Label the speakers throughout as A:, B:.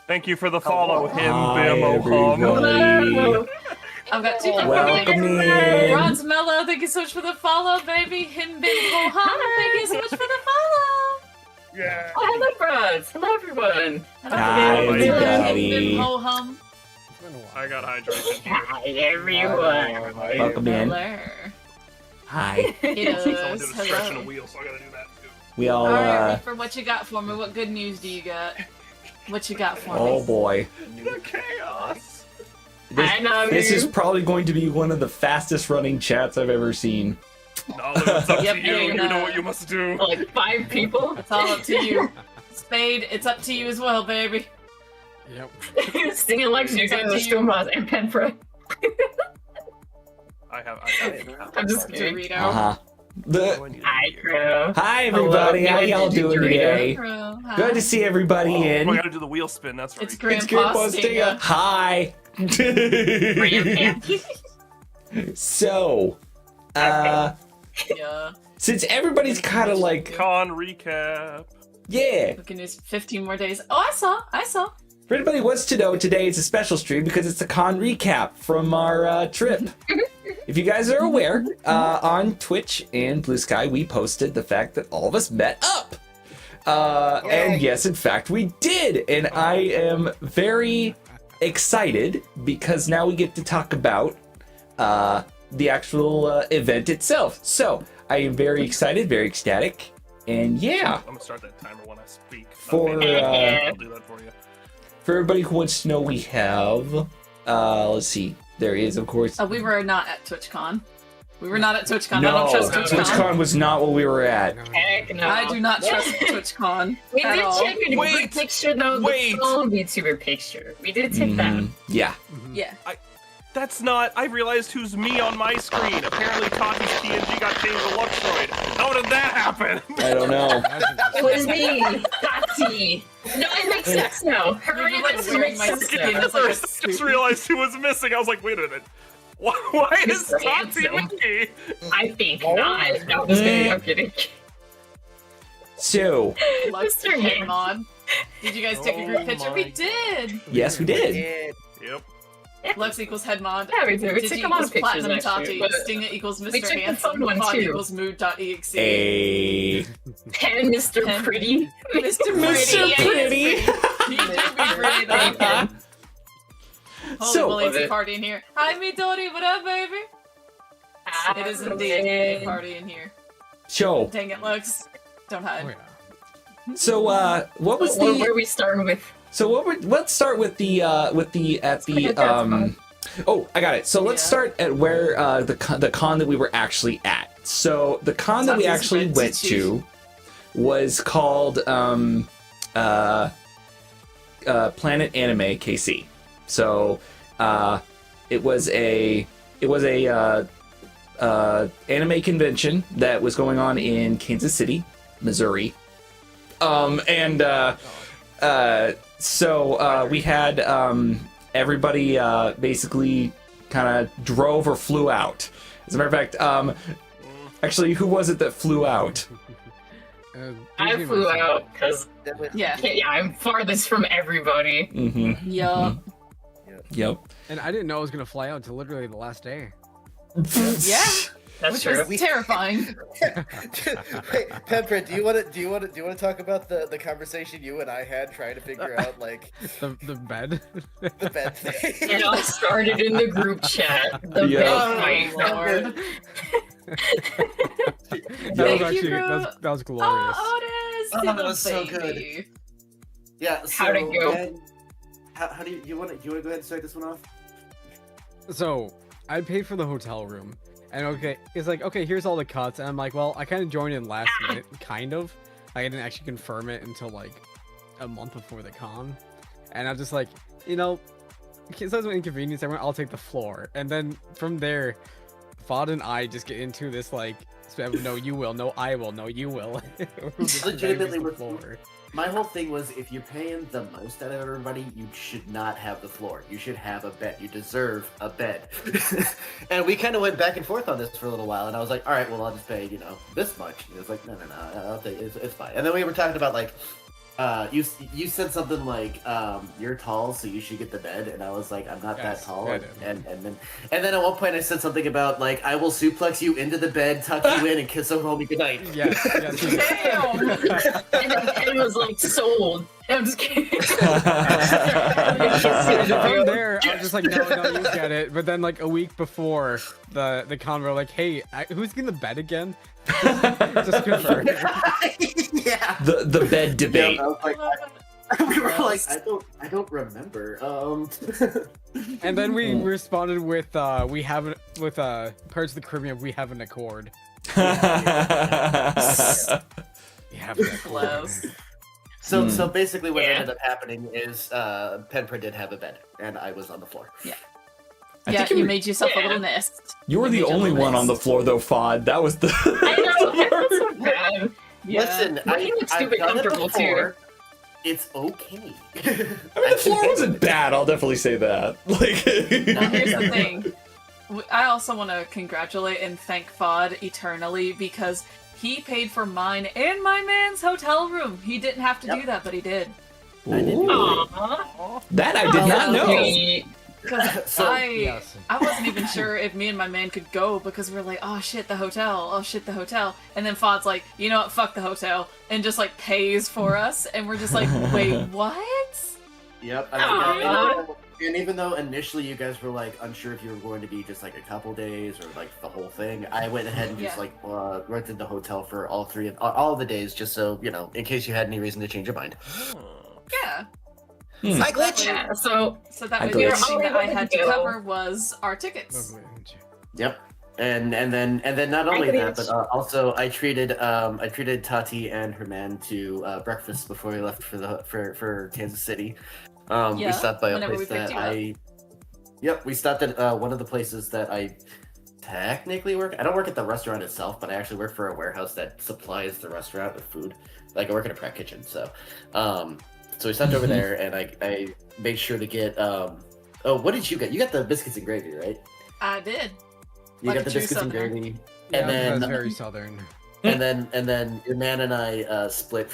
A: Thank you for the follow, him,
B: Hi,
A: Bim, Oham.
C: Hello.
D: I've got two people.
B: Welcome in.
D: Ron's Mellow, thank you so much for the follow, baby. Him Bim Hoham, thank you so much for the follow.
A: Yeah.
C: Oh, hello, Bros. Hello, everyone.
B: Hi, everybody.
D: Him Bim Hoham.
A: I got hydration.
C: Hi, everyone.
B: Welcome in.
D: Hello.
B: Hi.
A: Someone did a
D: Kiddos,
A: stretch and a
D: hello.
A: wheel, so I gotta do that too.
B: We all,
D: Alright, Reaper, what you got for me? What good news do you got? What you got for
B: oh
D: me?
B: boy.
A: The chaos.
C: I know
B: This
C: you.
B: is probably going to be one of the fastest running chats I've ever seen.
A: No, it's up
D: Yep,
A: to you.
D: and,
A: You know what you must do.
C: Like 5 people.
D: It's all up to you. Spade, it's up to you as well, baby.
E: Yep.
C: Singing Lexi
D: It's up
C: and
D: to
C: the
D: you.
C: Stormboss and Penfra.
A: I have.
C: I'm just kidding.
D: Dorito.
B: Uh-huh.
C: Hi, Crow.
B: Hi, everybody. How y'all doing today?
D: Hello. Hi.
B: Good to see everybody
A: Oh, I
B: in.
A: gotta do the wheel spin. That's right.
D: It's
B: It's
D: Grandpa
B: Grandpa
D: Stinger.
B: Stinger. Hi. So,
D: Yeah.
B: since everybody's kind of like,
A: Con recap.
B: yeah,
D: Looking at 15 more days. Oh, I saw.
B: for anybody who wants to know, today is a special stream because it's a con recap from our trip. If you guys are aware, on Twitch and Blue Sky, we posted the fact that all of us met up. And yes, in fact, we did. And I am very excited because now we get to talk about the actual event itself. So I am very excited, very ecstatic. And yeah,
A: I'm gonna start that timer when I speak.
B: For,
A: I'll do that for you.
B: for everybody who wants to know, we have, let's see, there is, of course,
D: We were not at TwitchCon. We were not at TwitchCon. I
B: no,
D: don't trust TwitchCon.
B: TwitchCon was not what we were at.
C: Heck no.
D: I do not trust TwitchCon.
C: We
D: at
C: did
D: all.
C: take a
A: Wait,
C: group picture, though.
A: wait.
C: The full VTuber picture. We did take that.
B: Yeah.
D: Yeah.
A: That's not. I realized who's me on my screen. Apparently, Tati's TNG got changed to Luxroid. How did that happen?
B: I don't know.
C: It was me, Tati. No, it makes sense now. Her
D: You like
C: makes
D: wearing my
C: sense
D: skin
C: now.
D: as like a
A: First, I just
D: suit.
A: realized who was missing. I was like, wait a minute. Why is
C: Mr.
A: Tati
C: Handsome.
A: Mickey?
C: I think not. No, I'm just kidding. I'm kidding.
B: So,
D: Lux
C: Mr.
D: came on. Did you guys take a group picture? We did.
B: yes, we did.
A: Yep.
D: Lux equals head mod.
C: Yeah, we did. We
D: Digi
C: took a lot
D: equals
C: of pictures,
D: platinum
C: actually.
D: Tati.
C: But
D: Stinga equals
C: we
D: Mr.
C: took the
D: Handsome.
C: fun one,
D: Pod
C: too.
D: equals mood.exe.
B: A
C: Pen, Mr.
D: Pen.
C: Pretty.
D: Mr.
B: Mr.
D: Pretty.
B: Pretty.
D: He do be pretty though. Holy
B: So-
D: moly, it's
C: Love
D: a
C: it.
D: party in here. Hi, Midori, what up, baby? It is indeed a party in here.
B: show.
D: Dang it, Lux. Don't
E: Oh,
D: hide.
E: yeah.
B: So, what was
C: Where
B: the?
C: we starting with?
B: So let's start with the Oh, I got it. So let's
D: Yeah.
B: start at where the con that we were actually at. So the con that we
D: Tati's
B: actually
D: red
B: went
D: titty.
B: to was called Planet Anime KC. So it was a anime convention that was going on in Kansas City, Missouri. So we had everybody basically kind of drove or flew out. As a matter of fact, actually, who was it that flew out?
C: I
E: usually
C: flew
E: myself.
C: out because
D: Yeah.
C: I'm farthest from everybody.
B: Mm-hmm.
D: Yup.
B: Yep.
E: And I didn't know I was gonna fly out until literally the last day.
D: Yeah.
C: That's
D: Which
C: true.
D: was terrifying.
F: Wait, Pepper, do you want to talk about the conversation you and I had trying to figure out like
E: The bed.
F: the bed thing?
C: It all started in the group chat. The
B: Yeah.
C: bed
D: Oh,
C: fight.
D: Lord.
E: That was
D: Thank you,
E: actually
D: bro.
E: that was glorious.
D: Oh, Otis!
F: Oh,
D: little
F: that was so
D: baby.
F: Yeah. So,
C: How'd it go?
F: Ben, how do you want to go ahead and start this one off?
E: So I paid for the hotel room, and okay, it's like, okay, here's all the cuts, and I'm like, well, I kind of joined in last minute, kind of. I didn't actually confirm it until like a month before the con, and I'm just like, you know, since I was an inconvenience, I'll take the floor, and then from there, Fod and I just get into this like, no, you will, no, I will, no, you will. We're just
F: Legitimately,
E: begging
F: with-
E: the floor.
F: My whole thing was, if you're paying the most out of everybody, you should not have the floor. You should have a bed. You deserve a bed. And we kind of went back and forth on this for a little while, and I was like, all right, well, I'll just pay, this much. And it was like, no, I'll take it's fine. And then we were talking about, like, you said something like you're tall, so you should get the bed, and I was like, I'm not that
E: Yes,
F: tall,
E: I
F: and
E: did.
F: then at one point I said something about like I will suplex you into the bed, tuck you in, and kiss over home goodnight.
E: Yes, yes. you did.
C: Damn! And then Ken was like, sold. I'm just kidding.
E: From there, I was just like, no, you get it. But then, like a week before the convo, like, hey, who's getting the bed again? Just confirm.
F: Yeah.
B: The bed debate.
F: Yeah, I was like, we were like, I don't remember.
E: And then we responded with Pirates of the Caribbean, we have an accord. We have an accord.
D: Close.
F: So basically, what
C: Yeah.
F: ended up happening is Penper did have a bed, and I was on the floor.
B: I
D: Yeah,
B: think
D: you
B: you,
D: made yourself a
C: Yeah.
D: little nest.
B: you were the
D: made your
B: only
D: little
B: one on the
D: nest.
B: floor though, Fod. That was the.
C: I know, that's so bad.
D: Yeah.
F: Listen,
C: But he looks
F: I've
C: stupid
F: done it
C: comfortable, too.
F: before. It's okay.
B: I mean, the floor wasn't bad. I'll definitely say that. Like.
D: Now, here's the thing. I also want to congratulate and thank Fod eternally because he paid for mine and my man's hotel room. He didn't have to do that, but he did.
B: Ooh.
C: Aww.
B: That I did not know.
C: Sweet.
D: Because
F: So-
E: Yes.
D: I wasn't even sure if me and my man could go because we were like, oh shit, the hotel. Oh shit, the hotel. And then Fod's like, you know what, fuck the hotel. And just like pays for us. And we're just like, wait, what?
F: Yep.
C: Aw.
F: And even though initially you guys were like unsure if you were going to be just like a couple days or like the whole thing, I went ahead and just
D: Yeah.
F: like rented the hotel for all of the days, just so you know, in case you had any reason to change your mind.
D: Yeah.
B: Hmm.
F: I glitch.
C: Yeah, so
D: So that
B: I
D: way the
B: glitched.
D: only thing that I had to
C: Go.
D: cover was our tickets.
F: Yep. And then not only that, but
C: glitched.
F: also I treated Tati and her man to breakfast before we left for Kansas City.
D: Yeah,
F: We stopped by a
D: whenever we
F: place
D: picked
F: that
D: you up.
F: Yep, we stopped at one of the places that I technically work. I don't work at the restaurant itself, but I actually work for a warehouse that supplies the restaurant with food. Like I work in a prep kitchen, so so we stopped over there, and I made sure to get oh, what did you get? You got the biscuits and gravy, right?
D: I did.
F: You
D: Like
F: got
D: a
F: the
D: true
F: biscuits and
D: Southerner.
F: gravy,
E: Yeah,
F: and then
E: that's very southern.
F: and then your man and I split.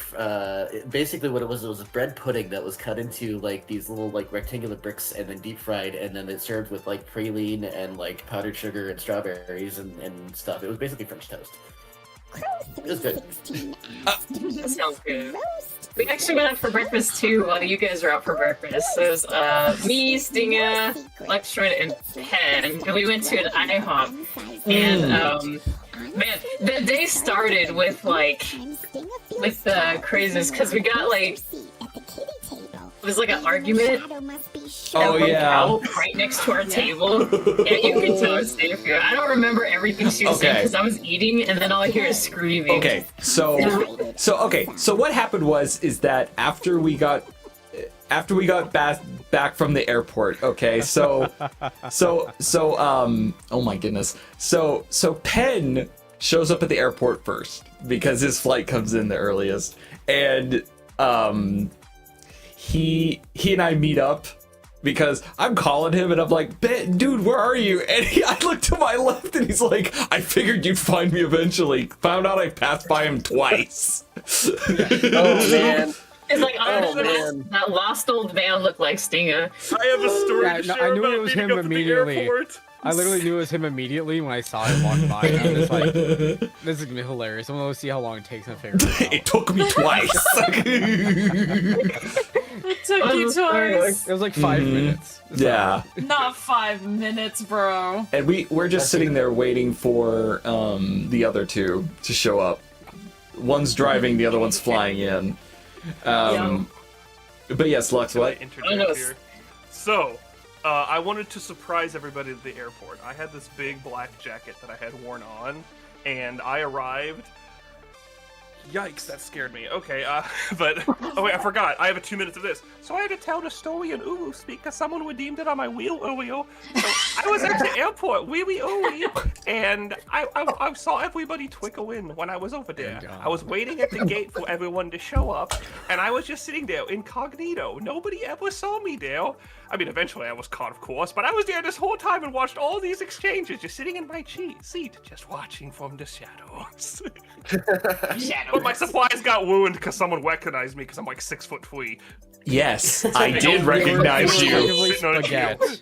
F: Basically, what it was a bread pudding that was cut into like these little like rectangular bricks and then deep fried, and then it served with like praline and like powdered sugar and strawberries and stuff. It was basically French toast. It was good.
C: that sounds good. We actually went out for breakfast too while you guys were out for breakfast. So it was me, Stinger, Lextroid, and Pen, and we went to an IHOP. And man, the day started with the craziness because we got like it was like an argument
B: Oh,
C: that broke
B: yeah.
C: out right next to our table. Yeah, you can tell it's Stanfield. I don't remember everything she was saying
B: Okay.
C: because I was eating, and then all I hear is screaming.
B: Okay, so what happened is that after we got back from the airport, okay, so oh my goodness, so Penn shows up at the airport first because his flight comes in the earliest, and he and I meet up. Because I'm calling him and I'm like, dude, where are you? And I look to my left and he's like, I figured you'd find me eventually. Found out I passed by him twice.
F: Oh man.
C: It's like,
F: Oh,
C: that lost old man looked like Stinger.
A: I have a story
E: Yeah,
A: to
E: no,
A: share
E: I knew
A: about
E: it was
A: meeting
E: him
A: up at the
E: immediately.
A: airport.
E: I literally knew it was him immediately when I saw him walk by. And I'm just like, this is gonna be hilarious. I'm gonna see how long it takes to figure it out.
B: It took me twice.
D: It took you twice.
E: It was like 5 minutes. So-
B: Yeah.
D: Not 5 minutes, bro.
B: And we're just sitting there waiting for the other two to show up. One's driving, the other one's flying in. But yes, Lux,
A: Can I
B: what?
A: interject
C: Oh, no.
A: here? So, I wanted to surprise everybody at the airport. I had this big black jacket that I had worn on, and I arrived. Yikes, that scared me. Okay, but oh wait, I forgot. I have 2 minutes of this. So I had to tell the story in Uwu speak because someone redeemed it on my wheel. So I was at the airport, and I saw everybody twinkle in when I was over there. I was waiting at the gate for everyone to show up, and I was just sitting there incognito. Nobody ever saw me there. I mean, eventually I was caught, of course, but I was there this whole time and watched all these exchanges, just sitting in my seat, just watching from the shadows.
C: Shadow.
A: But my supplies got ruined because someone recognized me because I'm like 6'3".
B: Yes, I did
A: You
B: recognize you.
E: Effectively
A: Sitting on a
E: spaghetti.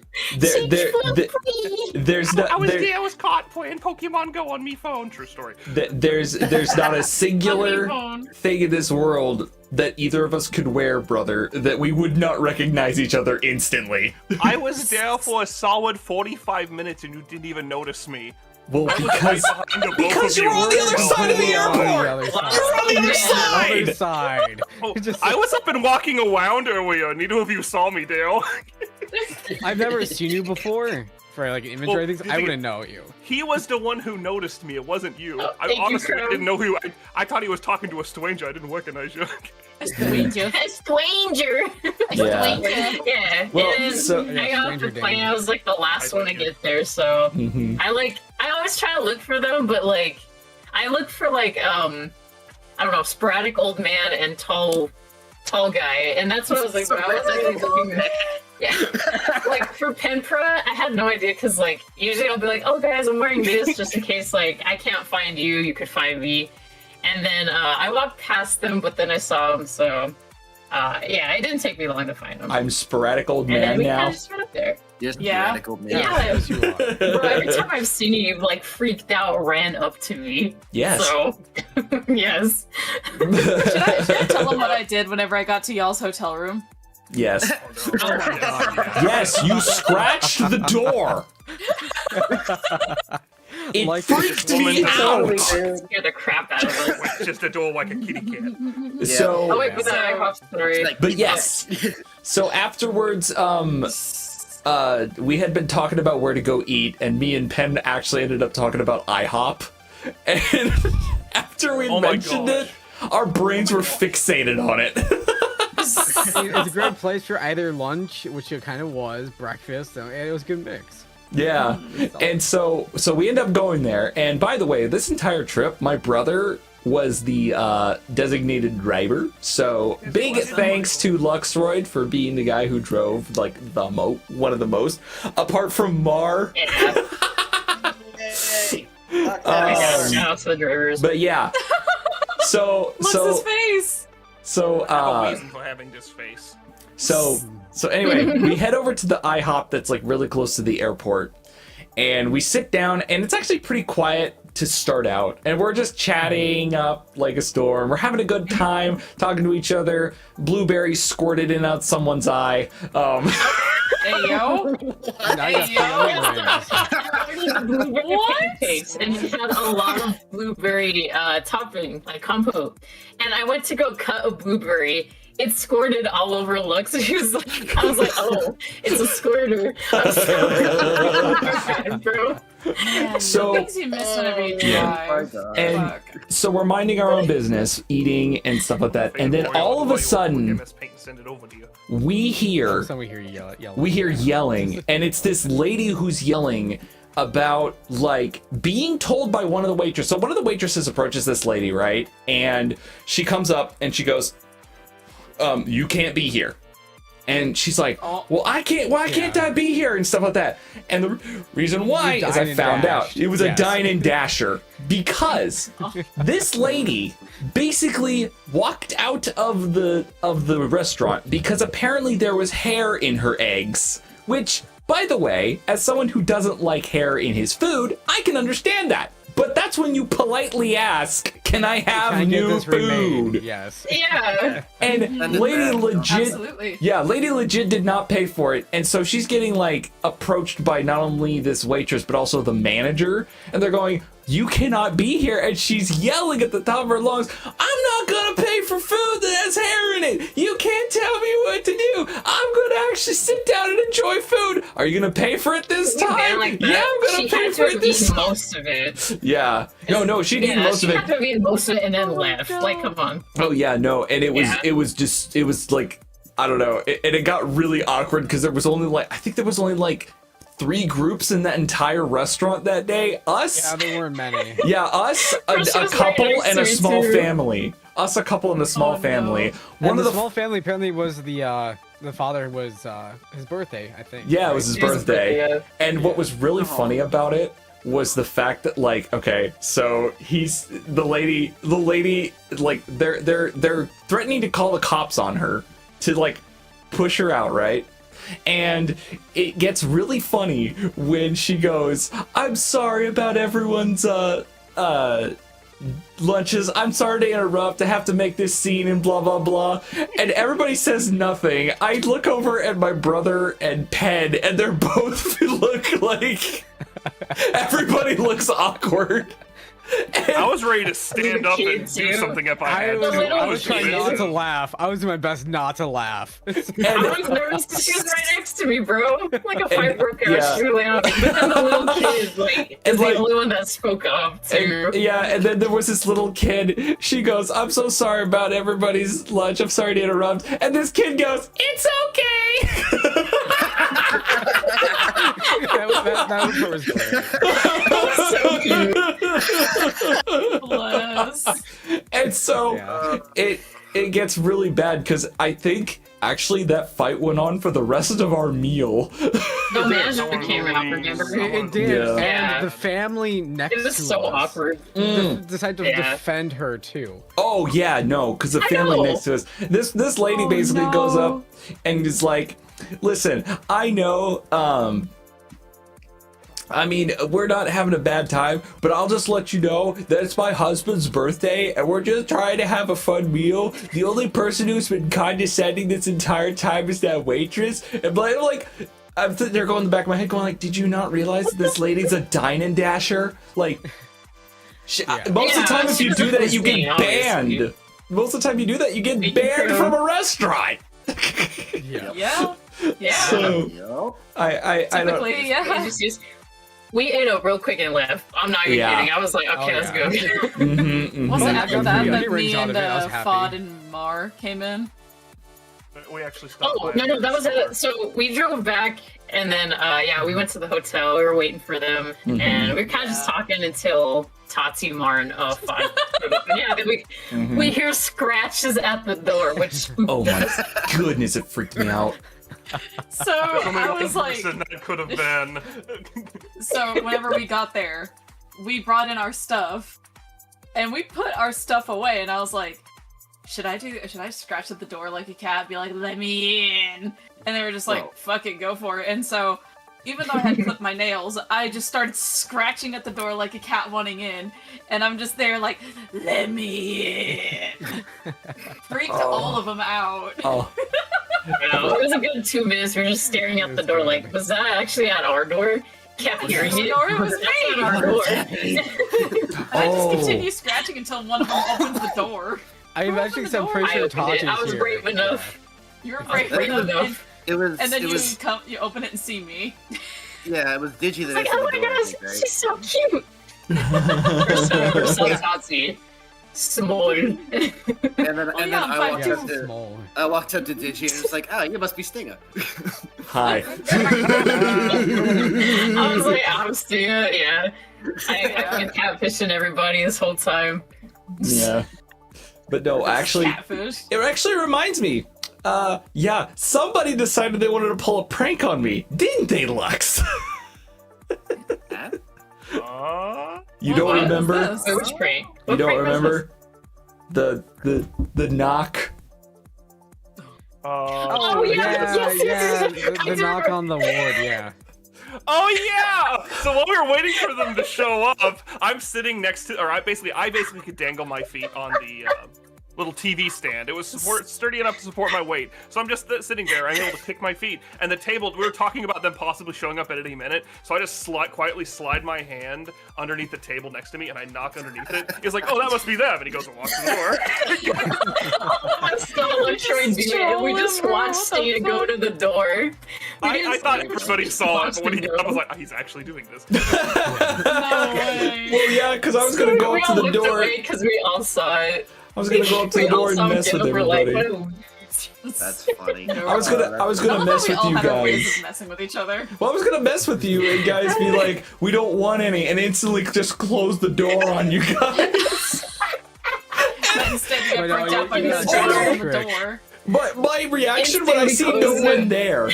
B: There's
A: I
B: not
A: was
B: there,
A: there, I was caught playing Pokemon Go on me phone. True story.
B: there's not a singular
C: phone.
B: thing in this world that either of us could wear, brother, that we would not recognize each other instantly.
A: I was there for a solid 45 minutes and you didn't even notice me.
B: Well,
A: I was right
B: because
A: behind the both
B: because
A: of
B: you're
A: you.
B: on the other side of the
E: On the
B: airport.
E: other side.
B: You're on the other
C: Yeah.
E: Other
B: side.
E: side.
A: Oh,
E: Just-
A: I was up and walking around earlier. Neither of you saw me, Dale.
E: I've never seen you before for like inventory
A: Well,
E: things. I wouldn't know you.
A: He was the one who noticed me. It wasn't you.
C: Oh,
A: I
C: thank you,
A: honestly
C: Crow.
A: didn't know who. I thought he was talking to a stranger. I didn't recognize you.
C: A stranger.
B: Yeah.
C: Yeah.
B: Well,
C: and
B: so-
C: I got off the
E: Stranger
C: plane. I was like the last
A: I
C: one to
A: bet you.
C: get there, so
B: Mhm.
C: I always try to look for them, but like I look for like I don't know, sporadic old man and tall guy, and that's what I was like when I was actually looking at. Yeah, like for Penpra, I had no idea because like usually I'll be like, oh guys, I'm wearing this just in case like I can't find you, you could find me, and then I walked past them, but then I saw them, so yeah, it didn't take me long to find them.
B: I'm sporadic old
C: and then
B: man
C: we kind
B: now.
C: of just went up there.
F: You're
D: Yeah.
F: radical, man.
C: Yeah.
E: Yes, you are.
C: Bro, every time I've seen you, you've like freaked out, ran up to me.
B: Yes.
C: So, yes.
D: Should I tell them what I did whenever I got to y'all's hotel room?
B: Yes.
A: Oh, no.
B: Yes, you scratched the door. It
E: Like
B: freaked
A: this woman
B: me
A: does
B: out.
C: Totally scared the crap out of us.
A: Went just a door like a kitty cat.
C: Oh
B: So,
C: wait, was that IHOP story?
B: but yes. So afterwards, we had been talking about where to go eat, and me and Penn actually ended up talking about IHOP. And after we
A: Oh my
B: mentioned
A: gosh.
B: it, our brains were fixated on it.
E: It's a great place for either lunch, which it kind of was, breakfast, and it was a good mix.
B: Yeah. And so we end up going there. And by the way, this entire trip, my brother was the designated driver. So big thanks to Luxroyd for being the guy who drove like one of the most, apart from Mar.
C: Yeah. Shout out to the drivers.
B: But yeah. So
D: What's his face?
B: so
A: I have a reason for having this face.
B: So anyway, we head over to the IHOP that's like really close to the airport, and we sit down, and it's actually pretty quiet to start out, and we're just chatting up like a storm. We're having a good time talking to each other. Blueberries squirted in out someone's eye.
D: Hey yo.
E: And I got
D: Hey,
E: the
C: Blueberry
D: What?
C: pancakes, and it had a lot of blueberry topping, like compote. And I went to go cut a blueberry. It squirted all over Lux. She was like, I was like, oh, it's a squirter. I'm sorry. Bro.
D: Man,
B: So-
D: the things you miss whenever you
B: Yeah.
D: drive.
B: And
D: Fuck.
B: so we're minding our own business, eating and stuff like that, and then all of a sudden
A: MS Paint and send it over to you.
B: we hear
E: Some we hear you yell.
B: we hear yelling, and it's this lady who's yelling about like being told by one of the waitresses. So one of the waitresses approaches this lady, right? And she comes up and she goes, you can't be here. And she's like,
D: Oh.
B: well, why can't I be here? And stuff like that. And the reason why
E: You
B: is
E: dine
B: I
E: and
B: found
E: dash.
B: out it was a
E: Yes.
B: dine and dasher because this lady basically walked out of the restaurant because apparently there was hair in her eggs, which, by the way, as someone who doesn't like hair in his food, I can understand that. But that's when you politely ask, can I have
E: Can I get
B: new
E: this remade?
B: food?
E: Yes.
C: Yeah.
B: And lady legit
D: Absolutely.
B: yeah, lady legit did not pay for it, and so she's getting like approached by not only this waitress but also the manager, and they're going, you cannot be here, and she's yelling at the top of her lungs, I'm not gonna pay for food that has hair in it. You can't tell me what to do. I'm gonna actually sit down and enjoy food. Are you gonna pay for it this time?
C: Man, like that.
B: Yeah, I'm gonna
C: She
B: pay
C: had
B: for
C: to
B: it
C: have
B: this
C: eaten
B: time.
C: most of it.
B: Yeah, no, she'd eaten
C: Yeah,
B: most
C: she
B: of it.
C: had to have eaten most of it and then
D: Oh my
C: left.
D: God.
C: Like, come on.
B: Oh yeah, no, and it was like, I don't know, and it got really awkward because there was only like, I think there was only like 3 groups in that entire restaurant that day. Us,
E: Yeah, there weren't many.
B: yeah, us,
C: Chris
B: a
C: was
B: couple,
C: right
B: and a
C: next to
B: small
C: you.
B: family. Us, a couple, and a small
D: Oh, no.
B: family.
E: One
B: One
E: of
B: of
E: the
B: the
E: small family apparently was the father was his birthday, I think.
B: yeah, it
E: right?
B: was his
C: It was his
B: birthday.
C: birthday,
B: And what was really funny about it was the fact that like, okay, so he's the lady like they're threatening to call the cops on her to like push her out, right? And it gets really funny when she goes, "I'm sorry about everyone's lunches. I'm sorry to interrupt. I have to make this scene and blah blah blah." And everybody says nothing. I look over at my brother and Pen, and they're both look like everybody looks awkward.
A: I was ready to stand up and do
C: Too.
A: something if I
E: I
A: had
E: was,
A: to.
E: I was trying
C: kid.
E: not to laugh. I was doing my best not to laugh.
C: I was nervous because she was right next to me, bro. Like a fight broke out.
B: yeah.
C: She really out. But then the little kid, like,
B: And,
C: is
B: like-
C: the only one that spoke up too.
B: And then there was this little kid. She goes, "I'm so sorry about everybody's lunch. I'm sorry to interrupt." And this kid goes, "It's okay."
E: that was great.
C: So cute.
D: Bless.
B: And so
E: Yeah.
B: it gets really bad because I think actually that fight went on for the rest of our meal.
C: The manager came out, remember?
E: It did,
B: Yeah.
C: Yeah.
E: and the family next
C: It was
E: to
C: so
E: us
C: awkward.
E: decided to
C: Yeah.
E: defend her too.
B: Oh yeah, no, because the
C: I
B: family
C: know.
B: next to us. This lady
D: Oh,
B: basically
D: no.
B: goes up and is like, "Listen, I know, I mean, we're not having a bad time, but I'll just let you know that it's my husband's birthday and we're just trying to have a fun meal. The only person who's been condescending this entire time is that waitress." And like, I'm sitting there going in the back of my head going like, "Did you not realize this lady's a dine and dasher?" Like, most of the time if you do that, you get banned. Most of the time you do that, you get banned from a restaurant.
E: Yeah.
D: Yeah. Yeah.
B: So I don't.
D: Typically, yeah.
C: We ate up real quick and left. I'm not even
B: Yeah.
C: kidding. I was like, okay, let's go.
B: Mhm, mhm.
D: Was it
E: Well,
D: after
E: yeah,
D: that
E: yeah,
D: that
E: he
D: me
E: rings out
D: and
E: of it, I was happy.
D: Fod and Mar came in?
A: We actually stopped.
C: Oh,
A: by
C: no, that was
A: store.
C: it. So we drove back, and then, yeah, we went to the hotel. We were waiting for them,
B: Mhm.
C: and we were kind of just talking until Tati, Mar, and Fod. Yeah, then we hear scratches at the door, which
B: Oh my goodness, it freaked me out.
D: So
A: There's only
D: I
A: one
D: was like,
A: person that could have been.
D: so whenever we got there, we brought in our stuff, and we put our stuff away, and I was like, should I scratch at the door like a cat, be like, "Let me in"? And they were just like,
F: Whoa.
D: "Fuck it, go for it." And so, even though I had clipped my nails, I just started scratching at the door like a cat wanting in, and I'm just there like, "Let me in." Freaked all of them out.
B: Oh,
C: you know, it was a good 2 minutes. We were just staring at the door, like, was that actually at our door? Kept hearing it.
D: Or it was
C: That's
D: me.
C: at our door.
D: I just
B: Oh.
D: continue scratching until one of them opens the door.
E: I
D: Who
E: actually
D: opened the
E: said
D: door?
E: pretty
C: I
E: sure
C: opened
E: Tati's
C: it. I was
E: here.
C: brave enough.
D: You were
C: I was
D: brave
C: brave
D: enough,
C: enough.
G: It was.
D: and then
G: it
D: you
G: was.
D: come, you open it and see me.
G: Yeah, it was Digi
C: It's
G: that
C: like,
G: answered
C: oh
G: the
C: my
G: door, I
C: gosh,
G: think, right?
C: she's so cute. We're so Tati. Small.
G: And then,
D: Oh,
G: and
D: yeah,
G: then
D: I'm
G: I
D: 5'2".
G: walked up
E: Yeah,
G: to
E: small.
G: Digi and it was like, oh, you must be Stinger.
B: hi.
C: I was like, I'm still, yeah. I've been catfishing everybody this whole time.
B: Yeah. But no, actually,
D: Catfish.
B: it actually reminds me. Yeah, somebody decided they wanted to pull a prank on me, didn't they, Lux? You don't
D: What was
B: remember?
D: this?
C: Wait, which prank?
B: You
C: What
B: don't
C: prank was
B: remember? The knock.
C: Oh, yeah, yes.
E: The knock on the ward, yeah.
A: Oh yeah! So while we were waiting for them to show up, I'm sitting next to, or I basically could dangle my feet on the little TV stand. It was sturdy enough to support my weight. So I'm just sitting there. I'm able to pick my feet. And the table, we were talking about them possibly showing up at any minute. So I just quietly slide my hand underneath the table next to me, and I knock underneath it. He's like, "Oh, that must be them," and he goes and walks to the door.
C: I'm still like trying to do it. We just watched Stan go to the door.
A: I thought everybody saw it, but when he got up, I was like, "Oh, he's actually doing this."
D: No way.
B: Well, yeah, because I was gonna go up to the door.
C: Because we all saw it.
B: I was gonna go up to the
C: We all
B: door
C: saw
B: and
C: him
B: mess
C: get
B: with
C: up, we're like,
B: everybody.
C: "Whoa."
G: That's funny.
B: I was gonna
D: I
B: mess
D: we
B: with
D: all
B: you
D: had our ways
B: guys.
D: of messing with each other.
B: Well, I was gonna mess with you and guys be like, "We don't want any," and instantly just close the door on you guys.
D: But instead, you
E: But
D: got
E: no,
D: freaked out by
E: you
D: the
E: got
D: stranger
B: the
D: on the
E: trick.
D: door.
B: But my reaction when I see
C: Instantly
B: no
C: close
B: one
C: it.
B: there.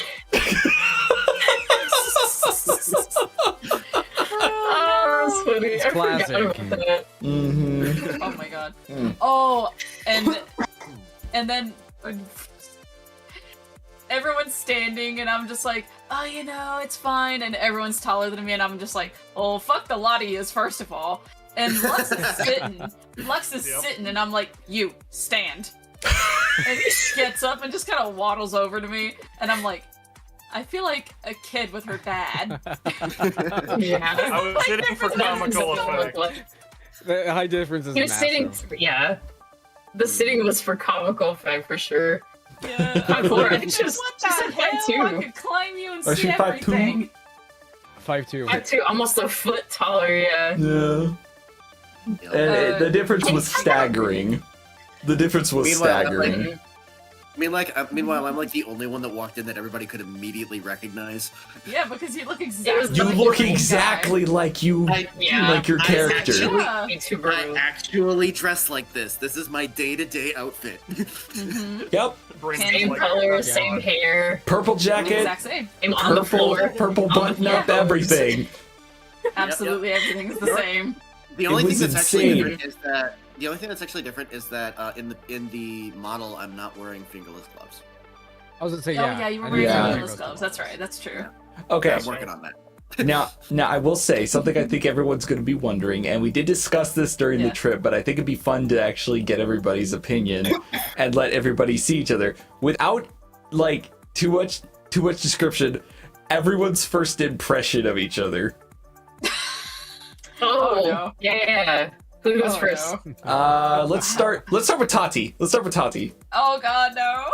C: I forgot
E: classic.
C: about that.
B: Mm-hmm.
D: Oh my god.
B: Mm.
D: Oh, and then everyone's standing, and I'm just like, oh, you know, it's fine. And everyone's taller than me, and I'm just like, oh, fuck the Lottie is first of all. And Lux is sitting. Lux is
A: Yep.
D: sitting, and I'm like, you stand. And he gets up and just kind of waddles over to me, and I'm like, I feel like a kid with her dad.
C: Yeah.
A: I was sitting for comical effect.
E: The high difference is
C: He was sitting.
E: massive.
C: Yeah. The sitting was for comical effect for sure.
D: Yeah.
C: I'm poor. It's just
D: What
C: just
D: the
C: a
D: hell? I
C: 5'2".
D: could climb you and
B: Oh,
D: see
B: she 5'2"?
D: everything.
E: 5'2".
C: 5'2", almost a foot taller. Yeah.
B: Yeah. And the difference was staggering. The difference was
G: Meanwhile,
B: staggering.
G: Meanwhile, I'm like the only one that walked in that everybody could immediately recognize.
D: Yeah, because you look exactly.
B: You
D: like
B: look
D: your guy.
B: exactly like you,
C: Yeah.
B: like your
G: I
B: character.
G: actually-
D: Yeah.
C: YouTuber.
G: I actually dress like this. This is my day-to-day outfit.
D: Mhm.
B: Yep.
A: Brandon's
C: Same
A: like,
C: color,
E: Yeah.
C: same hair,
B: Purple jacket,
D: Exact same.
C: same on the
B: purple,
C: floor.
B: purple button up,
C: floor.
B: everything.
D: Absolutely everything's the same.
G: The only
B: It
G: thing
B: was
G: that's actually
B: insane.
G: different is that in the model I'm not wearing fingerless gloves.
E: I was gonna say,
D: Oh
E: yeah.
D: yeah, you were
E: I
D: wearing
E: didn't
B: Yeah.
E: think
D: fingerless
E: those
D: gloves. That's right. That's true.
B: Okay.
G: I'm working on that.
B: Now I will say something I think everyone's going to be wondering, and we did discuss this during the
D: Yeah.
B: trip, but I think it'd be fun to actually get everybody's opinion and let everybody see each other without like too much description. Everyone's first impression of each other.
C: Oh,
D: Oh, no.
C: yeah. Who goes
D: Oh,
C: first?
D: no.
B: Let's start with Tati.
D: Oh god, no.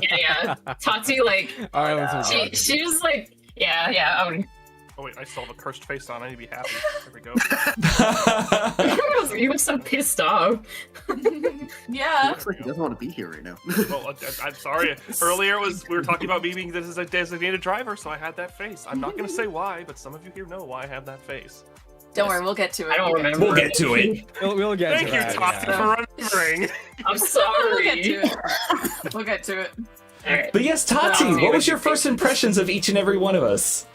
C: Yeah. Tati, like,
E: All right, let's move on.
C: she was like, yeah.
A: oh wait, I still have a cursed face on. I need to be happy. There we go.
C: He was so pissed off.
G: It
D: Yeah.
G: looks like he doesn't want to be here right now.
A: Well, I'm sorry. Earlier we were talking about me being this as a designated driver, so I had that face. I'm not going to say why, but some of you here know why I have that face.
D: Don't worry, we'll get to it.
C: I don't remember.
B: We'll get to it.
E: We'll get
A: Thank
E: to
A: you,
E: that.
A: Tati,
E: yeah.
A: for remembering.
C: I'm
D: We'll
C: sorry.
D: get to it. We'll get to it.
C: Alright.
B: But yes, Tati,
C: Tati,
B: what was your first impressions of each and every one of us?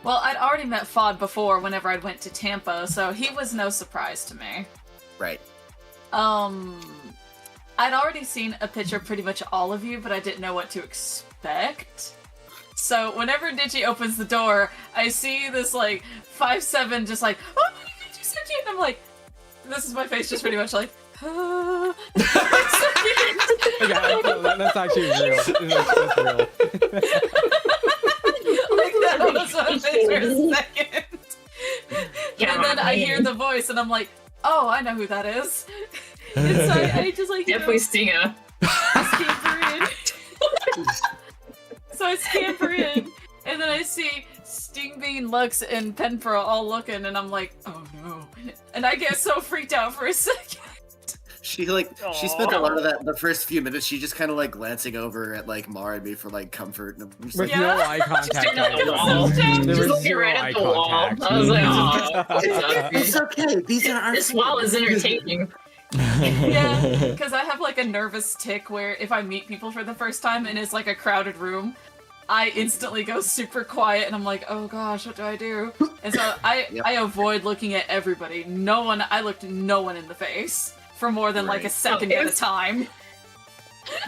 D: Well, I'd already met Fod before whenever I went to Tampa, so he was no surprise to me.
G: Right.
D: I'd already seen a picture of pretty much all of you, but I didn't know what to expect. So whenever Digi opens the door, I see this like 5'7", just like, oh my god, you're so cute. And I'm like, this is my face, just pretty much like, ah.
E: Yeah, that's actually real. That's real.
D: Like that was my face for a second.
C: Yeah,
D: And then I hear the voice, and I'm like, oh, I know who that is. And so I just like, you know,
C: Definitely Stinga.
D: scamper in. So I scamper in, and then I see Stingbean, Lux, and Penfro all looking, and I'm like, oh no. And I get so freaked out for a second.
G: She spent a lot of the first few minutes. She just kind of like glancing over at like Mara and me for like comfort. And I'm just
E: With
G: like,
D: Yeah.
E: no eye contact.
C: Staring at the
E: either.
C: wall.
E: There
C: Just
E: was
C: looking
E: zero
C: right
E: eye
C: at the wall.
E: contact.
C: I was like, oh,
G: it's okay. These are our.
C: this wall is entertaining.
D: Yeah, because I have like a nervous tick where if I meet people for the first time and it's like a crowded room, I instantly go super quiet and I'm like, oh gosh, what do I do? And so
G: Yep.
D: I avoid looking at everybody. I looked no one in the face for more than like a
G: Right.
D: second
C: Oh, it
D: at a
C: was-
D: time.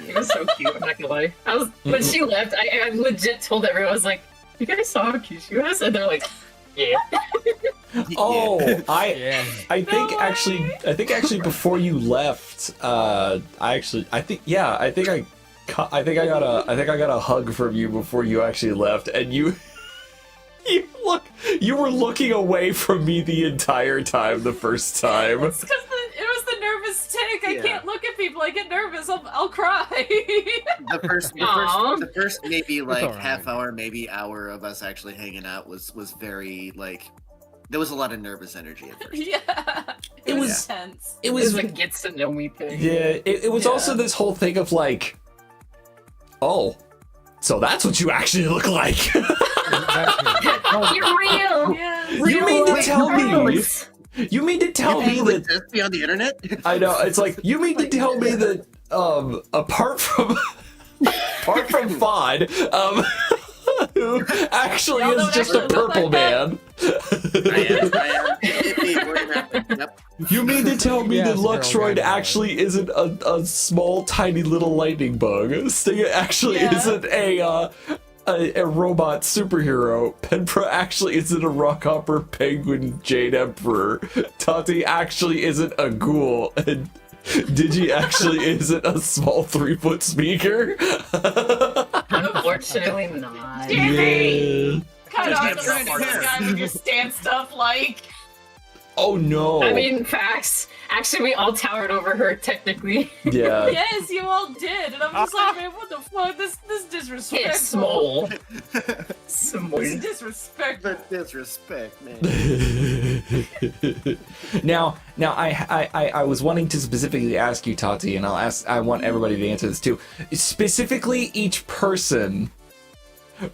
C: It was so cute, I'm not gonna lie. When she left, I legit told everyone, I was like, you guys saw how cute she was? And they're like, yeah.
B: Oh,
E: Yeah.
B: I think actually before you left, I think I got a hug from you before you actually left, and you were looking away from me the entire time the first time.
D: It's because it was the nervous tick. I
G: Yeah.
D: can't look at people. I get nervous. I'll cry.
G: The first maybe like
E: alright.
G: half hour, maybe hour of us actually hanging out was very like there was a lot of nervous energy at first.
D: Yeah.
B: It was-
D: intense.
B: It
C: It
B: was
C: was like gets to know me thing.
B: yeah. It was
D: Yeah.
B: also this whole thing of like, oh, so that's what you actually look like.
C: You're real!
D: Yeah.
B: You mean to tell me?
C: Gross.
B: You mean to tell me
G: People
B: that?
G: exist beyond the internet?
B: I know. It's like you mean to tell me that apart from FOD, Who actually
D: Y'all
B: is
D: don't
B: just a
D: actually look
B: purple
D: like that.
B: man.
G: I am. Yippee, we're gonna have to- Yep.
B: You mean to tell me
E: Yeah,
B: that
E: it's a girl
B: Luxroyd
E: guy.
B: actually isn't a small, tiny little lightning bug? Stinger actually
D: Yeah.
B: isn't a robot superhero. Penpra actually isn't a rockhopper penguin Jade Emperor. Tati actually isn't a ghoul. And Digi actually isn't a small 3-foot speaker.
C: Unfortunately not.
B: Yeah.
D: Kind of
A: Just
D: hard to
A: get
D: learn
A: that
D: this
A: part.
D: guy with your stand stuff like.
B: Oh no.
C: I mean, facts. Actually, we all towered over her, technically.
B: yeah.
D: Yes, you all did, and I'm just like, man, what the fuck? This disrespectful.
C: It's small. Small.
D: This disrespectful.
G: The disrespect, man.
B: now, I was wanting to specifically ask you, Tati, and I want everybody to answer this too. Specifically, each person.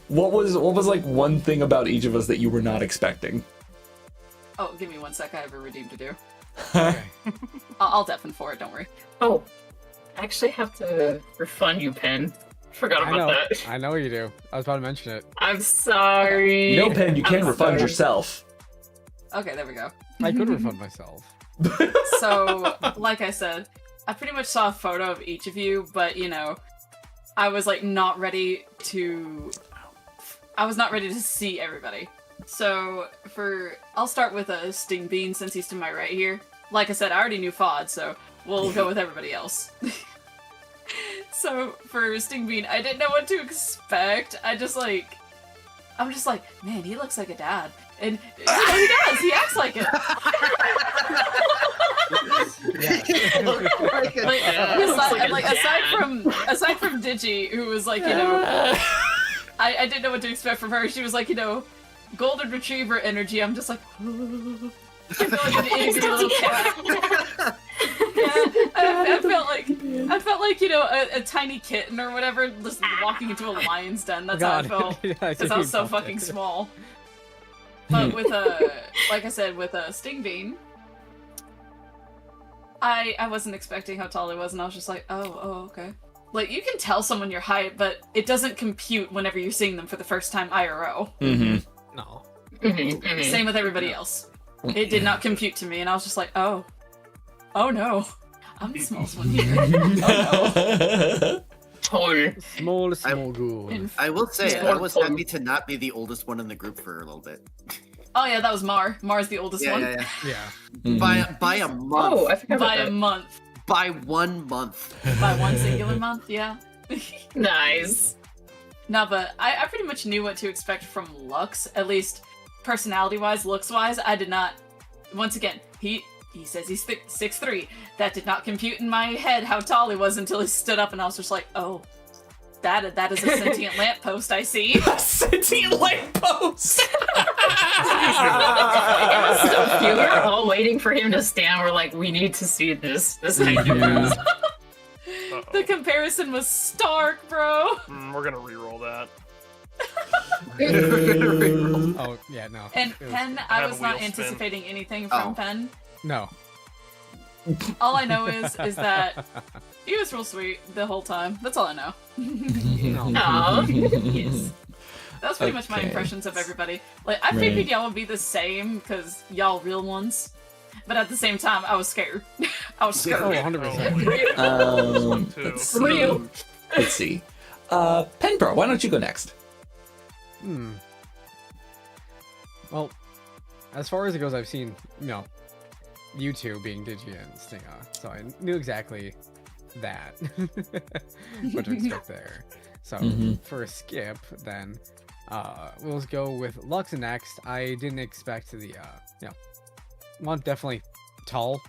B: What was like one thing about each of us that you were not expecting?
D: Oh, give me 1 sec. I have a redeem to do.
E: Okay.
D: I'll deafen for it. Don't worry.
C: Oh, I actually have to refund you, Pen. Forgot
E: I
C: about
E: know.
C: that.
E: I know you do. I was about to mention it.
C: I'm sorry.
B: You know, Pen, you can
C: I'm
B: refund
C: sorry.
B: yourself.
D: Okay, there we go.
E: I could refund myself.
D: So, like I said, I pretty much saw a photo of each of you, but you know, I was like not ready to. I was not ready to see everybody. So I'll start with a Sting Bean since he's to my right here. Like I said, I already knew Fod, so we'll go with everybody else. So for Sting Bean, I didn't know what to expect. I'm just like, man, he looks like a dad, and you know, he does. He acts like it. Aside from Digi, who was like, you know, I didn't know what to expect from her. She was like, you know, golden retriever energy. I'm just like, I feel like an angry little cat. Yeah, I felt like you know a tiny kitten or whatever, just walking into a lion's den. That's how I felt
E: Yeah, I
D: because
E: see
D: I was
E: you
D: so
E: felt
D: fucking
E: it.
D: small. But with like I said, with a Sting Bean, I wasn't expecting how tall he was, and I was just like, oh, okay. Like, you can tell someone your height, but it doesn't compute whenever you're seeing them for the first time IRL.
B: Mm-hmm.
E: No.
D: Same with everybody else. It did not compute to me, and I was just like, oh no, I'm the smallest one here.
C: Tall.
E: Small ghoul.
D: And-
G: I will say,
C: Yeah.
G: I was happy to not be the oldest one in the group for a little bit.
D: Oh yeah, that was Mar. Mar's the oldest one.
G: Yeah.
E: Yeah.
B: Mhm.
G: By a month.
C: Oh, I forgot
D: By
C: about
D: a
C: that.
D: month.
G: By 1 month.
D: By one singular month, yeah.
C: Nice.
D: No, but I pretty much knew what to expect from Lux, at least personality-wise, looks-wise. I did not. Once again, he says he's 6'3". That did not compute in my head how tall he was until he stood up, and I was just like, oh, that is a sentient lamppost I see.
B: Sentient lamppost.
C: It was so cute. We were all waiting for him to stand. We're like, we need to see this. This height difference.
A: Uh-oh.
D: The comparison was stark, bro.
A: We're gonna re-roll that.
E: Oh, yeah, no.
D: And
E: It was-
D: Pen,
A: I
D: I
A: have
D: was
A: a
D: not
A: wheel spin.
D: anticipating anything from
G: Oh.
D: Pen.
E: No.
D: All I know is that he was real sweet the whole time. That's all I know.
E: No.
C: Aw.
D: Yes. That's pretty much my
B: Okay.
D: impressions of everybody. Like, I
B: Right.
D: figured y'all would be the same because y'all real ones. But at the same time, I was scared. I was
E: Oh,
D: scared.
E: 100%.
A: Too.
B: Let's
C: Real.
B: see. Let's see. Penpro, why don't you go next?
E: Well, as far as it goes, I've seen, you know, you two being Digi and Stinga, so I knew exactly that. What to expect there. So,
B: Mhm.
E: for a skip, then, we'll go with Lux next. I didn't expect the, you know, one, definitely tall.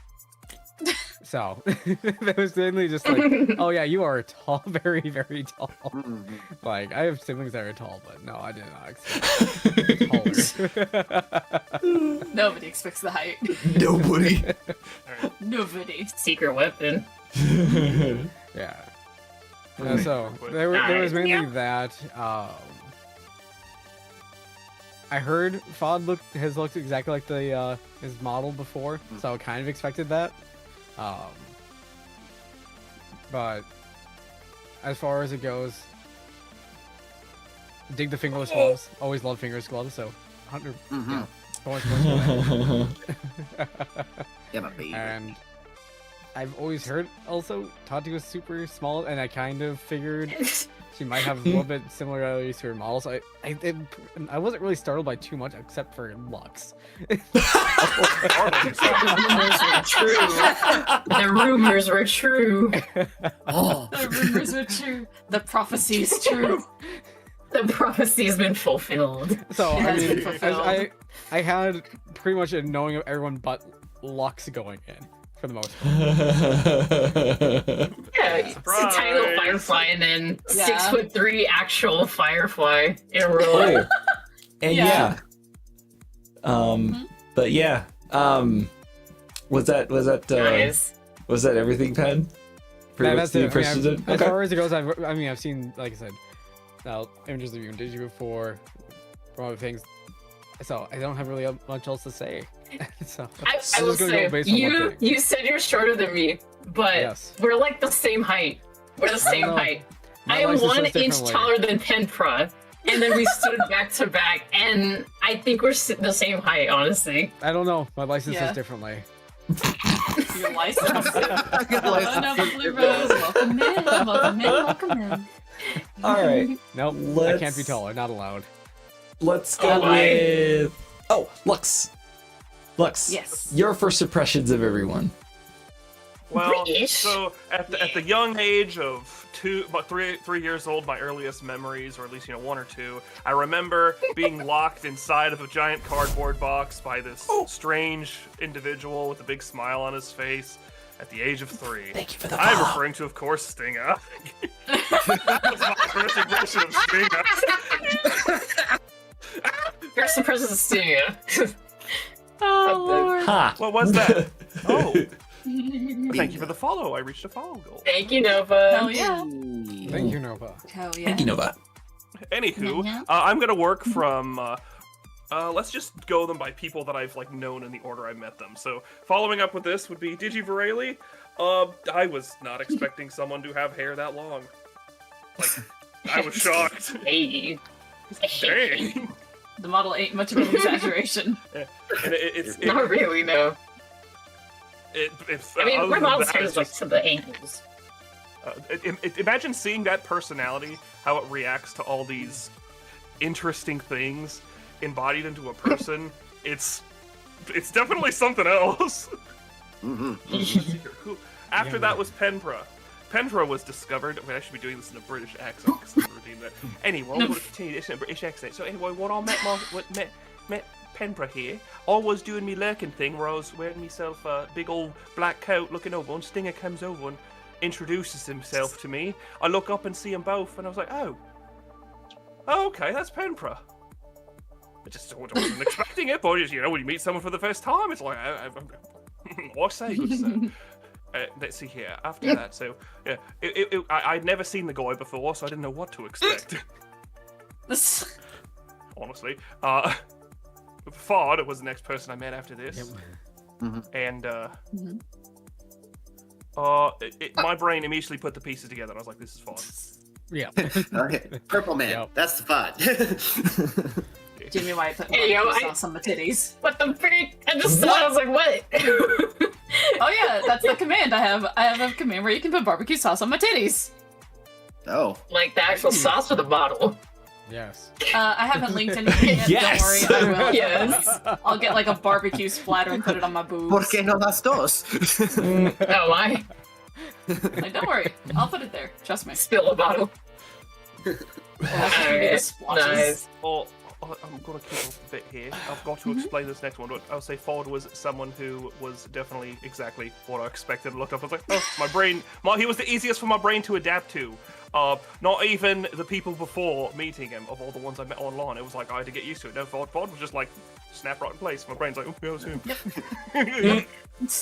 E: So, that was mainly just like, oh yeah, you are tall, very, very tall. Like, I have siblings that are tall, but no, I did not expect taller.
D: Nobody expects the height.
B: Nobody.
D: Nobody.
C: Secret weapon.
E: Yeah.
B: Alright.
E: So
A: Quick.
E: there was
C: Nice.
E: mainly that. I heard Fod has looked exactly like the his model before, so I kind of expected that. But as far as it goes, Dig the fingerless gloves. Always love fingerless gloves. So 100.
G: Mhm.
E: Yeah. Always go.
G: Yeah, my baby.
E: And I've always heard also Tati was super small, and I kind of figured she might have a little bit similarities to her model. So I wasn't really startled by too much, except for Lux.
C: The rumors were true.
G: Oh,
D: The rumors are true. The prophecy is true.
C: The prophecy has been fulfilled.
E: So
D: It
E: I
D: has been
E: mean,
D: fulfilled.
E: I had pretty much a knowing of everyone but Lux going in for the most part.
C: Yeah, it's a tiny little
A: Surprise.
C: firefly and then
D: Yeah.
C: 6'3" actual firefly in a row.
B: Oh, and
D: Yeah.
B: but yeah, was that
C: Nice.
B: was that everything, Pen? Pretty
E: Yeah,
B: much
E: that's
B: the
E: it. I mean,
B: impressions
E: I've-
B: of-
E: As
B: okay.
E: far as it goes, I've seen, like I said, images of you and Digi before, from other things. So I don't have really much else to say. So
C: I
E: I'm
C: will
E: just gonna
C: say,
E: go based on one
C: you
E: thing.
C: you said you're shorter than me, but
E: Yes.
C: we're like the same height. We're the same
E: know.
C: height.
E: My
C: I am
E: license
C: 1
E: says
C: inch
E: differently.
C: taller than Penpra, and then we stood back to back, and I think we're the same height, honestly.
E: I don't know. My license
D: Yeah.
E: says differently.
D: Your license.
G: Good
D: Oh,
G: license.
D: no, Blue Rose. Welcome in. Welcome in. Welcome in.
B: All right,
E: Nope. I
B: Let's-
E: can't be taller. Not allowed.
B: let's go
C: Oh, my.
B: with Lux. Lux,
D: Yes.
B: your first impressions of everyone.
A: Well,
C: British?
A: so at the young age of 3 years old, my earliest memories, or at least 1 or 2, I remember being locked inside of a giant cardboard box by this strange individual with a big smile on his face. At the age of 3.
B: Thank you for the
A: I'm
B: follow.
A: referring to, of course, Stinger. That was my first impression of Stinger.
C: First impressions of Stinger.
D: Oh, Lord.
B: Ha!
A: What was that? Oh, thank you for the follow. I reached a follow goal.
C: Thank you, Nova.
D: Hell yeah.
E: Thank you, Nova.
D: Hell yeah.
B: Thank you, Nova.
A: Anywho, I'm gonna work from. Let's just go them by people that I've known in the order I met them. So following up with this would be Digivarelli. I was not expecting someone to have hair that long. I was shocked.
C: Hey.
A: Dang.
D: The model ain't much of an exaggeration.
A: And it's
C: Not really, no. I mean,
A: other
C: my
A: than
C: model's
A: that,
C: hair
A: it's
C: is like
A: just-
C: to the ankles.
A: Imagine seeing that personality, how it reacts to all these interesting things embodied into a person. It's definitely something else. After that was Penpra. Penpra was discovered. I should be doing this in a British accent because I'm redeeming that. Anyway, I'm going to continue this in a British accent. So anyway, when I met Penpra here, I was doing me lurking thing where I was wearing myself a big old black coat, looking over, and Stinger comes over and introduces himself to me. I look up and see them both, and I was like, oh, okay, that's Penpra. I just wasn't expecting it, but when you meet someone for the first time, it's like, what say, good sir? Let's see here. After that, so yeah, I'd never seen the guy before, so I didn't know what to expect.
D: This.
A: Honestly, Ford was the next person I met after this, and my brain immediately put the pieces together. And I was like, "This is Ford."
E: Yeah.
G: Okay, Purple Man.
E: Yep.
G: That's the pod.
D: Jimmy White put
C: Hey, yo,
D: barbecue
C: I-
D: sauce on my titties.
C: What the freak? I just saw it, I was like, what?
D: Oh yeah, that's the command I have. I have a command where you can put barbecue sauce on my titties.
G: Oh.
C: Like the actual sauce or the bottle?
E: Yes.
D: I haven't linked anything yet.
B: Yes.
D: Don't worry, I will.
C: Yes.
D: I'll get a barbecue splatter and put it on my boobs.
G: ¿Por qué no las dos?
C: Oh, I
D: Don't worry, I'll put it there. Trust me.
C: spill a bottle.
D: Alright,
C: Nice.
A: I'm gonna keep up a bit here. I've got to explain this next one. But I'll say Ford was someone who was definitely exactly what I expected. I looked up, I was like, oh, my brain. He was the easiest for my brain to adapt to. Not even the people before meeting him, of all the ones I met online. It was like I had to get used to it. No, Ford was just like snap right in place. My brain's like, oh, yeah, that's him.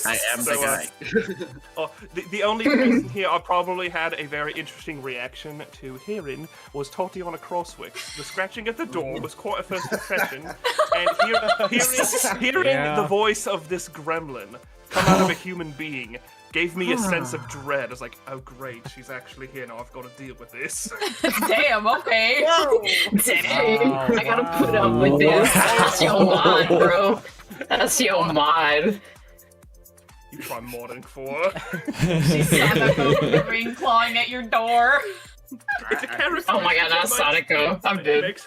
G: I am
A: So,
G: the guy.
A: The only person here I probably had a very interesting reaction to hearing was Tatiana Crosswick. The scratching at the door was quite a first impression, and hearing
E: Yeah.
A: the voice of this gremlin come out of a human being gave me a sense of dread. I was like, oh great, she's actually here now. I've got to deal with this.
D: Damn, okay.
C: Dang,
E: Wow,
C: I gotta put up with this. That's your mod, bro. That's your mod.
A: You try modding for.
D: She's Sadako ring clawing at your door.
A: It's a character.
C: Oh my god, that's Sadako. I'm
A: It
C: dead.
A: makes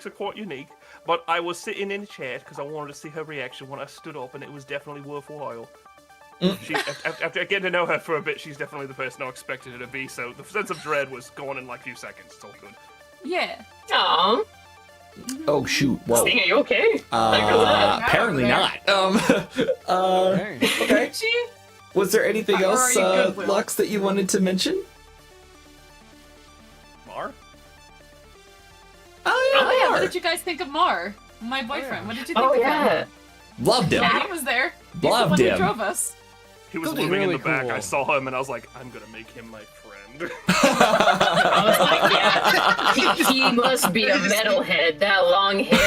A: her quite unique. But I was sitting in the chat because I wanted to see her reaction when I stood up, and it was definitely worthwhile. She, after getting to know her for a bit, she's definitely the person I expected her to be. So the sense of dread was gone in like a few seconds. It's all good.
D: Yeah.
C: Aw,
B: Oh shoot! Whoa.
C: Sting, are you okay?
B: Apparently not.
E: Okay.
B: Okay.
D: She?
B: Was there anything
D: Or
B: else,
D: are you good, Will?
B: Lux, that you wanted to mention?
A: Mar?
B: Oh yeah.
D: Oh yeah, what
B: Mar.
D: did you guys think of Mar? My boyfriend. What did you think
C: Oh
D: of
C: yeah.
D: him?
B: Loved him.
D: Yeah, he was there. He's the
B: Loved
D: one who
B: him.
D: drove us.
A: He was
E: Those are
A: living in
E: really
A: the back.
E: cool.
A: I saw him, and I was like, I'm gonna make him my friend.
C: I was like, yeah, he must be a metalhead. That long hair.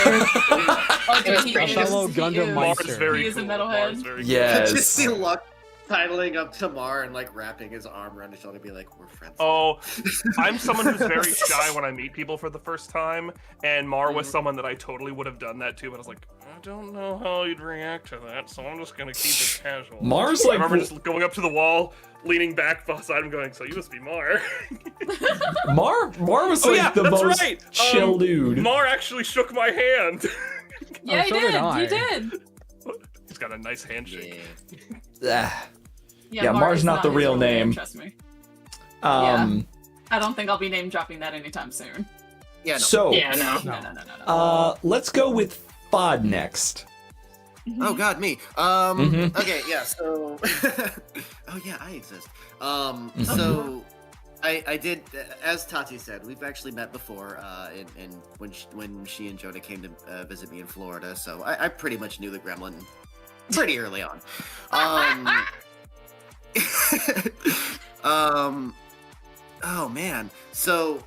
D: Oh,
C: It was
D: he
C: pretty
D: is.
E: Fellow
D: He
E: Gundam
D: is.
A: Mar
E: Meister.
A: is very
D: He is a
A: cool.
D: metalhead.
A: Mar is very cool.
B: Yes.
G: Just see Luck sidling up to Mar and like wrapping his arm around his shoulder, and be like, "We're friends."
A: Oh, I'm someone who's very shy when I meet people for the first time, and Mar was someone that I totally would have done that to, but I was like, I don't know how you'd react to that, so I'm just gonna keep it casual.
B: Mar's
A: I
B: like
A: remember just going up to the wall, leaning back beside him, going, "So you must be Mar."
B: Mar was
A: Oh,
B: like
A: yeah,
B: the
A: that's
B: most
A: right.
B: chill dude.
A: Mar actually shook my hand.
D: Yeah, he
E: so did
D: did.
E: I.
D: He did.
A: He's got a nice handshake.
B: Ah,
D: Yeah,
B: Yeah, Mar's
D: is
B: not the
D: his
B: real name.
D: Trust me.
B: um.
D: I don't think I'll be name dropping that anytime soon.
G: Yeah. No.
B: So,
C: Yeah, no.
D: No.
B: let's go with Fod next.
G: Oh God, me.
B: Mhm.
G: Okay, yeah. So, oh yeah, I exist. So, I did, as Tati said, we've actually met before, and when she and Jonah came to visit me in Florida. So I pretty much knew the Gremlin pretty early on. Oh man. So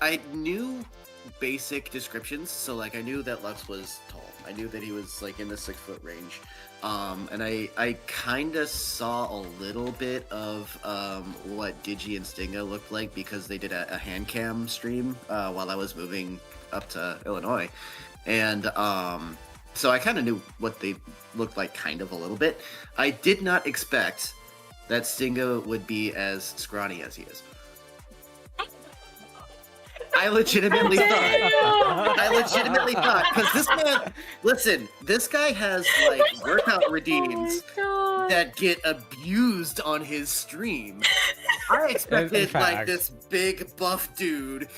G: I knew basic descriptions. So like I knew that Lux was tall. I knew that he was like in the 6-foot range. And I kind of saw a little bit of what Digi and Stinga looked like because they did a hand cam stream while I was moving up to Illinois. And so I kind of knew what they looked like kind of a little bit. I did not expect that Stinga would be as scrawny as he is. I legitimately thought, because this man, listen, this guy has like workout routines that get abused on his stream. I expected like
E: fact.
G: this big buff dude.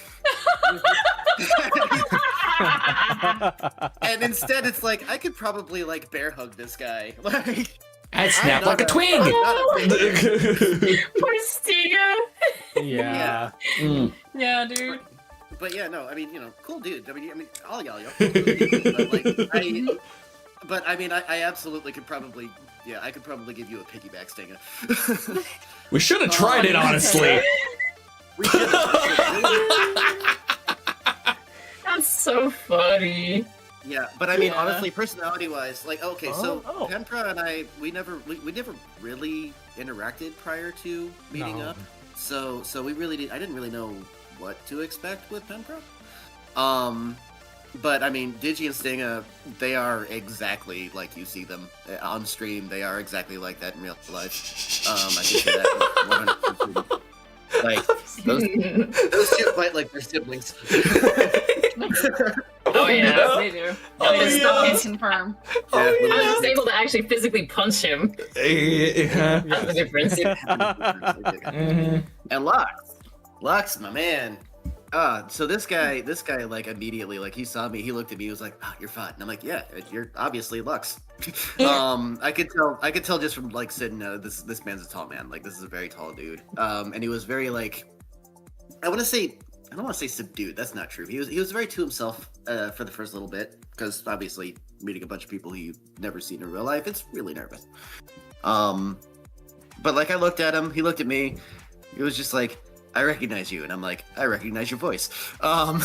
G: And instead it's like, I could probably like bear hug this guy. Like,
B: I snap
G: I'm
B: like a
G: not
B: twig.
G: I'm not a big-
C: Poor Stiga.
E: Yeah.
B: Mm.
D: Yeah, dude.
G: But yeah, no, I mean, you know, cool dude. I mean, all y'all, cool dude. But I mean, I absolutely could probably, yeah, I could probably give you a piggyback Stinger.
B: We should have tried it, honestly.
G: We should have.
C: That's so funny.
G: Yeah, but I mean,
D: Yeah.
G: honestly, personality-wise, like, okay, so
A: Oh.
G: Penpra and I, we never really interacted prior to meeting
E: No.
G: up. So we really I didn't really know what to expect with Penpra. But I mean, Digi and Stinga, they are exactly like you see them on stream. They are exactly like that in real life. I can say that 100%. Like those two fight like their siblings.
C: Oh yeah.
D: They do.
C: Oh,
D: They
C: yeah.
D: still can confirm.
G: Yeah,
C: I was able to actually physically punch him.
B: Yeah.
C: That's the difference.
B: Mhm.
G: And Lux, my man. So this guy, like immediately, like he saw me, he looked at me, he was like, "Oh, you're fat," and I'm like, "Yeah, you're obviously Lux." I could tell just from like sitting. This man's a tall man. Like this is a very tall dude. And he was very like, I don't want to say subdued. That's not true. He was very to himself for the first little bit because obviously meeting a bunch of people who you've never seen in real life, it's really nervous. But like I looked at him, he looked at me. It was just like, I recognize you, and I'm like, I recognize your voice. And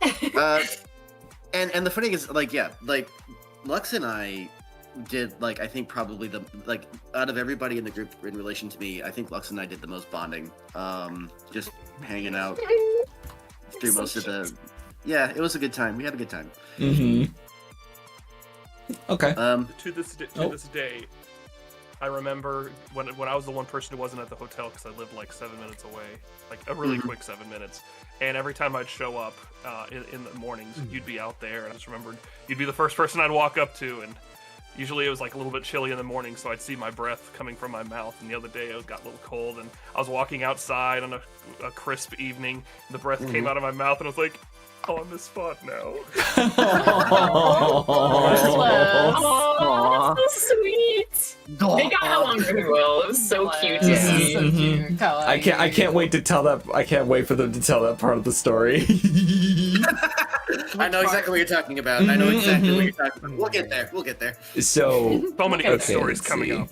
G: the funny thing is, like, yeah, like Lux and I, did like I think probably the like out of everybody in the group in relation to me, I think Lux and I did the most bonding. Just hanging out through most of the. Yeah, it was a good time. We had a good time.
B: Mm-hmm. Okay.
A: To this day, I remember when I was the one person who wasn't at the hotel because I lived like 7 minutes away, like a really quick 7 minutes. And every time I'd show up in the mornings, you'd be out there, and I just remembered you'd be the first person I'd walk up to, and usually it was like a little bit chilly in the morning, so I'd see my breath coming from my mouth. And the other day it got a little cold, and I was walking outside on a crisp evening, and the breath came out of my mouth, and I was like, "Oh, I'm this spot now."
C: Oh, that's so sweet. They got along really well. It was so cute to
D: This is
C: see.
D: so cute.
B: I can't wait to tell that. I can't wait for them to tell that part of the story.
G: I know exactly what you're talking about. I know exactly what you're talking about. We'll get there. We'll get there.
B: So
A: So many good
B: Okay,
A: stories
B: let's
A: coming
B: see.
A: up.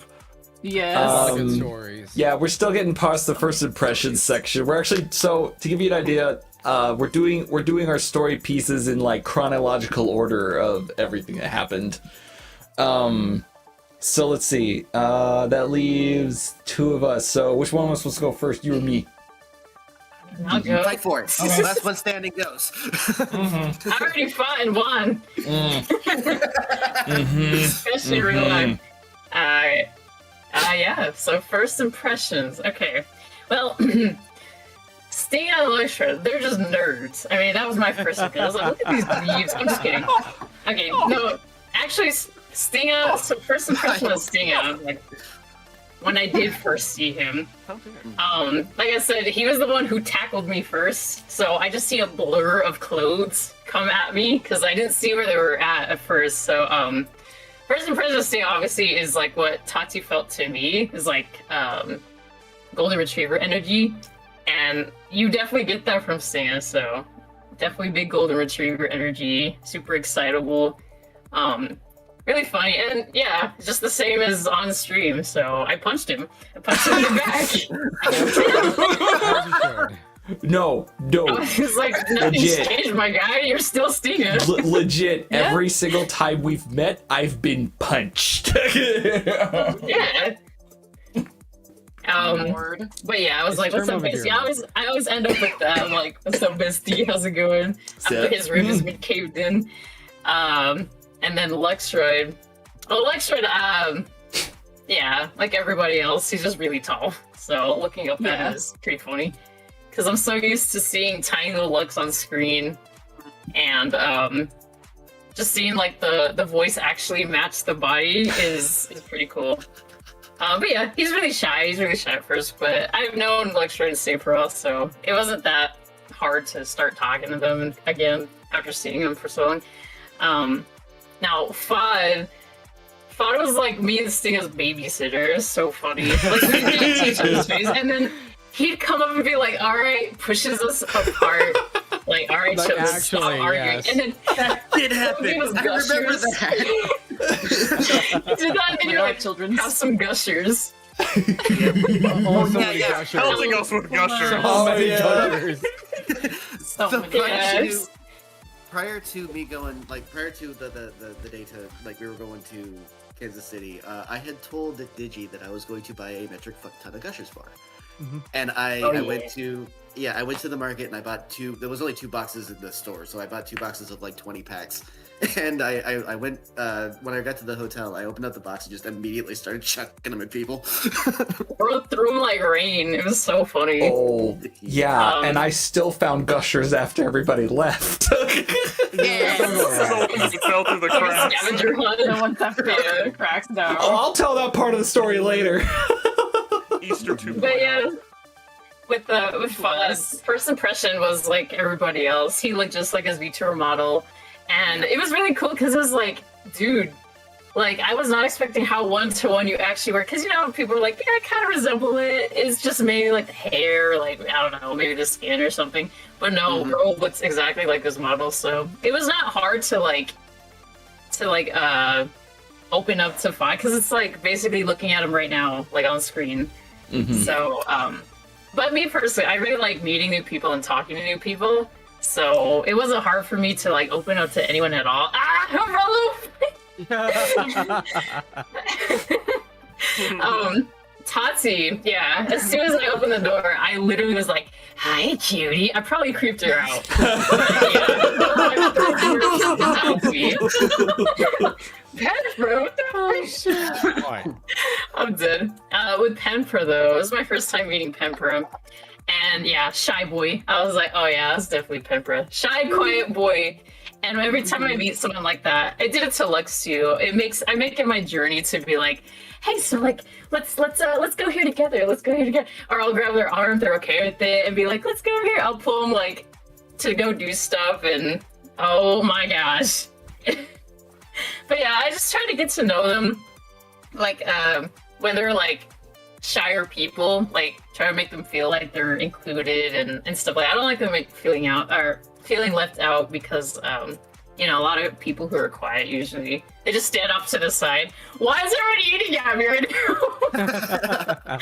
D: Yes.
E: A lot of
B: Um,
E: good stories.
B: yeah, we're still getting past the first impressions section. We're actually to give you an idea. We're doing our story pieces in like chronological order of everything that happened. So let's see. That leaves 2 of us. So which one of us supposed to go first? You or me?
C: I'll go.
G: Fight for it. Last one standing goes.
C: I already fought and won. Especially real life. Yeah, so first impressions. Okay. Well, Sting and Electra, they're just nerds. I mean, that was my first impression. I was like, look at these dweebs. I'm just kidding. Okay, no, actually, Stinga, so first impression of Stinga, like, when I did first see him, like I said, he was the one who tackled me first, so I just see a blur of clothes come at me, because I didn't see where they were at first, so, first impression of Stinga, obviously, is like what Tati felt to me, is like, Golden Retriever energy, and you definitely get that from Stinga, so definitely big Golden Retriever energy, super excitable, really funny, and yeah, just the same as on stream, so I punched him. I punched him in the back.
B: No.
C: I was like, nothing's
B: Legit.
C: changed, my guy, you're still Stinga.
B: Legit,
C: Yeah.
B: every single time we've met, I've been punched.
C: Yeah.
D: Lord.
C: But yeah, I was
E: It's
C: like, what's
E: term
C: up,
E: of
C: bestie?
E: endearment.
C: I always end up with that. I'm like, what's up, bestie? How's it going? After his room has been caved in. And then Lexroyd. Well, Lexroyd, yeah, like everybody else, he's just really tall. So looking up at him is pretty funny. Because I'm so used to seeing tiny little Lux on screen. And just seeing like the voice actually match the body is pretty cool. But yeah, he's really shy. He's really shy at first, but I've known Lexroyd and Sephiroth, so it wasn't that hard to start talking to them again after seeing him for so long. Now, Fod was like me and Stinga's babysitter. It was so funny. Like, we didn't see each other's face, and then he'd come up and be like, all right, pushes us apart. Like, all right,
E: Like,
C: so stop
E: actually,
C: arguing.
E: yes.
C: And then
G: That did happen.
C: He was
G: I remember
C: gushers.
G: that.
C: he did that, and
D: We
C: you're
D: are
C: like,
D: children.
C: have some gushers.
E: Oh, so
G: Yeah,
E: many
G: yeah.
E: gushers.
A: Everything else with Gusher.
E: So many
B: yeah.
E: gushers.
D: So
G: So
D: many
C: Yes.
G: prior to me going, like, prior to the day to, like, we were going to Kansas City, I had told Digi that I was going to buy a metric fuck ton of Gushers bar.
E: Mhm.
G: And I
C: Oh, yeah.
G: went to the market and I bought 2, there was only 2 boxes in the store, so I bought 2 boxes of like 20 packs. And I went, when I got to the hotel, I opened up the box and just immediately started chucking them at people.
C: Threw him like rain. It was so funny.
B: Oh, yeah, and
C: Um,
B: I still found gushers after everybody left.
C: Yeah.
A: The ones that fell through the
C: Like a
A: cracks.
C: scavenger hunt.
D: The ones that fell through the cracks down.
B: Oh, I'll tell that part of the story later.
A: Easter 2.
C: But yeah, with Fuzz, first impression was like everybody else. He looked just like his VTuber model, and it was really cool because it was like, dude, like I was not expecting how 1-to-1 you actually were. Because you know people are like, yeah, I kind of resemble it. It's just maybe like the hair, like I don't know, maybe the skin or something. But no, bro looks exactly like his model. So it was not hard to open up to Fi because it's like basically looking at him right now, like on screen. So, but me personally, I really like meeting new people and talking to new people. So it wasn't hard for me to like open up to anyone at all. Ah, hello! Tati, yeah. As soon as I opened the door, I literally was like, "Hi, cutie." I probably creeped her out. Penpro, what the
E: Why?
C: I'm dead. With Penpro though, it was my first time meeting Penpro. And yeah, shy boy. I was like, oh yeah, that's definitely Penpro. Shy, quiet boy. And every time I meet someone like that, I did it to Lux too. I make it my journey to be like, hey, so like, let's go here together. Let's go here together. Or I'll grab their arm if they're okay with it and be like, let's go here. I'll pull them like to go do stuff, and oh my gosh. But yeah, I just try to get to know them. Like when they're like shyer people, like try to make them feel like they're included and stuff like that. I don't like them like feeling left out because you know, a lot of people who are quiet usually they just stand off to the side. Why is everyone eating at me right now?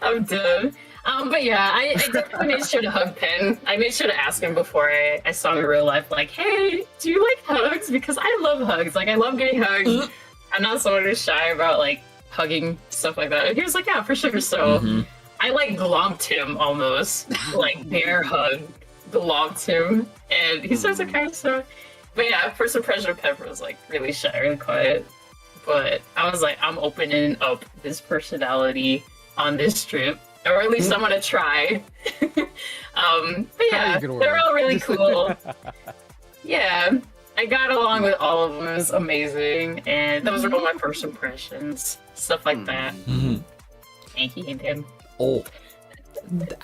C: I'm done. But yeah, I definitely made sure to hug Pen. I made sure to ask him before I saw him in real life, like, hey, do you like hugs? Because I love hugs. Like, I love getting hugs. I'm not someone who's shy about, like, hugging, stuff like that. And he was like, yeah, for sure. So I, like, glomped him almost. Like, bear hug, glomped him. And he says, okay, so... But yeah, first impression of Pepper was, like, really shy, really quiet. But I was like, I'm opening up this personality on this trip. Or at least I'm gonna try. But yeah, they're all really cool. Yeah, I got along with all of them. It was amazing, and those were all my first impressions, stuff like that. Thank you, Tim.
B: Oh,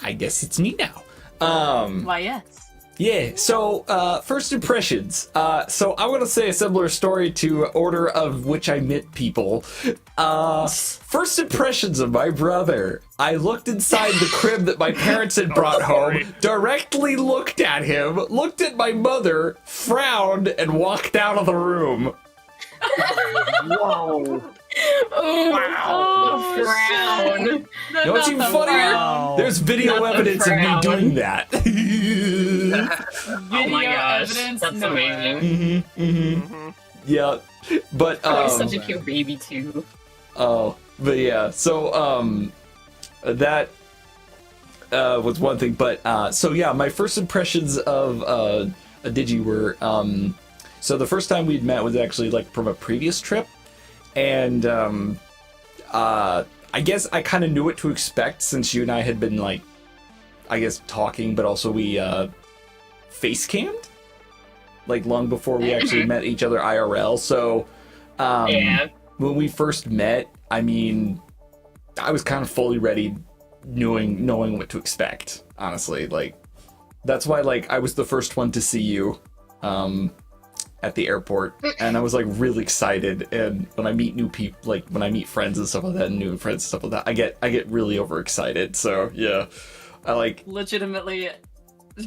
B: I guess it's me now.
D: Why, yes.
B: Yeah, so first impressions. So I'm gonna say a similar story to order of which I met people. First impressions of my brother. I looked inside the crib that my parents had brought home, directly looked at him, looked at my mother, frowned, and walked out of the room.
F: Whoa.
C: Oh, wow. The frown.
B: You know what's even funnier?
E: Wow.
B: There's video
C: Not the
B: evidence of me
C: frown.
B: doing that.
C: Oh my gosh,
D: evidence,
C: that's
D: no way.
C: amazing.
B: Yeah, but
C: He's such a cute baby too.
B: oh, but yeah. So that was one thing. But so yeah, my first impressions of Digi were so the first time we'd met was actually like from a previous trip, and I guess I kind of knew what to expect since you and I had been like, I guess talking, but also we face cammed like long before we actually met each other IRL. So
C: Yeah.
B: when we first met, I mean, I was kind of fully ready, knowing what to expect. Honestly, like that's why like I was the first one to see you at the airport, and I was like really excited. And when I meet new people, like when I meet friends and stuff like that, and new friends and stuff like that, I get really overexcited. So yeah, I like
D: Legitimately.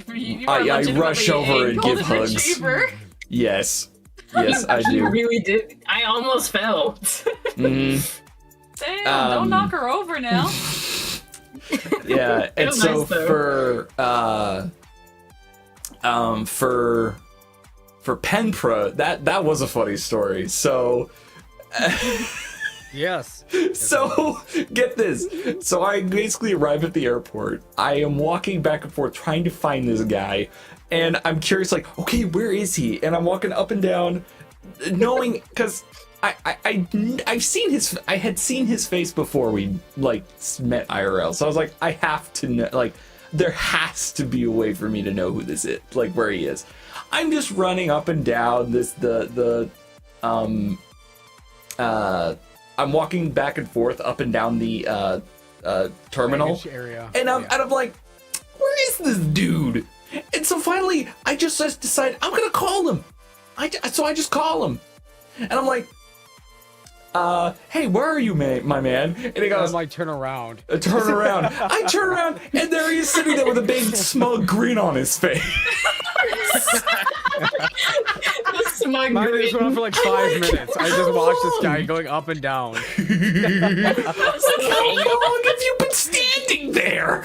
D: You
B: I
D: are legitimately
B: rush over
D: a
B: and give
D: golden
B: hugs.
D: retriever.
B: yes, I
C: You
B: do.
C: really did. I almost fell.
B: Mhm.
D: Damn,
B: Um,
D: don't knock her over now.
B: Yeah,
C: It
B: and
C: was
B: so
C: nice, though.
B: for Penpro, that was a funny story. So
E: Yes.
B: so get this. So I basically arrive at the airport. I am walking back and forth trying to find this guy, and I'm curious, like, okay, where is he? And I'm walking up and down, knowing because I've seen his. I had seen his face before we like met IRL. So I was like, I have to know. Like, there has to be a way for me to know who this is, like where he is. I'm just running up and down I'm walking back and forth up and down the terminal,
E: Baggage area.
B: and I'm like, where is this dude? And so finally, I just decide I'm gonna call him. So I just call him, and I'm like, hey, where are you, my man? And he
E: And
B: goes,
E: I'm like, turn around.
B: turn around. I turn around, and there he is sitting there with a big smug grin on his face.
C: The smug
E: Mine just went on
C: grin.
E: for like 5 minutes. I just watched this guy going up and down.
B: How long have you been standing there?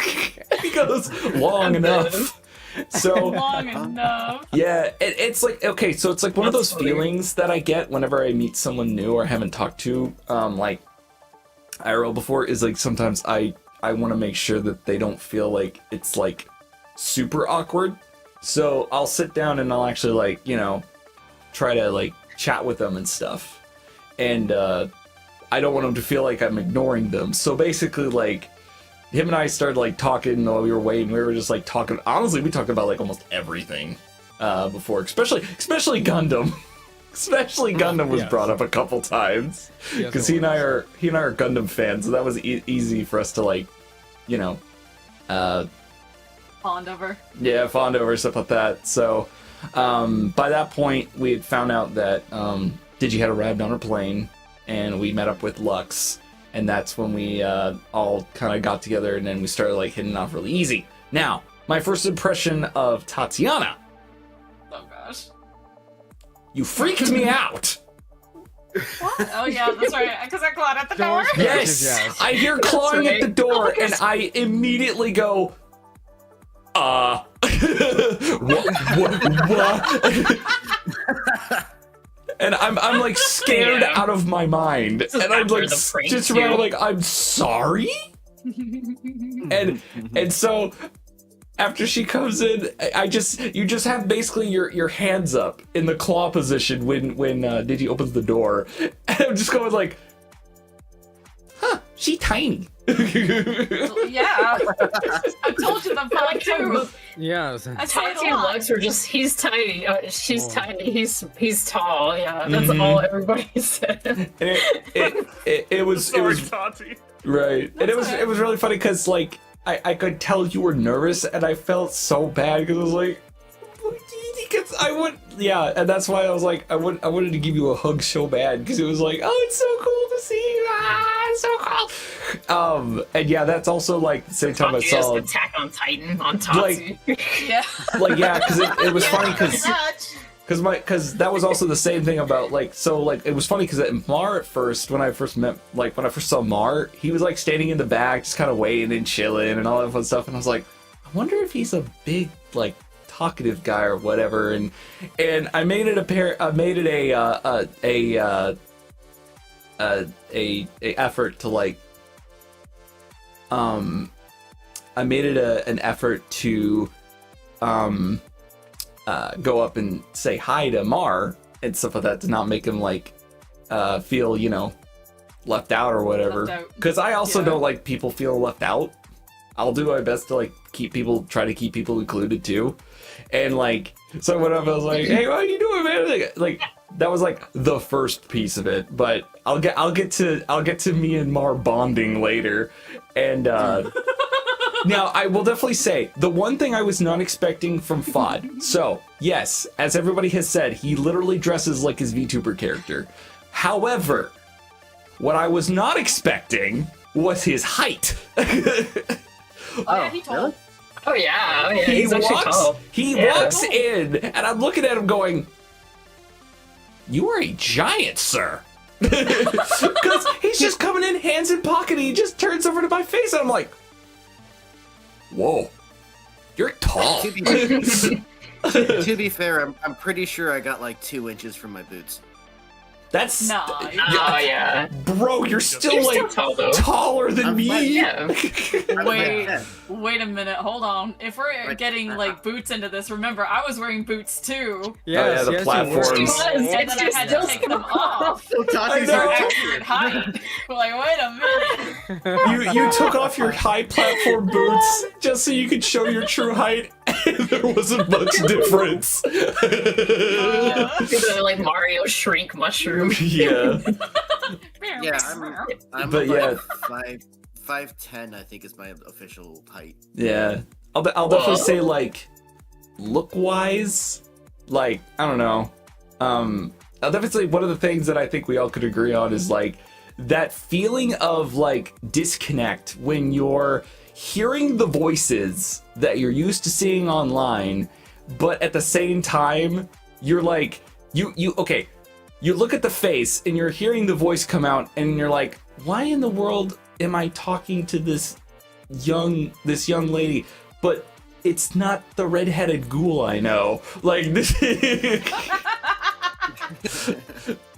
B: He goes, long enough. So
D: Long enough.
B: yeah, it's like okay, so it's like one of
C: That's
B: those
C: funny.
B: feelings that I get whenever I meet someone new or haven't talked to, like IRL before. Is like sometimes I want to make sure that they don't feel like it's like super awkward. So I'll sit down and I'll actually like try to like chat with them and stuff, and I don't want them to feel like I'm ignoring them. So basically, like, him and I started like talking while we were waiting. We were just like talking. Honestly, we talked about like almost everything before, especially Gundam. Especially Gundam was
E: Yes.
B: brought up a couple times
E: Yes,
B: because
E: it
B: he and I
E: was.
B: are Gundam fans, so that was easy for us to like,
D: Fond of her.
B: yeah, fond over stuff like that. So by that point, we had found out that Digi had arrived on her plane, and we met up with Lux, and that's when we all kind of got together, and then we started like hitting off really easy. Now, my first impression of Tatiana,
D: Oh gosh.
B: you freaked me out.
D: Oh yeah, that's right. Because I clawed at the door.
E: Doors
B: Yes,
E: yes.
B: I hear clawing at the
C: right.
B: door, and I immediately go, what? And I'm like scared
C: Yeah.
B: out of my mind,
C: is
B: and I'm
C: after
B: like
C: the prank,
B: just around
C: too.
B: like I'm sorry, and so after she comes in, you just have basically your hands up in the claw position when Digi opens the door, and I'm just going like, huh, she tiny.
D: Yeah. I told you the
C: I
D: fun
C: like how
D: too.
E: Yes.
D: I say it
C: Tati
D: a
C: and
D: lot.
C: Lux are just, he's tiny, she's
E: Oh.
C: tiny, he's tall, yeah, that's
B: Mhm.
C: all everybody said.
B: And it was
A: Sorry, Tati.
B: right, and
D: That's okay.
B: it was really funny because like I could tell you were nervous, and I felt so bad because I was like, because I would, yeah, and that's why I was like, I wanted to give you a hug so bad because it was like, oh, it's so cool to see you, it's so cool. And yeah, that's also like the same time I
C: Tati has
B: saw,
C: Attack on Titan on Tati.
D: Yeah.
B: like, yeah, because it was funny because.
D: Touch.
B: Because that was also the same thing about like, so like it was funny because at Mar at first, when I first saw Mar, he was like standing in the back just kind of waiting and chilling and all that fun stuff, and I was like, I wonder if he's a big like talkative guy or whatever, and I made it a effort to like I made it an effort to go up and say hi to Mar and stuff like that to not make him like feel left out or whatever,
D: Left out.
B: because I also
D: Yeah.
B: don't like people feeling left out. I'll do my best to like try to keep people included too, and like so I went up, I was like, hey, what are you doing, man? Like that was like the first piece of it, but I'll get to me and Mar bonding later, and now, I will definitely say, the one thing I was not expecting from Fod, so, yes, as everybody has said, he literally dresses like his VTuber character. However, what I was not expecting was his height.
D: Yeah, he told.
C: Oh yeah,
B: he
C: he's actually tall. Yeah.
B: walks in, and I'm looking at him going, you are a giant, sir. Because he's just coming in, hands in pocket, and he just turns over to my face, and I'm like, whoa, you're tall.
G: To be, to be fair, I'm pretty sure I got like 2 inches from my boots.
B: That's
D: Nah.
C: Oh yeah.
B: bro, you're still
C: You're
B: like
C: still tall though.
B: taller than
G: I'm
B: me.
G: fine,
C: Yeah.
D: Wait,
G: Yeah.
D: wait a minute. Hold on. If we're
G: Right.
D: getting like boots into this, remember I was wearing boots too,
E: Yes,
B: the
E: yes, you
B: platforms.
E: were.
C: She was,
D: and
C: it's
D: then I
C: just
D: had to
C: still
D: take them off.
G: So Tati's
B: know.
D: Their
G: like,
D: accurate height. We're like, wait a minute.
B: You took off your high platform boots just so you could show your true height, and there wasn't much difference.
C: It's like Mario shrink mushroom.
B: Yeah,
G: yeah, I'm
B: But
G: about 5'10", I think is my official height.
B: yeah. I'll definitely say like look wise, like I don't know. I'll definitely say one of the things that I think we all could agree on is like that feeling of like disconnect when you're hearing the voices that you're used to seeing online, but at the same time you're like you okay, you look at the face and you're hearing the voice come out and you're like, why in the world am I talking to this young lady? But it's not the red-headed ghoul I know. Like this.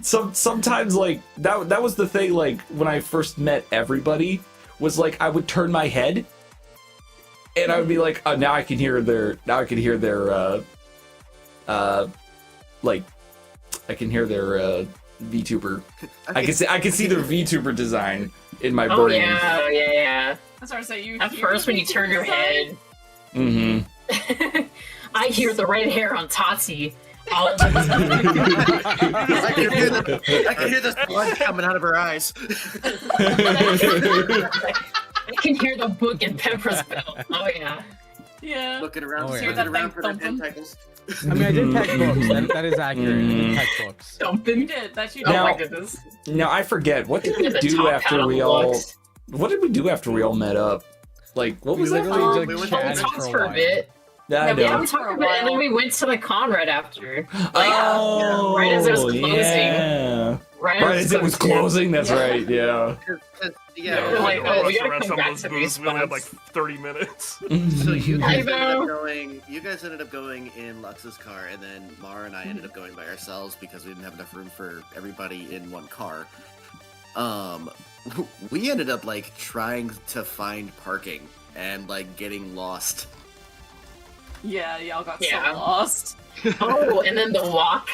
B: Sometimes like that was the thing. Like when I first met everybody, was like I would turn my head, and I would be like, oh, now I can hear their like I can hear their VTuber. I can see their VTuber design in my
C: Oh
B: brain.
C: yeah.
D: That's what I say. You
C: At
D: hear
C: first, when you turn your head,
B: Mm-hmm.
C: I hear the red hair on Tati.
G: I can hear the blood coming out of her eyes.
C: I can hear the book in Pepper's bell. Oh yeah.
D: Yeah.
G: Looking around,
E: Oh, yeah.
G: looking
D: That
G: around
D: thing
G: for their
D: thumping.
G: tentacles.
E: I mean, I did pack books. That is accurate. I did pack books.
D: You
C: Dumping.
D: did. That you
C: Oh
D: did.
B: Now-
C: my goodness.
B: Now I forget what did we
C: The
B: do
C: top hat
B: after
C: on
B: we
C: the
B: all.
C: books.
B: What did we do after we all met up? Like what
E: We
B: was that?
E: literally
G: we
E: just
G: went
E: chatted
C: talked
E: for
C: for
E: a
C: a
E: while.
C: bit.
B: Yeah, I
D: Yeah, we
B: know.
C: Yeah, we
D: For a
C: talked about it, and then
D: while.
C: we went to the con right after.
B: Oh,
C: right as it was closing.
B: Yeah.
C: Right,
B: Right as it was closing. That's
D: Yeah.
B: right. Yeah.
G: Yeah,
C: we're like, oh, we
A: rushed
C: gotta
A: around
C: come
A: some
C: back
A: of
C: to
A: those
C: these
A: booths. We only had like
C: spots.
A: 30 minutes.
G: So you
C: I
G: guys ended
C: know.
G: up going. You guys ended up going in Lux's car, and then Mara and I ended up going by ourselves because we didn't have enough room for everybody in one car. We ended up like trying to find parking and like getting lost.
D: Yeah, y'all got
C: Yeah.
D: so lost.
C: Oh, and then the walk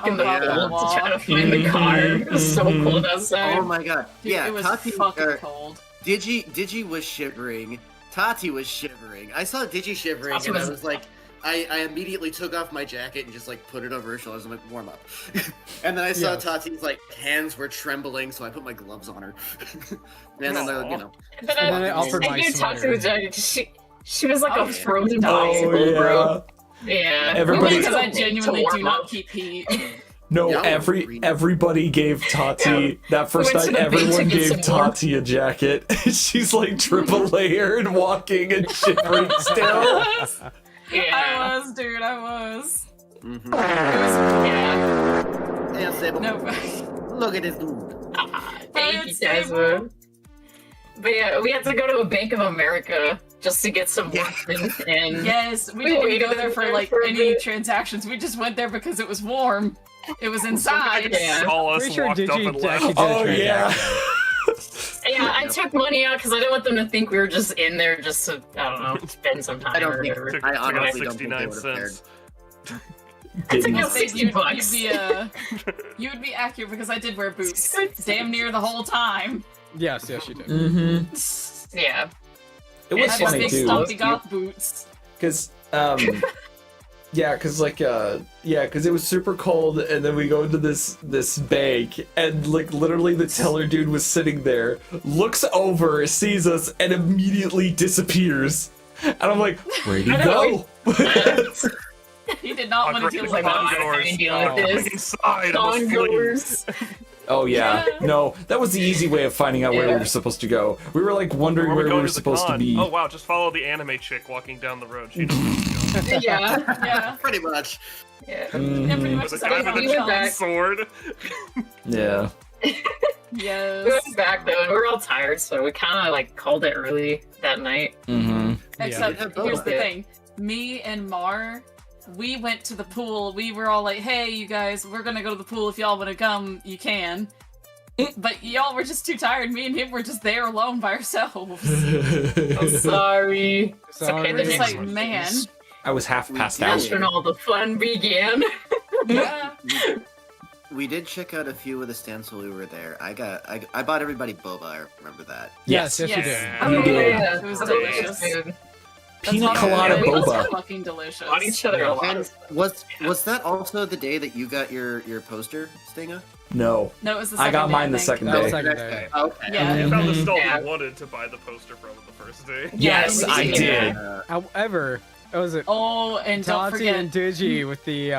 C: in the
G: yeah.
C: cold to try to find the car. It was so cold outside.
G: Oh my god!
D: Dude,
G: Yeah,
D: it was
G: Tati,
D: fucking cold.
G: Digi was shivering. Tati was shivering. I saw Digi shivering,
C: Tati
G: and
C: was-
G: I was like, I immediately took off my jacket and just like put it over her shoulders. I'm like, warm up. And then I saw
E: Yes.
G: Tati's like hands were trembling, so I put my gloves on her. And then
A: Aw.
G: you know,
C: And then
E: And then I offered my
C: gave Tati
E: sweater.
C: the jacket. She was like
D: Oh,
C: a
D: yeah.
C: frozen
B: Oh
C: icicle, bro.
B: yeah.
C: Yeah.
B: Everybody-
D: Because I
C: To
D: genuinely
C: warm
D: do not
C: up.
D: keep heat.
B: No,
G: Yeah,
B: everybody gave Tati that first
C: went to
B: night.
C: the beach
B: Everyone
C: to get
B: gave
C: some warmth.
B: Tati a jacket. She's like triple layered, walking and shivering still.
C: Yeah.
D: I was, dude. I was.
G: mhm.
C: Yeah.
G: And Sable,
D: No.
G: look at this dude.
C: Thank you,
D: it's
C: Desmond. But yeah, we had to go to a Bank of America just to get some
G: Yeah.
C: warmth and
D: Yes, we
C: We
D: didn't
C: waited
D: go there for like
C: for a
D: any
C: bit.
D: transactions. We just went there because it was warm. It was inside.
C: Yeah.
A: All us
E: Pretty sure
A: walked up
E: Digi
A: and
E: actually
A: left.
E: did a
B: Oh yeah.
E: transaction.
C: Yeah, I took money out because I didn't want them to think we were just in there just to, I don't know, spend some time
G: I don't
C: or
G: think-
C: whatever.
A: Took,
G: I
A: took out
G: honestly don't think they
A: 69
G: would've cared.
A: cents.
C: I took
B: Didn't.
C: out 60 bucks.
D: You would be accurate because I did wear boots damn near the whole time.
E: Yes, you did.
B: Mm-hmm.
C: Yeah.
B: It was
C: Yeah,
D: I had
B: funny
D: big
B: too,
D: stumpy goth boots.
B: because yeah, because like because it was super cold, and then we go into this bank, and like literally the teller dude was sitting there, looks over, sees us, and immediately disappears. And I'm like, where'd he
C: I know,
B: go?
D: He did not want to deal with
C: like,
D: that.
C: "Oh, I ain't dealing with this."
A: Inside, I was fleeing.
C: Congoers.
B: Oh yeah, no, that was the easy way of finding out where we
C: Yeah.
B: were supposed to go. We were like wondering
A: Where
B: where we
A: going
B: were
A: to the
B: supposed to
A: con?
B: be.
A: Oh wow, just follow the anime chick walking down the road. She knows where to go.
C: Yeah.
D: Yeah.
G: Pretty much.
C: Yeah.
B: Mhm.
D: Yeah, pretty much
A: With a
D: exactly
A: guy
D: how
A: with
D: he
A: a
C: went back.
D: comes.
A: sword.
B: Yeah.
C: We
D: Yes.
C: went back though, and we were all tired, so we kind of like called it early that night.
B: Mm-hmm.
D: Except
G: Yeah.
D: here's the
C: Yeah.
D: thing. Me and Mar, we went to the pool. We were all like, hey, you guys, we're gonna go to the pool. If y'all wanna come, you can. But y'all were just too tired. Me and him were just there alone by ourselves.
C: I'm sorry. It's okay, the
E: Sorry.
D: It's
C: next
D: like, man.
B: I was half passed out.
C: That's when all the fun began.
D: Yeah.
G: We did check out a few of the stands while we were there. I bought everybody boba. I remember that.
E: Yes, yes, you
D: Yes.
E: did.
C: Oh,
B: You did.
C: yeah.
D: It was
C: That's
D: delicious.
C: good.
B: Pina
D: That's
B: colada
D: what- it was
B: boba.
D: fucking delicious.
C: On each other a lot.
G: And was that also the day that you got your poster, Stinga?
B: No,
D: No, it was the
B: I
D: second
B: got
D: day,
B: mine the
D: think.
B: second
E: That was
B: day.
E: second day.
G: Okay.
D: Yeah.
A: I found the
B: Mhm.
A: stall
C: Yeah.
A: you wanted to buy the poster from the first day.
B: Yes,
C: Yeah,
B: I
C: yeah.
B: did.
E: However, was it
D: Oh, and don't
E: Tati
D: forget
E: and Digi with the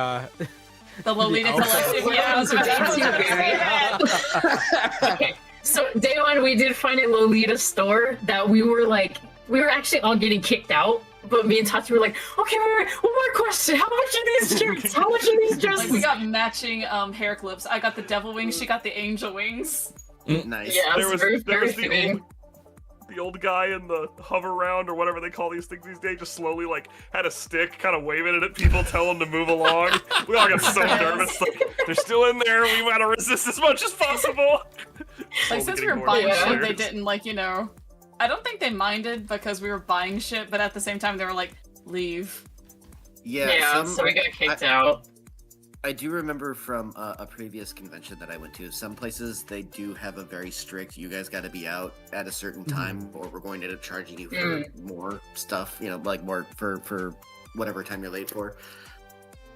D: the Lolita
E: the
D: Collective.
E: outfit.
D: Yeah, I was about to say that.
C: Okay, so day one we did find a Lolita store that we were actually all getting kicked out, but me and Tati were like, okay, wait, one more question. How much are these shirts? How much are these dresses?
D: Like we got matching hair clips. I got the devil wings. She got the angel wings.
G: Nice.
C: yeah,
A: There
C: it's
A: was
C: very,
A: there
C: very
A: was the
C: fitting.
A: old the old guy in the hover round or whatever they call these things these days, just slowly like had a stick, kind of waving it at people, telling them to move along. We all got so nervous. Like, they're still in there. We gotta resist as much as possible.
D: Like, since we were buying shit, they didn't, like, you know... I don't think they minded because we were buying shit, but at the same time, they were like, leave.
G: Yeah,
C: so we got kicked out.
G: I do remember from a previous convention that I went to, some places they do have a very strict, you guys got to be out at a certain time or we're going to end up charging you for more stuff, you know, like more for whatever time you're late for.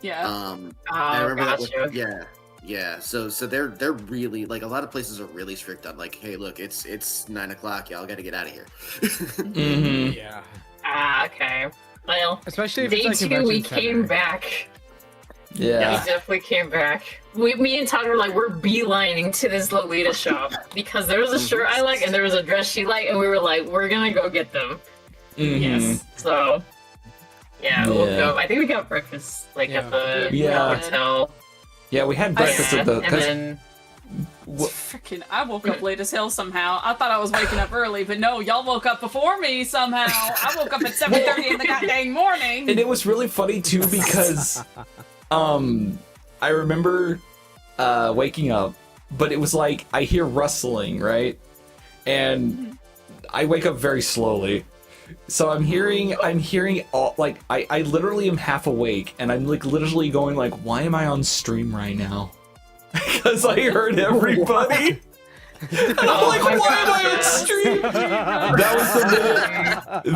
D: Yeah.
G: I remember that
C: gotcha.
G: yeah. So they're really, like, a lot of places are really strict on, like, hey, look, it's 9 o'clock, y'all got to get out of here.
B: Mm-hmm.
E: Yeah.
C: Okay. Well,
E: Especially if
C: day
E: it's like
C: 2
E: convention
C: we
E: center.
C: came back.
B: Yeah.
C: We definitely came back. Me and Todd were like, we're beelining to this Lolita shop because there was a shirt I like and there was a dress she liked, and we were like, we're gonna go get them.
B: Mhm.
C: Yes. So, yeah, we'll
B: Yeah.
C: go. I think we got breakfast like
E: Yeah.
C: at the
B: Yeah.
C: hotel.
B: Yeah, we had breakfast
C: Yeah,
B: at the.
C: and
B: 'cause
C: then
D: Freaking, I woke up late as hell somehow. I thought I was waking up early, but no, y'all woke up before me somehow. I woke up at 7:30 in the goddamn morning.
B: And it was really funny too because I remember waking up, but it was like I hear rustling, right? And I wake up very slowly. So I'm hearing all, like, I literally am half awake and I'm like literally going like, why am I on stream right now? Because I heard everybody. And I'm like, why am I on stream?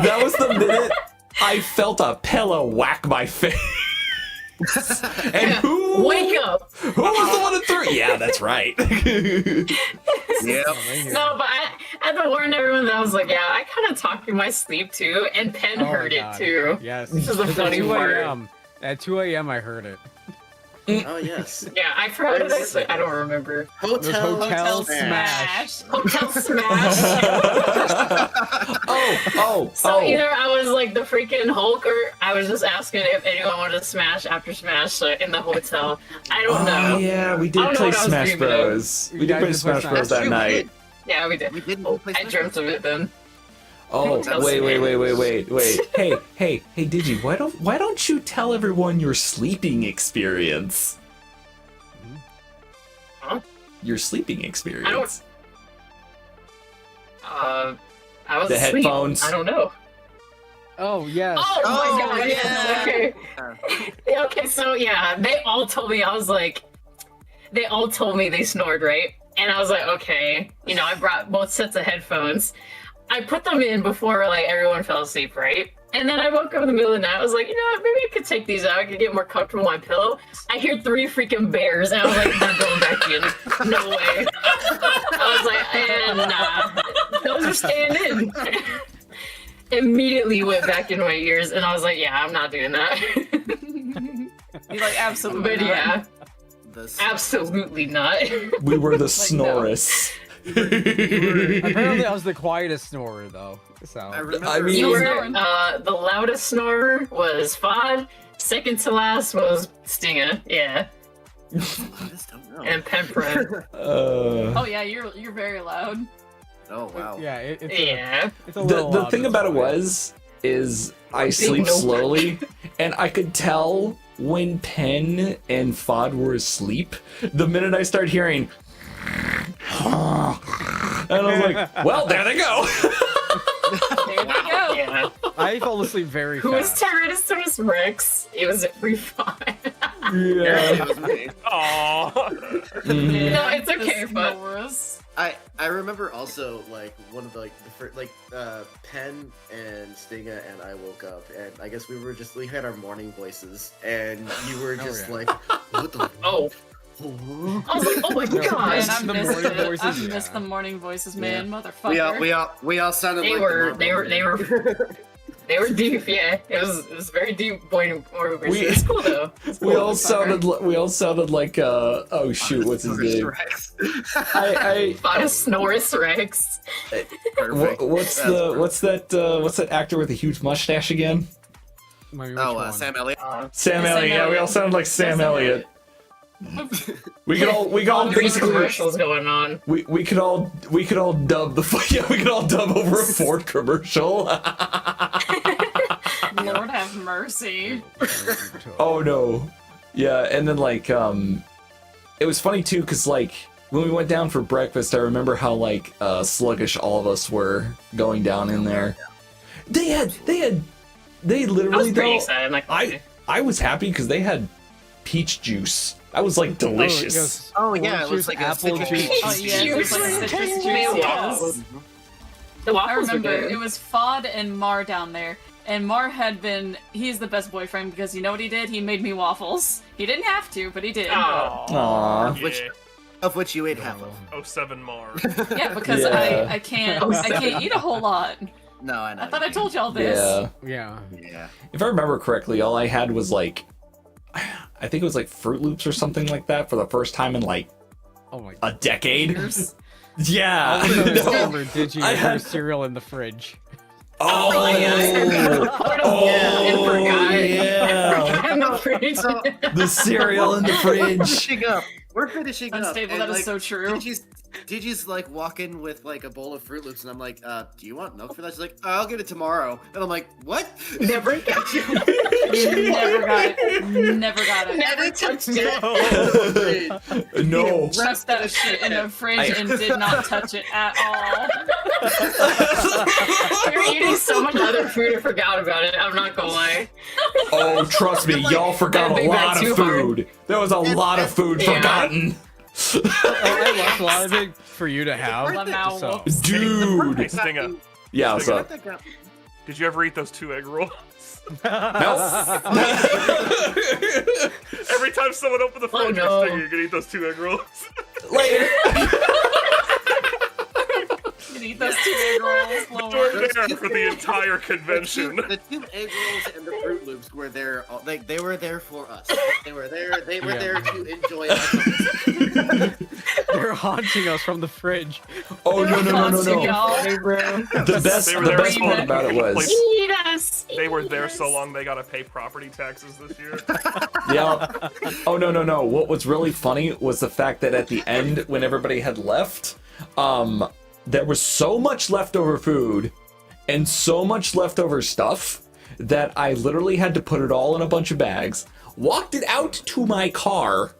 B: That was the minute I felt a pillow whack my face. And who
C: wake up.
B: Who was the one that threw? Yeah, that's right.
G: Yep.
C: No, but I had to warn everyone that I was like, yeah, I kind of talked in my sleep too, and Penn
E: Oh my
C: heard it
E: God.
C: too.
E: Yes.
C: This is the
E: It's
C: funny
E: at 2
C: part.
E: a.m. At 2 a.m. I heard it.
G: Oh, yes.
C: Yeah, I forgot what I said. I don't remember.
G: Hotel,
E: Hotel Smash.
C: Hotel Smash. So either I was like the freaking Hulk, or I was just asking if anyone wanted to smash after Smash in the hotel. I don't know.
B: Oh yeah, we
C: I
B: did
C: don't know
B: play
C: what I was
B: Smash
C: dreaming of.
B: Bros. We did
E: Yeah,
B: play
E: you
B: Smash
E: played
B: Bros
E: Smash.
B: that night.
C: Yeah, we did.
G: We did
C: Oh,
G: play
C: I
G: Smash
C: dreamt of it then.
B: Oh,
C: Hotel
B: wait.
C: Smash.
B: Hey, Digi, why don't you tell everyone your sleeping experience?
C: Huh?
B: Your sleeping experience.
C: I was
B: The
C: asleep.
B: headphones.
C: I don't know.
E: Oh, yes.
C: Oh,
G: Oh,
C: my god!
G: yeah.
C: Okay. Okay, so yeah, they all told me. I was like, they all told me they snored, right? And I was like, okay. You know, I brought both sets of headphones. I put them in before like everyone fell asleep, right? And then I woke up in the middle of the night. I was like, you know what? Maybe I could take these out. I could get more comfortable on my pillow. I hear 3 freaking bears, and I was like, I'm going back in. No way. I was like, nah. Those are staying in. Immediately went back in my ears, and I was like, yeah, I'm not doing that.
D: You're like, absolutely
C: But
D: not.
C: yeah,
G: The
C: absolutely not.
B: We were the
D: Like, no.
B: Snorris.
E: Apparently, I was the quietest snorer, though. So.
G: I remember.
B: I mean-
C: You were,
D: Snoring.
C: the loudest snorer was Fod. Second to last was Stinger, yeah,
G: I just don't know.
C: and Penpred.
D: Oh yeah, you're very loud.
G: Oh, wow.
E: Yeah, it's a,
C: Yeah.
E: it's a
B: The
E: little loud,
B: thing
E: it's
B: about it
E: fine.
B: is I sleep
C: note.
B: slowly, and I could tell when Penn and Fod were asleep the minute I start hearing. And I was like, well, there they go.
D: There they go.
C: Yeah.
E: I fall asleep very
C: Who was
E: fast.
C: Tyrannosaurus Rex? It was every fun.
B: Yeah.
G: That was me.
A: Aww.
B: Mhm.
C: No, it's okay,
D: The
C: but-
D: snores.
G: I remember also like one of the like the first like Penn and Stinga and I woke up and I guess we had our morning voices and you were just
E: yeah.
G: like what the
C: Oh. I was like, oh my
E: No,
C: gosh.
D: Man, I
E: the
D: missed
E: morning
D: it.
E: voices,
D: I
E: yeah.
D: missed the morning voices, man, motherfucker.
G: we all sounded
C: They
G: like
C: were
G: the
C: they were deep, yeah. It was very deep morning voices.
B: We-
C: It's cool though. It's cool.
B: We all sounded like oh shoot, what's his name? I
C: Spinosaurus Rex.
B: what's that actor with a huge mustache again?
E: Which
G: Oh,
E: one?
G: Sam Elliott.
B: Sam Elliott. Yeah, we all sounded like Sam Elliott. We could all
C: There's
B: basically
C: commercials going on.
B: we could all dub we could all dub over a Ford commercial.
D: Lord have mercy.
B: Oh no. Yeah, and then like it was funny too cuz like when we went down for breakfast, I remember how like sluggish all of us were going down in there. They
C: I
B: literally
C: was pretty
B: though
C: excited. Like,
B: I was happy cuz they had peach juice. That was like delicious.
G: Oh yeah, it
E: Orange
G: was
E: juice,
G: like
E: apple
G: a
E: juice.
D: Oh yes, it was like citrus juice. Yes.
C: the
D: I
C: waffles were
D: remember
C: good.
D: it was Fod and Mar down there, and Mar he's the best boyfriend because you know what he did? He made me waffles. He didn't have to, but he did.
C: Oh.
B: Aw.
A: Yeah.
G: Of which you ate half of.
A: Oh, 7 Mar.
D: Yeah, because
B: Yeah.
D: I can't eat a whole lot.
G: No, I know.
D: I thought I told y'all this.
B: Yeah.
E: Yeah.
G: Yeah.
B: If I remember correctly, all I had was like I think it was like Fruit Loops or something like that for the first time in like
E: Oh my.
B: a decade.
D: Years.
B: Yeah.
E: Also
B: No.
E: discovered, did you
B: I
E: have
B: had-
E: cereal in the fridge?
B: Oh,
C: Yeah. In the fridge.
G: So
B: the cereal in the fridge.
G: finishing up. We're finishing up.
D: Unstable,
G: and,
D: that is
G: like,
D: so true.
G: Gigi's like walk in with like a bowl of Fruit Loops, and I'm like, do you want milk for that? She's like, I'll get it tomorrow. And I'm like, what?
C: Never got you.
D: Never got it. Never got it.
C: Never touched it.
B: No.
D: Chucked that shit in the fridge and did not touch it at all.
C: We were eating so much other food and forgot about it. I'm not gonna lie.
B: Oh, trust me, y'all forgot a
C: Big Mac
B: lot
C: too
B: of
C: hard.
B: food. There was a lot of food
C: Yeah.
B: forgotten.
E: I left a lot of it for you to have.
D: Lamau
E: So.
D: whoops.
B: Dude.
A: Hey, Stinga,
B: Yeah, so
A: did you ever eat those 2 egg rolls?
B: no.
A: Every time someone opened the fridge,
C: no.
A: Stinga, you're gonna eat those 2 egg rolls.
B: Later.
D: You can eat those 2 egg rolls,
A: We're
D: Lord.
A: there for the entire convention.
G: The two egg rolls and the Fruit Loops were there. Like they were there for us. They were there. They were
E: Yeah.
G: there to enjoy us.
E: They're haunting us from the fridge.
B: Oh no no no no
D: Haunting
B: no.
D: y'all.
B: The best
A: They were
B: the
A: there
B: best
A: so
B: part
A: long.
B: about it was
C: Eat us.
A: They were
C: eat
A: there
C: us.
A: so long they gotta pay property taxes this year.
B: yeah. Oh no no no. What was really funny was the fact that at the end when everybody had left, there was so much leftover food and so much leftover stuff that I literally had to put it all in a bunch of bags, walked it out to my car,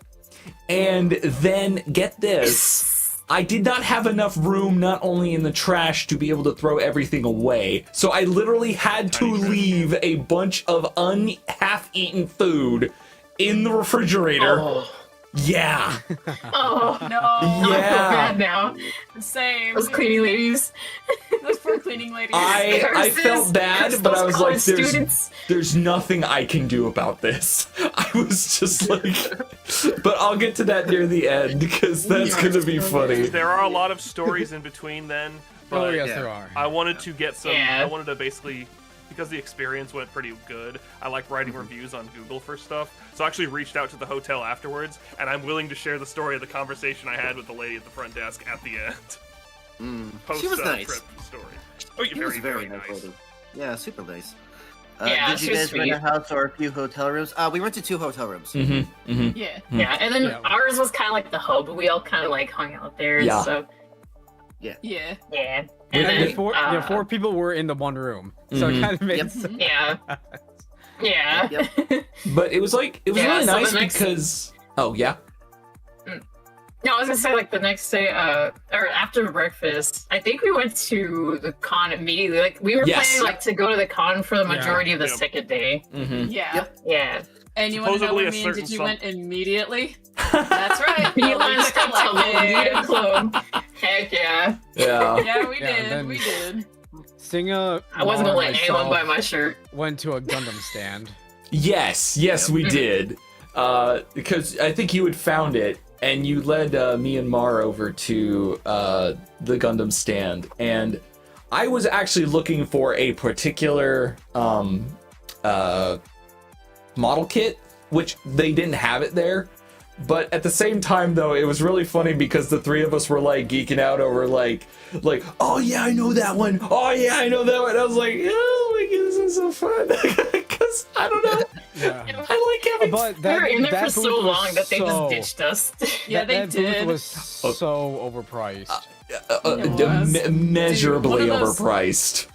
B: and then get this. I did not have enough room not only in the trash to be able to throw everything away, so I literally had to leave a bunch of half-eaten food in the refrigerator.
C: Oh,
B: Yeah.
C: oh.
D: No.
C: I feel
B: Yeah.
C: bad now.
D: Same.
C: Those cleaning ladies.
D: Those poor cleaning ladies.
B: I
C: Curses.
B: felt bad,
C: Curse
B: but I
C: those
B: was
C: college
B: like,
C: students.
B: there's nothing I can do about this. I was just like, but I'll get to that near the end because that's gonna be funny.
A: There are a lot of stories in between then, but
E: Oh yes,
G: yeah.
E: there are.
A: I wanted to get some.
C: Yeah.
A: I wanted to basically, because the experience went pretty good. I like writing reviews on Google for stuff, so I actually reached out to the hotel afterwards, and I'm willing to share the story of the conversation I had with the lady at the front desk at the end. Post
G: She was nice.
A: trip story. Oh, you're
G: She was
A: very nice.
G: lady. Yeah, super nice.
C: Yeah,
G: did
C: she
G: you
C: was
G: guys rent a
C: sweet.
G: house or a few hotel rooms? We rented 2 hotel rooms.
B: Mm-hmm. Mm-hmm.
D: Yeah.
C: Yeah, and then
E: Yeah.
C: ours was kind of like the hub. We all kind of like hung out there.
B: Yeah.
C: So
D: Yeah.
C: yeah.
E: And
C: And then
E: the four people were in the one room, so
B: Mhm.
E: it kind of made
G: Yep.
E: sense.
C: yeah. Yeah.
B: But it was like it was
C: Yeah,
B: really
C: so the
B: nice
C: next-
B: because yeah.
C: No, I was gonna say like the next day, or after breakfast, I think we went to the con immediately. Like we were
B: Yes.
C: planning like to go to the con for the
E: Yeah.
C: majority of the
A: Yep.
C: second day.
B: Mm-hmm.
D: Yeah.
G: Yep.
C: Yeah.
D: And you want to know
A: Supposedly
D: what
A: a
D: me and
A: certain
D: Digi
A: song-
D: went immediately? That's right.
C: Beeline
D: Elite
C: straight to Lolita Club. Heck yeah.
B: Yeah.
D: Yeah, we
E: Yeah,
D: did.
E: then-
D: We did.
E: Singa,
C: I wasn't gonna let anyone
E: myself,
C: buy my shirt.
E: went to a Gundam stand.
B: Yes, we did. Because I think you had found it, and you led me and Mar over to the Gundam stand, and I was actually looking for a particular model kit, which they didn't have it there. But at the same time, though, it was really funny because the three of us were like geeking out over like, oh yeah, I know that one. Oh yeah, I know that one. I was like, oh my goodness, this is so fun. Because I don't know.
E: Yeah.
B: I like having.
E: But
C: We
E: that,
C: were in there
E: that
C: for so
E: booth was
C: long that they
E: so,
C: just ditched us.
D: Yeah, they
E: that booth
D: did.
E: was so overpriced.
B: Immeasurably
D: Dude, one of those-
B: overpriced.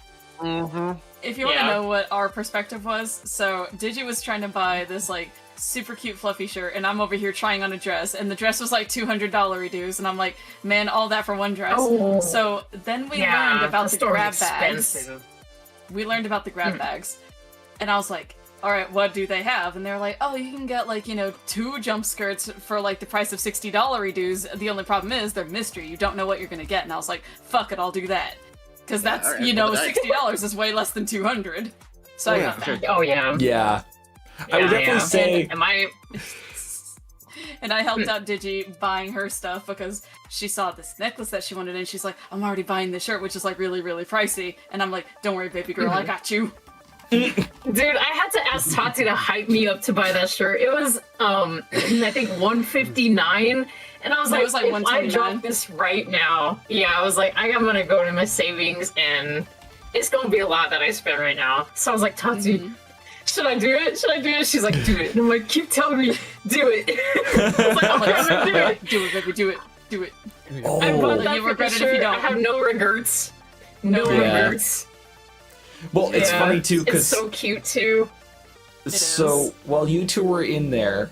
D: If you want
C: Yeah.
D: to know what our perspective was, so Digi was trying to buy this like super cute fluffy shirt, and I'm over here trying on a dress, and the dress was like $200 dues, and I'm like, man, all that for one dress.
C: Oh.
D: So then we learned about the
C: store
D: grab
C: is
D: bags.
C: expensive.
D: We learned about the grab bags, and I was like, all right, what do they have? And they're like, oh, you can get like, 2 jump skirts for like the price of $60 dues. The only problem is they're mystery. You don't know what you're gonna get. And I was like, fuck it, I'll do that. Because that's,
G: alright, but that-
D: $60 is way less than 200. So I got that.
C: Oh yeah.
B: Yeah. I would
C: Yeah,
B: definitely
C: yeah.
B: say.
C: Am I?
D: And I helped out Digi buying her stuff because she saw this necklace that she wanted, and she's like, I'm already buying this shirt, which is like really, really pricey. And I'm like, don't worry, baby girl, I got you.
C: Dude, I had to ask Tati to hype me up to buy that shirt. It was, I think $159, and I was
D: No,
C: like,
D: it was like
C: if I
D: $129.
C: drop this right now, yeah, I was like, I'm gonna go to my savings, and it's gonna be a lot that I spend right now. So I was like, Tati, should I do it? Should I do it? She's like, do it. And I'm like, keep telling me, do it. I was like, I'm gonna do it.
D: Do it, baby, do it. Do it.
B: Oh.
C: I bought
D: You
C: that
D: regret it if
C: shirt.
D: you don't.
C: I have no regrets. No
B: Yeah.
C: regrets.
B: Well, it's
C: Yeah.
B: funny too
C: It's
B: because
C: so cute too.
B: so
D: is.
B: while you two were in there,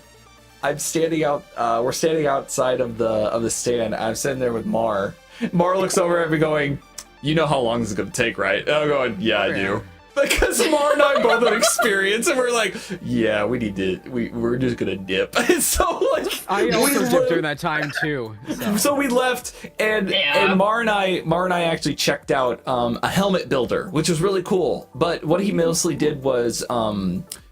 B: I'm standing out. We're standing outside of the stand. I'm sitting there with Mar. Mar looks over at me, going, "You know how long this is gonna take, right?" And I'm going, "Yeah, I do." Because Mar and I both had experience, and we're like, "Yeah, we need to. We're just gonna dip." So like,
E: I
B: we
E: also
B: li-
E: dipped during that time too.
B: So we left, and
C: Yeah.
B: and Mar and I actually checked out a helmet builder, which was really cool. But what he mostly did was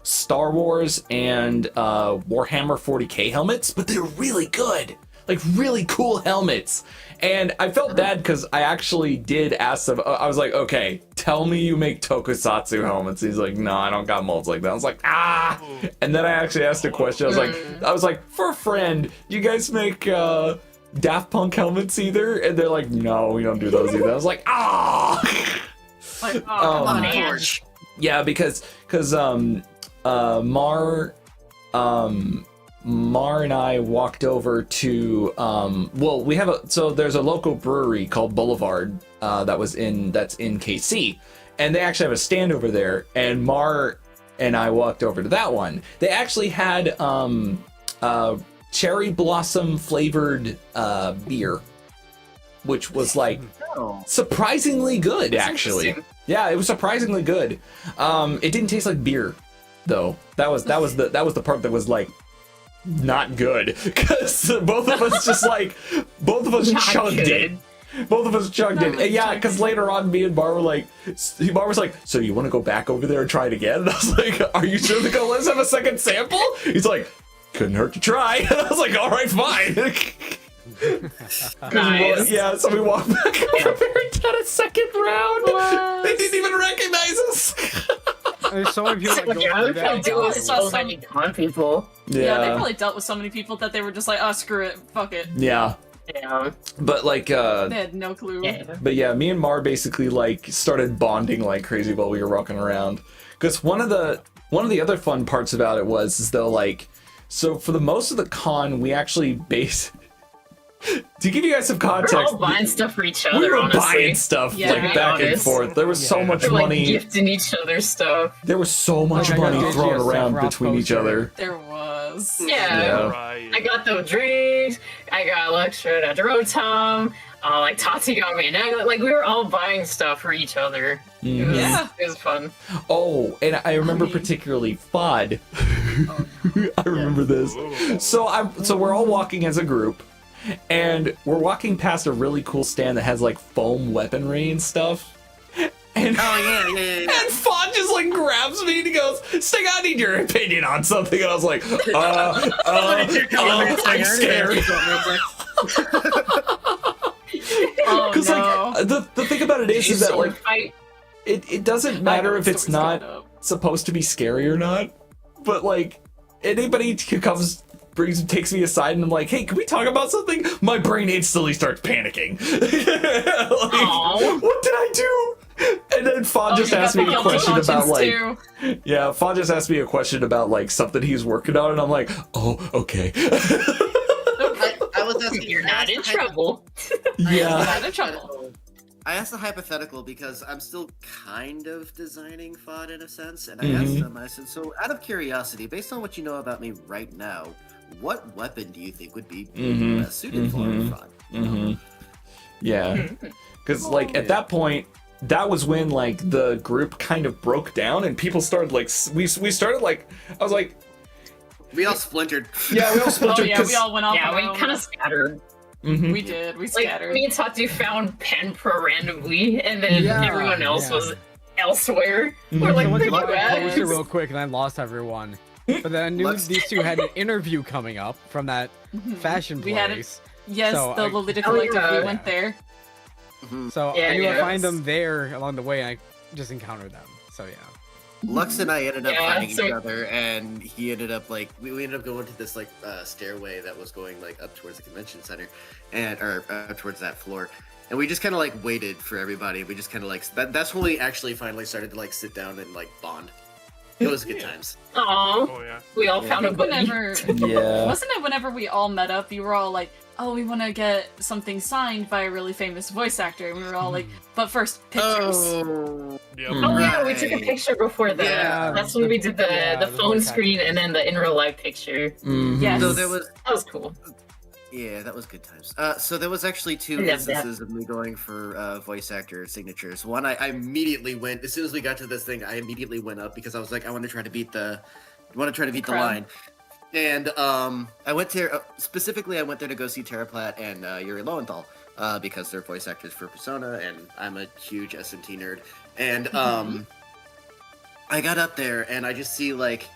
B: Star Wars and Warhammer 40K helmets, but they're really good, like really cool helmets. And I felt bad because I actually did ask them. I was like, "Okay, tell me you make tokusatsu helmets." He's like, "No, I don't got molds like that." I was like, "Ah!" And then I actually asked a question. I was like, "For a friend, do you guys make Daft Punk helmets either?" And they're like, "No, we don't do those either." I was like, "Ah!"
D: Like, oh,
B: Um,
D: come on,
C: man.
G: George.
B: Yeah, because Mar and I walked over to well, we have there's a local brewery called Boulevard that's in KC, and they actually have a stand over there, and Mar and I walked over to that one. They actually had cherry blossom flavored beer, which was like surprisingly good, actually.
C: interesting.
B: Yeah, it was surprisingly good. It didn't taste like beer, though. That was the part that was like not good, because both of us
C: Not
B: chugged
C: good.
B: it. Both of us chugged it.
D: Not
B: And yeah,
D: chugged.
B: because later on, me and Bar were like, Bar was like, "So you want to go back over there and try it again?" And I was like, "Are you sure to go? Let's have a second sample." He's like, "Couldn't hurt to try." And I was like, "All right, fine."
C: Nice.
B: Yeah, so we walked back over there and got a second round.
D: What?
B: They didn't even recognize us.
E: There's so many people that go
C: Yeah,
E: through
C: I
E: that.
C: deal with
D: It's awesome.
C: so many con people.
D: Yeah, they probably dealt with so many people that they were just like, oh, screw it, fuck it.
B: Yeah,
C: Yeah.
B: but like,
D: They had no clue.
C: Yeah.
B: but yeah, me and Mar basically like started bonding like crazy while we were walking around. Because one of the other fun parts about it was though, like, so for the most of the con, we actually to give you guys some
C: We're
B: context,
C: all buying stuff for each
B: we
C: other,
B: were
C: honestly.
B: buying stuff
D: Yeah,
B: like
D: to be
B: back and
C: honest.
B: forth. There was so
E: Yeah.
B: much
C: We're like
B: money.
C: gifting each other stuff.
B: There was so much
E: Like, I got
B: money
E: Digi
B: thrown
E: a
B: around
E: Sephiroth
B: between each
E: poster.
B: other.
D: There was.
C: Yeah.
B: Yeah.
A: Right.
C: I got the drinks. I got Lecture at Rotom. Like Tati got me an egg. Like we were all buying stuff for each other. It was,
D: Yeah.
C: it was fun.
B: Oh, and I remember
D: mean-
B: particularly Fod. I remember this. So we're all walking as a group, and we're walking past a really cool stand that has like foam weaponry and stuff. And
G: Oh yeah.
B: and Fod just like grabs me and he goes, "Sting, I need your opinion on something." And I was like, I'm scared.
D: Oh,
B: Because
D: no.
B: like the thing about it is that
C: Sword
B: like
C: fight.
B: it doesn't matter if it's not supposed to be scary or not, but like anybody who comes takes me aside and I'm like, "Hey, can we talk about something?" My brain instantly starts panicking. Like,
C: Aw.
B: what did I do? And then Fawn
D: Oh,
B: just
D: you got
B: asked
D: the
B: me a
D: guilty
B: question about
D: conscience,
B: like,
D: too.
B: yeah, Fawn just asked me a question about like something he's working on, and I'm like, oh, okay.
G: I was asking.
C: You're
G: I
C: not
G: asked
C: in
G: the hypo-
C: trouble.
B: Yeah.
D: Not in trouble.
G: I asked the hypothetical because I'm still kind of designing FOD in a sense, and I
B: Mhm.
G: asked them, I said, so out of curiosity, based on what you know about me right now, what weapon do you think would be
B: Mhm.
G: best suited for
B: Mhm.
G: FOD? You know?
B: hmm Yeah, because like at that point, that was when like the group kind of broke down and people started like we started like I was like,
G: We all splintered.
B: yeah, we all
D: Oh
B: splintered
D: yeah, we all went off.
C: Yeah,
D: on
C: we
D: our own.
C: kind of scattered.
B: Mhm.
D: We did. We
C: Like,
D: scattered.
C: me and Tatu found Penpro randomly, and then
E: Yeah,
C: everyone else
E: yeah.
C: was elsewhere.
B: Mhm.
C: We're like,
E: I went to
C: pretty
E: buy a
C: bad.
E: poster real quick and I lost everyone. But then I knew
G: Let's-
E: these two had an interview coming up from that fashion
D: We had it-
E: place.
D: Yes,
E: So
D: the
E: I-
D: Lolita
C: Oh,
D: Collective.
C: yeah.
D: We went there.
G: Mhm.
E: So
C: Yeah,
E: I knew I'd
C: yeah.
E: find them there along the way and I just encountered them. So yeah.
G: Lux and I ended up
C: Yeah,
G: finding
C: so-
G: each other, and he ended up like we ended up going to this like stairway that was going like up towards the convention center, and or up towards that floor, and we just kind of like waited for everybody. We just kind of like that's when we actually finally started to like sit down and like bond. It was good times.
C: Aw,
A: Oh yeah.
C: we all
G: Yeah.
C: found a
D: think
C: buddy.
D: whenever
B: Yeah.
D: wasn't it whenever we all met up, you were all like, "Oh, we want to get something signed by a really famous voice actor," and we were all like, "But first, pictures."
G: Oh,
A: Yep.
C: Oh yeah, we took a
G: Right.
C: picture before that.
G: Yeah.
C: That's when we did the
E: Yeah,
C: the
E: the
C: phone
E: voice
C: screen and then the in real life picture.
B: Mhm.
D: Yes.
G: so there was
C: That was cool.
G: yeah, that was good times. So there was actually two
C: I love that.
G: instances of me going for voice actor signatures. One, I immediately went as soon as we got to this thing. I immediately went up because I was like, I want to try to beat the
D: crowd.
G: line. And I went there specifically. I went there to go see Tara Platt and Yuri Lowenthal because they're voice actors for Persona, and I'm a huge SMT nerd. And I got up there and I just see like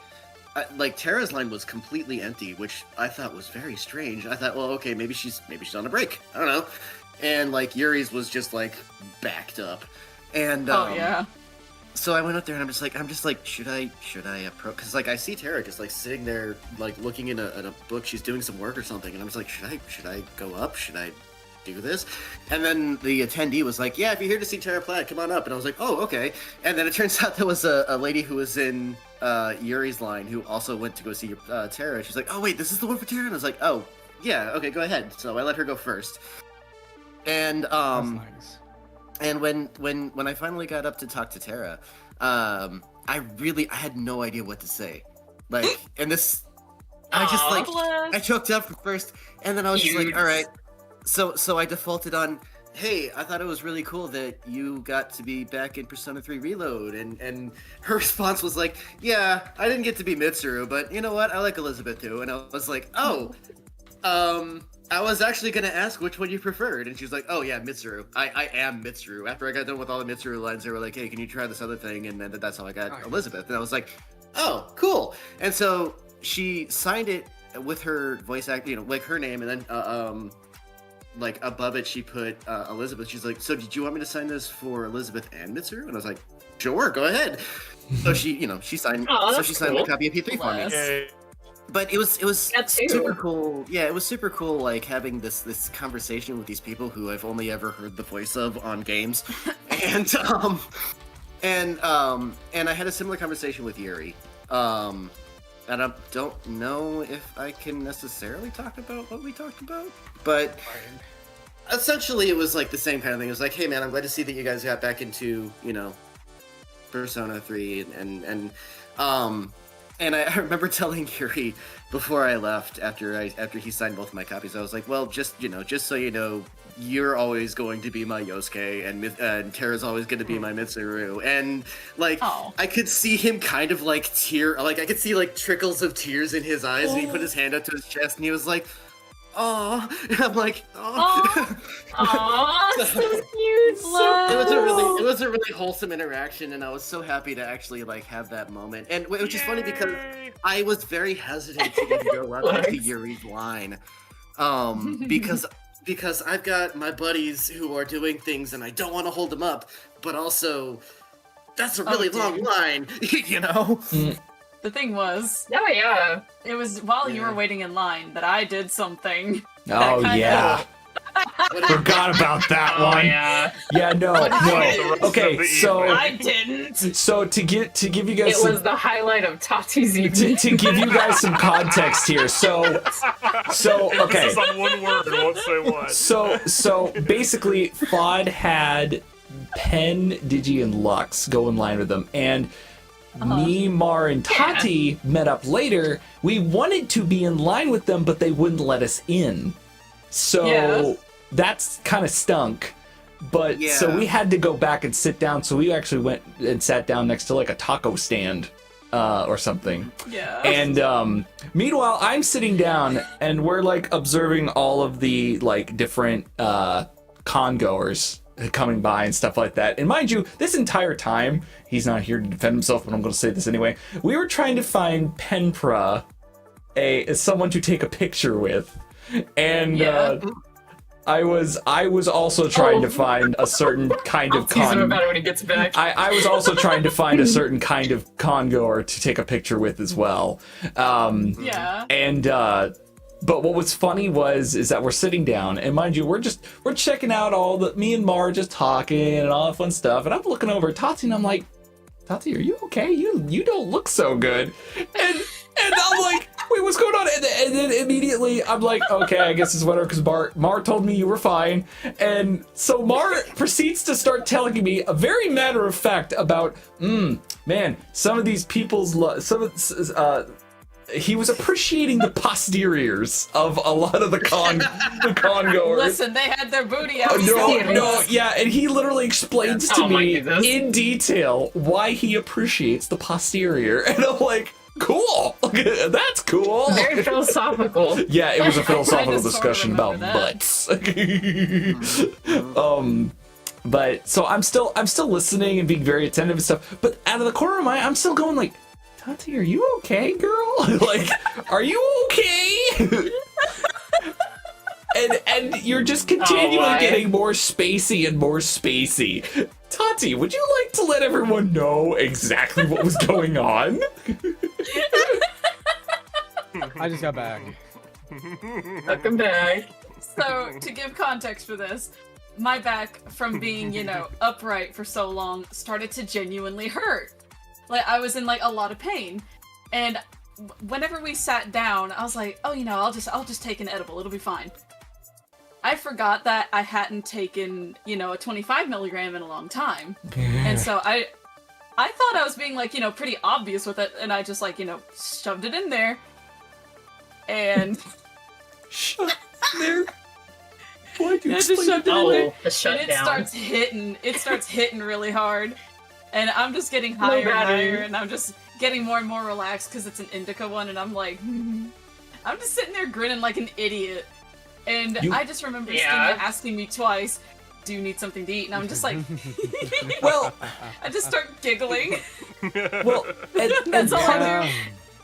G: Tara's line was completely empty, which I thought was very strange. I thought, well, okay, maybe she's on a break. I don't know. And like Yuri's was just like backed up. And
D: Oh yeah.
G: so I went up there and I'm just like, should I approach? Because like I see Tara just like sitting there, like looking in a book. She's doing some work or something, and I'm just like, should I go up? Should I do this? And then the attendee was like, yeah, if you're here to see Tara Platt, come on up. And I was like, oh, okay. And then it turns out there was a lady who was in Yuri's line who also went to go see Tara. She's like, oh wait, this is the one for Tara? And I was like, oh yeah, okay, go ahead. So I let her go first. And
E: That's nice.
G: and when I finally got up to talk to Tara, I had no idea what to say. Like, and this, I just
C: Aw.
G: like,
D: Bless.
G: I choked up first, and then I was just like,
C: Cute.
G: all right. So I defaulted on, hey, I thought it was really cool that you got to be back in Persona 3 Reload, and her response was like, yeah, I didn't get to be Mitsuru, but you know what? I like Elizabeth too. And I was like, oh, I was actually gonna ask which one you preferred, and she was like, "Oh yeah, Mitsuru. I am Mitsuru." After I got done with all the Mitsuru lines, they were like, "Hey, can you try this other thing?" And then that's how I got
E: Nice.
G: Elizabeth. And I was like, "Oh, cool." And so she signed it with her voice act, like her name, and then like above it she put Elizabeth. She's like, "So did you want me to sign this for Elizabeth and Mitsuru?" And I was like, "Sure, go ahead." So she signed.
C: Oh,
G: so
C: that's
G: she signed
C: cool.
G: the copy of P3 for me.
D: Bless.
A: Yay.
G: But it was
C: That too.
G: super cool. Yeah, it was super cool, like having this conversation with these people who I've only ever heard the voice of on games, and I had a similar conversation with Yuri. And I don't know if I can necessarily talk about what we talked about, but essentially it was like the same kind of thing. It was like, hey man, I'm glad to see that you guys got back into Persona 3 and I remember telling Yuri before I left, after he signed both my copies, I was like, well, just so you know, you're always going to be my Yosuke, and Tara's always going to be my Mitsuru. And like,
D: Oh.
G: I could see him kind of like tear, like I could see like trickles of tears in his eyes, and he put his hand up to his chest, and he was like, "Aw," and I'm like, "Aw."
C: Aw, so cute. So
G: It was
C: cool.
G: it was a really wholesome interaction, and I was so happy to actually like have that moment. And which is funny because
A: Yay.
G: I was very hesitant to even go up
C: Flex.
G: to Yuri's line, because I've got my buddies who are doing things, and I don't want to hold them up, but also that's a really long
D: dude.
G: line, you know.
D: The thing was,
C: Oh yeah.
D: it was while you
G: Yeah.
D: were waiting in line that I did something.
B: Oh
D: kinda-
B: yeah. Forgot about that
C: Oh
B: one.
C: yeah,
B: Yeah, no.
A: rest of
B: Okay,
A: the
B: so
A: evening.
D: I didn't.
B: to give you guys
C: it was the highlight of Tati's evening.
B: to give you guys some context here. So okay.
A: Emphasis on one word. Won't say what.
B: So basically, Fod had Pen, Digi, and Lux go in line with them, and me, Mar, and Tati met up later. We wanted to be in line with them, but they wouldn't let us in. So
D: Yeah.
B: that's kind of stunk. But so
G: Yeah.
B: we had to go back and sit down. So we actually went and sat down next to like a taco stand or something.
D: Yeah.
B: And meanwhile, I'm sitting down and we're like observing all of the like different con goers coming by and stuff like that. And mind you, this entire time, he's not here to defend himself, but I'm going to say this anyway. We were trying to find Penpra, someone to take a picture with, and
D: Yeah.
B: I was also trying to find a certain kind
C: I'll
B: of
C: tease him
B: con.
C: about it when he gets back.
B: I was also trying to find a certain kind of con goer to take a picture with as well.
D: Yeah.
B: And but what was funny is that we're sitting down, and mind you, we're checking out me and Mar just talking and all that fun stuff, and I'm looking over at Tati and I'm like, Tati, are you okay? You don't look so good. And I'm like, wait, what's going on? And then immediately I'm like, okay, I guess it's whatever, because Mar told me you were fine. And so Mar proceeds to start telling me a very matter of fact about, man, some of these people's, he was appreciating the posteriors of a lot of the con goers.
D: Listen, they had their booty out.
B: No, yeah, and he literally explains to
C: Oh my
B: me
C: goodness.
B: in detail why he appreciates the posterior, and I'm like, cool, that's cool.
C: Very philosophical.
B: Yeah, it was a philosophical
D: I just sorta
B: discussion about
D: remember that.
B: butts. But so I'm still listening and being very attentive and stuff. But out of the corner of my eye, I'm still going like, Tati, are you okay, girl? Like, are you okay? and you're just continually
C: why?
B: getting more spacey and more spacey. Tati, would you like to let everyone know exactly what was going on?
E: I just got back.
C: Welcome back.
D: So, to give context for this, my back from being, upright for so long started to genuinely hurt. Like, I was in, like, a lot of pain. And whenever we sat down, I was like, oh, I'll just take an edible. It'll be fine. I forgot that I hadn't taken, a 25 milligram in a long time. And so I thought I was being, like, pretty obvious with it. And I just, like, shoved it in there. And...
B: There. Why do you
D: I just
B: explain
D: shoved it in
C: Oh,
D: there.
C: the shutdown.
D: And it starts hitting really hard. And I'm just getting higher and
C: battery.
D: higher, and I'm just getting more and more relaxed because it's an indica one, and I'm like, I'm just sitting there grinning like an idiot. And I just remember Stina asking me twice, do you need something to eat? And I'm just like,
B: Well,
D: I just start giggling.
B: well, and
D: That's all
B: part
D: I
B: of-
D: do.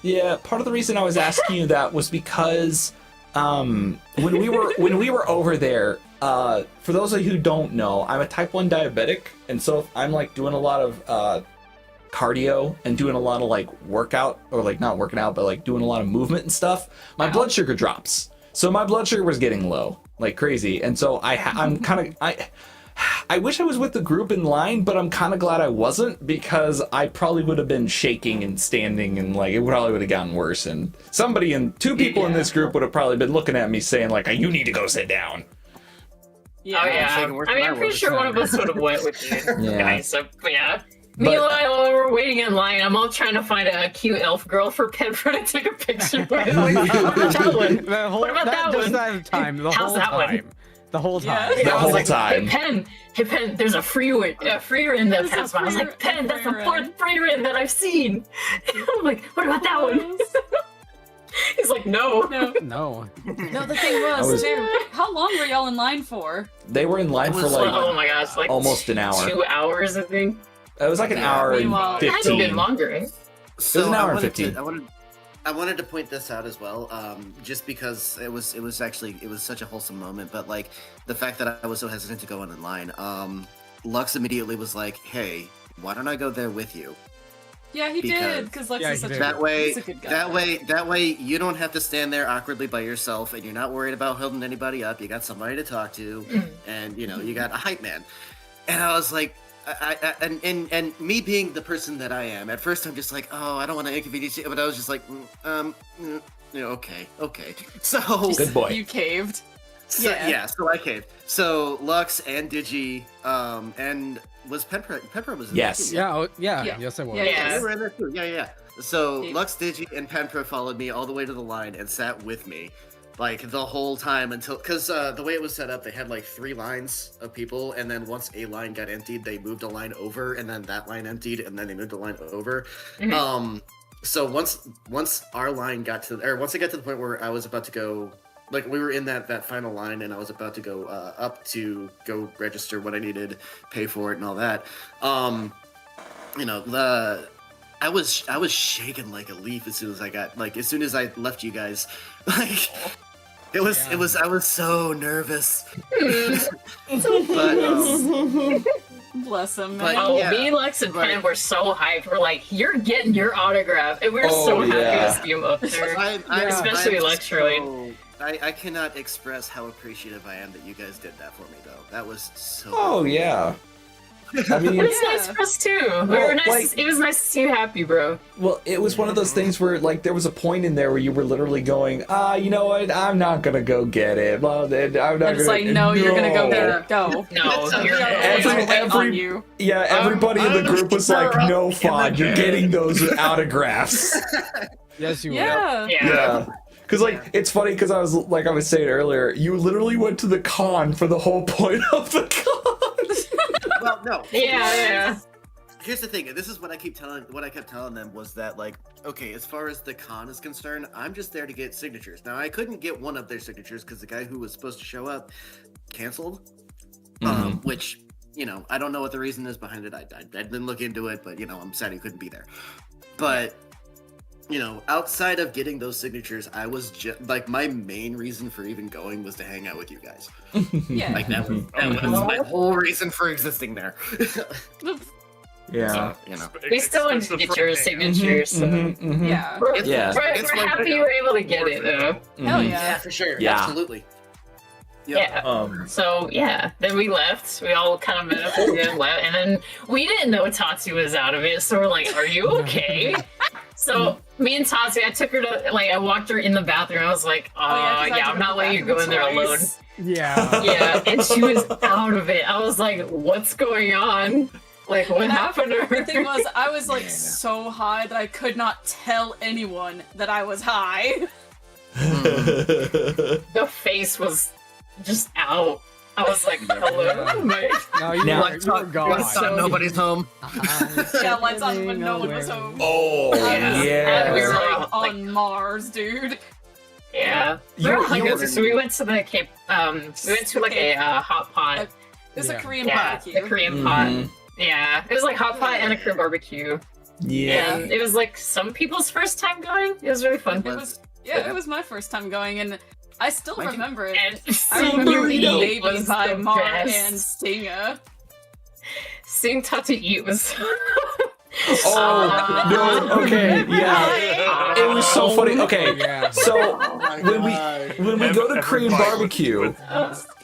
B: Yeah, part of the reason I was asking you that was because when we were over there, for those of you who don't know, I'm a type 1 diabetic, and so if I'm like doing a lot of cardio and doing a lot of like workout, or like not working out, but like doing a lot of movement and stuff, my blood sugar drops. So my blood sugar was getting low like crazy, and so I wish I was with the group in line, but I'm kind of glad I wasn't, because I probably would have been shaking and standing, and like it probably would have gotten worse. And two people in this group would have probably been looking at me saying like, "You need to go sit down."
C: Oh yeah.
G: shaking worse
C: I mean,
G: than
C: I'm
G: I
C: pretty
G: was.
C: sure one of us would have went with you
B: Yeah.
C: guys. So yeah.
B: But-
C: Meanwhile, while we're waiting in line, I'm all trying to find a cute elf girl for Penford to take a picture with. Like, what about that one? What about that
E: does
C: one?
E: not have time. The
C: How's
E: whole
C: that one?
E: time. The whole
D: Yeah.
E: time.
B: The
C: I was
B: whole
C: like,
B: time.
C: Hey Pen, there's a freer in that
D: There's a
C: passed by. I was like, Pen, that's the
D: freer
C: fourth freer in that I've seen. I'm like, what about that one? He's like, no.
D: No.
E: No.
D: No, the thing was, too, how long were y'all in line for?
B: They were in line for like
C: Oh my gosh, like
B: almost an hour.
C: 2 hours, I think.
B: It was like an hour and
D: Meanwhile-
C: It had to have been
B: 15.
C: longer. Eh?
G: So
B: an hour
G: I
B: and
G: wanted
B: 15.
G: to, I wanted to point this out as well, just because it was such a wholesome moment. But like the fact that I was so hesitant to go on in line, Lux immediately was like, "Hey, why don't I go there with you?"
D: Yeah, he did, because Lux
E: Yeah,
D: is
E: he
D: such
E: did.
D: a
G: That
D: he's a good guy.
G: that way, you don't have to stand there awkwardly by yourself, and you're not worried about holding anybody up. You got somebody to talk to, and you got a hype man. And I was like, and me being the person that I am, at first I'm just like, oh, I don't want to inconvenience you, but I was just like, okay. So
B: Good boy.
D: You caved.
G: yeah, so I caved. So Lux and Digi, and was Pepper was in there
B: Yes.
G: too,
D: Yeah.
E: Yes, I was.
D: Yeah,
G: Yeah,
D: yeah.
G: they were in there too. Yeah. So
D: Yeah.
G: Lux, Digi, and Penpro followed me all the way to the line and sat with me, like the whole time until because the way it was set up, they had like 3 lines of people, and then once a line got emptied, they moved a line over, and then that line emptied, and then they moved a line over.
C: Mhm.
G: So once our line got to, or once it got to the point where I was about to go. Like we were in that final line, and I was about to go up to go register what I needed, pay for it, and all that. I was shaking like a leaf as soon as I left you guys. Like it was I was so nervous. But
D: Bless him,
G: But-
D: man.
C: Oh,
G: Yeah.
C: me, Lex, and
G: Right.
C: Pen were so hyped. We're like, you're getting your autograph. And we were so happy
B: yeah.
C: to see him up there. Especially
G: I'm
C: Electroid.
G: I cannot express how appreciative I am that you guys did that for me, though. That was so.
B: Oh yeah. I mean,
C: But it's nice for us too. It was nice to see you happy, bro.
B: well, it was one of those things where, like, there was a point in there where you were literally going, you know what? I'm not gonna go get it. Well, then I'm not
D: And it's
B: gonna.
D: like, no, you're gonna go get it. Go.
C: No,
G: That's
C: you're
B: Every-
D: Wait on
B: every-
D: you.
B: Yeah, everybody in the group was like, no, Fod, you're getting those autographs.
E: Yes, you
D: Yeah.
B: Yeah. Because, like, it's funny because I was saying earlier, you literally went to the con for the whole point of the con.
G: Well, no.
C: Yeah.
G: Here's the thing, and this is what I kept telling them was that, like, okay, as far as the con is concerned, I'm just there to get signatures. Now, I couldn't get one of their signatures because the guy who was supposed to show up canceled, which, I don't know what the reason is behind it. I didn't look into it, but, I'm sad he couldn't be there. But, outside of getting those signatures, I was just, like, my main reason for even going was to hang out with you guys.
D: Yeah.
G: Like, that was my whole reason for existing there.
B: Yeah.
C: We still want to get your signature, so.
D: Yeah.
C: We're,
B: Yeah.
C: we're happy you were able to get it, though.
D: Hell
G: Yeah,
D: yeah.
G: for sure.
B: Yeah.
G: Absolutely.
C: Yeah. So yeah, then we left. We all kind of met up and left, and then we didn't know Tatsu was out of it. So we're like, "Are you okay?" So me and Tatsu, I took her to I walked her in the bathroom. I was like, "Oh,
D: 'cause I
C: yeah,
D: took
C: I'm
D: her
C: not
D: to
C: letting you
D: the
C: go in there
D: bathroom
C: alone."
D: twice.
E: Yeah.
C: Yeah, and she was out of it. I was like, "What's going on? Like, what happened to
D: The thing
C: her?"
D: was, I was like so high that I could not tell anyone that I was high.
C: The face was just out. I was like, "Hello."
E: No, you
B: Now-
E: were, you were gone.
C: So-
G: nobody's home.
D: Yeah, lights on when no one was home.
B: Oh,
C: Yeah.
B: yeah.
C: We were
D: Like
C: like-
D: on Mars, dude.
C: Yeah.
B: You-
C: We were
B: you
C: hungry,
B: were-
C: so we went to the Cape. We went to like a hot pot.
D: It was a
E: Yeah.
D: Korean
C: Yeah,
D: barbecue.
C: the Korean pot.
B: Mhm.
C: Yeah, it was like hot pot and a Korean barbecue.
B: Yeah.
C: And it was like some people's first time going. It was really fun.
D: It was it was my first time going, and I still
G: Mine too.
D: remember it.
C: And
D: I
C: seeing
D: remember
C: you
D: reading
C: eat
D: Baby
C: was
D: by
C: the
D: Mar
C: best.
D: and Stinger.
C: Seeing Tatu eat was.
B: Oh, no, okay, yeah. It was so funny. Okay,
E: Yeah.
B: so when we go to Korean
A: Everybody
B: barbecue,
A: with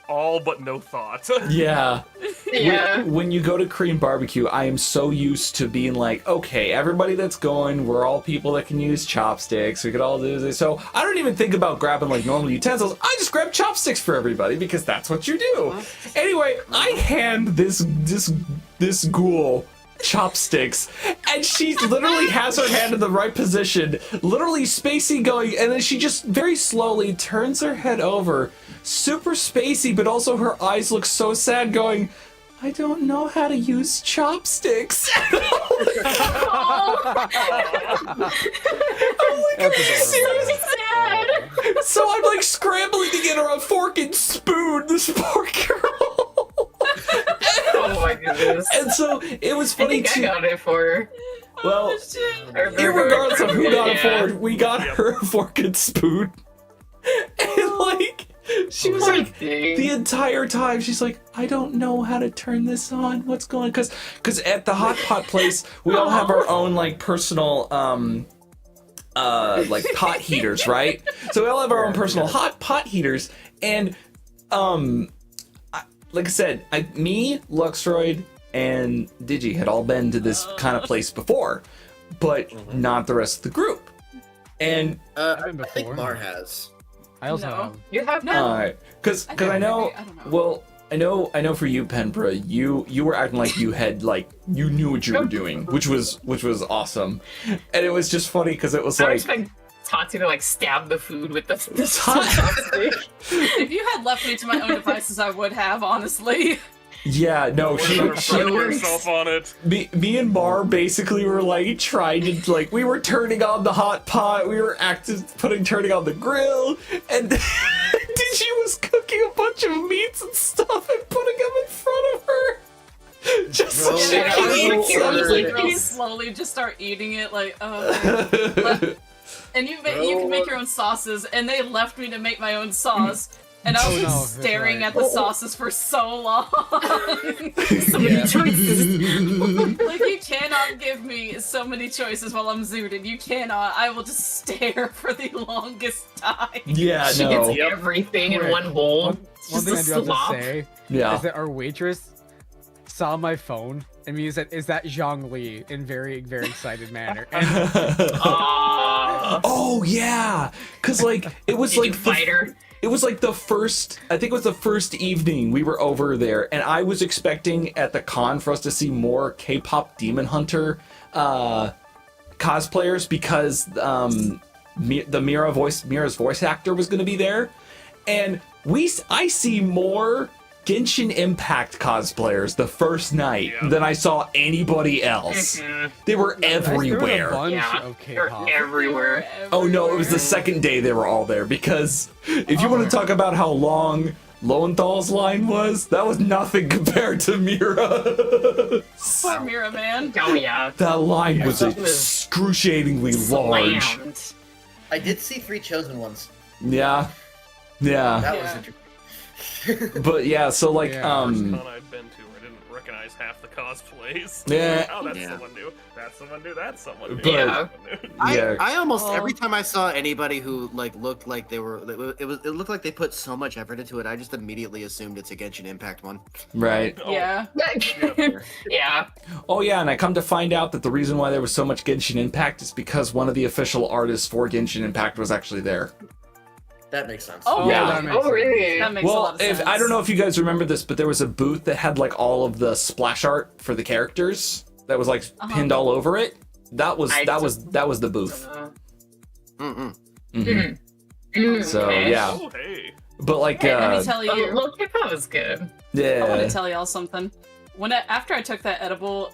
A: all but no thought.
B: yeah.
C: Yeah.
B: When you go to Korean barbecue, I am so used to being like, okay, everybody that's going, we're all people that can use chopsticks. We could all do this. So I don't even think about grabbing like normal utensils. I just grab chopsticks for everybody because that's what you do. Anyway, I hand this ghoul chopsticks, and she literally has her hand in the right position, literally spacey going, and then she just very slowly turns her head over, super spacey, but also her eyes look so sad, going, I don't know how to use chopsticks.
E: That's adorable.
C: So sad.
B: So I'm like scrambling to get her a fork and spoon, this poor girl.
C: Oh my goodness.
B: And so it was
C: I
B: funny
C: think I
B: too.
C: got it for her.
B: Well,
C: I remember-
B: irregardless of who got it
C: Yeah.
B: for, we got her a fork and spoon. And like, She was
C: Poor
B: like,
C: thing.
B: the entire time, she's like, I don't know how to turn this on. What's going on? Because at the hot pot place, we all have our own like personal like pot heaters, right? So we all have our own personal hot pot heaters, and like I said, me, Luxroyd, and Digi had all been to this kind of place before, but not the rest of the group. And
E: I've been
G: I think
E: before.
G: Mar has.
E: I also
D: No.
E: have.
C: You have
D: No.
C: no.
B: alright, because
D: I
B: I know,
D: maybe, I don't know.
B: well, I know for you, Penbra, you were acting like you had like you knew what you were doing, which was awesome, and it was just funny because it was
C: I would
B: like.
C: expect Tati to like stab the food with the
B: Tati-
C: chopstick.
D: If you had left me to my own devices, I would have, honestly.
B: Yeah, no,
A: She
B: Oh, she,
A: put
C: works.
A: herself on it.
B: me and Mar basically were like trying to like we were turning on the hot pot, we were turning on the grill, and Digi was cooking a bunch of meats and stuff and putting them in front of her. Just so
G: Bro,
B: she
C: yeah,
B: could
C: I
B: eat
C: was
B: some
C: like,
B: of
C: like,
B: it.
D: I'll slowly just start eating it, like, oh. And you can make your own sauces, and they left me to make my own sauce. And I was
E: Oh, no,
D: just
E: that's
D: staring
E: right.
D: at the sauces for so long.
C: So many choices.
D: Like, you cannot give me so many choices while I'm zooted. You cannot. I will just stare for the longest time.
B: Yeah,
C: She
B: no.
C: gets everything in
E: Wait,
C: one bowl.
E: One
C: Just
E: thing
C: a
E: I do have
C: slop.
E: to say
B: Yeah.
E: is that our waitress saw my phone and me said, "Is that Zhang Li?" in very, very excited manner. And
C: Aww.
B: Oh yeah, cause like it was
C: Did you
B: like
C: fight her?
B: it was like the first, I think it was the first evening we were over there, and I was expecting at the con for us to see more K-pop Demon Hunter cosplayers because the Mira's voice actor was going to be there, and I see more Genshin Impact cosplayers the first night
A: Yeah.
B: than I saw anybody else. They were
E: there was a
B: everywhere.
E: bunch
C: Yeah,
E: of
C: they're
E: K-pop.
C: everywhere.
B: Oh no, it was the second day they were all there because if you want to talk about how long Lowenthal's line was, that was nothing compared to Mira.
D: Poor Mira, man.
C: Oh yeah.
B: That line was
C: That was
B: excruciatingly large.
C: Slammed.
G: I did see 3 chosen ones.
B: Yeah. Yeah.
G: That
D: Yeah.
G: was interesting.
B: But yeah, so like
E: Yeah.
A: First con I'd been to where I didn't recognize half the cosplays.
B: Yeah.
A: Oh, that's
G: Yeah.
A: someone new. That's someone new. That's someone new.
B: But-
A: That's someone new.
B: Yeah.
G: I almost
D: Oh.
G: every time I saw anybody who like looked like they were it looked like they put so much effort into it. I just immediately assumed it's a Genshin Impact one.
B: right.
A: Oh,
D: Yeah.
C: Yeah.
B: Oh yeah, and I come to find out that the reason why there was so much Genshin Impact is because one of the official artists for Genshin Impact was actually there.
G: That makes sense.
D: Oh,
B: Yeah.
E: that makes
C: Oh
E: sense.
C: really?
D: That makes a
B: Well,
D: lot of sense.
B: if I don't know if you guys remember this, but there was a booth that had like all of the splash art for the characters that was like pinned all over it. That was
C: I
B: that was the booth.
G: Mm-mm.
B: Mhm. So
C: Okay.
B: yeah,
A: Oh, hey.
B: but like
D: Let me tell
C: Oh,
D: you.
C: look, that was good.
D: I want
B: yeah,
D: to tell y'all something. After I took that edible,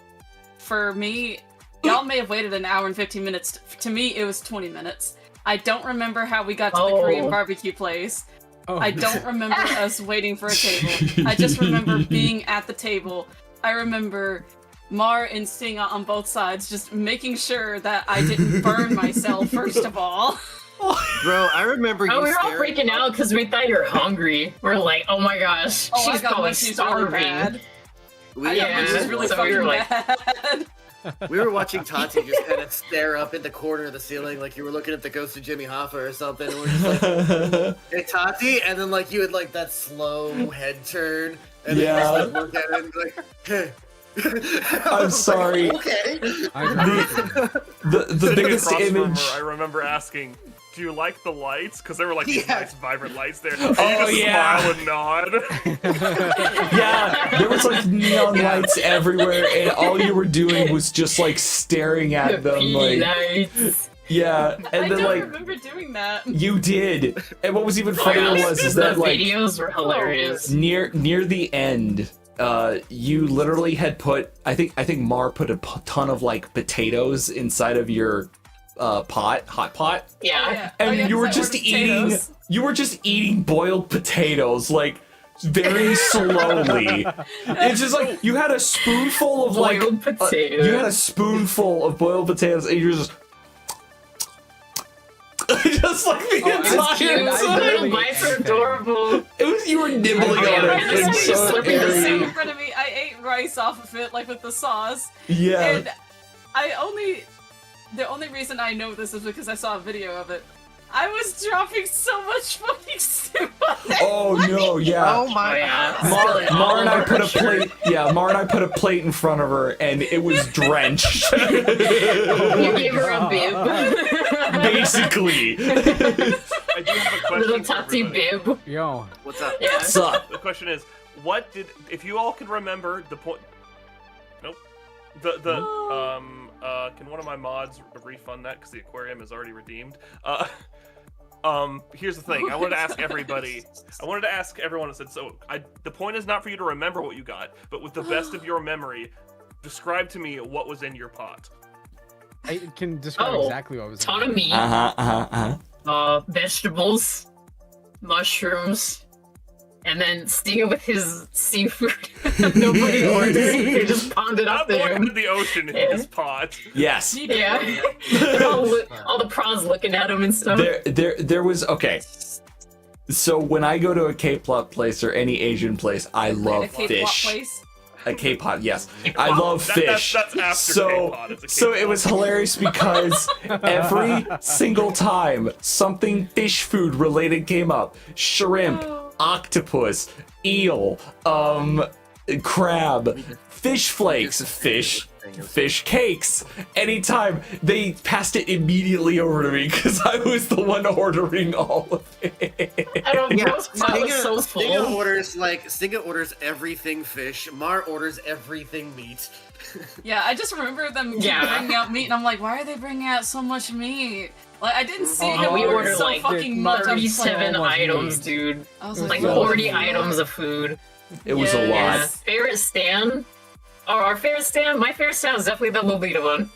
D: for me, y'all may have waited an hour and 15 minutes. To me, it was 20 minutes. I don't remember how we got to the
C: Oh.
D: Korean barbecue place.
E: Oh,
D: I don't remember us waiting for a table. I just remember being at the table. I remember Mar and Sting on both sides, just making sure that I didn't burn myself, first of all.
G: Bro, I remember
C: Oh,
G: you
C: we were all
G: staring
C: freaking out because we thought you were hungry. We're like, oh my gosh,
D: Oh,
C: she's
D: I got
C: probably
D: munchies really
C: starving.
D: bad.
G: We,
D: I got
C: Yeah,
D: munchies really
C: so we
D: fucking
C: were like-
D: bad.
G: we were watching Tati just kind of stare up in the corner of the ceiling like you were looking at the ghost of Jimmy Hoffa or something. And we're just like, hey Tati, and then like you had like that slow head turn, and
B: Yeah.
G: then you just like look at it and be like, hey.
B: I'm sorry.
G: Okay.
B: the
A: Sitting
B: biggest
A: across from
B: image.
A: her, I remember asking, "Do you like the lights?" Because there were like these
G: Yeah.
A: nice, vibrant lights there. And
B: Oh,
A: you just
B: yeah.
A: smile and nod.
B: Yeah, there was like neon lights everywhere, and all you were doing was just like staring at them, like
C: Nice.
B: yeah,
D: I
B: and then
D: don't
B: like
D: remember doing that.
B: you did. And what was even
C: Oh, yeah,
B: funnier was is that
C: the
B: like
C: videos were hilarious.
B: near the end, you literally had put I think Mar put a ton of like potatoes inside of your hot pot,
C: Yeah.
B: and you were
D: 'cause I
B: just
D: ordered
B: eating
D: potatoes.
B: you were just eating boiled potatoes like very slowly. It's just like you had a spoonful of like
C: Boiled potatoes.
B: you had a spoonful of boiled potatoes and you're just just like the
E: Oh, it's
C: Cute.
B: entire
E: I
B: time.
C: Little
E: literally
C: bites are
E: anything.
C: adorable.
B: It was you were nibbling
E: Oh,
B: on
E: yeah,
B: it.
E: I
B: It's
E: just
B: so
C: slipping the
B: airy.
D: in front of me. I ate rice off of it, like with the sauce.
B: Yeah.
D: And the only reason I know this is because I saw a video of it. I was dropping so much fucking soup on it.
B: Oh no, yeah.
G: Oh
C: Oh,
G: my
C: yeah.
B: Mar,
C: Spill it all
B: Mar and I
C: over
B: put
C: her
B: a
C: shirt.
B: plate. Yeah, Mar and I put a plate in front of her, and it was drenched.
C: You gave her a bib.
B: Basically.
A: I do have a question.
C: Little
A: for
C: Tati
A: everybody.
C: bib.
E: Yo.
G: What's up?
C: Yeah.
B: What's up?
A: The question is, what did, if you all can remember the point? Nope. Can one of my mods refund that because the aquarium is already redeemed? Here's the thing. I wanted to ask everybody. I wanted to ask everyone. I said, so the point is not for you to remember what you got, but with the best of your memory, describe to me what was in your pot.
E: I can describe
C: Oh,
E: exactly what was in
C: Ton
E: it.
C: of meat. Vegetables, mushrooms, and then Stiga with his seafood. Nobody ordered. They just pawned it
A: I
C: off to him.
A: wanted the ocean in his pot.
B: Yes.
C: Yeah. all the prawns looking at him and stuff.
B: There was okay. So when I go to a K-pop place or any Asian place, I love
D: A K-pop
B: fish.
D: place.
B: A K-pop, yes. I love fish.
A: That's after
B: so,
A: K-pop. It's a
B: so
A: K-pop.
B: it was hilarious because every single time something fish food related came up, shrimp, octopus, eel, crab, fish flakes, fish cakes. Anytime they passed it immediately over to me because I was the one ordering all of it.
C: I don't know.
G: Yeah,
C: That was so
G: Stinga
C: full.
G: orders everything fish. Mar orders everything meat.
D: Yeah, I just remember them keep
C: Yeah.
D: bringing out meat, and I'm like, why are they bringing out so much meat? Like, I didn't see
E: Oh,
D: him
C: we
D: order
C: ordered,
D: so
C: like,
D: fucking much. I'm just like,
C: 37
E: so much
C: items,
E: meat.
C: dude.
D: I was
C: Like
B: Yeah.
C: 40 items of food.
B: It was a
D: Yeah.
B: lot.
C: Favorite stand? Oh, our favorite stand? My favorite stand is definitely the Lolita one.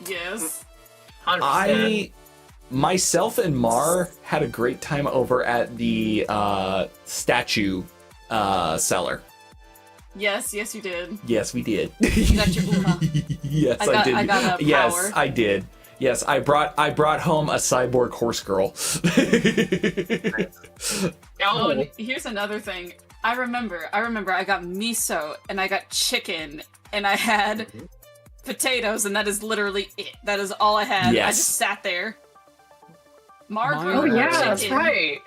D: Yes.
C: 100%.
B: Myself and Mar had a great time over at the statue cellar.
D: Yes, you did.
B: Yes, we did.
D: got your Uma.
B: Yes,
D: I
B: did.
D: got a
B: yes,
D: power.
B: I did. Yes, I brought home a cyborg horse girl.
D: Oh,
C: Oh,
D: and here's another thing. I remember I got miso and I got chicken and I had potatoes and that is literally it. That is all I had. I
B: Yes.
D: just sat there. Mar
E: Mine
D: grilled
C: oh
E: were
D: my
C: yeah,
D: chicken.
C: that's right.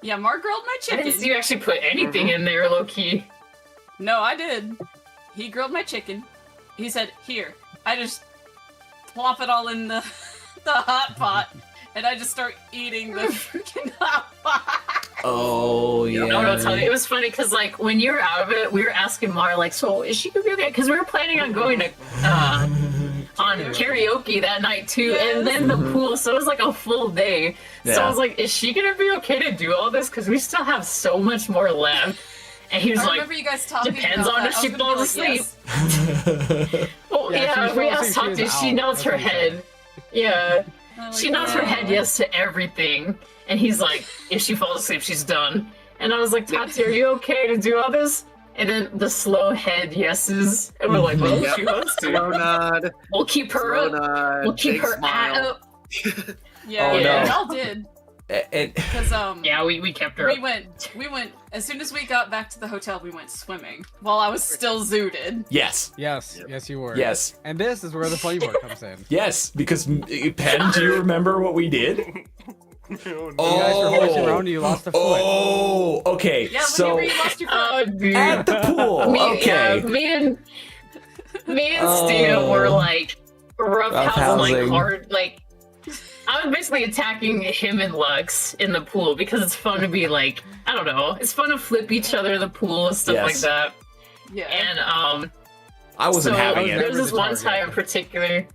D: Yeah, Mar grilled my
C: I
D: chicken.
C: didn't see you actually put anything in there, low key.
D: No, I did. He grilled my chicken. He said, "Here." I just plop it all in the the hot pot, and I just start eating the freaking hot pot.
B: Oh yeah.
C: No, no, tell you. It was funny because, like, when you were out of it, we were asking Mara, like, so is she gonna be okay? Because we were planning on going to on karaoke that night too, and then the pool. So it was like a full day. So
B: Yeah.
C: I was like, is she gonna be okay to do all this? Because we still have so much more left. And he was
D: I
C: like,
D: remember you guys talking
C: depends
D: about
C: on
D: that.
C: if
D: I
C: she
D: was gonna be
C: falls
D: like,
C: asleep.
D: yes.
C: oh
E: Yeah,
C: yeah,
E: she
C: we
E: falls
C: asked
E: asleep,
C: Tati.
E: she
C: She
E: was
C: nods
E: out.
C: her
E: That's what he
C: head. Yeah.
D: I'm like,
C: She nods her head yes to everything, and he's like, if she falls asleep, she's done. And I was like, Tati, are you okay to do all this? And then the slow head yeses, and we're like, well,
G: Yep.
C: she wants
G: Slow
C: to.
G: nod.
C: We'll keep her
G: Slow
C: up.
G: nod.
C: We'll keep
G: big
C: her
G: smile.
C: at up.
D: Yeah,
B: Oh,
D: yeah,
C: no.
D: y'all did.
B: And
D: Because
C: Yeah, we kept her
D: we
C: up.
D: went as soon as we got back to the hotel, we went swimming while I was still zooted.
B: yes,
E: Yes,
G: Yep.
E: yes, you were.
B: yes,
E: And this is where the funny part comes in.
B: yes. Because Pen, do you remember what we did?
A: No, no.
E: You guys were horsing
B: Oh.
E: around and you lost a foot.
B: Oh, okay.
D: Yeah,
B: so
D: whenever you lost your foot.
C: Oh, dude.
B: at the pool.
C: Yeah,
B: Okay.
C: me and
B: Oh.
C: Stina were like roughhousing, like
B: Roughhousing.
C: hard, like I was basically attacking him and Lux in the pool because it's fun to be like, I don't know, it's fun to flip each other in the pool and stuff like
B: Yes.
C: that.
D: Yeah.
C: And
B: I wasn't
C: so
B: having
E: I was
B: it.
C: there was
E: Never
C: this
E: the
C: one
E: target.
C: time in particular.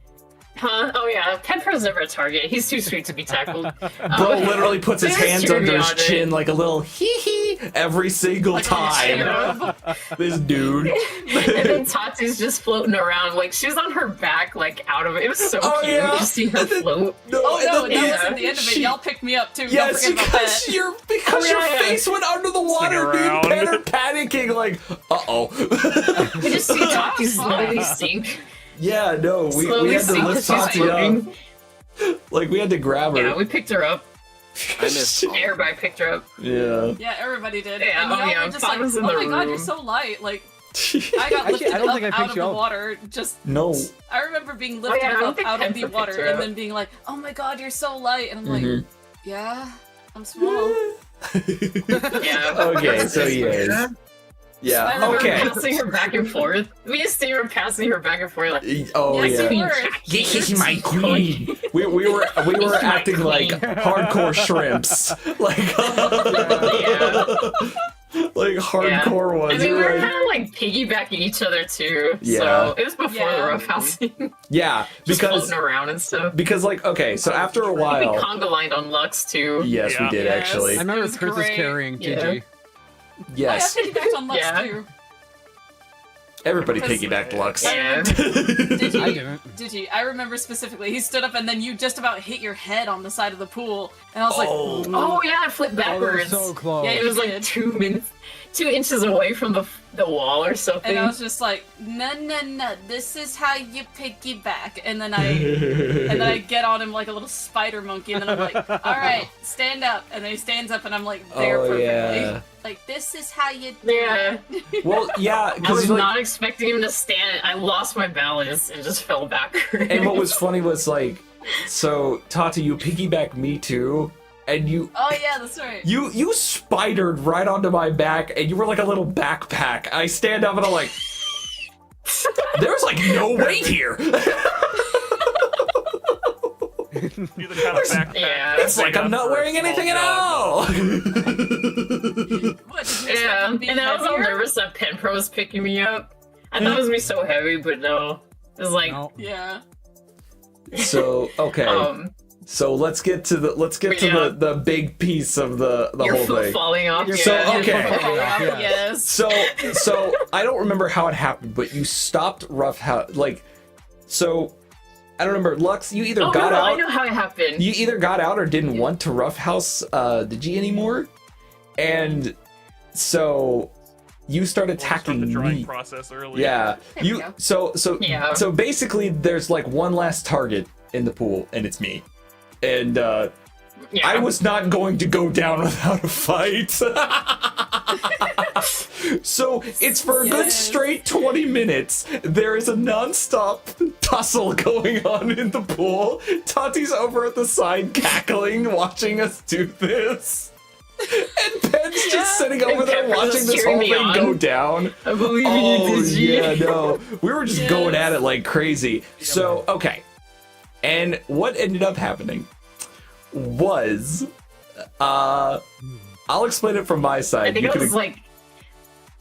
C: Huh? Oh yeah, Pepper's never a target. He's too sweet to be tackled.
B: Bro literally puts his
C: There's
B: hands under his
C: Judy on it.
B: chin like a little hee hee every single
D: Like a
B: time.
D: cherub.
B: This dude.
C: And then Tati's just floating around, like she was on her back, like out of it. It was so
B: Oh,
C: cute
B: yeah.
C: to see her float.
D: Oh no,
B: and
D: that
B: then-
D: wasn't the end of it.
B: she-
D: Y'all picked me up too.
B: Yes,
D: Don't forget about
B: because
D: that.
B: your
C: Oh, yeah.
B: face went under the water, dude.
A: around.
B: Pen are panicking like, uh-oh.
C: We just see Tati slowly sink.
B: Yeah, no, we
C: Slowly
B: had to
C: sink
B: lift
C: because she's
B: Tati up.
C: floating.
B: Like we had to grab her.
C: Yeah, we picked her up.
G: I missed all.
C: Everybody picked her up.
B: Yeah.
D: Yeah, everybody did.
C: Yeah,
D: and y'all
C: yeah,
D: were just
C: Bob
D: like,
C: was
D: oh
C: in
D: my
C: the
D: god, you're
C: room.
D: so light. Like, I got
E: Actually,
D: lifted
E: I don't
D: up
E: think I
D: out
E: picked
D: of
E: you
D: the
E: up.
D: water. Just,
B: No.
D: I remember being lifted
C: yeah, I don't
D: up
C: think
D: out of
C: Pepper
D: the
C: picked
D: water
C: you
D: and
C: up.
D: then being like, oh my god, you're so light. And I'm like,
B: Mhm.
D: yeah, I'm small.
C: Yeah.
B: Okay, so he is.
C: I
B: Yeah.
C: remember
B: Okay.
C: passing her back and forth. Me and Steve were passing her back and forth. Like,
B: Oh
D: Yes,
B: yeah.
D: you were.
B: This is my queen. We were
C: my
B: acting like
C: queen.
B: hardcore shrimps, like like hardcore
C: I
B: ones.
C: mean, we
B: You're
C: were
B: right.
C: kind of like piggybacking each other too.
B: Yeah.
C: So it was before
D: Yeah.
C: the roughhousing.
B: Yeah,
C: Just
B: because
C: floating around and stuff.
B: like okay, so after a
C: We
B: while,
C: conga lined on Lux too.
B: yes, we
A: Yeah.
B: did
D: Yes.
B: actually.
E: I remember
D: was
E: Chris was
D: great.
E: carrying
C: Yeah.
E: Gigi.
B: Yes,
D: I piggybacked on Lux
C: Yeah.
D: too.
B: everybody
D: Because-
B: piggybacked Lux.
C: Yeah.
D: Did
E: I
D: you?
E: didn't.
D: Did you? I remember specifically. He stood up and then you just about hit your head on the side of the pool, and I was like,
B: Oh.
C: Oh yeah, I flipped
E: Oh, that was
C: backwards.
E: so close.
D: Yeah,
C: It was like
D: did.
C: 2 inches away from the wall or something.
D: and I was just like, no, no, no, this is how you piggyback. And then I get on him like a little spider monkey, and then I'm like, all right, stand up. And then he stands up, and I'm like there
B: Oh,
D: perfectly.
B: yeah.
D: Like, this is how you do
C: Yeah.
D: it.
B: Well, yeah,
C: I was
B: because like,
C: not expecting him to stand. I lost my balance and just fell backwards.
B: and what was funny was like, so Tata, you piggybacked me too, and you
D: Oh yeah, that's right.
B: you spidered right onto my back, and you were like a little backpack. I stand up and I'm like, there's like no weight here.
A: You're the kind of backpack.
C: Yeah.
B: It's like I'm not wearing anything at all.
D: What, did you expect
C: Yeah,
D: him to be
C: and I was all
D: heavier?
C: nervous that Penpro was picking me up. I thought it was gonna be so heavy, but no. It was like,
E: No.
D: Yeah.
B: So okay, so let's get to
C: Yeah.
B: the big piece of the
C: your
B: whole
C: foot
B: thing.
C: falling off.
E: Your
B: So,
C: yeah.
B: okay.
E: Yeah.
D: Yes.
B: So I don't remember how it happened, but you stopped Rough House. Like, so I don't remember. Lux, you either
C: Oh
B: got
C: no, I
B: out.
C: know how it happened.
B: You either got out or didn't want to Rough House the G anymore, and so you started
A: Start the
B: attacking
A: drying
B: me.
A: process early.
B: Yeah,
D: There we
B: you.
D: go.
C: Yeah.
B: So basically, there's like one last target in the pool, and it's me. And
C: yeah.
B: I was not going to go down without a fight. So it's for a good
D: Yes.
B: straight 20 minutes. There is a non-stop tussle going on in the pool. Tati's over at the side cackling, watching us do this. And Pen's just sitting over
C: And
B: there
C: Pepper's
B: watching
C: just
B: this whole
C: cheering me
B: thing
C: on.
B: go down.
C: I believe in
B: Oh,
C: you, Digi.
B: yeah, no. We were just going
D: Yes.
B: at it like crazy. So, okay. And what ended up happening was, I'll explain it from my
C: I
B: side.
C: think
B: You
C: it
B: can
C: was like,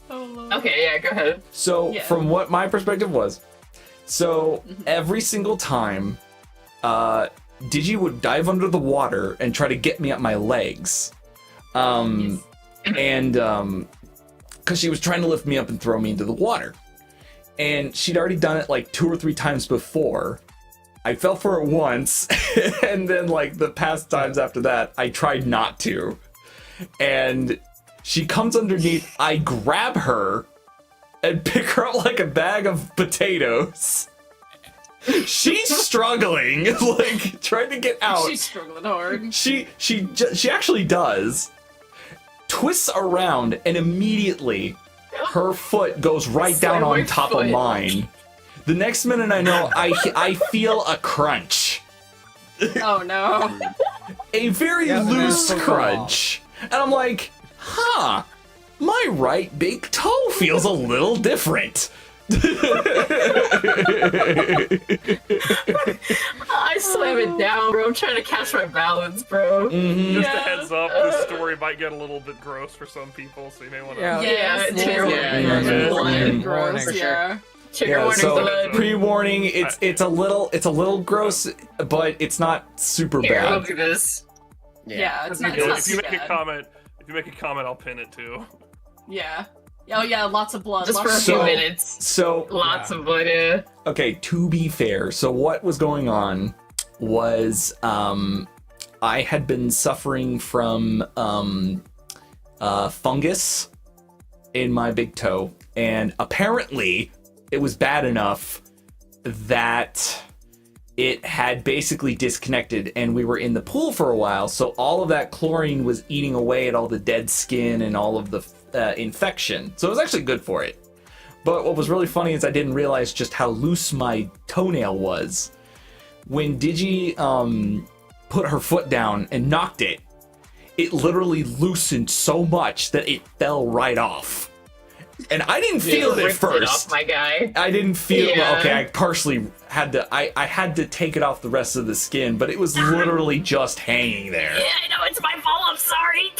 D: Oh, Lord.
C: okay, yeah, go ahead.
B: So,
D: Yeah.
B: from what my perspective was, so every single time, Digi would dive under the water and try to get me up my legs. And, because she was trying to lift me up and throw me into the water. And she'd already done it like 2 or 3 times before. I fell for it once, and then like the past times after that, I tried not to. And she comes underneath, I grab her and pick her up like a bag of potatoes. She's struggling, like trying to get out.
D: She's struggling hard.
B: She actually does. Twists around and immediately her foot goes right down
C: Sorry,
B: on
C: my
B: top of
C: foot.
B: mine. The next minute I know I feel a crunch.
D: Oh no.
B: A very
E: Yeah,
B: loose
E: that's
B: crunch. And I'm like, huh, my right big toe feels a little different.
C: I slam it down, bro. I'm trying to catch my balance, bro.
B: Mhm.
A: Just a
D: Yeah.
A: heads up, this story might get a little bit gross for some people, so you may want to.
E: Yeah.
D: Yes,
C: Yeah, trigger
D: yes,
C: warning.
D: yes,
B: Warning.
D: gross,
E: Warning.
D: yeah.
C: Trigger
B: Yeah,
C: warning,
B: so
C: blood.
B: pre-warning, it's a little gross, but it's not super
C: Here,
B: bad.
C: look at this.
D: Yeah, it's
A: If you,
D: not, it's not
A: if you
D: too
A: make a
D: bad.
A: comment, I'll pin it too.
D: Yeah. Oh yeah, lots of blood.
C: Just for a
D: lots
C: few
B: So-
C: minutes.
B: So
C: Lots of blood, yeah.
B: okay, to be fair, so what was going on was I had been suffering from fungus in my big toe, and apparently it was bad enough that it had basically disconnected, and we were in the pool for a while, so all of that chlorine was eating away at all the dead skin and all of the infection. So it was actually good for it. But what was really funny is I didn't realize just how loose my toenail was. When Digi put her foot down and knocked it, it literally loosened so much that it fell right off. And I didn't feel it at
C: Ripped
B: first.
C: It off, my guy.
B: I didn't feel
C: Yeah.
B: okay. I partially had to. I had to take it off the rest of the skin, but it was literally just hanging there.
C: Yeah, I know it's my fault. I'm sorry.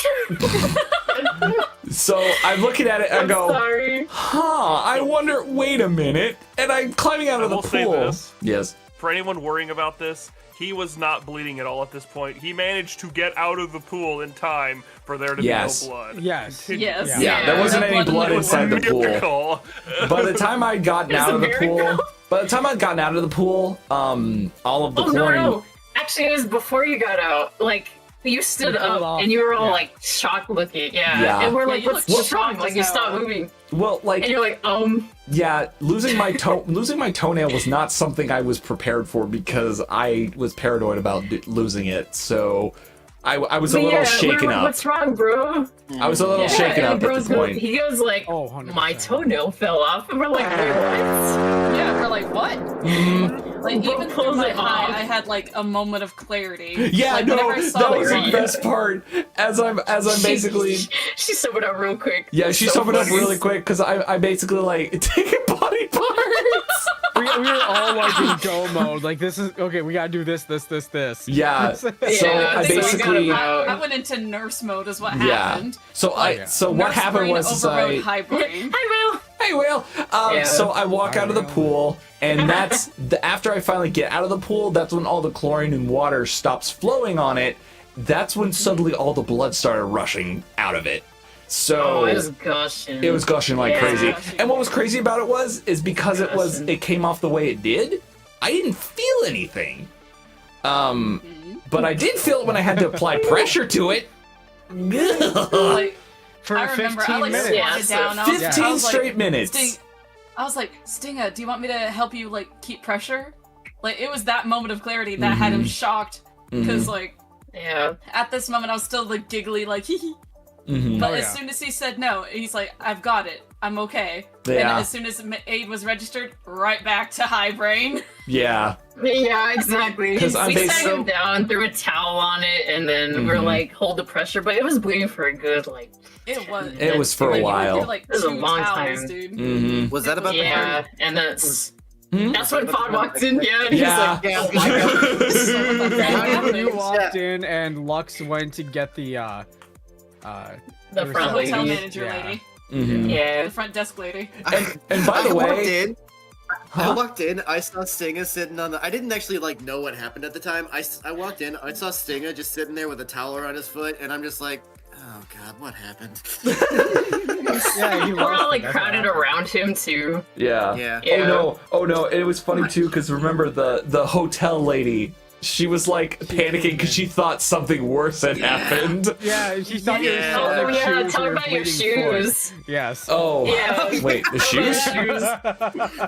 B: So I'm looking at it and I
C: I'm
B: go,
C: sorry.
B: "Huh? I wonder. Wait a minute." And I'm climbing out of the
A: will say
B: pool.
A: this.
B: Yes.
A: For anyone worrying about this, he was not bleeding at all at this point. He managed to get out of the pool in time for there to
B: Yes.
A: be no blood.
E: Yes.
D: Yes.
B: Yeah, there wasn't
D: No
B: any blood
D: in
B: inside the pool.
A: Miracle.
B: By the time I'd gotten
C: It's
B: out
C: a
B: of the pool,
C: miracle.
B: all of the
C: Oh no,
B: chlorine.
C: no! Actually, it was before you got out. Like you stood
E: You pulled
C: up
E: off.
C: and you were all
E: Yeah.
C: like shocked looking. Yeah.
B: Yeah.
C: And we're
D: Yeah,
C: like,
D: you
C: "What's
D: looked
C: wrong?"
D: shocked
C: Like
D: as
C: you
D: hell.
C: stopped moving,
B: Well, like
C: and you're like,
B: yeah, losing my toenail was not something I was prepared for because I was paranoid about losing it. So I was a
C: But
B: little
C: yeah,
B: shaken
C: we're like,
B: up.
C: What's wrong, bro?
B: I was a little
D: Yeah,
B: shaken
C: and
B: up at
C: bro's
B: the point.
C: He goes like,
E: Oh, 100%.
C: my toenail fell off, and we're like, wait, what?
D: Yeah, we're like, what? Like,
C: Bro
D: even through
C: pulls
D: my
C: it
D: high,
C: off.
D: I had like a moment of clarity.
B: Yeah,
D: like,
B: no,
D: whenever I saw
B: that
D: it,
B: was the
C: right.
B: best part. As I'm basically,
C: She summed it up real quick.
B: yeah,
C: It's
B: she
C: so
B: summed it up
C: funny.
B: really quick because I basically like taking body parts.
E: We were all like in go mode. Like this is okay. We gotta do this.
B: Yeah. So
C: Yeah,
B: I
C: so we got
B: basically,
C: about-
D: I went into nurse mode, is what
B: yeah.
D: happened.
B: So
E: yeah.
B: so what
D: Nurse
B: happened
D: brain
B: was
D: overrode
B: I.
D: high brain.
C: I will.
B: Hey, Will.
C: Yeah.
B: So I walk
E: Hi,
B: out of the
E: Will.
B: pool, and that's after I finally get out of the pool. That's when all the chlorine and water stops flowing on it. That's when suddenly all the blood started rushing out of it. So
C: Oh, it was gushing.
B: it was gushing like
C: Yeah.
B: crazy.
D: Gushing.
B: And what was crazy about it is because
C: Gushing.
B: it came off the way it did. I didn't feel anything. But I did feel it when I had to apply pressure to it.
D: Like,
E: for
D: I remember
E: 15
D: I like
E: minutes.
C: Yeah,
D: squatted
C: so
D: down. I was,
B: 15
D: I was like,
B: straight minutes.
D: I was like, Stinga, do you want me to help you like keep pressure? Like it was that moment of clarity that had him shocked because like
C: Yeah.
D: at this moment I was still like giggly like hee hee.
B: Mhm.
D: But
E: Oh,
D: as
E: yeah.
D: soon as he said no, he's like, I've got it. I'm okay.
B: Yeah.
D: And as soon as aid was registered, right back to high brain.
B: Yeah.
C: Yeah, exactly.
B: 'Cause I'm
C: We sat
B: basically-
C: him down, threw a towel on it, and then we're
B: Mhm.
C: like, hold the pressure. But it was bleeding for a good like.
D: It was.
B: It was for a
D: like,
B: while.
D: Like
C: It was a
D: 2
C: long
D: towels,
C: time.
D: dude.
B: Mm-hmm.
G: Was that about
C: Yeah, and that's
B: Hmm?
C: that's when Pod walked in. Yeah, and
B: Yeah.
C: he's like, oh my god.
E: How you
C: Yeah.
E: walked in and Lux went to get the
C: The
E: the
C: front
D: Hotel
C: lady.
D: manager
E: Yeah.
D: lady.
B: Mm-hmm.
C: Yeah.
D: The front desk lady.
B: And by the
G: I
B: way,
G: walked in. I
B: Huh?
G: walked in. I saw Stinga sitting on the. I didn't actually like know what happened at the time. I walked in. I saw Stinga just sitting there with a towel around his foot, and I'm just like, oh god, what happened?
E: yeah, he
C: We're all
E: lost
C: like
E: it, that's
C: crowded
E: what happened.
C: around him too.
B: yeah.
G: Yeah.
C: Yeah.
B: Oh no, it was funny too because remember the hotel lady. She was like panicking because she thought something worse had happened.
E: Yeah, she thought you were
G: Yeah.
E: selling
C: Oh
E: her
C: yeah,
E: shoes
C: talk
E: and
C: about your
E: bleeding foot.
C: shoes.
E: Yes.
B: Oh,
C: Yeah.
B: wait, the shoes?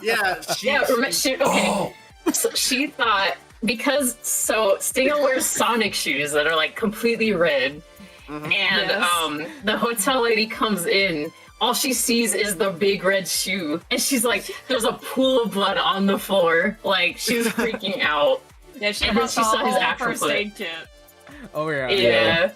G: Yeah.
C: Yeah, okay.
B: Oh,
C: So she thought because Stinga wears Sonic shoes that are like completely red, and
D: Yes.
C: the hotel lady comes in. All she sees is the big red shoe, and she's like, "There's a pool of blood on the floor." Like she was freaking out.
D: Yeah, she
C: And
D: brought
C: then
D: the
C: she saw his
D: whole
C: actual
D: first
C: foot.
D: aid kit.
E: Oh yeah.
C: Yeah.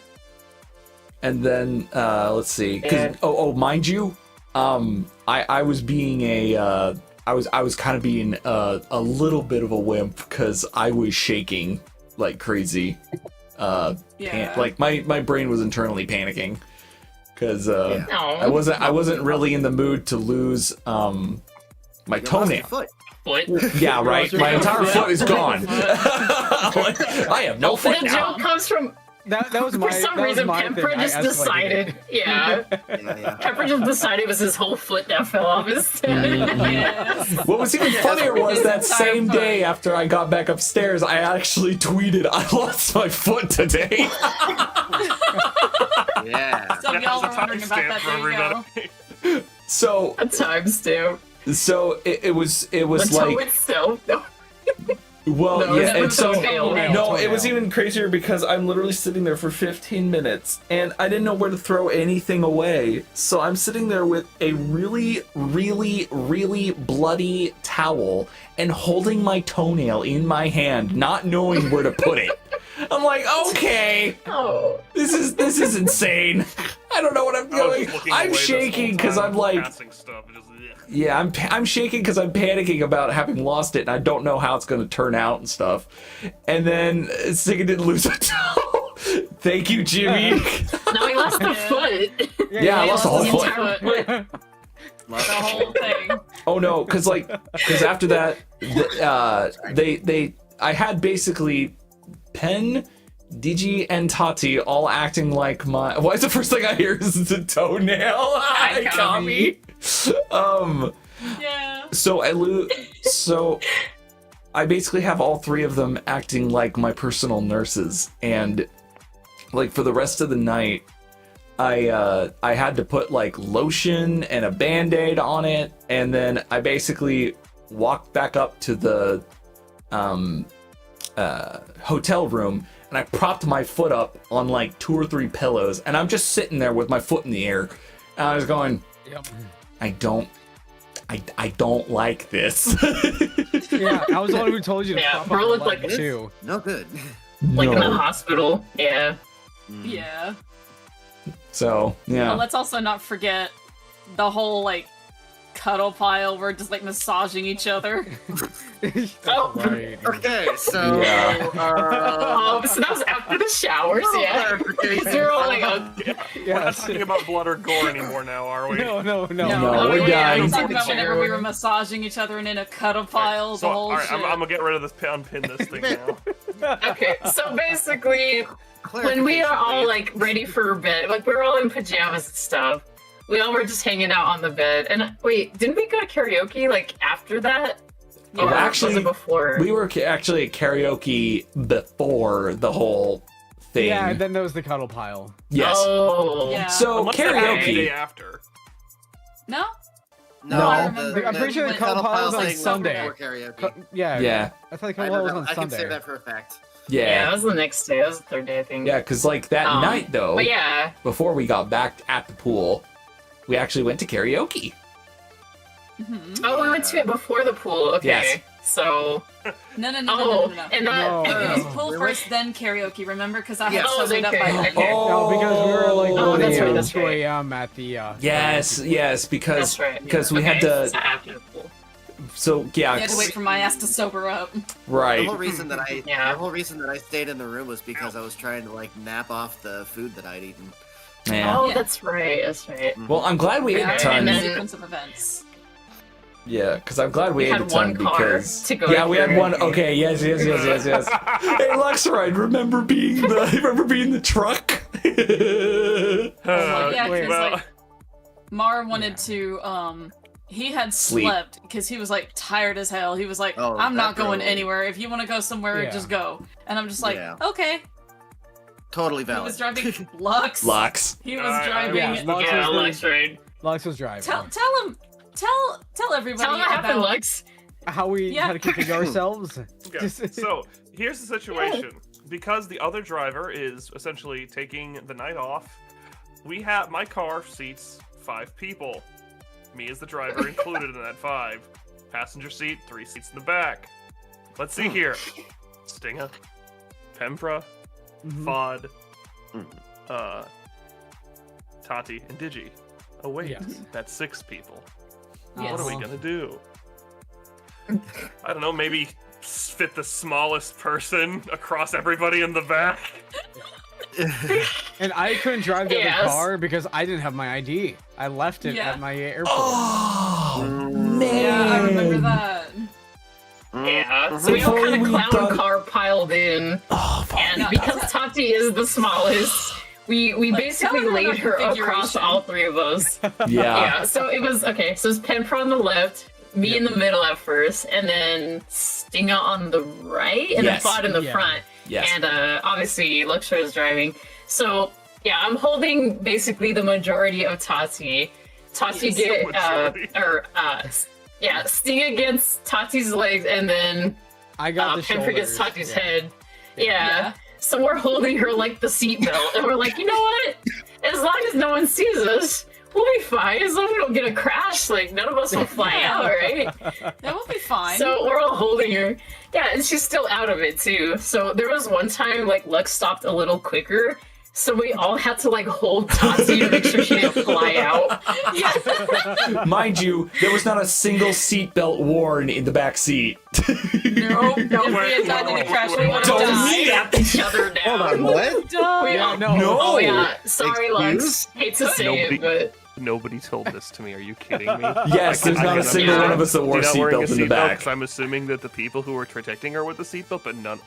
B: and then let's see. 'Cause-
C: Yeah.
B: oh, mind you, I was being a I was kind of being a little bit of a wimp because I was shaking like crazy.
D: Yeah.
B: Like my brain was internally panicking because
C: No.
B: I wasn't really in the mood to lose my
G: You lost
B: toenail.
G: your foot.
C: Foot.
B: Yeah, right. My entire foot is gone. Like, I have no
C: The
B: foot now.
C: joke comes from
E: That was my.
C: for some
E: that was
C: reason
E: my
C: Pepper
E: thing. I
C: just
E: escalated
C: decided.
E: it.
C: Yeah.
G: Yeah.
C: Pepper just decided it was his whole foot that fell off his head.
D: Yes.
B: What was even funnier was
D: His
B: that
D: entire
B: same
D: foot.
B: day after I got back upstairs, I actually tweeted, "I lost my foot today."
G: Yeah.
D: So
A: That
D: y'all
A: was a
D: were wondering about
A: timestamp
D: that.
A: for
D: There you go.
A: everybody.
B: So
C: A timestamp.
B: it was
C: The toe
B: like
C: itself. No.
B: Well,
C: No,
B: yeah,
C: it's
B: and so
C: toenail.
B: no, it was even crazier because I'm literally sitting there for 15 minutes and I didn't know where to throw anything away. So I'm sitting there with a really, really, really bloody towel and holding my toenail in my hand, not knowing where to put it. I'm like, okay,
C: Oh.
B: this is insane. I don't know what I'm
A: I was
B: doing.
A: just looking away
B: I'm
A: this
B: shaking
A: whole
B: because
A: time,
B: I'm like,
A: passing stuff. It just, ugh.
B: yeah, I'm shaking because I'm panicking about having lost it and I don't know how it's going to turn out and stuff. And then Stigga didn't lose a toe. Thank you, Jimmy.
C: No, he lost the foot.
B: Yeah, I lost the whole
C: The
B: foot.
C: entire foot.
D: The whole thing.
B: Oh no, because after that, I had basically Pen, Digi, and Tati all acting like my. Why is the first thing I hear is the toenail? Hi, Kami.
D: Yeah.
B: So I basically have all three of them acting like my personal nurses, and like for the rest of the night, I had to put like lotion and a band-aid on it, and then I basically walked back up to the hotel room and I propped my foot up on like 2 or 3 pillows, and I'm just sitting there with my foot in the air, and I was going,
E: Yep.
B: I don't like this.
E: Yeah, I was the one who told you to
C: Yeah,
E: prop
C: bro
E: up
C: looked
E: the
C: like
E: leg,
C: this.
E: too.
G: No good.
C: Like in the
B: No.
C: hospital. Yeah.
D: Yeah.
B: So yeah.
D: But let's also not forget the whole like cuddle pile. We're just like massaging each other.
E: That's
C: Oh.
E: right.
G: Okay, so
B: Yeah.
C: So that was after the showers, yeah. Because you're all like, oh,
A: We're not
E: Yes.
A: talking about blood or gore anymore now, are we?
E: No, no, no.
B: No, we're
C: yeah,
B: done.
D: I'm
C: I'm
D: talking about
C: talking
D: whenever we were
C: about
D: massaging each other and in a cuddle pile.
A: So,
D: the whole
A: alright,
D: shit.
A: I'm gonna get rid of this, unpin this thing now.
C: okay. So basically, when we are all like ready for bed, like we're all in pajamas and stuff, we all were just hanging out on the bed. And wait, didn't we go to karaoke like after that?
D: Yeah.
C: Or
B: Well, actually,
C: was it before?
B: We were actually at karaoke before the whole thing.
E: Yeah, and then there was the cuddle pile.
B: Yes.
C: Oh.
D: Yeah.
B: So
A: Unless that happened the day
B: karaoke.
A: after.
D: No?
G: No,
B: No.
D: I remember.
E: I'm pretty sure the cuddle pile was on Sunday.
G: Karaoke.
E: Yeah.
B: Yeah.
E: I thought the
G: I,
E: cuddle pile was on
G: I can say
E: Sunday.
G: that for a fact.
C: Yeah,
B: Yeah.
C: that was the next day. That was the third day, I think.
B: Yeah, because like that night though,
C: But yeah.
B: before we got back at the pool, we actually went to karaoke.
C: Oh, we went to it before the pool. Okay.
B: Yes.
C: So.
D: No, no, no,
C: Oh,
D: no, no, no.
C: and that.
E: No.
D: It was pool
G: Really?
D: first, then karaoke. Remember? Because I had
G: Yes.
C: Oh,
D: sobered up by
C: okay.
D: then.
C: Okay.
E: No, because we were like
B: Oh,
E: 1
C: that's right,
E: a.m.
C: that's
E: 2
C: right.
E: a.m. at the.
B: Yes, because
C: That's right.
B: because we
C: Okay,
B: had to.
C: so after the pool.
B: So yeah,
D: You had to wait for my ass to sober up.
G: The
B: right.
G: whole reason that I
C: Yeah.
G: the whole reason that I stayed in the room was because I was trying to like nap off the food that I'd eaten.
B: Yeah.
C: Oh,
D: Yeah.
C: that's right. That's right.
B: Well, I'm glad we
D: Yeah,
B: had
C: Okay,
B: time.
C: and then-
D: sequence of events.
B: Yeah, because I'm glad we
C: We
B: had
C: had
B: the time
C: one car
B: because
C: to go
B: yeah,
C: to
B: we had one.
C: karaoke.
B: Okay, yes. Hey, Luxride, remember being the truck?
D: Oh, yeah,
E: Wait,
D: because
A: well,
D: like Mar wanted to he had
B: Sleep.
D: slept because he was like tired as hell. He was like,
G: Oh,
D: I'm not
G: that
D: going
G: girl.
D: anywhere. If you want to go somewhere,
E: Yeah.
D: just go. And I'm just like,
G: Yeah.
D: okay.
G: Totally
D: He
G: valid.
D: was driving Lux.
B: Lux.
D: He was
A: I-
D: driving.
E: Yeah, Lux
C: Yeah,
E: was
C: Lux, right.
E: Lux was driving.
D: Tell him. Tell everybody
C: Tell them what
D: about.
C: happened, Lux.
E: How we
D: Yeah.
E: had to configure ourselves.
A: Okay,
E: Just-
A: so here's the situation. Because the other driver is essentially taking the night off, my car seats 5 people. Me as the driver included in that 5. Passenger seat, 3 seats in the back. Let's see here. Stinga, Pempra,
E: Mhm.
A: Fod,
G: Mhm.
A: Tati, and Digi. Oh wait,
E: Yes.
A: that's 6 people.
D: Yes.
A: What are we gonna do? I don't know, maybe fit the smallest person across everybody in the back?
E: And I couldn't drive the
C: Yes.
E: other car because I didn't have my ID. I left it
D: Yeah.
E: at my airport.
B: Oh man!
D: Yeah, I remember that.
C: Yeah. So we all
B: Before
C: kind
B: we
C: of clown
B: thought-
C: car piled in,
B: Oh, fuck.
C: and because Tati is the smallest, we
D: Like,
C: basically
D: tell her
C: laid
D: about
C: her across
D: configuration.
C: all 3 of us.
B: yeah.
C: Yeah. So it was okay. So it's Penpro on the left, me in the middle at first, and then Stinga on the right, and
B: Yes.
C: then Fod in the
E: Yeah.
C: front.
B: Yes.
C: And Obviously Luxor is driving. So yeah, I'm holding basically the majority of Tati. Tati
A: Yes,
C: get
A: the majority.
C: Stinga gets Tati's legs, and then
E: I got the
C: Pimper gets
E: shoulders.
C: Tati's
E: Yeah.
C: head. Yeah.
D: Yeah.
C: So we're holding her like the seatbelt, and we're like, you know what? As long as no one sees us, we'll be fine. As long as we don't get a crash, like none of us will fly out, right?
D: That will be fine.
C: So we're all holding her. Yeah, and she's still out of it too. So there was one time like Lux stopped a little quicker. So we all had to like hold Tati to make sure she didn't fly out.
B: Mind you, there was not a single seatbelt worn in the back seat.
D: Nope. If we had gotten in a crash, we would have
B: Don't
D: died.
C: Slap each other down.
G: Hold on, what?
C: We all,
B: No.
C: Oh yeah, sorry Lux.
G: Excuse?
C: Hate to say
A: Nobody-
C: it, but
A: Nobody told this to me. Are you kidding me?
B: Yes, there's not a single one of us that wore
A: You're not wearing a
B: seatbelts in the
A: seatbelt
B: back.
A: because I'm assuming that the people who were protecting her with the seatbelt, but none.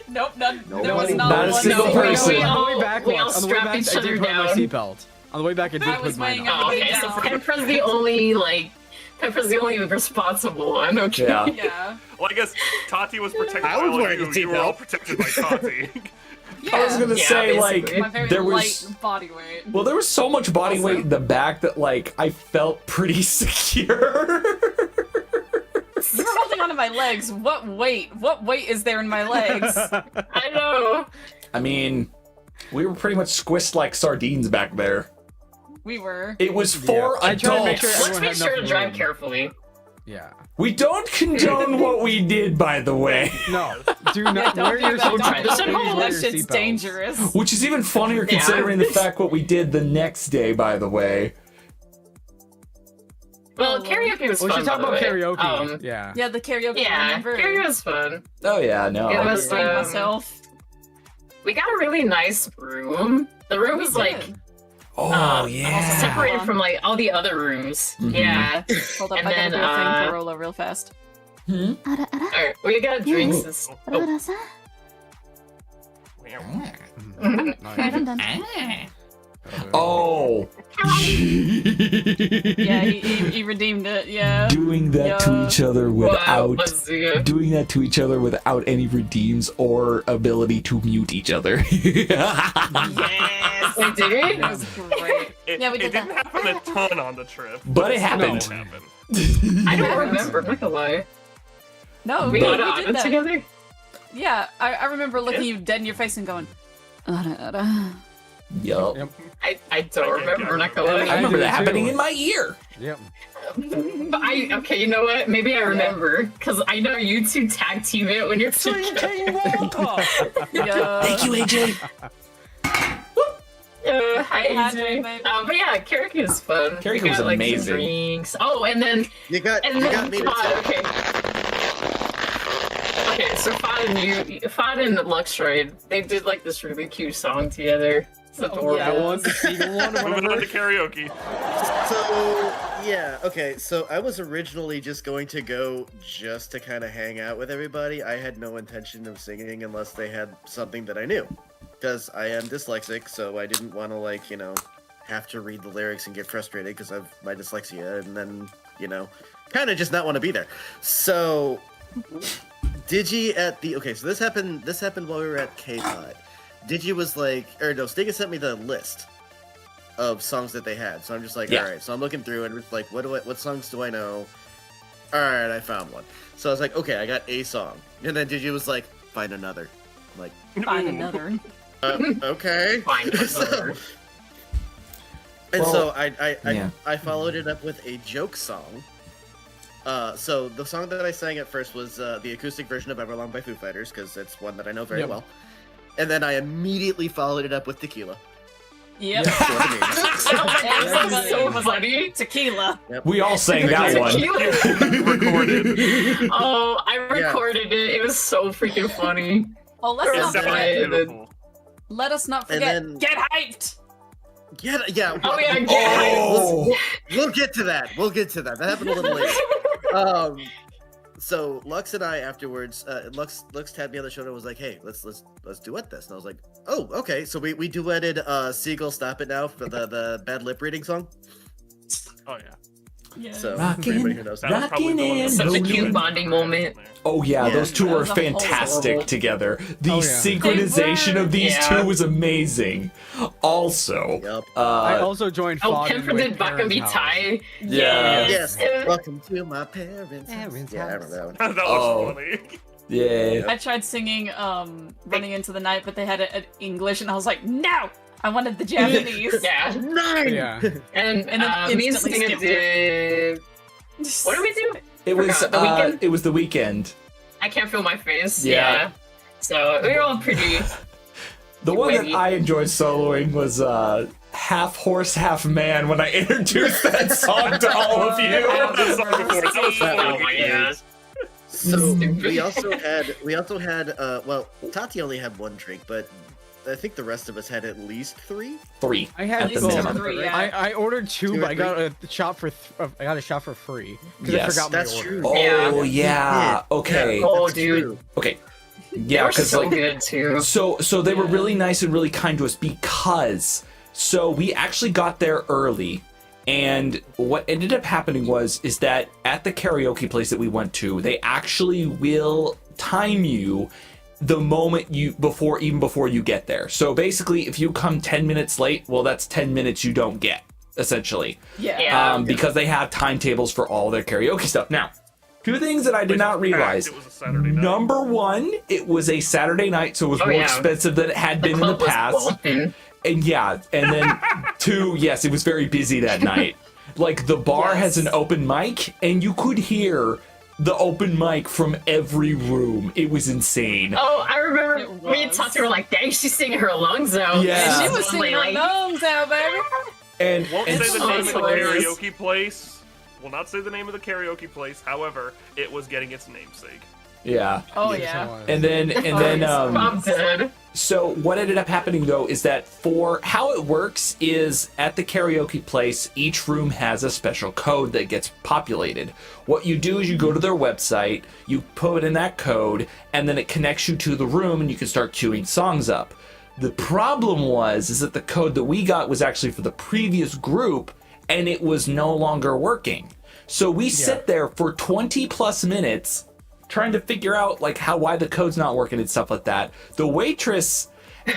D: Nope, none. There was
G: Nobody-
D: not,
B: Not a
D: one.
B: single
C: no,
B: person.
C: we all,
E: On the way back,
C: we all
E: Lux, on the way
C: strapped
E: back,
C: each
E: I
C: other
E: did put on my
C: down.
E: seatbelt. On the way back, I did
D: I
E: put
D: was
E: mine
D: weighing
E: on.
C: Oh, okay, so Pepper's the only Pepper's the only responsible one. Okay.
B: Yeah.
D: Yeah.
A: Well, I guess Tati was protected
G: I
A: by
G: was
A: all
G: wearing a
A: you were all
G: seatbelt.
A: protected by Tati.
B: I was gonna
C: Yeah,
B: say,
C: basically.
D: My very
B: like, there was.
D: light body weight.
B: Well, there was so much body
D: Also-
B: weight in the back that, like, I felt pretty secure.
D: You were holding onto my legs. What weight? What weight is there in my legs?
C: I know.
B: I mean, we were pretty much squished like sardines back there.
D: We were.
B: It was for
E: I tried to make
B: adults.
E: sure
C: Let's
E: everyone
C: make
E: had
C: sure to
E: enough
C: drive
E: room.
C: carefully.
E: Yeah.
B: We don't condone what we did, by the way.
E: No, do not
D: Don't
E: wear
D: do
E: your
D: that.
C: Don't try
E: seatbelt.
C: this
E: Please
C: at home.
E: wear
D: That
E: your
D: shit's
E: seatbelts.
D: dangerous.
B: Which is even funnier
C: Yeah.
B: considering the fact what we did the next day, by the way.
C: Well, karaoke was
E: We
C: fun.
E: should talk
C: by the
E: about
C: way.
E: karaoke. Yeah.
D: Yeah, the karaoke.
C: Yeah,
D: remember?
C: karaoke was fun.
B: Oh yeah, no.
C: It
D: I
C: was,
D: was myself.
C: We got a really nice room. The room was like
B: Oh yeah.
C: separated from like all the other rooms.
B: Mhm.
C: Yeah.
D: Hold up,
C: And
D: I gotta
C: then,
D: do a thing
C: uh,
D: for Rolo real fast.
B: Hmm?
C: Alright, we got drinks and stuff. Oh.
B: Oh.
D: Yeah, he redeemed it. Yeah.
B: Doing that to
D: Yeah.
B: each other
C: Wow,
B: without
C: let's see it.
B: doing that to each other without any redeems or ability to mute each other.
D: Yes.
C: Wait, did we?
D: It was great.
A: It,
D: Yeah, we
A: it
D: did
A: didn't
D: that.
A: happen a ton on the trip.
B: But it
A: still
B: happened.
A: happened.
C: I don't remember, I'm not gonna lie.
D: No,
C: We
D: we
C: got
D: did
C: on
D: that.
C: together?
D: Yeah, I remember looking you dead in your face and going,
B: Yup.
E: Yep.
C: I don't remember, I'm not gonna
B: I
C: lie.
B: remember
E: did
B: that
E: too.
B: happening in my ear.
E: Yep.
C: But okay, you know what? Maybe I remember, because I know you two tag team it when you're together.
D: Yeah.
B: Thank you, AJ.
C: Hi,
D: Had
C: AJ.
D: to, baby.
C: But yeah, karaoke was fun.
B: Karaoke
C: We
B: was
C: got, like, some
B: amazing.
C: drinks. Oh, and then
G: You got me to
C: okay. Okay, so Fod and Luxroid, they did like this really cute song together. It's adorable.
D: yeah.
E: That one, the seagull one, or
A: Moving on
E: whatever.
A: to karaoke.
G: So yeah, okay. So I was originally just going to go just to kind of hang out with everybody. I had no intention of singing unless they had something that I knew, because I am dyslexic. So I didn't want to have to read the lyrics and get frustrated because of my dyslexia, and then kind of just not want to be there. So Digi at the so this happened while we were at K-Pod. Digi was Stiga sent me the list of songs that they had. So I'm just like,
B: Yeah.
G: all right. So I'm looking through and it's like, what songs do I know? All right, I found one. So I was like, okay, I got a song. And then Digi was like, find another. I'm like,
D: Find another.
G: okay.
C: Find another.
G: And
B: Well,
G: so
B: yeah.
G: I followed it up with a joke song. So the song that I sang at first was the acoustic version of Everlong by Foo Fighters, because it's one that I know very
E: Yep.
G: well. And then I immediately followed it up with Tequila.
D: Yep.
G: Short and names.
C: That was so
D: It was
C: funny.
D: like tequila.
B: We all sang that one.
A: Recorded.
C: Oh, I recorded it. It was so freaking funny.
D: Oh, let's
C: Yes,
D: not
C: that
D: forget.
C: was-
A: Beautiful.
D: Let us not
G: And
D: forget.
G: then-
D: Get hyped.
G: Yeah.
C: Oh yeah,
B: Oh.
G: We'll get to that. That happened a little later. So Lux and I afterwards, Lux tapped me on the shoulder and was like, "Hey, let's duet this." And I was like, "Oh, okay." So we duetted "Seagull Stop It Now" for the bad lip reading song.
A: Oh yeah.
D: Yeah.
G: So for
B: Rockin',
G: anybody who knows that.
A: That was probably the one that
C: Such a
A: was
C: cute
A: good.
C: bonding moment.
B: Oh yeah,
G: Yeah.
B: those two
D: That
B: were
D: was a whole
B: fantastic
C: horrible-
B: together. The
E: Oh, yeah.
B: synchronization
D: They were.
B: of these
C: Yeah.
B: two was amazing. Also,
G: Yup.
E: I also joined
C: Oh,
E: Fogg
C: Pimper
E: with
C: did Bakami
E: Aaron's house.
C: Tai.
B: Yeah.
G: Yes. Welcome to my parents' house.
E: Parents'
G: Yeah, I
E: house.
G: remember that one.
A: That was
B: Oh.
A: funny.
B: Yeah.
D: I tried singing Running Into the Night, but they had it in English, and I was like, no! I wanted the Japanese.
C: Yeah.
E: Yeah.
C: And
D: And then
C: me and
D: instantly
C: Stinga
D: skipped
C: did. What did we do?
B: It was
C: Forgot. The Weeknd?
B: it was the weekend.
C: I can't feel my face.
B: Yeah.
C: Yeah. So we were all pretty.
B: The one that
C: Wiggy.
B: I enjoyed soloing was half horse, half man when I introduced that song to all of you.
A: That song before. That was so
C: Oh my
A: weird.
C: gosh.
G: So
C: Stupid.
G: we also had well, Tati only had one drink, but I think the rest of us had at least 3.
B: 3.
E: I had
B: At the
E: both.
B: minimum.
D: 3, yeah.
E: I ordered 2,
G: 2 or
E: but I got a shot for I got a shot for free because
B: Yes.
E: I forgot my
G: That's
E: order.
G: true.
B: Oh
C: Yeah.
B: yeah. Okay.
C: Oh,
G: That's
C: dude.
G: true.
B: Okay.
C: They
B: Yeah,
C: were
B: because
C: so
B: like
C: good too.
B: so they were really nice and really kind to us because so we actually got there early, and what ended up happening is that at the karaoke place that we went to, they actually will time you the moment before you get there. So basically, if you come 10 minutes late, well, that's 10 minutes you don't get essentially.
D: Yeah.
C: Yeah.
B: Because they have timetables for all their karaoke stuff. Now, two things that I did not realize.
A: It was a Saturday night.
B: Number one, it was a Saturday night, so it was
C: Oh,
B: more
C: yeah.
B: expensive than it had been in the
C: club was
B: past.
C: bumping.
B: And yeah, and then two, yes, it was very busy that night. Like the bar has an open mic, and you could hear the open mic from every room. It was insane.
C: Oh, I remember
D: It
C: me and
D: was.
C: Tati were like, dang, she's singing her lungs out.
B: Yeah.
C: And
D: She was singing her
C: like,
D: lungs out, baby.
B: And,
A: Won't
B: and
A: say the
C: Oh,
A: name
C: it's
A: of the
C: hilarious.
A: karaoke place. Will not say the name of the karaoke place. However, it was getting its namesake.
B: yeah.
D: Oh,
E: Yes,
D: yeah.
E: it was.
B: And then
C: I'm good.
B: So what ended up happening though is that for how it works is at the karaoke place, each room has a special code that gets populated. What you do is you go to their website, you put in that code, and then it connects you to the room and you can start queuing songs up. The problem is that the code that we got was actually for the previous group and it was no longer working. So we sit there for 20 plus minutes trying to figure out like why the code's not working and stuff like that. The waitress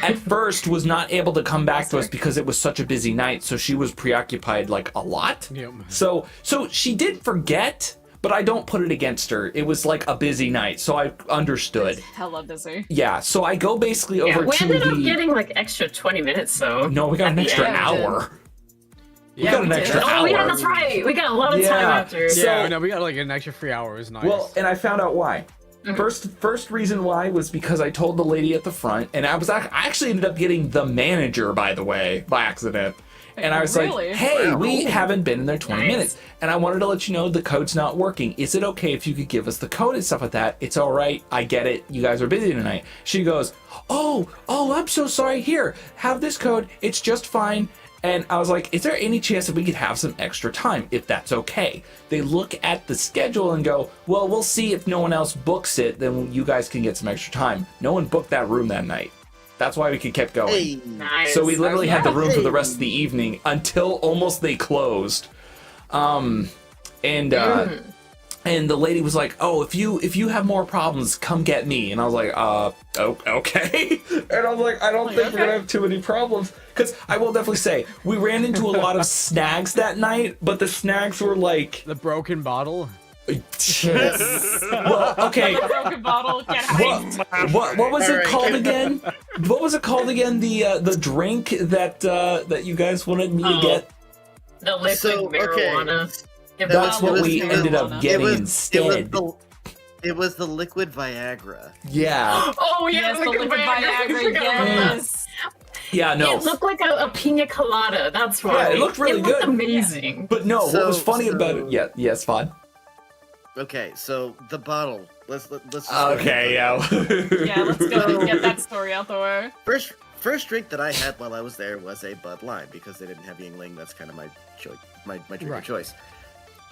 B: at first was not able to come back to us because it was such a busy night, so she was preoccupied like a lot.
E: Yep.
B: So she did forget, but I don't put it against her. It was like a busy night, so I understood.
D: Hella busy.
B: Yeah, so I go basically
C: Yeah,
B: over
C: we
B: to
C: ended up
B: the
C: getting like extra 20 minutes, though.
B: No, we got an extra
C: Yeah, we did.
B: hour. We
E: Yeah,
B: got an
E: we did.
B: extra
C: Oh,
B: hour.
C: yeah, that's right. We got a lot of time
B: Yeah.
C: after.
B: So-
E: Yeah, no, we got like an extra 3 hours. Nice.
B: Well, and I found out why. First reason why was because I told the lady at the front, and I actually ended up getting the manager, by the way, by accident. And I was
D: Really?
B: like, "Hey,
C: Wow.
B: we haven't been in there 20
C: Nice.
B: minutes, and I wanted to let you know the code's not working. Is it okay if you could give us the code and stuff like that? It's all right. I get it. You guys are busy tonight." She goes, "Oh, I'm so sorry. Here, have this code. It's just fine." And I was like, "Is there any chance that we could have some extra time, if that's okay?" They look at the schedule and go, "Well, we'll see if no one else books it, then you guys can get some extra time." No one booked that room that night. That's why we could keep going.
G: Hey,
C: Nice.
B: So we literally had the room for the
G: Hey.
B: rest of the evening until almost they closed. And the lady was like, "Oh, if you have more problems, come get me." And I was like, okay." And I was like, "I don't think we're gonna have too many problems." Because I will definitely say, we ran into a lot of snags that night, but the snags were like,
E: the broken bottle.
B: well, okay.
D: Broken bottle, get out.
B: What was it
G: Alright.
B: called again? What was it called again? The drink that you guys wanted me to
C: Oh.
B: get?
C: The liquid
G: So, okay.
C: marijuana.
B: That's what we
D: marijuana.
B: ended up getting
G: it
B: instead.
G: it was the liquid Viagra.
B: Yeah.
C: Oh, yeah,
D: Yes, the liquid
C: I
D: Viagra,
C: forgot about that.
D: yes.
B: Yeah, no.
C: It looked like a pina colada. That's why.
B: Yeah, it looked really good.
C: Amazing.
B: But no, what was
G: So-
B: funny
G: so-
B: about it? Yeah, yes, fine.
G: Okay, so the bottle. Let's just
B: Okay, yeah.
D: Yeah, let's go get that story out the way.
G: First drink that I had while I was there was a Bud Lime because they didn't have Yingling. That's kind of my choice, my drink
E: Right.
G: of choice.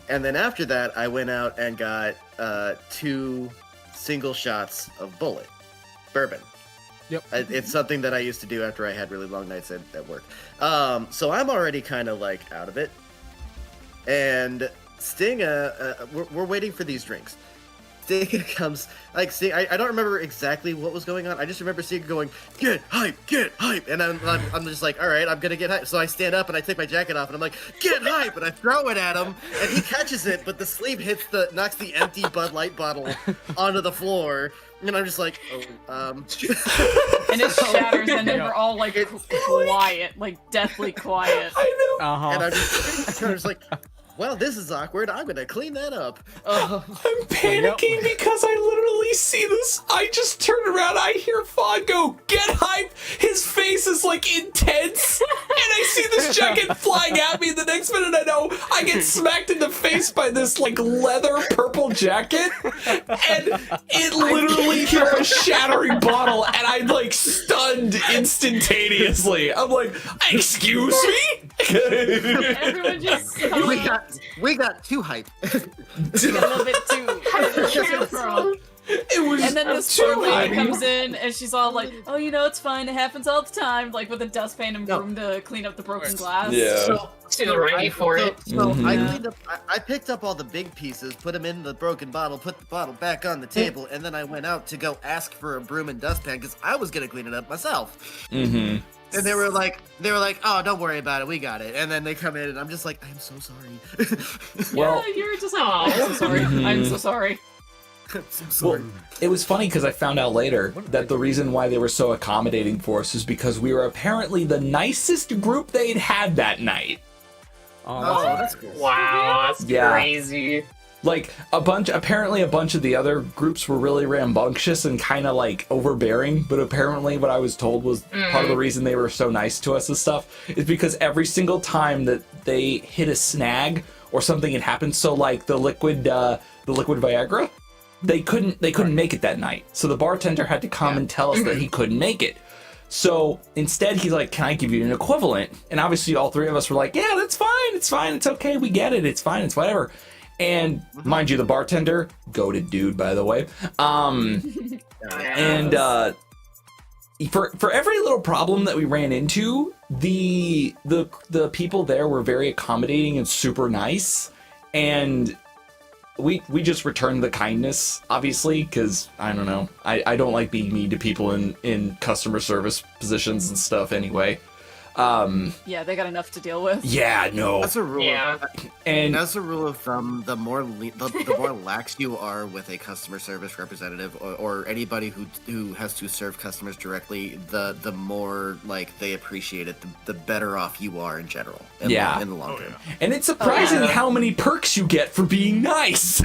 G: And then after that, I went out and got 2 single shots of Bullet bourbon.
E: Yep.
G: It's something that I used to do after I had really long nights at work. So I'm already kind of like out of it. And Sting, we're waiting for these drinks. Sega comes, like, see, I don't remember exactly what was going on. I just remember Sega going, get hype, and I'm just like, all right, I'm gonna get hype. So I stand up and I take my jacket off and I'm like, get hype, and I throw it at him, and he catches it, but the sleeve knocks the empty Bud Light bottle onto the floor, and I'm just like,
D: And it shatters, and then we're all like quiet, like deathly quiet.
B: I know.
G: and I'm
E: Uh-huh.
G: just like, well, this is awkward. I'm gonna clean that up.
B: I'm panicking because I literally see this. I just turn around, I hear Fawn go, get hype! His face is like intense, and I see this jacket flying at me. The next minute I know I get smacked in the face by this like leather purple jacket, and it literally hit a shattering bottle, and I'm like stunned instantaneously. I'm like, excuse me?
D: Everyone just
G: We got too hype.
D: a little bit too.
B: It was
D: And then this
B: too
D: poor lady
B: hype.
D: comes in and she's all like, "Oh, you know, it's fine. It happens all the time." Like with a dustpan and broom to clean up the broken glass.
B: Yeah.
C: She's ready for it.
G: So I
B: Mhm.
G: cleaned up. I picked up all the big pieces, put them in the broken bottle, put the bottle back on the table, and then I went out to go ask for a broom and dustpan because I was gonna clean it up myself.
B: Mm-hmm.
G: And they were like, "Oh, don't worry about it, we got it." And then they come in, and I'm just like, "I'm so sorry."
B: Well,
D: Yeah, you're just like, "I'm so sorry. I'm so sorry."
G: I'm so sorry.
B: Well, it was funny because I found out later that the reason why they were so accommodating for us is because we were apparently the nicest group they'd had that night.
G: Oh, that's cool.
C: Wow, that's
B: Yeah.
C: crazy.
B: Like apparently a bunch of the other groups were really rambunctious and kind of like overbearing, but apparently what I was told was part of the reason they were so nice to us and stuff is because every single time that they hit a snag or something had happened, so like the liquid Viagra, they couldn't make it that night. So the bartender had to come and tell us that he couldn't make it. So instead he's like, "Can I give you an equivalent?" And obviously all three of us were like, "Yeah, that's fine. It's fine. It's okay. We get it. It's fine. It's whatever." And mind you, the bartender, goated dude, by the way. And for every little problem that we ran into, the people there were very accommodating and super nice, and we just returned the kindness, obviously, because I don't know, I don't like being mean to people in customer service positions and stuff anyway.
D: Yeah, they got enough to deal with.
B: Yeah, no,
G: That's a rule.
C: Yeah.
B: and
G: As a rule of thumb, the more the more lax you are with a customer service representative or anybody who has to serve customers directly, the more like they appreciate it, the better off you are in general. In the long term.
B: and it's surprising how many perks you get for being nice.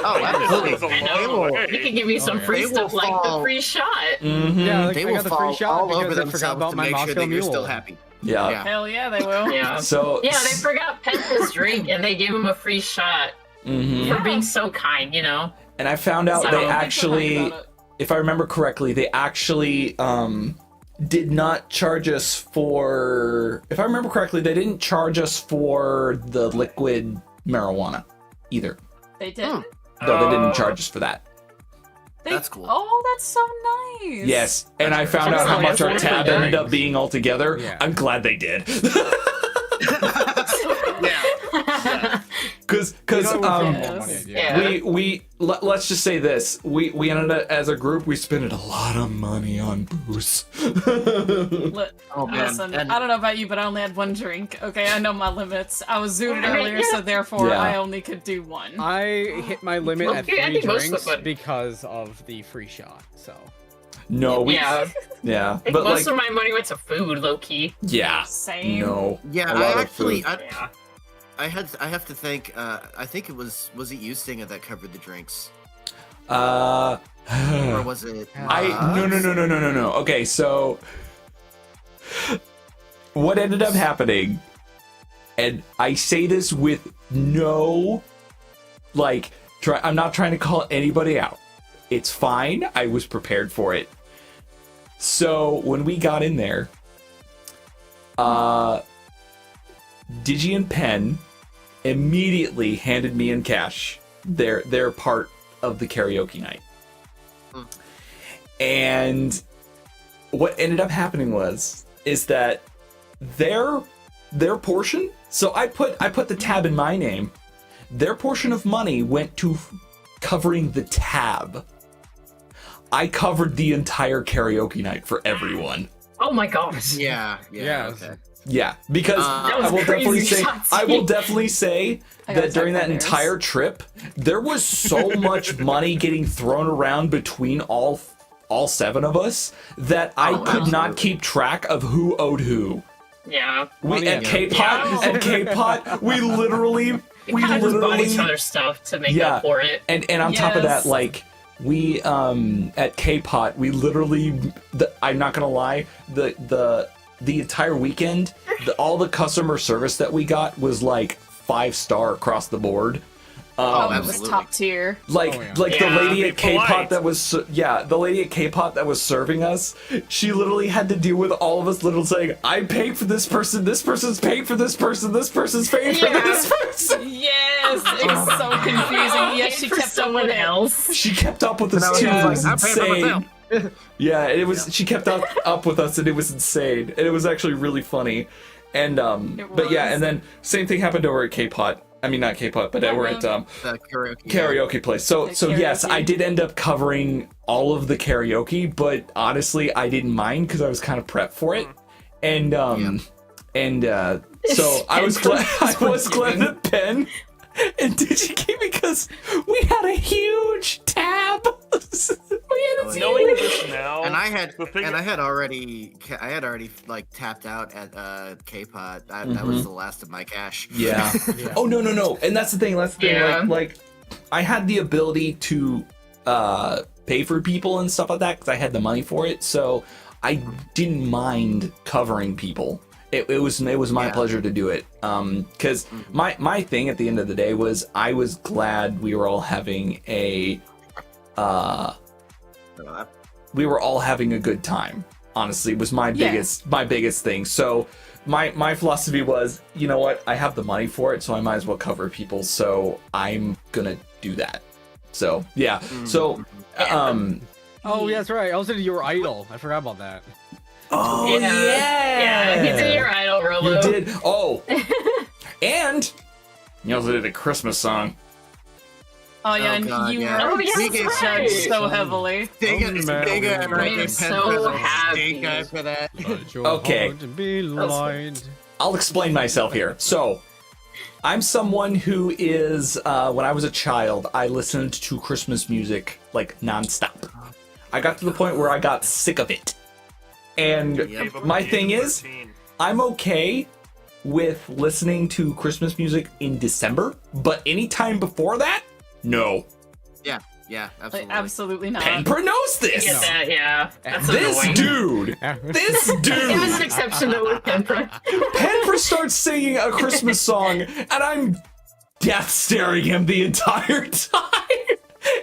G: Oh, absolutely.
A: That was a
C: I
A: long
C: know.
A: way.
C: We can give you some free
G: They will
C: stuff like the
G: fall.
C: free shot.
B: Mhm.
E: Yeah, like,
G: They
E: I
G: will
E: got the free
G: fall
E: shot
G: all over
E: because I forgot
G: themselves
E: about
G: to
E: my
G: make sure
E: Moscow
G: that you're
E: Mule.
G: still happy.
B: Yeah.
G: Yeah.
D: Hell yeah, they will.
C: Yeah.
B: So
C: Yeah, they forgot Penta's drink and they gave him a free shot
B: Mhm.
C: for being so kind, you know?
B: And I found out
C: So-
B: they
C: Thanks for
B: actually,
D: talking about it.
B: if I remember correctly, they actually did not charge us for. If I remember correctly, they didn't charge us for the liquid marijuana either.
D: They did.
B: No, they
C: Oh.
B: didn't charge us for that.
D: They-
G: That's cool.
D: Oh, that's so nice.
B: Yes, and I found out how
C: That's
B: much our
C: nice.
B: tab ended up being altogether.
E: Yeah.
B: I'm glad they did.
G: Yeah.
B: Because
C: Yeah.
B: let's just say this, we ended up as a group, we spent a lot of money on booze.
G: Oh man.
D: Listen,
G: And
D: I don't know about you, but I only had one drink. Okay, I know my limits. I was zooted earlier, so therefore
B: Yeah.
D: I only could do one.
E: I hit my limit at
C: Okay, I
E: 3
C: think most of
E: drinks
C: it.
E: because of the free shot. So
B: No, we
C: Yeah.
B: yeah,
C: I think
B: but
C: most
B: like
C: of my money went to food, low key.
B: yeah,
D: Same.
B: no,
G: yeah,
B: a lot
G: I
B: of
G: actually
B: food.
C: Yeah.
G: I have to thank I think it was it you, Stinger, that covered the drinks? Or was it
B: No. Okay, so what ended up happening, and I say this with no, like, I'm not trying to call anybody out. It's fine. I was prepared for it. So when we got in there, Digi and Pen immediately handed me in cash their part of the karaoke night. And what ended up happening is that their portion, so I put the tab in my name. Their portion of money went to covering the tab. I covered the entire karaoke night for everyone.
C: Oh my gosh.
G: Yeah.
E: Yes.
B: Yeah, because
C: That was
B: I will definitely
C: crazy
B: say
C: shots.
B: I will definitely say
D: I got
B: that during that
D: second
B: entire trip, there was so much money getting thrown around between all 7 of us that I could not keep track of who owed who.
C: Yeah.
B: We
E: Money
B: at
E: and-
B: K-pop,
C: Yeah.
B: at K-pop, we literally
C: Kind of just bought each other stuff to make up for it.
B: and on top of that,
D: Yes.
B: like we at K-Pot, we literally I'm not gonna lie, the entire weekend, all the customer service that we got was like 5-star across the board.
D: Oh, it was
G: absolutely.
D: top tier.
B: Like
E: Oh, yeah.
B: like
C: Yeah.
B: the lady
A: Be
B: at K-Pop
A: polite.
B: that was the lady at K-Pop that was serving us, she literally had to deal with all of us literally saying, I paid for this person, this person's paid for this person, this person's paid for
C: Yeah.
B: this person.
D: Yes, it was so confusing. Yes, she
C: For
D: kept up
C: someone
D: with it.
C: else.
B: She kept up with
G: And I
B: us
G: was
B: too. It
G: like,
B: was
G: "I'm paying for
B: insane.
G: myself."
B: Yeah, it was. She kept up with us, and it was insane. And it was actually really funny. And but yeah,
D: was.
B: and then same thing happened over at K-Pot. I mean, not K-Pot, but over at
G: The karaoke.
B: karaoke place. So
D: The
B: yes,
D: karaoke.
B: I did end up covering all of the karaoke, but honestly, I didn't mind because I was kind of prepped for it. And so I was glad. I was glad that Ben and Digi came because we had a huge tab.
A: Knowing this now,
G: And I had
A: the thing
G: already like tapped out at K-Pod. That was the last of my cash.
B: Yeah. Oh no. And that's the thing.
C: Yeah.
B: Like I had the ability to pay for people and stuff like that because I had the money for it. So I didn't mind covering people. It was my
G: Yeah.
B: pleasure to do it. Because my thing at the end of the day was I was glad we were all having a good time. Honestly, was my
D: Yeah.
B: biggest thing. So my philosophy was, you know what, I have the money for it, so I might as well cover people. So I'm gonna do that. So yeah. So
E: Oh, yeah, that's right. I also did Your Idol. I forgot about that.
B: oh
C: Yeah, he did your idol, Rolo.
B: You did. Oh, and you also did a Christmas song.
D: Oh yeah,
G: Oh,
D: and
G: God,
D: you
G: yeah.
D: were
C: Oh, yeah,
G: We
C: that's
G: get
C: right.
D: judged so heavily.
C: I'm so happy.
G: for that.
B: Okay.
E: To be light.
B: I'll explain myself here. So, I'm someone who is, when I was a child, I listened to Christmas music like nonstop. I got to the point where I got sick of it. And
A: gave up
B: my
A: at the
B: thing
A: age of
B: is,
A: 13.
B: I'm okay with listening to Christmas music in December, but anytime before that, no.
G: Yeah,
D: Like
G: absolutely.
D: absolutely not.
B: Penper knows
C: I
B: this.
C: get that, yeah. That's
B: This
C: annoying.
B: dude. This
C: It was an
B: dude.
C: exception though with Penper.
B: Penper starts singing a Christmas song, and I'm death staring him the entire time.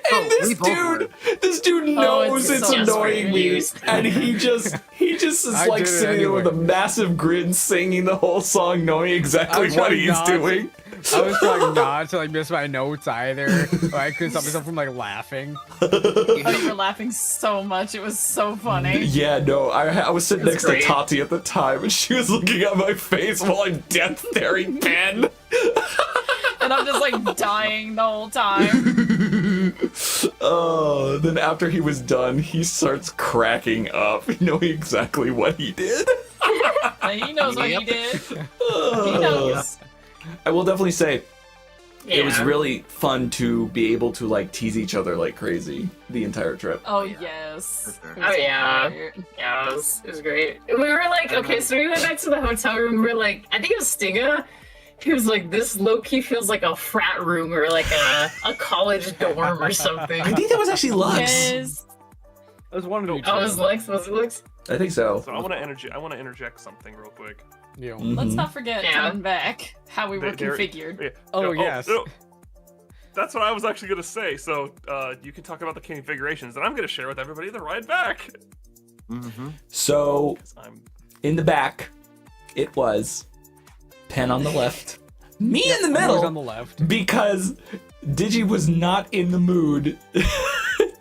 B: And
G: Oh, we both
B: this dude knows
D: it's
B: it's
D: so
B: annoying me,
C: confused.
B: and he just is
E: I
B: like
E: did it
B: sitting there with a
E: anyway.
B: massive grin, singing the whole song, knowing exactly
E: I'm
B: what
E: trying
B: he's
E: not-
B: doing.
E: I was trying not to like miss my notes either. But I couldn't stop myself from like laughing.
D: Oh, you were laughing so much. It was so funny.
B: Yeah, no, I was sitting
C: That's
B: next
C: great.
B: to Tati at the time, and she was looking at my face while I'm death staring Ben.
D: And I'm just like dying the whole time.
B: Oh, then after he was done, he starts cracking up, knowing exactly what he did.
D: Like, he knows what he
G: Yep.
D: did. He knows.
B: I will definitely say it was
C: Yeah.
B: really fun to be able to like tease each other like crazy the entire trip.
D: Oh yes.
G: For sure.
D: It was
C: Oh, yeah.
D: great.
C: Yeah, it was great. We were like, okay, so we went back to the hotel room. We were like, I think it was Stinga. He was like, this low key feels like a frat room or like a college dorm or something.
B: I think that was actually Lux.
D: Yes.
E: That was one of you.
C: Oh, it was Lex? Was it Lex?
B: I think so.
A: So I want to interject something real quick.
E: You.
D: Let's
B: Mhm.
D: not forget
C: Yeah.
D: coming back how we were
A: There-
D: configured.
A: Yeah.
E: Oh,
A: No,
E: yes.
A: no. That's what I was actually gonna say. So you can talk about the configurations, and I'm gonna share with everybody the ride back.
G: Mm-hmm.
B: So
A: 'Cause I'm
B: in the back, it was Pen on the left, me in the
E: I was
B: middle,
E: on the left.
B: because Digi was not in the mood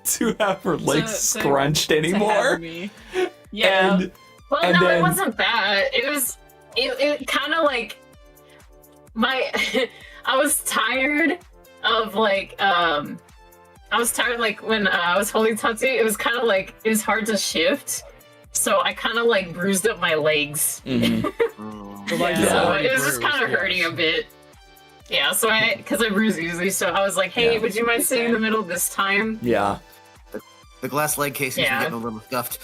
B: to have her legs
D: to
B: scrunched
D: To
B: anymore.
D: have me. Yeah.
B: And
C: Well,
B: And
C: no,
B: then-
C: it wasn't that. It kind of like my. I was tired of like I was tired. Like when I was holding Tatsu, it was kind of like it was hard to shift, so I kind of like bruised up my legs.
B: Mhm.
E: So, like,
C: Yeah,
E: you're
C: so
E: already
C: it was just kind of
E: bruised,
C: hurting
E: yes.
C: a bit. Yeah, so because I bruise easily, so I was like, hey,
B: Yeah.
C: would you mind sitting in the middle this time?
B: Yeah.
G: The glass leg casings
C: Yeah.
G: were getting a little scuffed.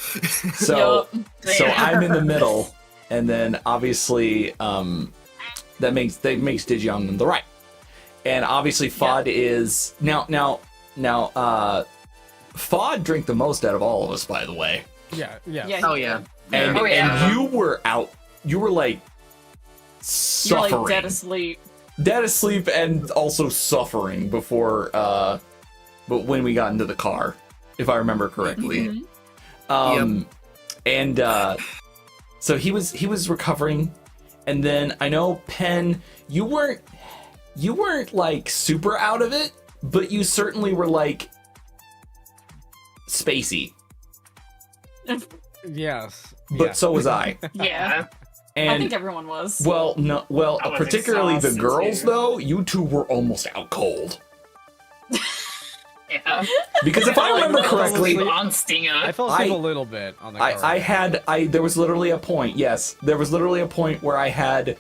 B: So so
C: Yeah.
B: I'm in the middle, and then obviously that makes Digion on the right, and obviously Fod is now Fod drank the most out of all of us, by the way,
E: Yeah, yeah.
D: Yeah,
G: Oh,
D: he
G: yeah.
D: did.
B: and
C: Oh, yeah.
B: and you were like
D: You're
B: suffering,
D: like dead asleep.
B: dead asleep, and also suffering before but when we got into the car, if I remember correctly. And so he was recovering, and then I know Pen, you weren't like super out of it, but you certainly were like spacey.
E: Yes.
B: But
E: yeah.
B: so was I.
C: Yeah.
D: I
B: And
D: think everyone was.
B: well, no, well,
C: I was
B: particularly the
C: exhausted,
B: girls
C: too.
B: though, you two were almost out cold.
C: Yeah.
B: Because if I remember correctly,
C: on Stinger.
E: I fell asleep
B: I-
E: a little bit on the car.
B: there was literally a point, yes, there was literally a point where I had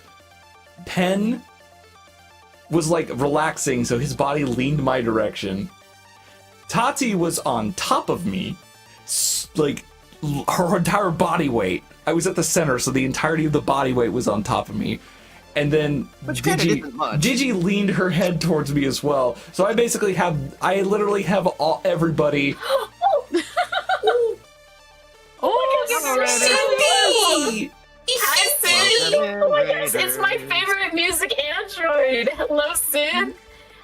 B: Pen was like relaxing, so his body leaned my direction. Tati was on top of me, like her entire body weight. I was at the center, so the entirety of the body weight was on top of me. And then
G: Which kinda isn't much.
B: Digi leaned her head towards me as well. So I literally have everybody. Cindy!
C: Hi, Sid! Oh my gosh, it's my favorite music android! Hello, Sid!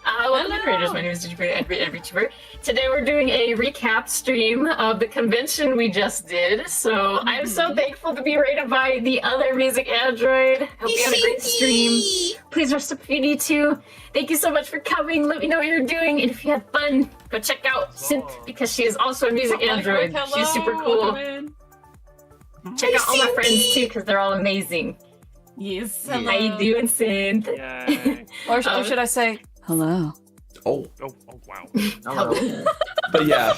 C: Welcome to Creators. My name is DigiBird. Today we're doing a recap stream of the convention we just did. So I'm so thankful to be rated by the other music android. Hope you had a great stream. Please rest up if you need to. Thank you so much for coming. Let me know what you're doing. And if you had fun, go check out Synth because she is also a music android. She's super cool. Check out all my friends too because they're all amazing.
D: Yes.
C: How you doing, Synth?
A: Yay.
D: Or should I say hello?
B: Oh,
A: Oh wow.
G: Hello.
B: but yeah.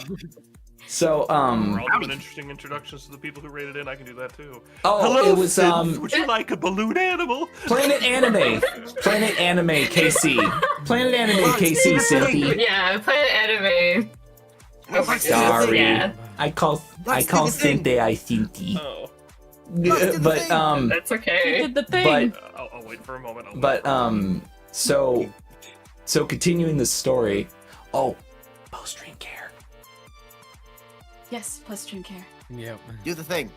B: So
A: We're all doing interesting introductions to the people who rated in. I can do that too.
B: it was
A: Would you like a balloon animal?
B: Planet Anime KC. Planet Anime KC, Cynthia.
C: Yeah, Planet Anime. Oh my
B: Sorry.
C: Yeah,
B: I call
G: Let's do the thing.
B: Cynthia I Cynthia.
A: Oh.
G: Let's do the
B: But
G: thing.
C: that's
D: You
C: okay.
D: did the thing.
A: I'll wait for a moment.
B: So continuing the story. Oh, post-stream care.
D: Yes, plus stream care.
E: Yep.
G: Do the thing.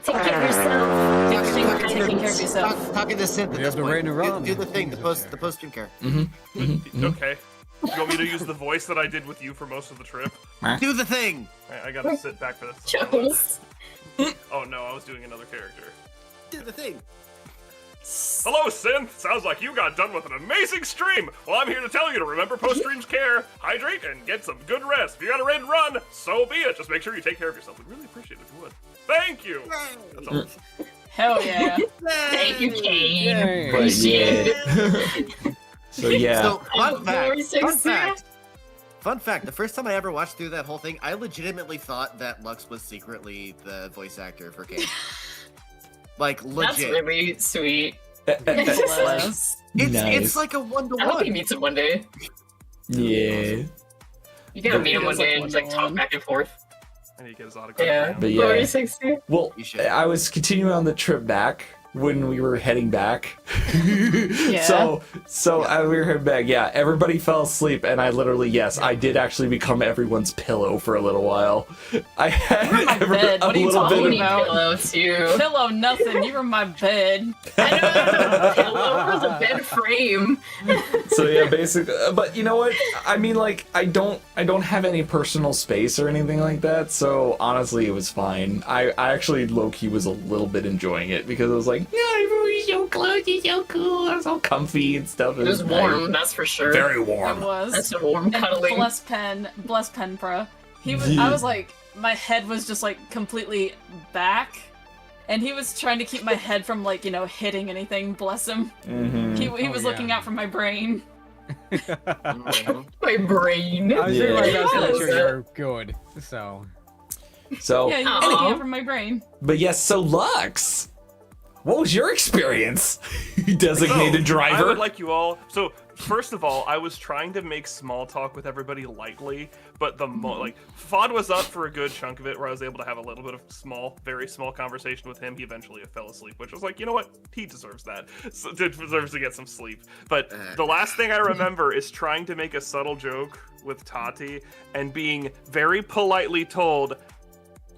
C: Take care of yourself.
D: Taking care of yourself.
G: Talking to Synth at
E: You
G: this
E: have to
G: point.
E: wait and run.
G: Do the thing. The post-stream care.
A: Okay. You want me to use the voice that I did with you for most of the trip?
G: Do the thing.
A: I gotta sit back for this.
C: Jones.
A: Oh no, I was doing another character.
G: Do the thing.
A: Hello, Synth! Sounds like you got done with an amazing stream! Well, I'm here to tell you to remember post-streams care, hydrate, and get some good rest. If you got a raid run, so be it. Just make sure you take care of yourself. We'd really appreciate it if you would. Thank you! That's all.
D: Hell yeah.
C: Thank you, Kane.
E: Yay.
B: But
C: Appreciate
B: yeah. So yeah.
G: So, fun
C: Very
G: fact. Fun
C: sexy.
G: fact. Fun fact. The first time I ever watched through that whole thing, I legitimately thought that Lux was secretly the voice actor for Kane. Like
C: That's
G: legit.
C: really sweet.
D: Bless.
G: It's
B: Nice.
G: like a
C: I hope he
G: 1-to-1.
C: meets him one day.
B: Yeah.
C: You gotta meet him one
D: Feels like
C: day and just like talk
D: 1-to-1.
C: back and forth.
A: I need to get his autograph.
C: Yeah.
B: But yeah.
C: Very sexy.
B: Well,
G: You should.
B: I was continuing on the trip back when we were heading back.
D: Yeah.
B: So we were heading back. Yeah, everybody fell asleep, and I literally, yes, I did actually become everyone's pillow for a little while. I had
D: You're my bed. What are you
B: little
D: talking
B: bit
C: Need
B: of,
D: about?
C: pillow too.
D: Pillow nothing. You were my bed.
C: I know. Pillow or the bed frame.
B: so yeah, basically. But you know what? I mean, like, I don't have any personal space or anything like that. So honestly, it was fine. I actually low key was a little bit enjoying it because I was like, yeah, everybody's so close, it's so cool, I was all comfy and stuff.
C: It was
B: nice.
C: warm, that's for sure.
B: Very
D: It
B: warm.
D: was.
C: That's a warm
D: And
C: cuddling.
D: bless Penpra. He was.
B: Yeah.
D: I was like, my head was just like completely back, and he was trying to keep my head from like hitting anything. Bless him.
B: Mm-hmm.
D: He was
E: Oh,
D: looking
E: yeah.
D: out for my brain.
G: Mhm.
C: My brain.
E: I was doing my
B: Yeah.
E: best to make sure
C: Yes.
E: you're good. So
B: So,
D: Yeah, you
C: Aw.
D: were taking it from my brain.
B: but yes, so Lux, what was your experience? Designated
A: So, I
B: driver.
A: would like you all. So, first of all, I was trying to make small talk with everybody lightly, but like Fod was up for a good chunk of it, where I was able to have a little bit of very small conversation with him. He eventually fell asleep, which was like, you know what, he deserves that. So, deserves to get some sleep. But the last thing I remember is trying to make a subtle joke with Tati and being very politely told,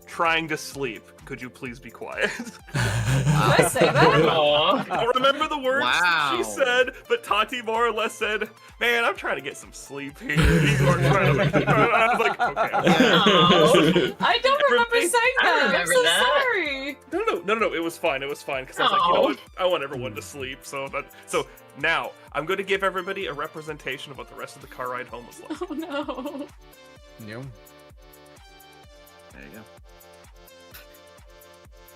A: "Trying to sleep. Could you please be quiet?"
D: Did I say that?
C: Aw.
A: I don't remember the words
G: Wow.
A: she said, but Tati more or less said, "Man, I'm trying to get some sleep here." You are trying to. I was like, "Okay."
C: Aw.
D: I don't remember
A: Everybody-
D: saying
C: I
D: that. I'm
C: remember
D: so
C: that.
D: sorry.
A: No. It was fine. It was fine because I was like, you know
C: Aw.
A: what? I want everyone to sleep. So now I'm going to give everybody a representation of what the rest of the car ride home was like.
D: Oh no.
E: no.
G: There you go.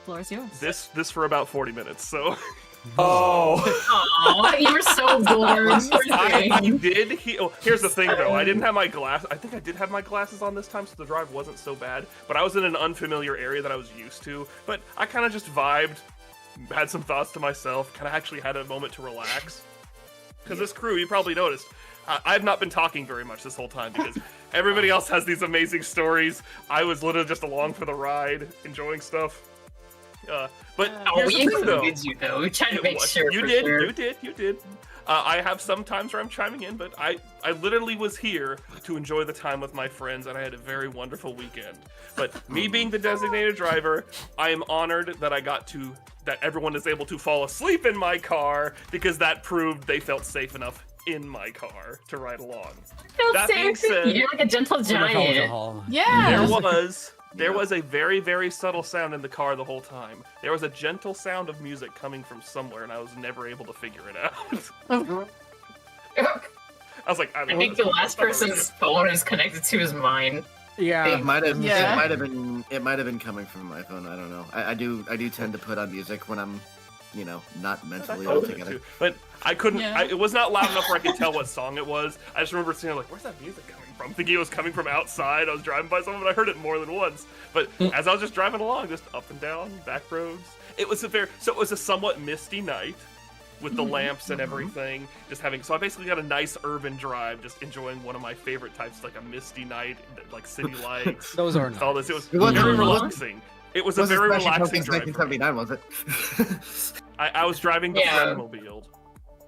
D: Floor is yours.
A: This for about 40 minutes. So
B: Oh.
C: Aw, you were so bored.
A: I did. Here's the thing, though. I didn't have my glass. I think I did have my glasses on this time, so the drive wasn't so bad. But I was in an unfamiliar area that I was used to. But I kind of just vibed, had some thoughts to myself, kind of actually had a moment to relax. Because this crew, you probably noticed, I've not been talking very much this whole time because everybody else has these amazing stories. I was literally just along for the ride, enjoying stuff. But
C: Oh,
A: here's
C: we
A: the thing, though.
C: included you though. We tried to
A: It
C: make
A: was-
C: sure.
A: You
C: for
A: did,
C: sure.
A: you did. I have some times where I'm chiming in, but I literally was here to enjoy the time with my friends, and I had a very wonderful weekend. But me being the designated driver, I am honored that that everyone is able to fall asleep in my car because that proved they felt safe enough in my car to ride along.
C: Feel
A: That being
C: safe.
A: said-
C: You're like a gentle
E: In the
C: giant.
E: alcohol.
D: Yeah.
A: There was a very, very subtle sound in the car the whole time. There was a gentle sound of music coming from somewhere, and I was never able to figure it out. I was like,
C: I think the last person's phone is connected to is mine.
E: Yeah.
G: It might have.
D: Yeah.
G: It might have been. It might have been coming from my phone. I don't know. I do tend to put on music when I'm, not mentally all together.
A: But I couldn't.
D: Yeah.
A: It was not loud enough where I could tell what song it was. I just remember seeing like, "Where's that music coming from?" Thinking it was coming from outside. I was driving by someone, but I heard it more than once. But as I was just driving along, just up and down back roads, it was a somewhat misty night with the lamps and everything. So I basically got a nice urban drive, just enjoying one of my favorite types, like a misty night, like city lights.
E: Those are
A: all
E: nice.
A: this. It was
G: It wasn't-
A: very
G: it wasn't-
A: relaxing. It was a
G: Wasn't
A: very
G: Smashing
A: relaxing
G: Pumpkins
A: drive. for me.
G: 1979, was it?
A: I was driving the
C: Yeah.
A: Friendmobile.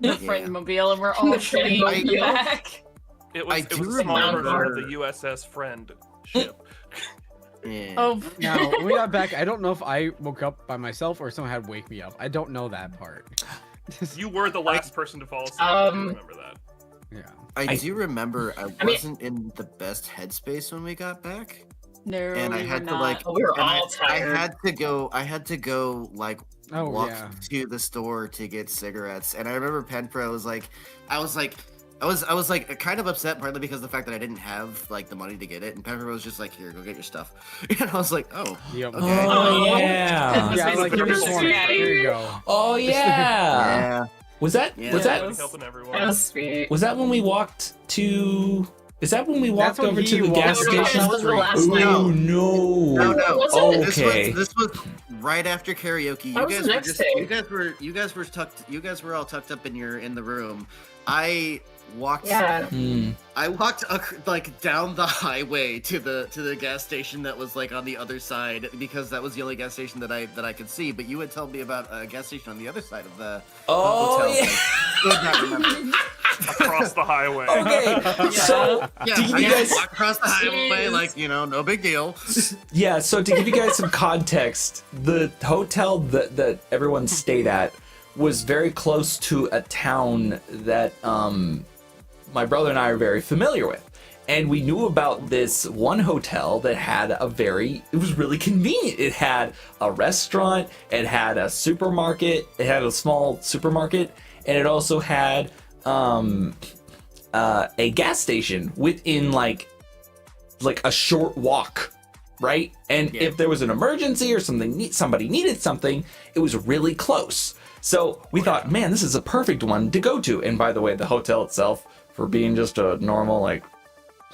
D: The
G: Yeah.
D: Friendmobile, and we're all
C: The
D: shitting on the
C: Friendmobile.
D: back.
A: It was,
G: I
A: it
G: do
A: was a small version
G: remember-
A: of the USS Friend ship.
G: Yeah.
D: Oh,
E: Now, when we got back, I don't know if I woke up by myself or someone had to wake me up. I don't know that part.
A: You were the last person to fall asleep. I remember that.
E: Yeah.
G: I do remember I
C: mean-
G: wasn't in the best headspace when we got back,
D: no,
G: and I
D: we
G: had
D: were
G: to
D: not.
G: like.
C: Oh, we were
G: and
C: all
G: I
C: tired.
G: had to go like
E: Oh,
G: walk
E: yeah.
G: to the store to get cigarettes, and I remember Penpro was like, I was like kind of upset partly because of the fact that I didn't have like the money to get it, and Penpro was just like, "Here, go get your stuff," and I was like, "Oh,
E: Yep.
G: okay."
B: Oh,
C: Yeah.
B: yeah.
E: Yeah,
A: This
E: like
A: is
E: here's
A: the
E: one.
C: sweet.
E: Here you go.
B: Oh, yeah.
G: Yeah.
B: Was that
G: Yeah.
B: was that
A: Everybody helping everyone.
C: That was sweet.
B: was that when we walked to? Is that when we walked
E: when
B: over
E: he
B: to the
E: walked
B: gas
C: No, no,
B: station?
C: that was the last
B: Oh
C: night.
B: no!
G: No.
C: Was it?
B: Okay.
G: This was right after karaoke.
C: That was the next day.
G: You guys were all tucked up in the room. I walked
C: Yeah.
B: Hmm.
G: I walked like down the highway to the gas station that was like on the other side because that was the only gas station that I could see. But you had told me about a gas station on the other side of the
B: Oh
G: hotel.
B: yeah.
G: I could not remember.
A: Across the highway.
B: Okay. So
G: Yeah,
B: to give
G: I
B: you
G: just
B: guys,
G: walked across the highway
C: Jeez.
G: like no big deal.
B: yeah. So to give you guys some context, the hotel that everyone stayed at was very close to a town that my brother and I are very familiar with. And we knew about this one hotel that had it was really convenient. It had a restaurant, it had a supermarket, it had a small supermarket, and it also had a gas station within like a short walk, right? And
G: Yeah.
B: if there was an emergency or somebody needed something, it was really close. So we thought, man, this is a perfect one to go to. And by the way, the hotel itself, for being just a normal like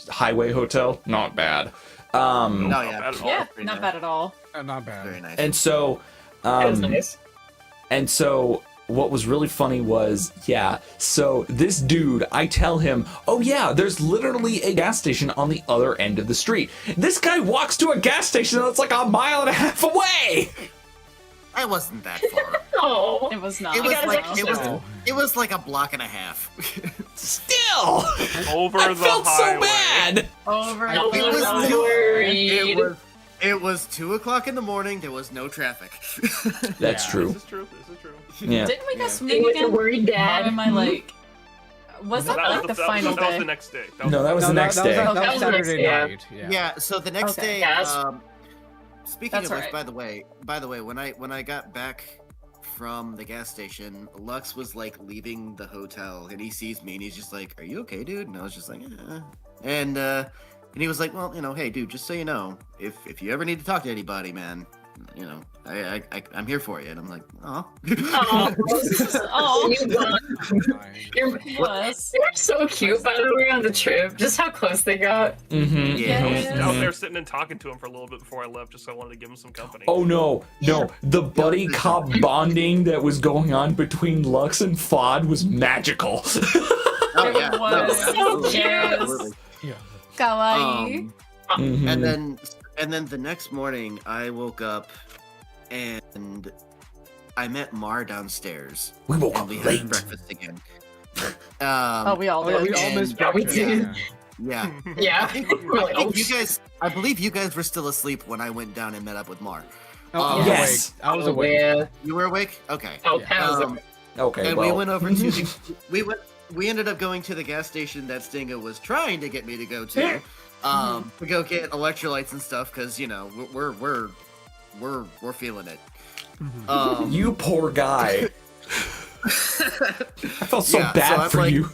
B: highway hotel. Not bad.
G: No,
A: Not
G: yeah.
A: bad at all.
D: Yeah,
G: Very
D: not
G: nice.
D: bad at all.
E: Not bad.
G: Very nice.
B: And so,
C: That was nice.
B: and so what was really funny was, yeah, so this dude, I tell him, oh yeah, there's literally a gas station on the other end of the street. This guy walks to a gas station that's like a mile and a half away.
G: I wasn't that far.
C: Oh,
D: It was not.
G: It was
C: got
G: like
C: his
G: it was
E: Oh.
G: it was like a block and a half.
B: Still,
A: Over
B: I
A: the
B: felt
A: highway.
B: so bad.
D: over.
E: I-
D: and
G: It
D: over
G: was
D: and
G: too-
D: over.
G: It was 2:00 in the morning. There was no traffic.
B: That's
E: Yeah.
B: true.
A: This is true. This is true.
B: Yeah.
D: Didn't we go
C: Stay
D: swimming
C: with your
D: again?
C: worried
D: Or
C: dad.
D: am I like? Was that
A: That
D: like the final
A: that was
D: day?
A: the next day.
B: No, that was the next day.
E: That was,
C: That was the next
E: Saturday
C: day, yeah.
E: night. Yeah.
G: Yeah. So the next
D: Okay.
G: day.
C: Yes.
G: Speaking
D: That's
G: of which,
D: right.
G: by the way, when I got back from the gas station, Lux was like leaving the hotel, and he sees me, and he's just like, "Are you okay, dude?" And I was just like, and he was like, "Well, hey, dude, just so you know, if you ever need to talk to anybody, man, I'm here for you." And I'm like, "Oh."
C: Oh,
D: Oh,
C: you got- you're,
D: was.
C: they were so cute, by the way, on the trip. Just how close they got.
B: Mm-hmm.
G: Yeah.
A: I was
D: Yes.
A: out there sitting and talking to him for a little bit before I left, just so I wanted to give him some company.
B: Oh no, the buddy cop bonding that was going on between Lux and Fod was magical.
G: Oh yeah,
D: It was.
G: absolutely,
C: Yes.
G: absolutely.
D: Kawaii.
B: Mhm.
G: And then the next morning, I woke up and I met Mar downstairs,
B: We woke
G: and
B: up
G: we had
B: late.
G: breakfast again.
D: Oh, we all
E: Oh, yeah,
D: did.
E: we all
G: And-
E: missed
C: Yeah, we
E: breakfast.
C: did.
G: Yeah,
C: Yeah. We're like, oh,
G: I believe you guys were still asleep when I went down and met up with Mar.
E: Oh, I was
B: Yes.
E: awake. I was
C: oh,
E: awake.
C: yeah.
G: You were awake? Okay.
C: Oh,
E: Yeah.
C: Pat was
G: Um,
B: Okay,
G: and
B: well.
G: we went over to we ended up going to the gas station that Stinga was trying to get me to go to go get electrolytes and stuff because we're feeling it.
B: You poor guy. I felt so
G: Yeah,
B: bad
G: so I'm
B: for
G: like-
B: you.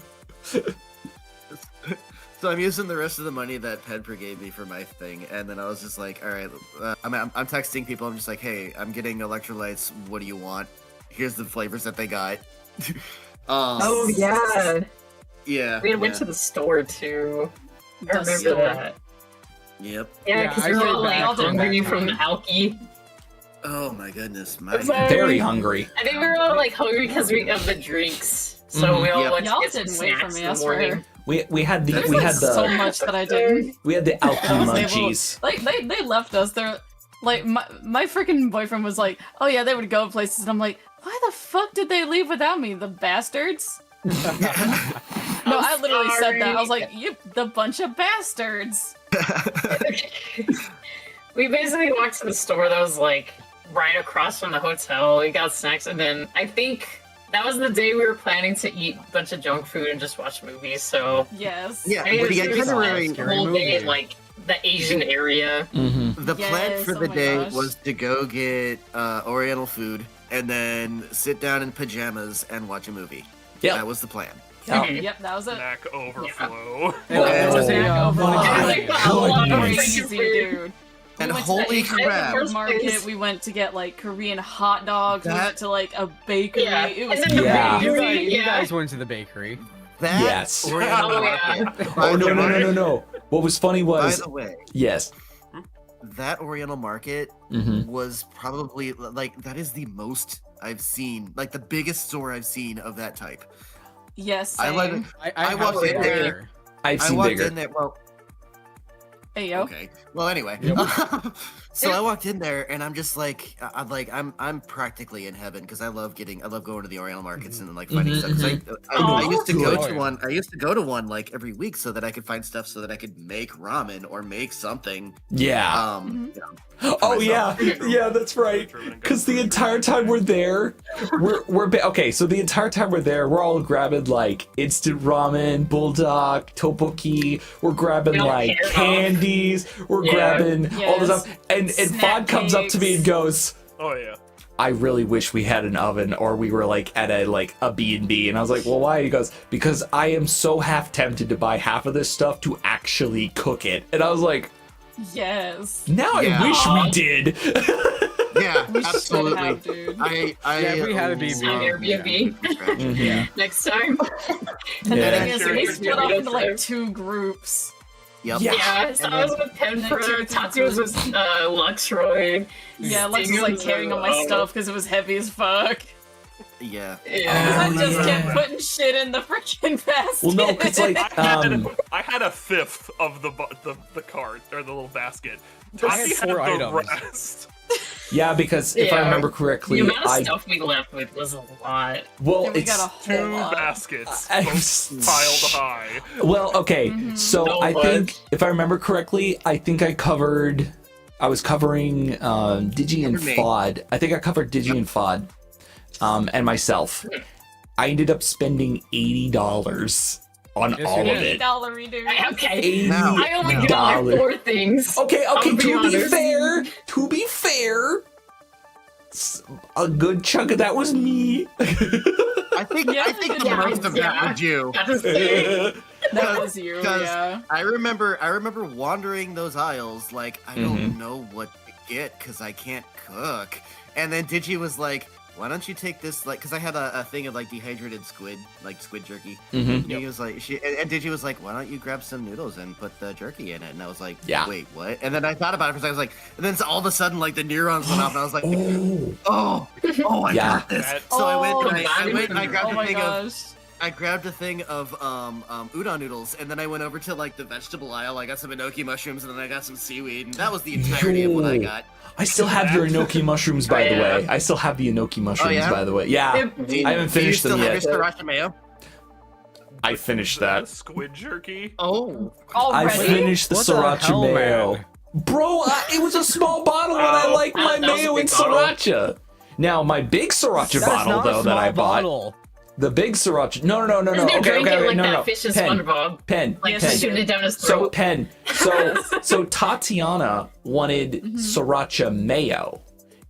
G: So I'm using the rest of the money that Pedra gave me for my thing, and then I was just like, all right, I'm texting people. I'm just like, hey, I'm getting electrolytes. What do you want? Here's the flavors that they got.
C: Oh, yeah.
G: yeah.
C: We went
G: yeah.
C: to the store, too. I
D: The
C: remember
D: store.
C: that.
G: Yep.
C: Yeah,
E: Yeah,
C: because
E: I
C: we were
E: stayed
C: all like
E: back
D: for
C: hungry
E: that
C: from
E: time.
C: Alki.
G: Oh my goodness, my.
C: It's like-
B: Very hungry.
C: I think we were all like hungry because of the drinks. So we all
G: Yep.
C: went to
D: Y'all
C: get some
D: didn't wait for
C: snacks
D: me,
C: in
D: I
C: the morning.
D: swear.
B: We had the
D: There's
B: we
D: like
B: had
D: so
B: the
D: much that I didn't.
B: we had the alky
D: I was able-
B: munchies.
D: Like they left us. They're like my freaking boyfriend was like, oh yeah, they would go places, and I'm like, why the fuck did they leave without me? The bastards. No, I literally said that. I was like, you the bunch of bastards.
C: We basically walked to the store that was like right across from the hotel. We got snacks, and then I think that was the day we were planning to eat a bunch of junk food and just watch movies. So
D: Yes.
G: Yeah,
C: I
G: but the
C: think we spent
G: itinerary,
C: the whole day in like the Asian area.
B: Mm-hmm.
G: the plan
D: Yes,
G: for
D: oh
G: the
D: my
G: day
D: gosh.
G: was to go get Oriental food and then sit down in pajamas and watch a movie.
B: Yeah.
G: That was the plan.
D: Yep, that was it.
A: Snack overflow.
E: And it was a,
D: Snack
E: uh,
D: over
E: fun
D: my
C: Like,
E: experience.
C: a lot of
B: Goodness.
C: freaking
D: Crazy,
C: food.
D: dude.
G: And
D: We went to the
G: holy
D: Asian
G: crap.
D: supermarket. We went to get like Korean hot dogs. We
G: That-
D: went to like a bakery.
C: Yeah,
D: It was
C: and then the
B: Yeah.
E: You
C: bakery,
E: guys, you
C: yeah.
E: guys went to the bakery.
G: That
B: Yes.
G: Oriental
C: Oh, yeah.
G: market.
B: Oh no. What was funny
G: By
B: was
G: the way,
B: yes.
G: that Oriental market
B: Mm-hmm.
G: was probably like that is the most I've seen, like the biggest store I've seen of that type.
D: Yes.
G: I like.
D: same.
G: I
E: have
G: walked
E: seen
G: in
E: that
G: there.
B: I've
G: I
B: seen
G: walked
B: bigger.
G: in there. Well,
D: Hey yo.
G: okay. Well, anyway. So I walked in there and I'm just like, I'm practically in heaven because I love going to the Oriental markets and like finding stuff. 'Cause I used to go
E: Good.
G: to one. I used to go to one like every week so that I could find stuff so that I could make ramen or make something.
B: Yeah.
G: You know,
B: Oh yeah, yeah, that's right. Because the entire time we're there, okay. So the entire time we're there, we're all grabbing like instant ramen, bulldog, tteokbokki. We're grabbing
C: We don't
B: like
C: care.
B: candies. We're
C: Yeah.
B: grabbing all this
D: Yes.
B: stuff. And
D: Snack
B: Fod comes up to me and
D: cakes.
B: goes,
A: Oh yeah.
B: I really wish we had an oven or we were like at a B&B. And I was like, well, why? He goes, because I am so half tempted to buy half of this stuff to actually cook it. And I was like,
D: Yes.
B: now
G: Yeah.
B: I wish we did.
G: Yeah,
D: We should
G: absolutely.
D: have, dude.
E: Yeah, we had a
G: love
C: On Airbnb.
B: Mhm.
C: Next time.
D: And
B: Yeah.
D: the thing is,
A: Sure,
D: we
A: sure,
D: split
A: sure.
D: off into like 2 groups.
G: Yep.
B: Yeah.
C: Yeah, so I was with Penfro, Tatsu was with Luxroy.
D: Yeah, Lex was like carrying all my stuff because it was heavy as fuck.
G: Yeah.
C: Yeah.
D: I just
B: yeah.
D: kept putting shit in the freaking basket.
B: Well, no, because like
A: I had a fifth of the cart or the little basket.
E: I had
A: Tati
E: 4
A: the
E: items.
A: rest.
B: yeah, because if I
C: Yeah.
B: remember
C: The
B: correctly,
C: amount of
B: I
C: stuff we left with was a lot.
B: well,
D: Yeah, we
B: it's
D: got a whole
A: 2
D: lot.
A: baskets,
B: I-
A: both piled high.
B: well, okay. So
C: So
B: I think
C: much.
B: if I remember correctly, I think I was covering Digi and
G: Covered me.
B: Fod. I think I covered Digi and Fod, and myself. I ended up spending $80 on
E: Yes,
B: all
E: you
B: of
E: did.
B: it.
D: $80 dude.
C: Okay.
G: Now-
C: I only
G: No.
C: got like 4 things.
B: Okay,
C: I'll be
B: to be
C: honest.
B: fair, a good chunk of that was me.
G: I think
D: Yeah,
G: the
C: yeah,
G: most of that
C: yeah.
G: was you.
C: That was it.
D: That was you,
G: Because
D: yeah.
G: I remember wandering those aisles like I don't know what to get because I can't cook. And then Digi was like, "Why don't you take this?" Like, because I had a thing of like dehydrated squid, like squid jerky.
B: Mm-hmm.
G: And he was like, and Digi was like, "Why don't you grab some noodles and put the jerky in it?" And I was like,
B: Yeah.
G: wait, what?" And then I thought about it because I was like, and then all of a sudden like the neurons went off, and I was like,
B: Oh,
G: I
B: Yeah.
G: got this.
A: That-
G: So I went,
C: Oh,
G: and I went, and I grabbed
D: Oh
G: a
D: my
G: thing of.
D: gosh.
G: I grabbed a thing of udon noodles, and then I went over to like the vegetable aisle. I got some enoki mushrooms, and then I got some seaweed, and that was the entirety of what I
B: Yo.
G: got.
B: I still have your enoki mushrooms, by the
C: Yeah.
B: way. I still have the enoki mushrooms,
G: yeah?
B: by the way. Yeah, I haven't
G: Do you
B: finished
G: still
B: them
G: have
B: yet.
G: your sriracha mayo?
B: I finished
A: The
B: that.
A: squid jerky.
G: Oh,
B: I
D: Already?
B: finished the
E: What the
B: sriracha
E: hell,
B: mayo.
E: man?
B: Bro, it was a small bottle, and I like my
C: that was a
B: mayo
C: big
B: and
C: bottle.
B: sriracha. Now, my big sriracha
E: That's
B: bottle,
E: not a
B: though, that I
E: small
B: bought.
E: bottle.
B: The big sriracha. No.
C: Isn't there
B: Okay,
C: drinking
B: okay,
C: like
B: no,
C: that
B: no.
C: fish and
B: Pen,
C: SpongeBob?
B: pen,
C: Like
B: pen.
C: shooting it down his
B: So
C: throat.
B: pen. So Tatiana wanted sriracha mayo,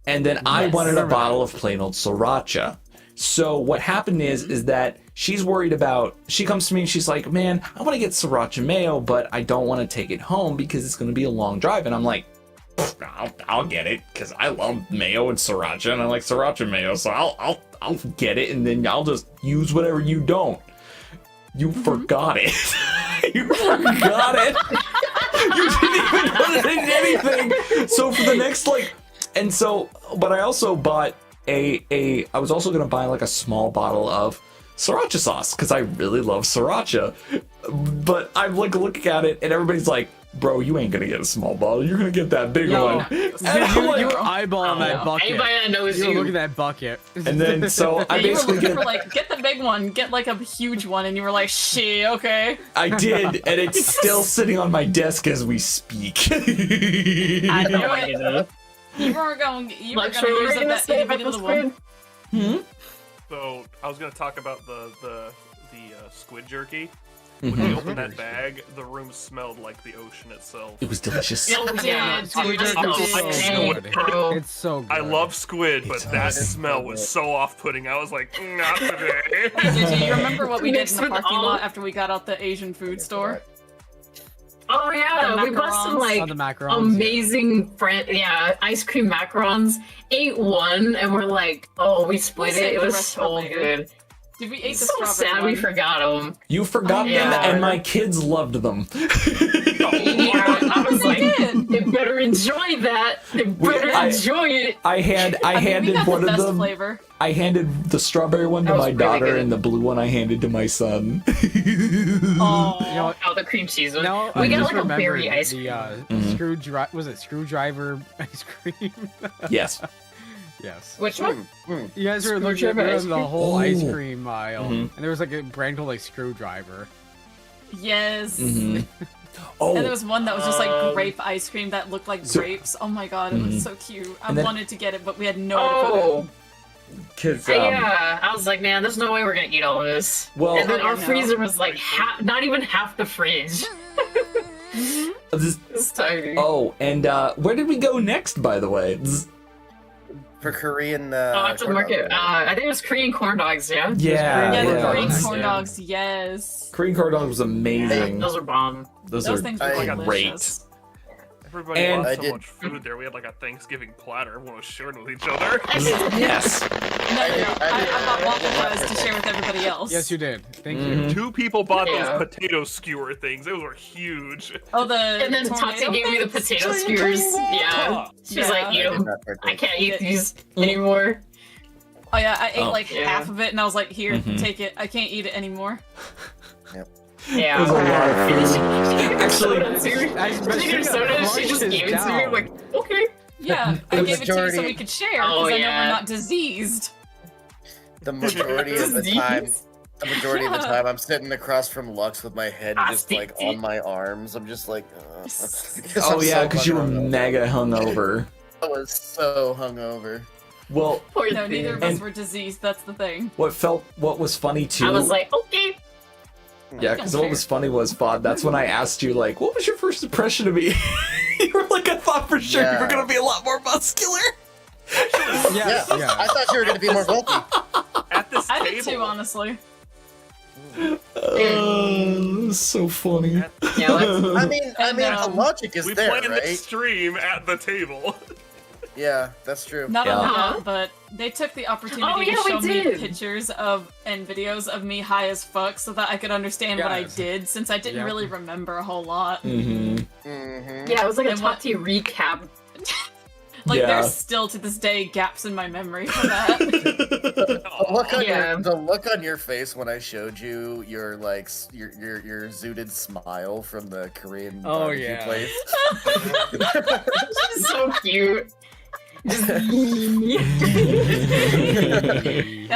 B: and then I
D: Yes.
B: wanted a
E: Remember
B: bottle of plain old sriracha. So what happened is that she's worried about. She comes to me and she's like, "Man, I want to get sriracha mayo, but I don't want to take it home because it's going to be a long drive." And I'm like, I'll get it because I love mayo and sriracha, and I like sriracha mayo, so I'll get it, and then I'll just use whatever you don't. You forgot it. You forgot it. You didn't even put it in anything. So for the next but I also bought I was also gonna buy like a small bottle of sriracha sauce because I really love sriracha. But I'm like looking at it and everybody's like, "Bro, you ain't gonna get a small bottle. You're gonna get that big
D: No.
B: one." And I'm
E: You
B: like,
E: were eyeballing that bucket.
C: Anybody that knows
E: You were
C: you.
E: looking at that bucket.
B: and then so I
D: Yeah, you were
B: basically
D: looking
B: get
D: for like, get the big one, get like a huge one, and you were like, shit, okay.
B: I did, and it's still sitting on my desk as we speak.
D: I
C: Oh
D: know
C: my
D: it.
C: God.
D: You were going to use
C: Like,
D: up
C: so we're gonna
D: that
C: say
D: itty
C: about
D: bitty
C: the
D: little one.
C: squid.
A: So I was gonna talk about the squid jerky. When we opened that bag, the room smelled like the ocean itself.
B: It was delicious.
C: Oh, yeah.
D: Squid
C: Just
D: jerky
C: the
D: is so
C: same,
A: good.
C: bro.
E: It's so good.
A: I love squid, but
B: It's
A: that
B: awesome.
A: smell was so off-putting. I was like, not today.
D: Did you remember what we did in
C: Mixed
D: the
C: with
D: parking
C: all-
D: lot after we got out the Asian food store?
C: Oh yeah,
D: The
C: we bought some
D: macarons.
C: like
E: Oh, the macarons,
C: amazing ice cream macarons. Ate one and we're like, oh, we split
D: We'll
C: it.
D: save
C: It
D: the
C: was
D: rest
C: so
D: for later.
C: good.
D: Did we eat the
C: So
D: strawberry
C: sad
D: one?
C: we forgot them.
B: You forgot them,
C: Yeah.
B: and my kids loved them.
C: Yeah, I was
D: They
C: like,
D: did.
C: they better enjoy that. They better
B: I-
C: enjoy it.
B: I
D: I mean, we
B: handed
D: got
B: one
D: the
B: of
D: best
B: them.
D: flavor.
B: I handed the strawberry one to
C: That was
B: my
C: really
B: daughter,
C: good.
B: and the blue one I handed to my son.
D: Oh,
E: You know what?
C: Oh, the cream cheese one.
E: Now
C: we
E: I
C: got
E: just
C: like a berry
E: remembered
C: ice
E: the
C: cream.
E: screwdriver. Was it screwdriver ice cream?
B: Yes.
E: Yes.
C: Which one?
E: You guys were looking at
C: Screwdriver ice
E: the
C: cream?
E: whole ice
B: Oh.
E: cream aisle,
B: Mhm.
E: and there was like a brand called like Screwdriver.
D: yes.
B: hmm
D: And there
B: Oh,
D: was one that was just like
C: Um,
D: grape ice cream that looked like
B: so-
D: grapes. Oh my god, it
B: Mhm.
D: was so cute. I
B: And then-
D: wanted to get it, but we had nowhere to put it.
C: Oh,
B: because
C: yeah. I was like, man, there's no way we're gonna eat all this.
B: Well-
C: and then
D: Oh,
C: our
D: no.
C: freezer was like not even half the fridge. It's tiny.
B: oh, and where did we go next? By the way,
F: For Korean.
C: After the market, I think it was Korean corn dogs. Yeah.
B: yeah,
D: Yeah, the
B: yeah.
D: Korean
C: Yeah.
D: corn dogs, yes.
B: Korean corn dog was amazing.
C: Those are bomb.
B: Those
D: Those
B: are
D: things were
F: I-
D: delicious.
A: Everybody
B: And-
A: bought
F: I
A: so
F: did-
A: much food there. We had like a Thanksgiving platter. Everyone was sharing with each other.
B: Yes.
D: I bought waffle fries to share with everybody else.
E: Yes, you did. Thank
B: Mhm.
E: you.
A: 2 people bought
C: Yeah.
A: those potato skewer things. Those were huge.
D: Oh, the
C: And then
D: tornado
C: Tati gave me the
D: things?
C: potato skewers. Yeah. She's like,
D: Yeah.
C: you know, I can't eat these anymore.
D: Oh yeah, I ate
B: Oh.
D: like
C: Yeah.
D: half of it, and I was like, "Here,
B: Mhm.
D: take it. I can't eat it anymore."
C: Yeah.
B: It was a lot of
C: And then
B: food.
C: she gave me
B: Actually,
C: soda too. She gave me soda and she just gave it to me. I'm like, okay.
D: Yeah, I
F: The
D: gave it to you so
F: majority-
D: we could share
C: Oh,
D: because I know
C: yeah.
D: we're not diseased.
F: The majority of the time,
C: Disease.
F: the majority of the time, I'm sitting across from Lux with my head
C: Ah,
F: just like on my arms. I'm just like,
B: Oh yeah, because you were
F: hungover.
B: mega hungover.
F: I was so hungover.
B: Well,
C: Poor
D: No,
C: thing.
D: neither of us
B: And-
D: were diseased. That's the thing.
B: what was funny too.
C: I was like, okay.
B: yeah, because what was funny was, Bod, that's when I asked you, like, what was your first impression of me? You were like, I thought for sure you were
F: Yeah.
B: gonna be a lot more muscular.
E: Yeah,
F: Yeah,
E: yeah.
F: I thought you were gonna be more bulky.
A: At this
D: I
A: table.
D: did too, honestly.
B: So funny.
C: Yeah, let's,
F: I mean,
D: And,
F: the logic is
A: We
F: there,
A: planned this
F: right?
A: stream at the table.
F: Yeah, that's true.
D: Not
B: Yeah.
D: only
C: Uh-huh.
D: that, but they took the opportunity
C: Oh, yeah,
D: to show
C: we
D: me
C: did.
D: pictures of and videos of me high as fuck so that I could understand what I
E: Yes.
D: did, since I didn't
E: Yeah.
D: really remember a whole lot.
B: Mm-hmm.
F: Mm-hmm.
C: yeah, it was like a
D: And what-
C: Tati recap.
D: Like,
B: Yeah.
D: there's still to this day gaps in my memory for that.
F: The look on your face when I showed you your like your zooted smile from the Korean
E: Oh,
F: barbecue
E: yeah.
F: place.
C: She's so cute. Just
D: I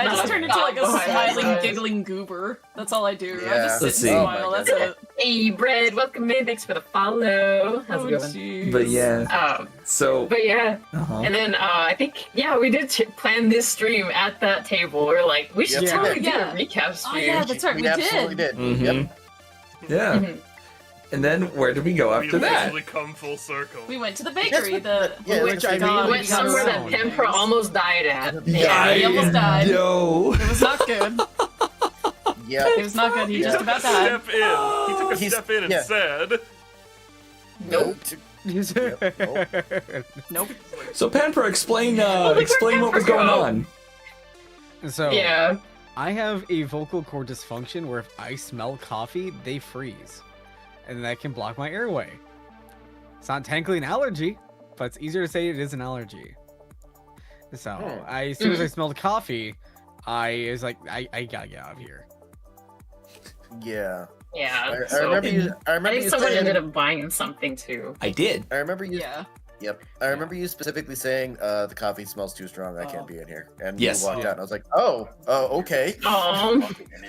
D: just turned into like a
C: Oh,
D: smiling,
C: yeah.
D: giggling goober. That's all I do. I
F: Yeah.
D: just sit
B: Let's
D: and
B: see.
D: smile.
F: Oh my
D: That's
F: goodness.
D: it.
C: Hey, Bread, welcome in. Thanks for the follow. How's
D: Oh,
C: it going?
D: jeez.
B: But yeah, so
C: But yeah,
B: uh-huh.
C: and then I think we did plan this stream at that table. We're like, we should
F: Yep.
C: totally
D: Yeah.
C: do a recap
D: Oh
C: stream.
D: yeah, that's right.
F: We
D: We
F: absolutely
D: did.
F: did.
B: Mhm.
F: Yep.
B: Yeah.
C: Mhm.
B: And then where did we go
A: We
B: after that?
A: officially come full circle.
D: We went to the bakery.
F: Yeah,
D: which
F: which I mean,
D: God,
C: We went
D: we got
C: somewhere that
D: around
C: Pempra
D: things.
C: almost died at.
D: Yeah, he almost died.
B: Yo.
D: It was not good.
F: Yep.
D: It was not good. He
F: Yeah.
D: just about died.
A: Step in. He took a
F: He's-
A: step in and
F: yeah.
A: said,
C: Nope.
D: Nope.
B: So Panpro, explain
C: where'd
B: explain what was
C: Panpro
B: going
C: go?
B: on.
E: So
C: Yeah.
E: I have a vocal cord dysfunction where if I smell coffee, they freeze, and that can block my airway. It's not technically an allergy, but it's easier to say it is an allergy. So as soon as I smelled coffee, I was like, I gotta get out of here.
F: Yeah.
C: Yeah.
F: I
C: so-
F: remember you. I
C: I
F: remember
C: think
F: you
C: someone
F: saying.
C: ended up buying something too.
B: I did.
F: I remember you.
D: Yeah.
F: Yep. I remember you specifically saying, "The coffee smells too strong. I
D: Oh.
F: can't be in here." And
B: Yes.
F: you walked
E: Yeah.
F: out, and I was like, "Oh, okay."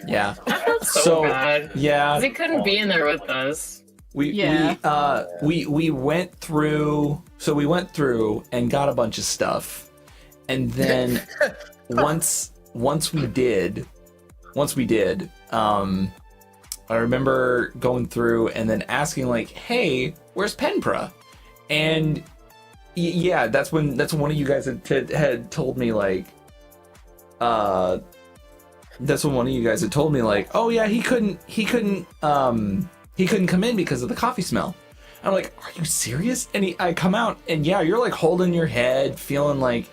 B: Yeah.
C: I felt so,
B: So,
C: bad.
B: Yeah.
C: 'Cause he couldn't be in there with us.
D: Yeah.
B: We went through, so we went through and got a bunch of stuff, and then once we did, I remember going through and then asking like, hey, where's Penpra? And yeah, that's when one of you guys had told me like, that's when one of you guys had told me like, oh yeah, he couldn't come in because of the coffee smell. I'm like, are you serious? And I come out and yeah, you're like holding your head, feeling like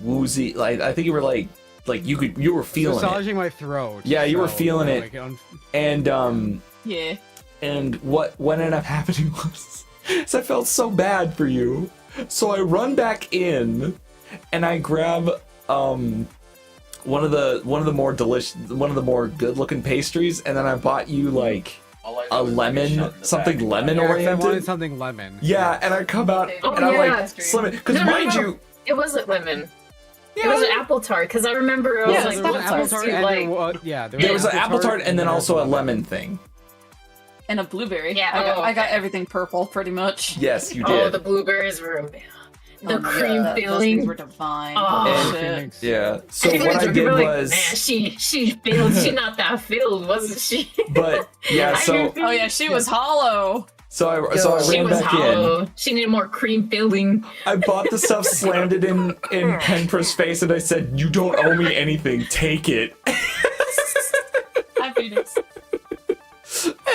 B: woozy. Like I think you were like you were feeling it.
E: Massaging my throat.
B: Yeah, you were
E: so,
B: feeling it.
E: I can
B: And
D: Yeah.
B: and what ended up happening was is I felt so bad for you. So I run back in and I grab one of the more good looking pastries, and then I bought you like a lemon, something lemon
E: I wanted
B: oriented.
E: something lemon.
B: Yeah, and I come out
C: Oh,
B: and I'm
C: yeah.
B: like slim because
C: No, no,
B: mind
C: no.
B: you,
C: It wasn't lemon.
B: yeah,
C: It was an apple tart. Because I remember I was
B: Yeah,
C: like,
E: there was an
C: "What's
E: apple
C: this
E: tart
C: too?"
E: and
C: Like,
E: there was, yeah,
B: there was an apple tart and then
E: there
B: also
E: was
B: a lemon thing.
D: And a blueberry.
C: Yeah,
D: I got
C: okay.
D: everything purple pretty much.
B: Yes, you
C: oh,
B: did.
C: the blueberries were the
D: Oh my
C: cream
D: God, those things
C: filling.
D: were divine.
C: Oh.
D: Holy
B: And-
D: shit.
E: Phoenix.
B: Yeah. So
C: think
B: what I
C: we
B: did
C: were like,
B: was,
C: man, she filled. She not that filled, wasn't she?
B: but yeah,
C: I
B: so
C: agree.
D: Oh yeah, she was hollow.
B: I
C: She
B: ran
C: was
B: back in.
C: hollow. She needed more cream filling.
B: I bought the stuff, slammed it in Penpra's face, and I said, "You don't owe me anything. Take it."
D: Hi, Phoenix.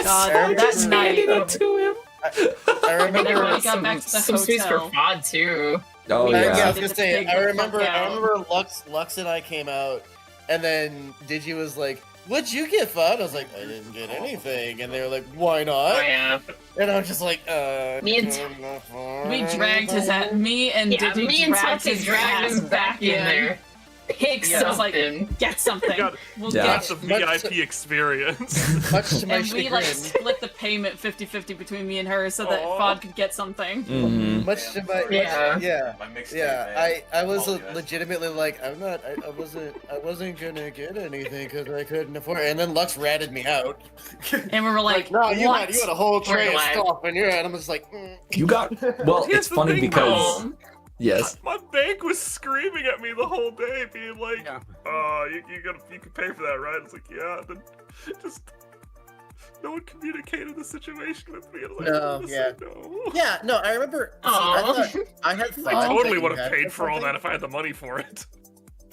D: God,
F: Sarah
D: that
F: just
D: night.
B: handed it to him.
F: I
C: And then
F: remember.
C: there
D: got
C: was
D: back to the
C: some sweets for
D: hotel.
C: Fod too.
B: Oh
C: We-
F: Yeah, I
B: yeah.
F: was gonna say.
D: Big
F: I
D: fuck
F: remember. I
D: out.
F: remember Lux and I came out, and then Digi was like, "What'd you get, Fun?" I was like, "I didn't get anything," and they were like, "Why not?"
C: Oh yeah.
F: And I'm just like,
C: Me and
D: We dragged his ass. Me and
C: Yeah,
D: Digi
C: me and
D: dragged
C: Tati
D: his
C: dragged
D: ass
C: him back in there. Pick
D: Yeah, I was like,
C: something.
D: get something.
A: God,
D: We'll
B: Yeah.
D: get
A: That's the
F: Much-
A: VIP experience.
F: Much to my
D: And we like
F: chagrin.
D: split the payment 50-50 between me and her so that
A: Aw.
D: Fod could get something.
B: Mhm.
F: Much to my
C: Yeah.
F: yeah.
H: My mixtape,
F: Yeah,
H: man.
F: I was
H: Oh, yes.
F: legitimately like, I wasn't gonna get anything because I couldn't afford it. And then Lux ratted me out.
D: And we were like,
F: no,
D: what?
F: you had a whole tray of
C: We're
F: stuff in your head. I'm just like,
B: You got well.
A: Here's
B: It's
A: the
B: funny
A: thing,
B: because
C: Oh,
B: yes.
A: My bank was screaming at me the whole day, being like,
E: Yeah.
A: "Oh, you can pay for that, right?" It's like, "Yeah." Then just no one communicated the situation with me. I was like,
F: No,
A: "I'm gonna
F: yeah.
A: say no."
F: yeah, no, I remember. See,
C: Aw.
F: I had thought
A: I totally
F: that
A: would
F: you
A: have
F: had
A: paid
F: said
A: for all that
F: something.
A: if I had the money for it.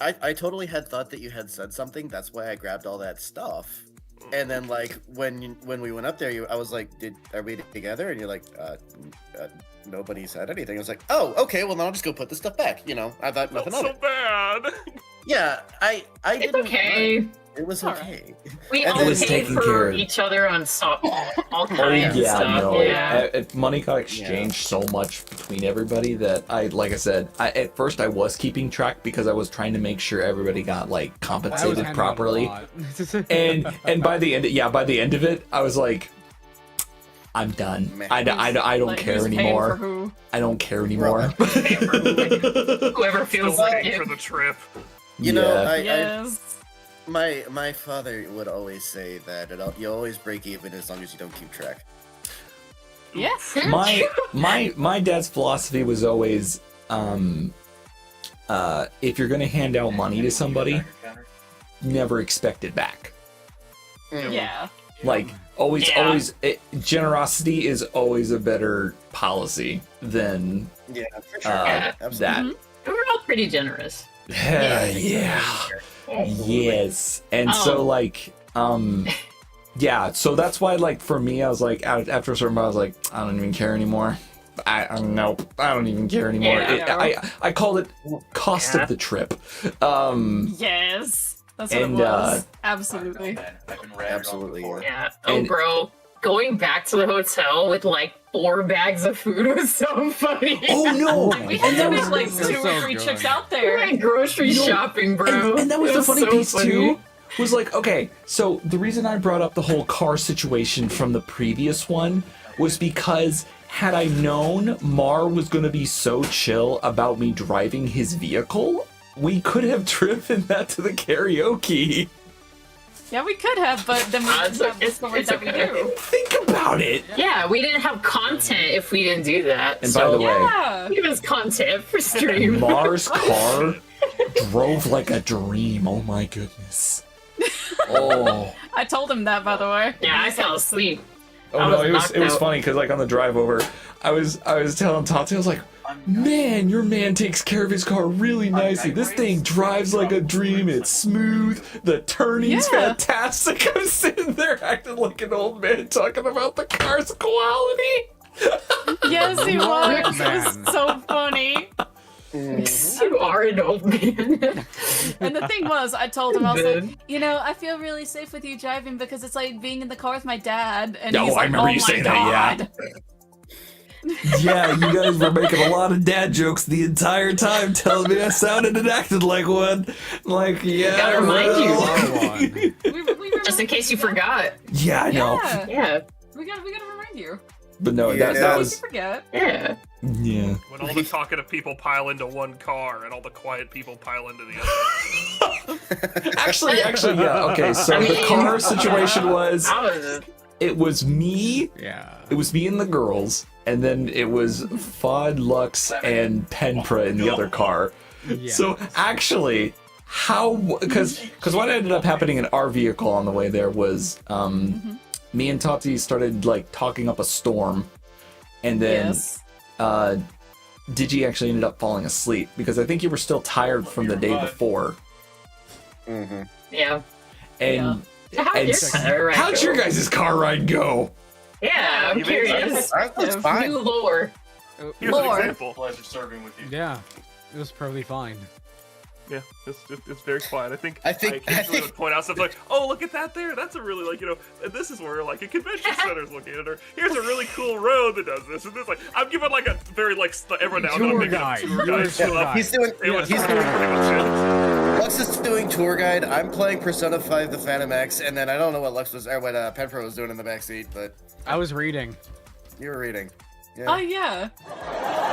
F: I totally had thought that you had said something. That's why I grabbed all that stuff. And then like when we went up there, I was like, are we together? And you're like, nobody said anything. I was like, oh, okay, well then I'll just go put the stuff back. You know, I thought
A: Not
F: nothing of
A: so
F: it.
A: bad.
F: Yeah, I
C: it's
F: didn't
C: okay.
F: mind. It was
D: Alright.
F: okay.
C: We
F: And
C: all
F: then-
B: was
C: paid
B: taken care
C: for
B: of.
C: each other on all
B: Oh
C: kinds of
B: yeah,
C: stuff.
B: no.
C: Yeah.
B: If money got exchanged so much between everybody that like I said, at first I was keeping track because I was trying to make sure everybody got like
E: I was
B: compensated
E: handing out a
B: properly.
E: lot.
B: And by the end of it, I was like, I'm done.
F: Meh.
B: I don't
D: Like,
B: care
D: who's paying for
B: anymore.
D: who?
B: I don't care anymore.
C: Whoever
A: Still
C: feels like
A: paying
C: it.
A: for the trip.
F: You know,
B: Yeah.
D: Yes.
F: my father would always say that you always break even as long as you don't keep track.
D: Yeah.
B: my dad's philosophy was always if you're gonna hand out money to somebody, never expect it back.
D: Yeah.
B: Like always
C: Yeah.
B: generosity is always a better policy than
F: Yeah, for sure.
C: Yeah.
B: that.
C: We're all pretty generous.
B: Yeah. Yes. And so
C: Oh.
B: like yeah, so that's why like for me I was like after a certain point I was like I don't even care anymore. Nope, I don't even care anymore.
C: Yeah.
B: I called it cost
C: Yeah.
B: of the trip.
D: Yes. That's what
B: And,
D: it was. Absolutely.
F: Absolutely,
C: Yeah. Oh,
B: And-
C: bro. Going back to the hotel with like 4 bags of food was so funny.
B: Oh no!
D: We had
B: And
D: to
B: that
D: make
B: was
D: like
E: so
D: 2 or 3
E: good.
D: trips out
C: We
D: there.
C: went grocery shopping, bro.
B: And that was
C: It
B: the funny
C: so
B: piece
C: funny.
B: too. Was like, okay, so the reason I brought up the whole car situation from the previous one was because had I known Mar was gonna be so chill about me driving his vehicle, we could have driven that to the karaoke.
D: Yeah, we could have, but then we
C: It's
D: didn't have the
C: okay.
D: stories
C: It's
D: that we
C: okay.
D: do.
B: Think about it.
C: Yeah, we didn't have content if we didn't do that.
B: And
C: so
B: by the way,
D: Yeah.
C: give us content for stream.
B: Mar's car drove like a dream. Oh my goodness. Oh.
D: I told him that, by the way.
C: Yeah, I fell asleep.
B: Oh
C: I
B: no,
C: was
B: it was
C: knocked out.
B: funny because like on the drive over, I was telling Tati, I was like, man, your man takes care of his car really nicely. This thing drives like a dream. It's smooth. The turning's
D: Yeah.
B: fantastic. I'm sitting there acting like an old man talking about the car's quality.
D: Yes, he was. It was
E: Man.
D: so funny.
C: You are an old man.
D: And the thing was, I told him, I was
C: Good.
D: like, you know, I feel really safe with you driving because it's like being in the car with my dad. And
B: Oh,
D: he's
B: I
D: like,
B: remember
D: oh
B: you
D: my
B: saying that, yeah.
D: God.
B: Yeah, you guys were making a lot of dad jokes the entire time, telling me I sounded and acted like one. Like, yeah,
C: Gotta remind you.
E: One.
D: We
C: Just in case you forgot.
B: Yeah, I know.
D: Yeah,
C: Yeah.
D: we gotta remind you.
B: But no,
F: Yeah.
B: that
D: You
B: was
D: forget.
C: Yeah.
B: yeah.
A: When all the talkative people pile into one car and all the quiet people pile into the other.
B: Actually, yeah. Okay, so the car situation was
C: I was
B: it was me,
E: Yeah.
B: it was me and the girls, and then it was Fod, Lux, and Penpra in the other car.
E: Yeah.
B: So actually, how because what ended up happening in our vehicle on the way there was me and Tati started like talking up a storm, and then
D: Yes.
B: Digi actually ended up falling asleep because I think you were still tired from the day before.
F: Mm-hmm.
C: yeah.
B: And
C: How'd
B: and
C: your car ride
B: how'd
C: go?
B: your guys' car ride go?
C: Yeah, I'm
A: You made
C: curious.
G: Alright, that's fine.
C: New lore.
A: Here's
D: Lord.
A: an example.
H: Pleasure serving with you.
E: Yeah, it was perfectly fine.
A: Yeah, it's very quiet. I think
G: I think-
A: occasionally would point out stuff like, "Oh, look at that there! That's a really like and this is where like a convention center is located, or here's a really cool road that does this and this." Like, I'm giving like a very like everyone now
E: Tour
A: I'm making
E: guide.
A: a tour
E: You're a
A: guide.
E: tour guide.
G: He's doing.
A: It was
G: He's
A: pretty
G: doing.
A: much
G: Lux is doing tour guide. I'm playing Persona 5: The Phantom X, and then I don't know what Lux was or what Penpro was doing in the backseat, but
E: I was reading.
G: you were reading.
D: Oh
G: Yeah.
D: yeah.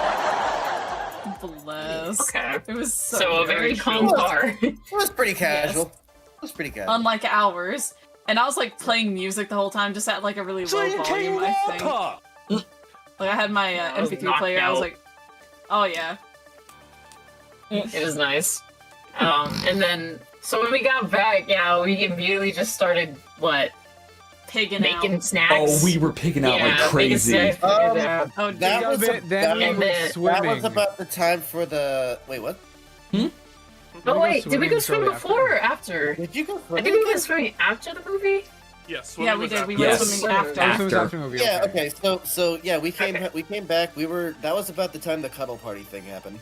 D: Bless.
C: Okay.
D: It was so,
C: So a
D: good.
C: very calm car.
G: It was pretty casual. It was pretty casual.
D: Unlike ours. And I was like playing music the whole time, just at like a really low volume, I think. Like I had my
C: I was
D: MP3
C: knocked
D: player, I was
C: out.
D: like, oh yeah.
C: It was nice. And then so when we got back, yeah, we immediately just started
D: Pigging
C: making
D: out.
C: snacks.
B: Oh, we were picking out like
C: making
B: crazy.
C: snacks, yeah.
D: Oh,
G: that
D: dude.
G: was
E: Then
G: that,
E: we
C: and
E: were
C: then-
G: that
E: swimming.
G: was about the time for the wait. What?
C: Oh wait, did we go
E: swimming
C: swim before or after?
G: Did you go?
C: I think we went swimming after the movie.
A: Yes.
D: Yeah, we did. We
B: Yes.
D: went swimming after.
E: That was
B: After.
E: after movie.
G: Yeah. Okay. So yeah, we came back. That was about the time the cuddle party thing happened.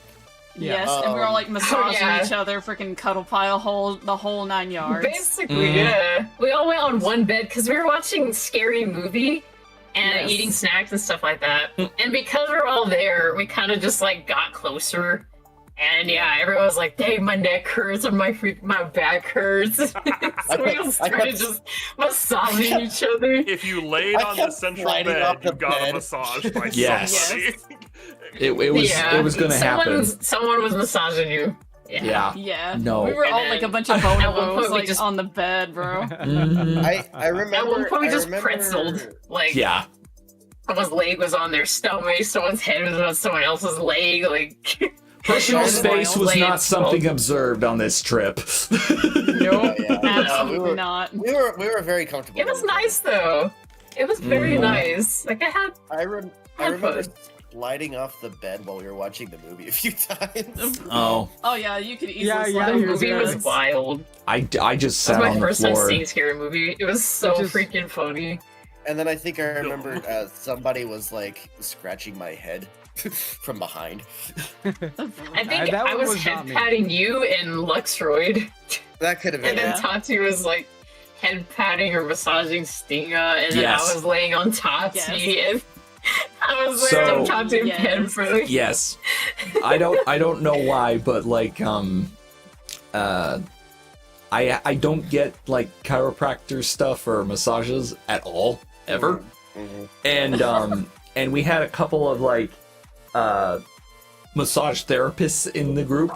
D: Yes, and we were all like massaging
C: yeah.
D: each other, freaking cuddle pile, the whole 9 yards.
C: Basically, yeah. We all went on one bed because we were watching Scary Movie and
D: Yes.
C: eating snacks and stuff like that. And because we're all there, we kind of just like got closer. And yeah, everyone was like, "Dang, my neck hurts or my back hurts." So we all started just massaging each other.
A: If you laid
G: I
A: on the
G: kept
A: central
G: sliding
A: bed,
G: off
A: you
G: the
A: got a
G: bed.
A: massage by
B: Yes.
A: somebody.
B: It was gonna happen.
C: Someone was massaging you.
B: Yeah.
D: Yeah.
B: No.
D: We were
C: And
D: all like a
C: then-
D: bunch of
C: At one
D: bonobos
C: point we
D: like
C: just-
D: on the bed, bro.
B: Mhm.
G: I remember.
C: At one point, we
G: I
C: just
G: remember-
C: pretzeled. Like,
B: Yeah.
C: someone's leg was on their stomach, someone's head was on someone else's leg. Like,
B: Personal
C: There's
B: space was
C: wild
B: not
C: legs.
B: something observed on this trip.
C: Nope.
G: Yeah,
D: Absolutely
G: we
D: not.
G: We were very comfortable.
C: It was nice though. It was very nice. Like I had
G: I remember
C: fun.
G: sliding off the bed while we were watching the movie a few times.
B: Oh,
D: Oh yeah, you could easily
E: Yeah,
D: slide
E: yeah,
C: the
D: on
E: you're
D: those
C: movie was
D: beds.
C: wild.
B: I just
C: That was
B: sat
C: my
B: on the
C: first time
B: floor.
C: seeing Scary Movie. It was so
E: It just-
C: freaking funny.
G: And then I think I remember somebody was like scratching my head from behind.
C: I think
E: that
C: I
E: one
C: was
E: was not
C: head
E: me.
C: patting you and Luxroyd,
G: That could have been
C: and then
G: it.
C: Tati was like head patting or massaging Stinga, and then
B: Yes.
C: I was laying on Tati, and I was
B: So-
C: laying on Tati and
D: Yes.
C: Pen for like
B: Yes. I don't know why, but like I don't get like chiropractor stuff or massages at all ever.
G: Mhm.
B: And we had a couple of like massage therapists in the group.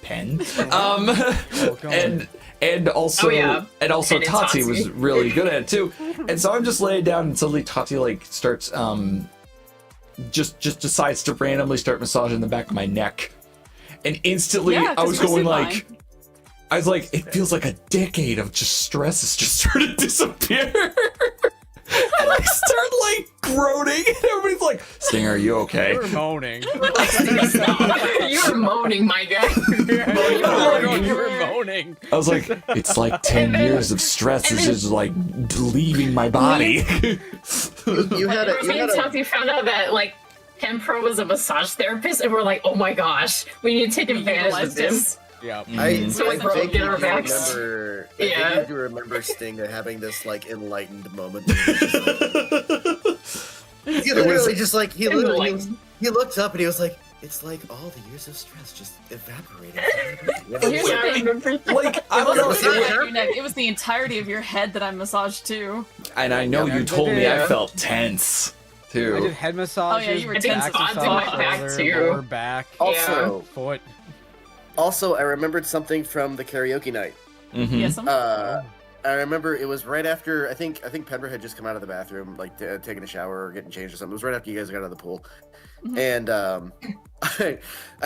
B: Pen.
E: Oh, God.
B: And also
C: Oh, yeah.
B: and also
C: Pen and
B: Tati
C: Tati.
B: was really good at it too. And so I'm just laying down and suddenly Tati like starts just decides to randomly start massaging the back of my neck. And instantly
D: Yeah,
B: I
D: 'cause
B: was
D: you're
B: going
D: supine.
B: like I was like, it feels like a decade of just stress has just started to disappear. And I start like groaning, and everybody's like, "Stinger, are you okay?"
E: You were moaning.
C: you were moaning, my guy.
E: You were moaning.
B: I was like, "It's like 10
C: And then-
B: years of stress
C: and
B: is
C: then-
B: just like leaving my body."
G: You had a,
C: Me and Tati found out that like Penpro was a massage therapist, and we're like, oh my gosh, we need to take advantage of
D: utilized
C: this.
E: Yeah.
G: I,
C: So
G: I
C: it's broken
G: think you
C: our backs.
G: remember. I
C: Yeah.
G: think you remember Stinga having this like enlightened moment. He literally just like he literally
C: Enlightened.
G: he looked up and he was like, "It's like all the years of stress just evaporated."
D: Well, here's
C: Yeah, I
D: the thing.
C: remember that.
B: Like I
D: It
B: don't know,
D: wasn't
G: it
D: the
G: was-
D: back of your neck, it was the entirety of your head that I massaged too.
B: and I know
E: Yeah,
B: you told me I
C: yeah.
B: felt tense
E: I
B: too.
E: did head massages.
D: Oh, yeah, you were
C: I did
D: tense
C: spots
D: as
C: in my
D: fuck.
C: back,
E: shoulder,
C: too.
E: lower back,
G: Also,
E: foot.
G: also, I remembered something from the karaoke night.
B: Mhm.
D: Yes, I'm
G: I remember it was right after I think Pembra had just come out of the bathroom, like taking a shower or getting changed or something. It was right after you guys got out of the pool, and I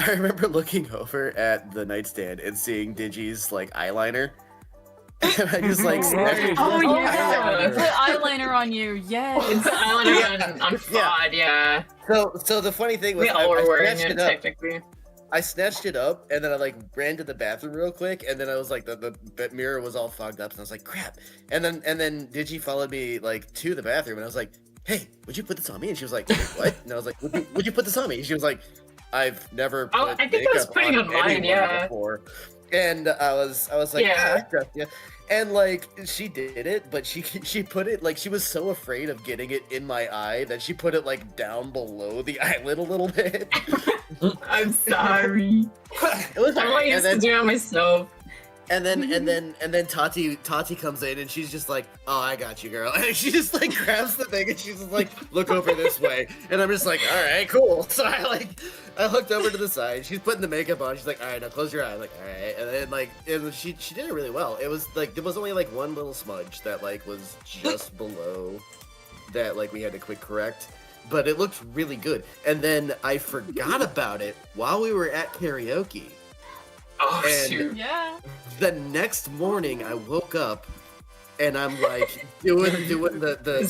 G: remember looking over at the nightstand and seeing Digi's like eyeliner, and I just like snatched it.
C: Oh,
D: Oh
C: yeah.
D: yeah, you put eyeliner on you.
C: It's
D: Yes.
C: the island on Fraud, yeah.
G: So the funny thing was
C: We all were
G: I
C: wearing
G: snatched
C: it,
G: it up.
C: technically.
G: I snatched it up and then I like ran to the bathroom real quick and then I was like the mirror was all fogged up and I was like crap and then Digi followed me like to the bathroom and I was like "Hey, would you put this on me?" And she was like, "Wait, what?" And I was like, "Would you put this on me?" And she was like, "I've never put
C: Oh, I think I was
G: makeup
C: putting on mine,
G: anyone
C: yeah.
G: before." And I was like,
C: Yeah.
G: "I trust you." And like she did it, but she put it like she was so afraid of getting it in my eye that she put it like down below the eyelid a little bit.
C: I'm sorry.
G: It was
C: I
G: alright.
C: used to do it myself.
G: And then Tati comes in and she's just like, "Oh, I got you, girl." And she just like grabs the thing and she's just like, "Look over this way." And I'm just like, "All right, cool." So I looked over to the side. She's putting the makeup on. She's like, "All right, now close your eye." I'm like, "All right." And then like she did it really well. It was like there was only like one little smudge that like was just below that like we had to quick correct. But it looked really good. And then I forgot about it while we were at karaoke.
C: Oh,
G: And-
C: shoot.
D: Yeah.
G: The next morning, I woke up and I'm like doing
C: It's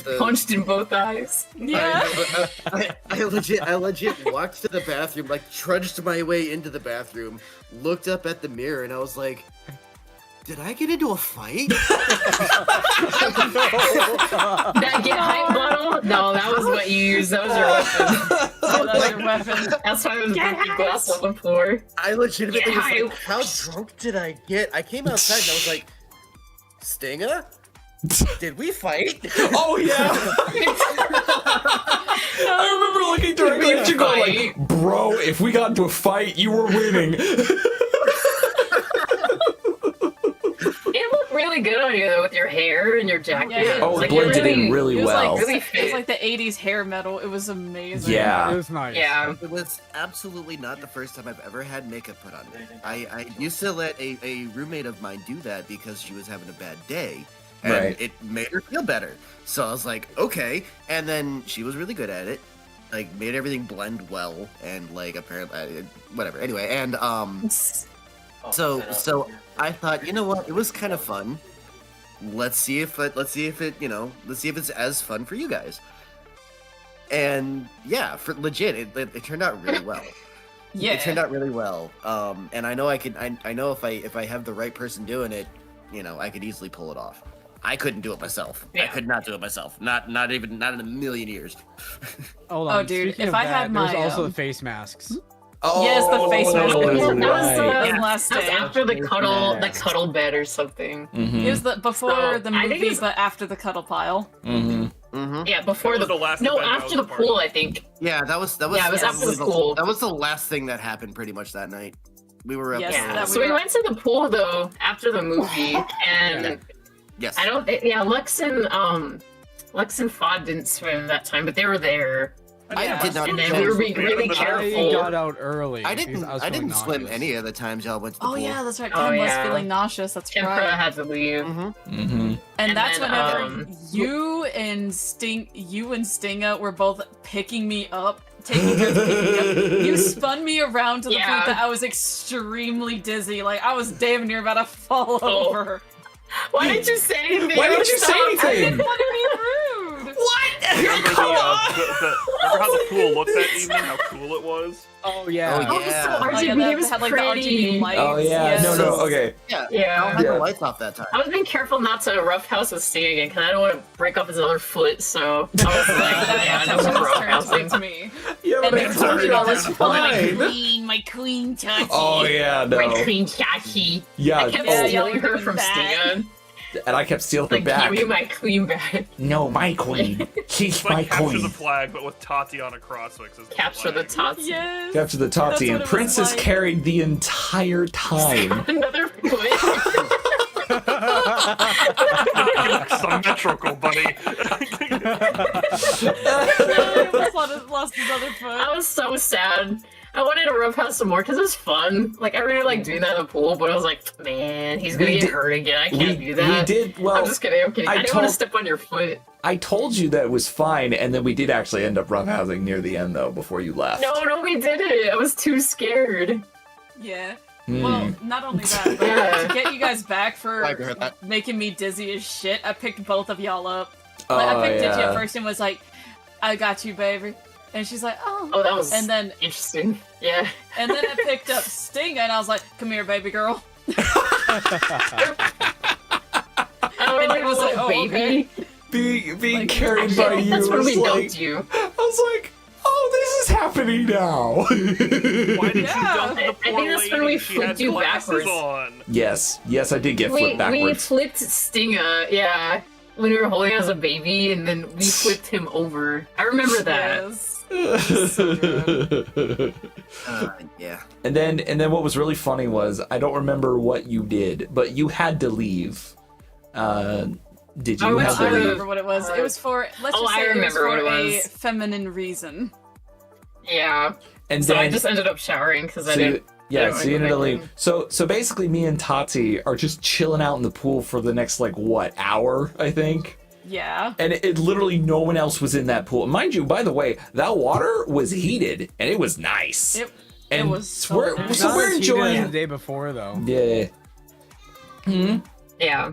G: the.
C: punched in both eyes.
D: Yeah.
G: I legit walked to the bathroom, like trudged my way into the bathroom, looked up at the mirror, and I was like, "Did I get into a fight?"
C: That get hype bottle? No, that was what you used. That was your weapon.
D: Oh, that's your weapon.
C: That's why there was broken glass on the floor.
G: I legitimately was
C: Yeah,
G: like, "How drunk did I get?" I came outside and I was like, "Stinga? Did we fight?"
B: Oh yeah. I remember looking directly at you going like, "Bro, if we got into a fight, you were winning."
C: It looked really good on you though, with your hair and your jacket.
D: Yeah.
B: Oh, it
C: Like,
B: blended in really
D: It was
B: well.
D: like,
C: Really
D: it was
C: fit.
D: like the 80s hair metal. It was amazing.
B: Yeah.
E: It was nice.
C: Yeah.
G: It was absolutely not the first time I've ever had makeup put on me. I used to let a roommate of mine do that because she was having a bad day. And
B: Right.
G: it made her feel better. So I was like, okay. And then she was really good at it. Like, made everything blend well. And, like, apparently, whatever. Anyway, and, so I thought, you know what? It was kind of fun. Let's see if it's as fun for you guys. And yeah, for legit, it turned out really well.
D: Yeah.
G: It turned out really well. And I know I know if I have the right person doing it, you know, I could easily pull it off. I couldn't do it myself. I
C: Yeah.
G: could not do it myself. Not in a million years.
E: Hold
D: Oh,
E: on.
D: dude,
E: Speaking
D: if
E: of
D: I
E: that,
D: had
E: there's
D: my,
E: also
D: um,
E: the face masks.
B: Oh,
D: Yes, the face mask.
B: that's
C: That was,
B: right.
C: yeah,
D: last
C: that was
D: day.
C: after the cuddle
E: Yes.
C: bed or something.
B: Mhm.
D: It was the before
C: So,
D: the
C: I think
D: movie,
C: it's-
D: but after the cuddle pile.
B: Mhm.
G: Mm-hmm.
C: Yeah, before
A: That was the last
C: no,
A: event I
C: after
A: was
C: the
A: a part
C: pool,
A: of.
C: I think.
G: Yeah, that was
C: Yeah, it was after the pool.
G: That was the last thing that happened pretty much that night. We were up
D: Yes,
G: there.
C: Yeah.
D: that
C: So we
D: were-
C: went to the pool though after the movie, and
G: Yes.
C: I don't. Yeah, Lex and Fod didn't swim that time, but they were there.
G: I did not.
C: And then we were being really
E: I
C: careful.
E: got out early.
G: I
E: because
G: didn't.
E: was
G: I
E: feeling
G: didn't swim
E: nauseous.
G: any of the times y'all went to the
D: Oh
G: pool.
D: yeah, that's right.
C: Oh,
D: Ken was
C: yeah.
D: feeling nauseous. That's
C: Tempra
D: right.
C: had to leave.
G: Mm-hmm.
B: Mhm.
D: And
C: And
D: that's
C: then,
D: whenever you and Stinga were both picking me up, taking turns picking me up. You spun me around to the
C: Yeah.
D: point that I was extremely dizzy. Like I was damn near about to fall
C: Oh.
D: over.
C: Why didn't you say anything?
B: Why didn't you say
C: Stop.
D: I
B: anything?
D: didn't want to be rude.
A: Remember remember how the pool looked that evening? How cool it was?
E: Oh yeah.
G: Oh,
C: Oh,
G: yeah.
C: so
D: Oh, yeah,
C: RGB
D: they
C: was
D: had like
C: pretty.
D: the RGB lights.
B: Oh yeah.
D: yes.
B: No, no. Okay.
G: Yeah. I
C: Yeah.
G: had
B: Yeah.
G: the lights off that time.
C: I was being careful not to roughhouse with Sting again because I don't want to break up his other foot. So I was like, yeah,
D: That's
C: no
D: how it turned
C: roughhousing.
D: to me.
B: Yeah,
C: And
B: but I
C: then
B: told you I
C: Tony
B: was
C: was
B: fine.
C: my queen Tati.
B: Oh yeah,
C: My
B: no.
C: queen Tati.
B: Yeah.
C: I kept
D: Yeah,
B: Oh,
C: stealing her
D: doing
C: from
D: that.
C: Sting.
B: and I kept stealing her
C: Like,
B: back.
C: give me my queen back.
B: No, my queen. She's
A: It's
B: my
A: like capture
B: queen.
A: the flag, but with Tatiana Crosswicks as the
C: Capture the
A: flag.
C: Tati.
D: Yes.
B: Capture the Tati,
D: That's
B: and
D: what it was
B: Princess
D: like.
B: carried the entire time.
C: Another foot.
A: Symmetrical, buddy.
D: I lost his other foot.
C: I was so sad. I wanted to roughhouse some more because it was fun. Like I really like doing that in the pool, but I was like, man, he's gonna
B: We
C: get
B: did-
C: hurt again. I
B: We,
C: can't do that.
B: we did well.
C: I'm just kidding. I'm kidding.
B: I
C: I didn't want
B: told-
C: to step on your foot.
B: I told you that it was fine, and then we did actually end up roughhousing near the end, though, before you left.
C: No, we didn't. I was too scared.
D: Yeah.
B: Hmm.
D: Well, not only that, but
C: Yeah.
D: to get you guys back for
G: I heard that.
D: making me dizzy as shit, I picked both of y'all up. Like,
B: Oh,
D: I picked Digi
B: yeah.
D: at first and was like, I got you, baby. And she's like, oh.
C: Oh, that was
D: And then
C: interesting. Yeah.
D: and then I picked up Stinga and I was like, come here, baby girl.
C: I
D: And
C: don't
D: he was like, oh,
C: baby.
B: being
D: Like,
B: carried
C: Actually, I
B: by
C: think
B: you
C: that's when
B: was
C: we
B: like,
C: dumped you.
B: I was like, oh, this is happening now.
A: Why did you
D: Yeah.
A: dump the
C: I
A: poor
C: think that's when
A: lady?
C: we
A: She had
C: flipped you
A: glasses
C: backwards.
A: on.
B: Yes, I did get
C: We
B: flipped backwards.
C: flipped Stinga, yeah. When we were holding him as a baby, and then we flipped him over. I remember that.
D: Yes.
G: Yeah.
B: And then what was really funny was I don't remember what you did, but you had to leave. Did
C: I
B: you
C: went
B: have
D: I
B: to
C: to-
B: leave?
D: remember what it was. It was for, let's
C: Oh,
D: just
C: I
D: say it was
C: remember
D: for
C: what it
D: a
C: was.
D: feminine reason.
C: Yeah.
B: And
C: So
B: then
C: I just ended up showering because I
B: so
C: didn't.
B: you, yeah,
C: I
B: so
C: didn't
B: you ended up
C: wanna go
B: leaving. So basically, me and Tati are just chilling out in the pool for the next like what hour, I think.
D: Yeah.
B: And it literally no one else was in that pool. Mind you, by the way, that water was heated and it was nice.
D: It
B: and
D: was so
B: we're,
D: nice.
B: so
E: Not
B: we're
E: as heated as
B: enjoying.
E: the day before though.
B: Yeah.
C: Yeah.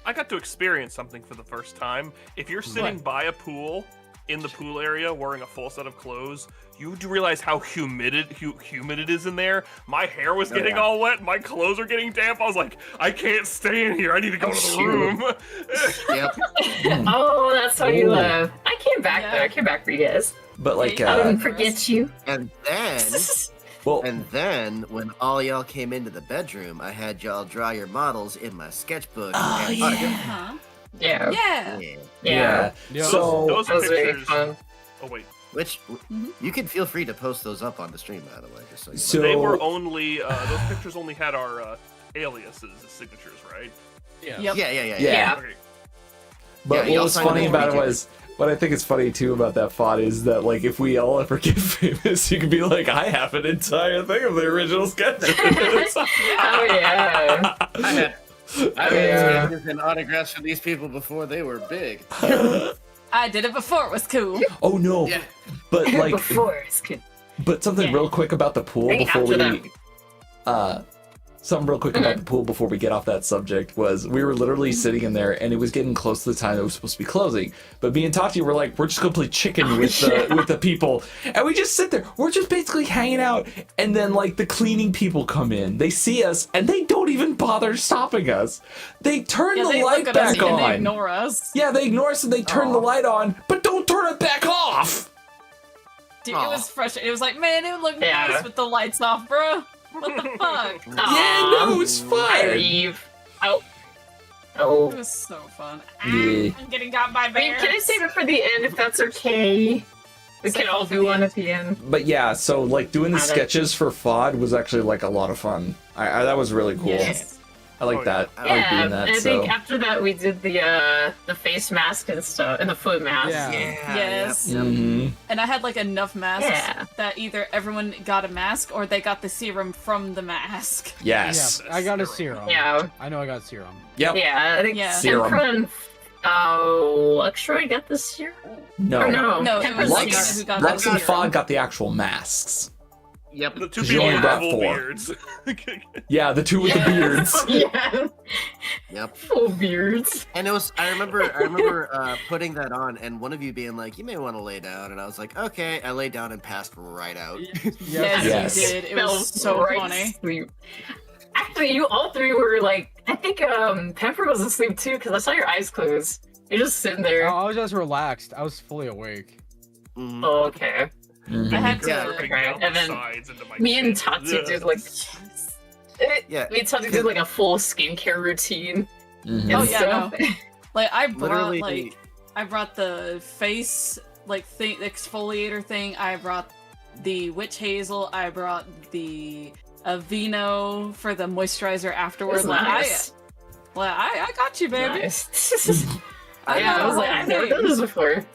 A: I got to experience something for the first time. If you're sitting by a pool in the pool area wearing a full set of clothes, you do realize how humid it is in there. My hair was getting
F: yeah.
A: all wet. My clothes are getting damp. I was like, I can't stay in here. I need to go to the
C: shoot.
A: room.
G: Yep.
C: Oh, that's how you
B: Ooh.
C: left. I came back
D: Yeah.
C: though. I came back for you guys.
B: But like,
D: Yeah,
C: I
D: you
C: didn't forget you.
G: And
B: well,
G: when all y'all came into the bedroom, I had y'all draw your models in my sketchbook.
B: Oh,
G: and
B: yeah.
D: Huh?
C: Yeah.
D: Yeah.
G: Yeah.
C: Yeah.
E: Yeah.
B: So
A: those
C: That was very
A: pictures.
C: fun.
A: Oh wait,
G: Which
D: Mhm.
G: you can feel free to post those up on the stream, by the way, just so you know.
B: So-
A: they were only those pictures only had our aliases as signatures, right?
E: Yeah.
D: Yep.
G: Yeah.
C: Yeah.
A: Okay.
B: But
G: Yeah,
B: what
G: y'all
B: was
G: signed
B: funny
G: it
B: about it
G: before we
B: was, what I think is funny too about that font is that like if we all ever get famous, you can be like, I have an entire thing of the original sketches.
C: Oh yeah.
G: I had
C: Yeah.
G: sketches and autographs for these people before they were big.
D: I did it before it was cool.
B: Oh no!
G: Yeah.
B: But like,
C: Before it's good.
B: but something
C: Yeah.
B: real quick about the pool
C: Maybe
B: before
C: after
B: we, something real quick about the pool before we get off that subject was we were literally sitting in there and it was getting close to the time that was supposed to be closing. But me and Tati were like, we're just gonna play chicken with the people, and we just sit there. We're just basically hanging out, and then like the cleaning people come in, they see us, and they don't even bother stopping us. They turn
D: Yeah,
B: the
D: they
B: light
D: look at us
B: back
D: and they
B: on.
D: ignore us.
B: Yeah, they ignore us and they turn the
G: Aw.
B: light on, but don't turn it back off.
D: Dude,
G: Aw.
D: it was frustrating. It was like, man, it would look
C: Yeah.
D: nice with the lights off, bro. What the fuck?
B: Yeah, no, it's
C: I
B: fine.
C: leave. Oh. Oh.
D: It was so fun.
B: Yeah.
D: I'm getting got by
C: I mean,
D: bears.
C: can I save it for the end if that's okay? We can all do one at the end.
B: But yeah, so like doing the
C: Got it.
B: sketches for FOD was actually like a lot of fun. I that was really cool.
C: Yes.
B: I like
A: Oh, yeah.
B: that. I like
C: Yeah,
B: doing that.
C: I
B: So
C: think after that we did the face mask and stuff, and the foot mask.
E: Yeah.
D: Yes.
B: Mhm.
D: And I had like enough masks
C: Yeah.
D: that either everyone got a mask or they got the serum from the mask.
B: Yes.
E: Yeah, I got a serum.
C: Yeah,
E: I know I got serum.
B: Yep.
C: yeah. I think
D: Yeah.
B: Serum.
C: Emperor and Luxroy got the serum.
B: No.
C: Or no,
D: No, it
C: Emperor's
D: was
C: the
B: Lux,
C: serum.
D: who got
B: Lux
D: the
B: and
D: serum.
B: FOD got the actual masks.
G: Yep.
A: The two
B: 'Cause you
A: people
C: only
A: with
B: brought
A: full
B: four.
A: beards.
B: Yeah, the two with the beards.
C: Yeah,
G: Yep.
C: full beards.
G: And it was. I remember putting that on, and one of you being like, "You may want to lay down," and I was like, "Okay." I laid down and passed right out.
D: Yes,
B: Yes.
D: you did. It
C: Fell
D: was so
C: right
D: funny.
C: asleep. Actually, you all three were like, I think Pepper was asleep too because I saw your eyes close. You're just sitting there.
E: I was just relaxed. I was fully awake.
G: Mhm.
C: Oh, okay.
B: Mhm.
D: I had to.
C: Yeah.
A: Dripping
C: Okay,
A: down
C: and
A: the
C: then
A: sides into my
C: Me and
A: chin.
C: Tatsu
A: Ugh.
C: did like.
G: Yeah.
C: Me and Tatsu did like a full skincare routine.
B: Mhm.
C: And
D: Oh, yeah,
C: stuff.
D: Like I brought
G: Literally.
D: I brought the face like thing exfoliator thing. I brought the witch hazel. I brought the Aveeno for the moisturizer afterwards.
C: It's
D: Like,
C: nice.
D: I got you, baby.
C: Nice.
D: I
C: yeah,
D: got
C: I was
D: a
C: like,
D: whole
C: I've never
D: thing.
C: done this before.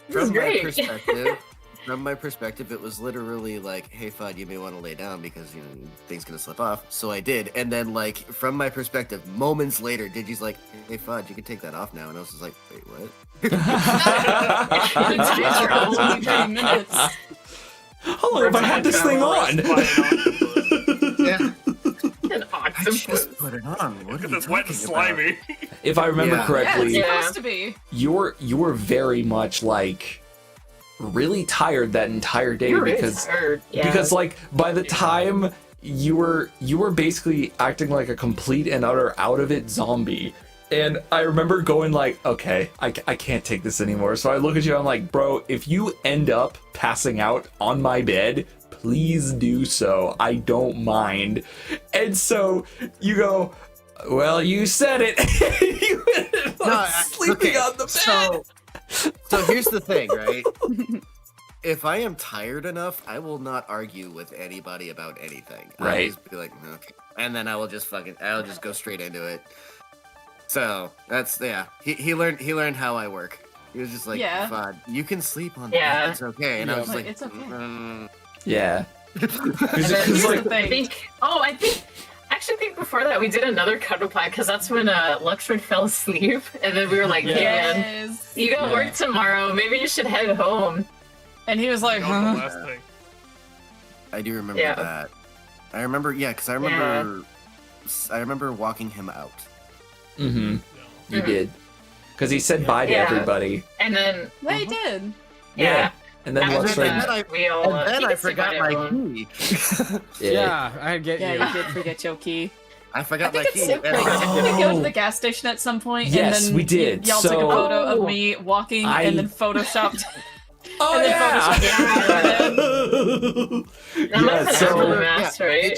C: This is
G: From my
C: great.
G: perspective, from my perspective, it was literally like, "Hey, Fudd, you may want to lay down because you know things gonna slip off." So I did, and then like from my perspective, moments later, Digi's like, "Hey, Fudd, you can take that off now," and I was just like, "Wait, what?"
D: It takes you only 3 minutes.
B: How long have I had this thing on?
G: Yeah,
C: An
G: I
C: octopus.
G: just put it on. What are
A: Because
G: you
A: it's wet and
G: talking about?
A: slimy.
B: If I remember
G: Yeah.
D: Yeah, it's
B: correctly,
C: Yeah.
D: supposed to be.
B: you were very much like really tired that entire day
C: You're really
B: because
C: tired. Yeah.
B: because like by the time you were basically acting like a complete and utter out of it zombie, And I remember going like, okay, I can't take this anymore. So I look at you, I'm like, bro, if you end up passing out on my bed, please do so. I don't mind. And so you go, well, you said it. You ended up sleeping on the bed.
G: So here's the thing, right? If I am tired enough, I will not argue with anybody about anything. I'll
B: Right.
G: just be like, okay. And then I'll just go straight into it. So that's He learned how I work. He was just like,
D: Yeah.
G: "Fine, you can sleep on
C: Yeah.
G: that. It's okay." And I
E: Yeah.
G: was like,
D: It's okay.
B: Yeah.
C: And then
D: Here's
B: like-
D: the thing.
C: I actually think before that we did another cuddle pack because that's when Luxford fell asleep, and then we were like,
B: Yeah.
C: "Hey, man,
D: Yes.
C: you got work tomorrow. Maybe you should head home."
D: And he was like,
A: That was the
D: huh?
A: last thing.
G: I do remember
C: Yeah.
G: that. I remember, because I remember walking him out.
B: Mm-hmm. You
C: Mhm.
B: did. Because he said bye to
C: Yeah.
B: everybody.
C: And then
D: No, he did.
C: yeah,
B: And then
C: after
B: Luxford,
C: that, we all
G: And then
C: he
G: I
C: gets to
G: forgot
C: go
G: my
C: home.
G: key.
E: Yeah, I get
D: Yeah,
E: you.
D: you did forget your key.
G: I
D: I
G: forgot
D: think
G: my
D: it's
G: key.
D: so crazy.
B: Oh.
D: Did we go to the gas station at some point?
B: Yes,
D: and then
B: we did.
D: Y'all took a
B: So-
D: photo of
C: Oh.
D: me walking
B: I-
D: and then photoshopped.
B: oh
D: and then
C: That might have been
B: so-
C: after the mask, right?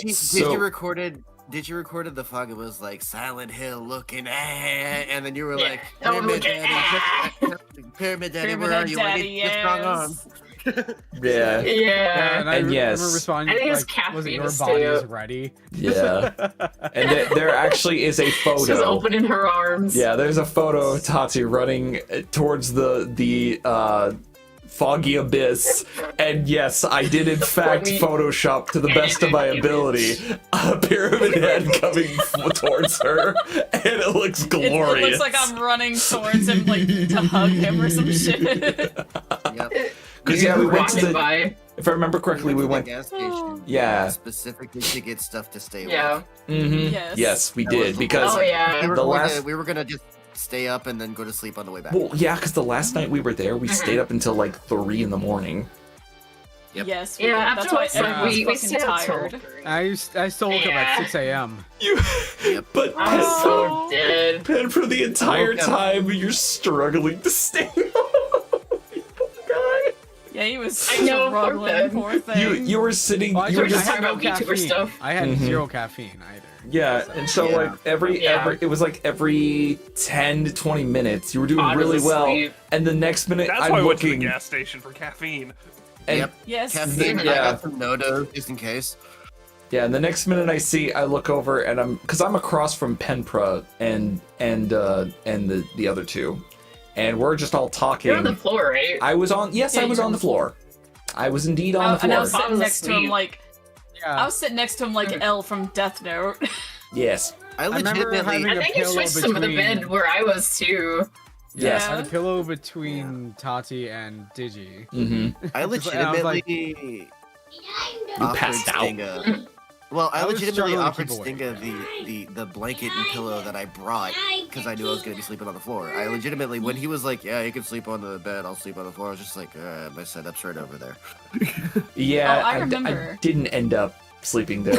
G: Did you recorded the fog? It was like Silent Hill looking and then you were
C: Yeah.
G: like,
C: Oh,
G: Pyramid
C: look at-
G: Daddy, Pyramid Daddy, where are you? I
D: Daddy,
G: need your strong arm.
B: Yeah.
C: Yeah.
E: And I
B: And yes.
E: remember responding,
C: I think it's
E: like, was it
C: caffeine
E: your
C: to
E: body
C: stay
E: is
C: up.
E: ready?
B: Yeah. And there actually is a
C: She's
B: photo.
C: opening her arms.
B: Yeah, there's a photo of Tati running towards the foggy abyss, and yes, I did in fact Photoshop to the best of my ability a pyramid head coming towards her, and it looks
D: It
B: glorious.
D: looks like I'm running towards him, like to hug him or some shit.
G: Yep.
B: Because yeah, we went to
C: Walking
B: the.
C: by.
B: If I remember correctly, we
G: to the
B: went.
G: gas station.
B: Yeah.
G: Specifically to get stuff to stay
C: Yeah.
G: awake.
B: Mm-hmm.
D: Yes.
B: Yes, we
G: That was
B: did
G: the-
B: because.
C: Oh yeah.
G: We were,
B: The
G: going
B: last-
G: to, we were gonna just stay up and then go to sleep on the way back.
B: Well, yeah, because the last night we were there, we stayed up until like 3 in the morning.
G: Yep.
D: Yes.
C: Yeah.
D: That's
C: After
D: why
C: like
D: everyone's
C: we
D: fucking
C: stayed up till
D: tired.
C: 3.
E: I still woke up
C: Yeah.
E: at 6 a.m.
B: You, but
C: I'm
D: Oh.
C: so dead.
B: Pen, for the entire
G: woke up.
B: time, you're struggling to stay up.
D: Yeah, he was
C: I know, poor
D: struggling,
C: Ben.
D: poor thing.
B: You were sitting.
E: Well,
B: You were
C: We're just
B: just
C: talking about VTuber
E: caffeine.
C: stuff.
E: I had
B: Mhm.
E: 0 caffeine either.
B: yeah, and so
G: Yeah.
B: like every
C: Yeah.
B: it was like every 10 to 20 minutes you were doing
C: Odd as
B: really
C: a
B: well,
C: sleep.
B: and the next minute
A: That's
B: I'm
A: why I went to the
B: looking
A: gas station for caffeine.
B: and
G: Yep.
D: Yes.
G: Caffeine.
B: Yeah.
G: I got some no-dos just in case.
B: yeah, and the next minute I look over and I'm across from Penpra and the other two, and we're just all talking.
C: You're on the floor, right?
B: I was on
D: Yeah,
B: I was
D: you're
B: on the floor. I was indeed on the
D: And I
B: floor.
D: was sitting
C: was
D: next to him
C: asleep.
D: like
E: Yeah.
D: I was sitting next to him like L from Death Note.
B: Yes.
G: I
E: remember
G: legitimately.
E: having
C: I
E: a
C: think you
E: pillow
C: switched some of the
E: between-
C: bed where I was too.
B: Yes.
E: I had a pillow between Tati and Digi.
B: Mm-hmm.
G: I
E: I was
G: legitimately offered
B: passed out.
G: Stinga. Well, I
E: I was
G: legitimately
E: struggling to
G: offered
E: keep awake.
G: Stinga the blanket and pillow that I brought because I knew I was gonna be sleeping on the floor. I legitimately, when he was like, "Yeah, you can sleep on the bed, I'll sleep on the floor," I was just like, "My setup's right over there."
B: Yeah,
D: Oh, I
B: I
D: remember.
B: didn't end up sleeping there.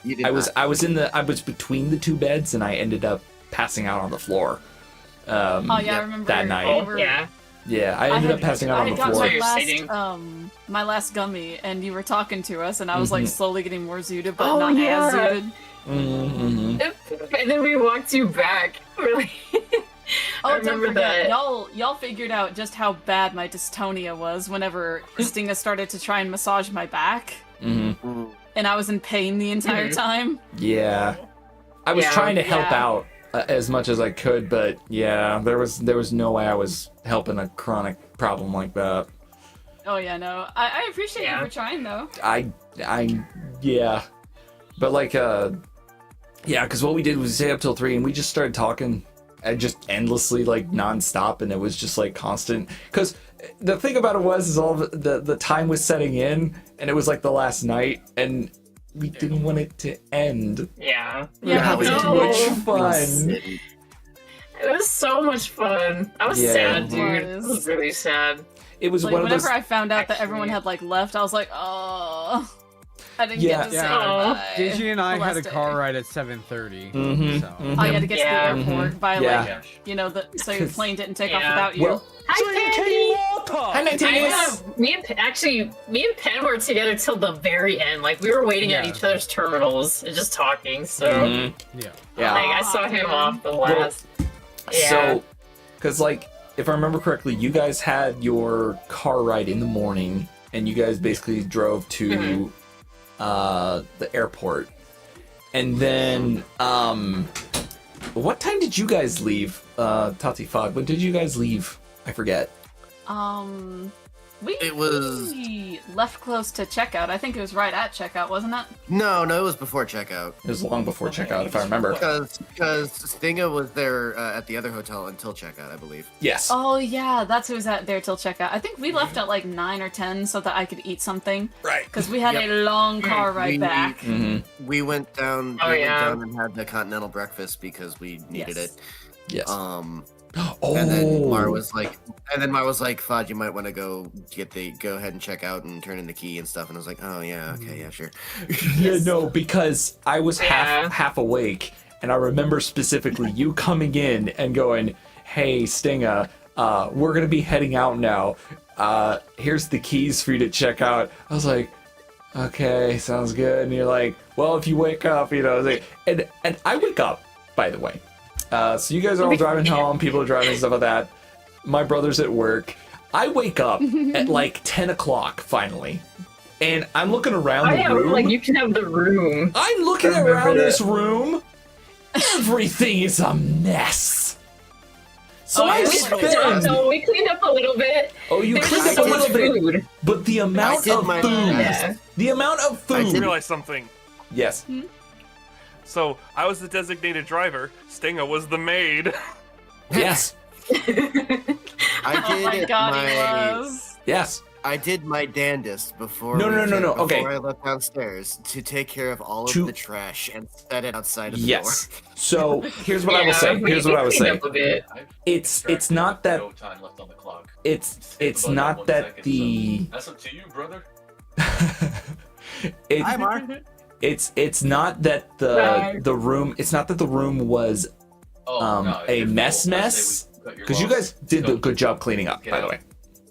G: You did
B: I was
G: not.
B: I was between the two beds and I ended up passing out on the floor.
D: Oh yeah, I
G: Yep,
D: remember
B: that night.
D: we
C: Oh
D: were-
C: yeah.
B: Yeah, I ended up passing out
D: I
B: on
D: had
B: the
D: gotten
B: floor.
C: You're sitting.
D: my last gummy, and you were talking to us, and I was like
B: Mhm.
D: slowly getting more zooted, but
C: Oh,
D: not
C: yeah.
D: as zooted.
B: Mm-hmm.
C: And then we walked you back. Really?
D: Oh,
C: I
D: don't
C: remember
D: forget,
C: that.
D: y'all figured out just how bad my dystonia was whenever Stinga started to try and massage my back,
B: Mm-hmm.
D: and I was in pain the entire
C: Mhm.
D: time.
B: Yeah, I was
C: Yeah.
B: trying to help
D: Yeah.
B: out as much as I could, but yeah, there was no way I was helping a chronic problem like that.
D: Oh yeah, no, I appreciate
C: Yeah.
D: you for trying though.
B: Yeah, but like yeah, because what we did was stay up till 3 and we just started talking just endlessly, like nonstop, and it was just like constant. Because the thing about it was is all the time was setting in, and it was like the last night, and we didn't want it to end.
C: Yeah.
B: We were
D: Yeah,
B: having
C: no.
B: too much
G: It was
B: fun.
G: sitting.
C: It was so much fun. I was
B: Yeah.
C: sad, dude.
D: It
C: I
D: was.
C: was really sad.
B: It was
D: Like
B: one of
D: whenever
B: those.
D: I found out that everyone
C: Actually-
D: had like left, I was like, oh. I didn't
B: Yeah.
D: get to
E: Yeah.
D: say
C: Aw.
D: bye.
E: Gigi and I
D: the
E: had a
D: last
E: car
D: day.
E: ride at 7:30.
B: Mhm,
E: So.
B: mhm.
D: Oh, you had to get
C: Yeah.
D: to the airport by
B: Yeah.
D: like, you know, so your plane didn't take off
C: Yeah.
D: without you.
B: Well,
C: Hi, Penny.
B: Hi,
C: I
B: Nightingales.
C: me and Penn were together till the very end. Like we were waiting at
E: Yeah.
C: each other's terminals and just talking. So
B: Mhm.
E: Yeah.
B: Yeah.
C: like I saw him off the last. Yeah.
B: So, because like, if I remember correctly, you guys had your car ride in the morning, and you guys basically drove to the airport, and then what time did you guys leave? Tati Fog, when did you guys leave? I forget.
G: It was-
D: we left close to checkout. I think it was right at checkout, wasn't it?
G: No, it was before checkout.
B: It was long before checkout, if I remember.
G: Because Stinga was there at the other hotel until checkout, I believe.
B: Yes.
D: Oh yeah, that's who was at there till checkout. I think we left at like 9 or 10 so that I could eat something
B: Right.
D: because we had
G: Yep.
D: a long car ride
G: We-
D: back.
B: hmm
G: We went down.
C: Oh,
G: we
C: yeah.
G: went down and had the continental breakfast because we needed
D: Yes.
G: it.
B: Yes.
G: And then Mar was like, Fod, you might want to go ahead and check out and turn in the key and stuff. And I was like, oh yeah, okay, yeah, sure.
B: Yeah, no, because I was
C: Yeah.
B: half awake, and I remember specifically you coming in and going, "Hey, Stinga, we're gonna be heading out now. Here's the keys for you to check out." I was like, "Okay, sounds good." And you're like, "Well, if you wake up, you know," I was like, and I wake up, by the way. So you guys are all driving home, people are driving, stuff like that. My brother's at work. I wake up at like 10 o'clock finally, and I'm looking around
C: Oh
B: the
C: yeah,
B: room.
C: like you can have the room.
B: I'm looking
C: I remember
B: around
C: that.
B: this room. Everything is a mess. So
D: Oh,
B: I
D: yeah.
B: spend.
C: No, we cleaned up a little bit.
B: Oh, you
C: There's
B: cleaned up
C: so
B: a
C: much
B: little bit,
C: food.
B: but the amount
G: did
B: of
G: my
B: food.
C: best.
B: The amount of
G: I
A: I
B: food.
G: did-
A: realized something.
B: Yes.
A: So I was the designated driver. Stinga was the maid.
B: Yes.
G: I
D: Oh
G: did
D: my god, he was.
B: Yes.
G: I did my damnedest before.
B: No, no, no, no, okay.
G: Before I left downstairs to take care of all of
B: To-
G: the trash and set it outside of the
B: Yes.
G: door.
B: So here's what I will say.
C: we-
B: Here's
C: we
B: what I will
C: cleaned
B: say.
C: up a bit.
B: It's not that
H: No time left on the clock.
B: it's not that the
H: That's up to you, brother.
B: it,
G: Hi, Mark.
B: it's not that
C: Bye.
B: the room it's not that the room was
H: Oh, no,
B: a
H: you're
B: mess
H: cool. I
B: mess
H: say we cut your
B: because you
H: loss.
B: guys did a
H: Go.
B: good job cleaning up,
H: Get
B: by the
H: out.
B: way.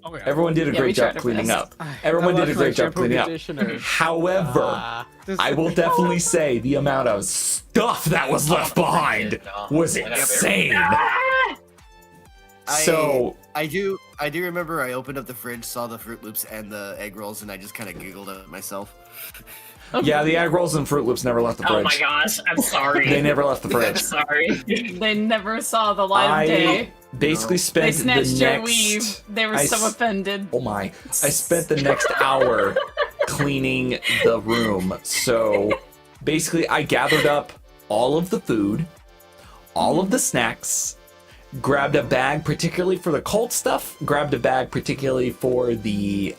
E: Oh, yeah.
B: Everyone did a
D: Yeah,
B: great
D: we tried
B: job
D: our
B: cleaning
D: best.
B: up. Everyone
E: I
B: did a
E: left
B: great
E: my
B: job
E: shampoo
B: cleaning up.
E: conditioner.
B: However,
E: Just-
B: I will definitely say the amount of stuff that was left behind was insane. So
G: I do remember I opened up the fridge, saw the Fruit Loops and the egg rolls, and I just kind of giggled at myself.
B: yeah, the egg rolls and Fruit Loops never left the
C: Oh my
B: fridge.
C: gosh, I'm sorry.
B: They never left the
C: I'm
B: fridge.
C: sorry.
D: They never saw the light of day.
B: Basically
D: They
B: spent
D: snatched
B: the
D: your
B: next.
D: weave. They were
B: I
D: so
B: s-
D: offended.
B: Oh my! I spent the next hour cleaning the room. So basically, I gathered up all of the food, all of the snacks, grabbed a bag particularly for the cold stuff, grabbed a bag particularly for the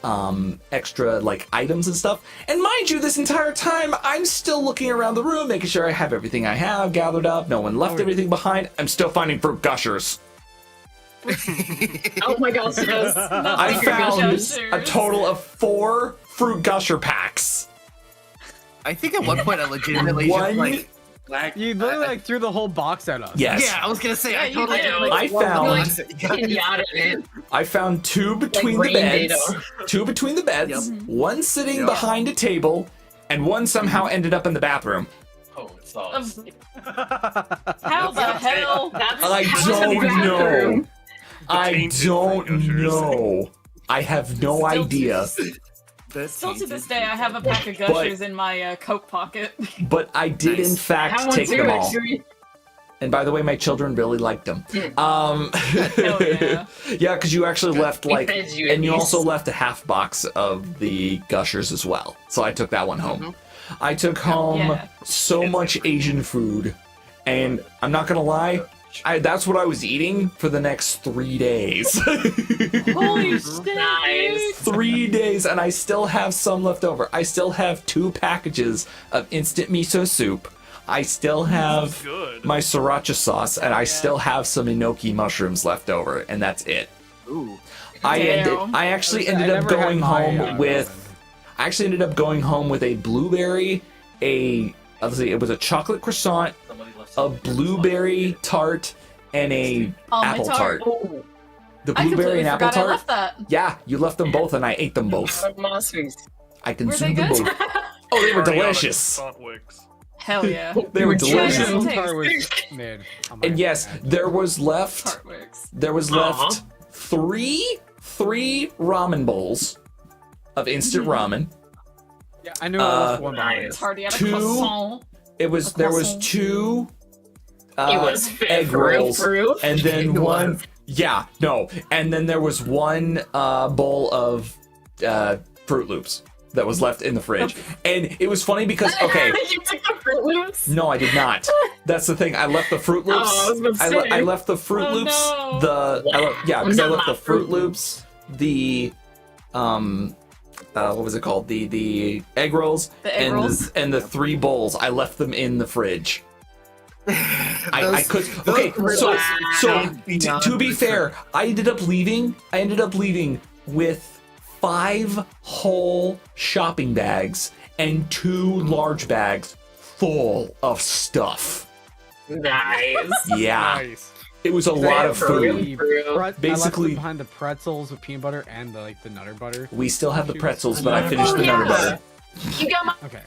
B: extra like items and stuff. And mind you, this entire time I'm still looking around the room, making sure I have everything I have gathered up. No one left everything behind. I'm still finding fruit gushers.
C: Oh my gosh, yes.
B: I
D: Fruit
B: found
D: gushers.
B: a total of 4 fruit gusher packs.
G: I think at one point I legitimately
B: One-
G: just like
E: You literally like threw the whole box at us.
B: Yes.
G: yeah, I was gonna say
D: Yeah,
G: I
D: you
G: totally
D: did.
G: did.
B: I found
C: Pinata it.
B: I found 2 between
C: Like
B: the
C: rain
B: beds.
C: data.
B: 2 between the beds.
G: Yep.
B: One sitting
G: Yep.
B: behind a table, and one somehow ended up in the bathroom.
H: Oh, it's sauce.
D: How the hell?
C: That's
B: I
C: how was the
B: don't know.
C: bathroom.
B: I
A: tainted
B: don't
A: fruit gushers.
B: know. I have no
D: Still
B: idea.
D: Still to this day, I have a pack of gushers in my coat pocket.
B: But I did in
G: Nice.
B: fact
C: How
B: take
C: do
B: them
C: it,
B: all.
C: Sheree?
B: And by the way, my children really liked them.
D: Hell yeah.
B: Yeah, because you actually left
C: We
B: like,
C: fed you at
B: and you
C: least.
B: also left a half box of the gushers as well. So I took that one home. I took home
D: Yeah.
B: so much Asian food, and I'm not gonna lie, that's what I was eating for the next 3 days.
D: Holy shit!
C: Nice.
D: dude.
B: 3 days, and I still have some left over. I still have 2 packages of instant miso soup. I still have
A: Good.
B: my sriracha sauce, and I still have some enoki mushrooms left over, and that's it.
G: Ooh.
B: I
D: Damn.
B: actually
E: I
B: ended up
E: never had
B: going
E: my,
B: home with. I actually ended up going home with a blueberry, let's see, it was a chocolate croissant,
H: Somebody left
B: a
H: something in this
B: blueberry tart, and a
D: Almond
B: apple
D: tart.
B: tart.
C: Oh,
B: The
D: I
B: blueberry
D: completely
B: and apple
D: forgot I
B: tart.
D: left that.
B: Yeah, you left them both, and I ate them both.
C: monsters.
B: I
D: Were they
B: consumed them
D: good?
B: both. Oh, they were
A: Already out of
B: delicious.
A: croissant wicks.
D: Hell yeah.
B: They were
D: Yeah,
B: delicious.
D: yeah.
E: Apple tart was mid. on my
B: And yes,
E: end.
B: there was left.
D: Heartworks.
B: There was left three ramen bowls of instant ramen.
E: Yeah, I know I left one
C: nice.
E: behind.
D: It's hard to get a
B: Two-
D: croissant.
B: There was two
C: It was
B: egg rolls,
C: proof.
B: and then
F: It
B: one.
F: was.
B: Yeah, no, and then there was one bowl of Fruit Loops that was left in the fridge, and it was funny because okay.
C: You took the Fruit Loops?
B: No, I did not. That's the thing. I left the Fruit Loops.
C: Oh, I was about to say.
B: I left the Fruit
D: Oh,
B: Loops.
D: no.
B: Because I
C: Not
B: left the
C: my
B: Fruit
C: Fruit
B: Loops. The what was it called? The egg rolls.
D: The egg
B: and
D: rolls?
B: and the 3 bowls. I left them in the fridge. I
F: Those-
B: could.
F: those
B: Okay,
F: were
B: so
F: beyond
B: to be
F: dessert.
B: fair, I ended up leaving with 5 whole shopping bags and 2 large bags full of stuff.
C: Nice.
B: Yeah,
E: Nice.
B: it was a lot of food.
E: The
C: Fruit.
E: I left
B: Basically-
E: behind the pretzels with peanut butter and the nutter butter.
B: We still have the pretzels, but I finished
C: Oh,
B: the nutter
C: yeah.
B: butter.
C: You got my
E: Okay.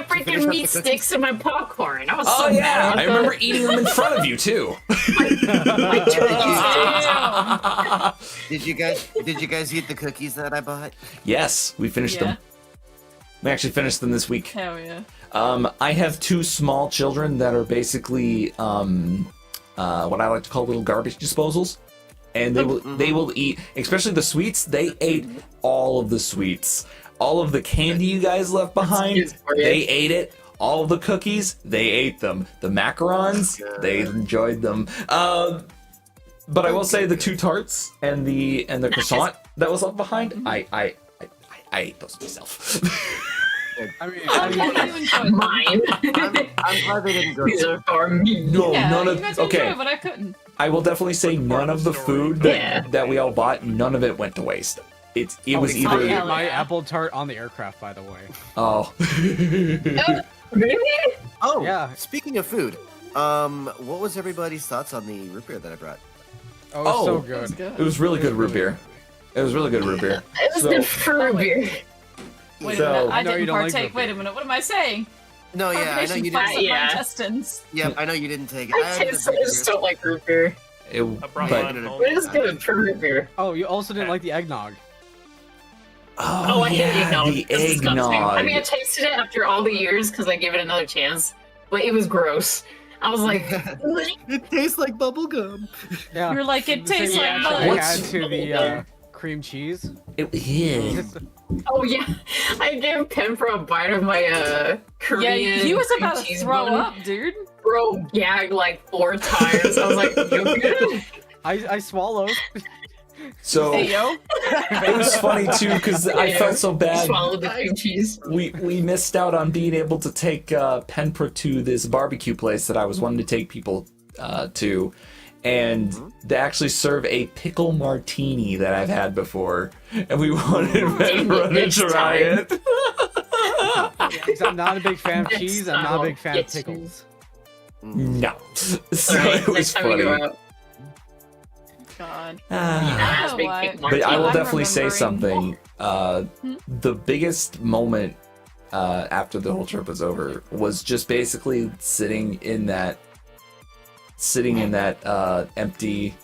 C: freaking meat sticks and my popcorn. I was
B: Oh
C: so
B: yeah,
C: mad.
B: I remember eating them in front of you too.
G: Did you guys eat the cookies that I bought?
B: Yes, we finished
D: Yeah.
B: them. We actually finished them this week.
D: Hell yeah.
B: I have 2 small children that are basically what I like to call little garbage disposals, and they will eat, especially the sweets. They ate all of the sweets, all of the candy you guys left behind.
C: good for you.
B: They ate it. All of the cookies, they ate them. The macarons, they enjoyed them. But I will say the 2 tarts and the croissant that was left behind, I ate those myself.
E: I mean,
D: Oh, yeah, you enjoyed them.
C: Mine.
G: I'm glad they didn't go.
C: These are for me.
B: No,
D: Yeah,
B: none
D: you
B: of
D: guys
B: okay.
D: enjoyed, but I couldn't.
B: I will definitely say none of the food that we all bought, none of it went to waste. It was
E: I
B: either
D: yeah.
E: ate my apple tart on the aircraft, by the way.
B: oh
C: Really?
G: Oh,
E: Yeah.
G: Speaking of food, what was everybody's thoughts on the root beer that I brought?
E: Oh, it was so
B: Oh.
D: That was
E: good.
B: it was really good root beer. It was really good root beer.
C: It was
B: So-
C: good fruit beer.
D: Wait
B: So-
D: a minute, I
E: No, you
D: didn't
E: don't like
D: partake.
E: root
D: Wait
E: beer.
D: a minute, what am I saying?
G: No, yeah, I know
D: Carbonation
G: you
D: fucks
G: didn't.
D: up
C: Yeah.
D: my intestines.
G: Yeah, I know you didn't take it.
C: I
G: haven't
C: just,
G: been
C: I just don't like root beer.
B: It,
A: I brought
B: but
A: mine home.
C: But it is good for root beer.
E: Oh, you also didn't like the eggnog.
B: oh,
C: I hate
B: yeah,
C: eggnog.
B: the
C: It's disgusting. I mean, I
B: eggnog.
C: tasted it after all the years because I gave it another chance, but it was gross. I was like,
G: It tastes like bubble gum.
E: Yeah.
D: You're like, it
E: The same
D: tastes like
E: reaction
D: mud.
E: I
B: What's-
E: had to the cream cheese.
B: Yeah.
C: oh yeah, I gave Pen for a bite of my
D: Yeah,
C: Korean
D: he was
C: cream
D: about to
C: cheese
D: throw
C: bun.
D: up, dude.
C: Bro gagged like 4 times. I was like, you good?
E: I swallowed.
B: So
D: Hey, yo.
B: it was funny too because I felt so bad.
C: Swallowed the cream cheese.
B: We missed out on being able to take Penpro to this barbecue place that I was wanting to take people to, and they actually serve a pickle martini that I've had before, and we wanted Penpro to
C: Next
B: try
C: time.
B: it.
E: Because I'm not a big fan of cheese. I'm not a big fan of
C: Get
E: pickles.
B: No, so
C: Alright,
B: it was
C: next time we
B: funny.
C: go out.
D: God.
B: Ah.
C: Ass big
D: why.
C: pick
B: But I will
C: martini.
D: I'm
B: definitely say
D: remembering.
B: something. The biggest moment after the whole trip was over was just basically sitting in that empty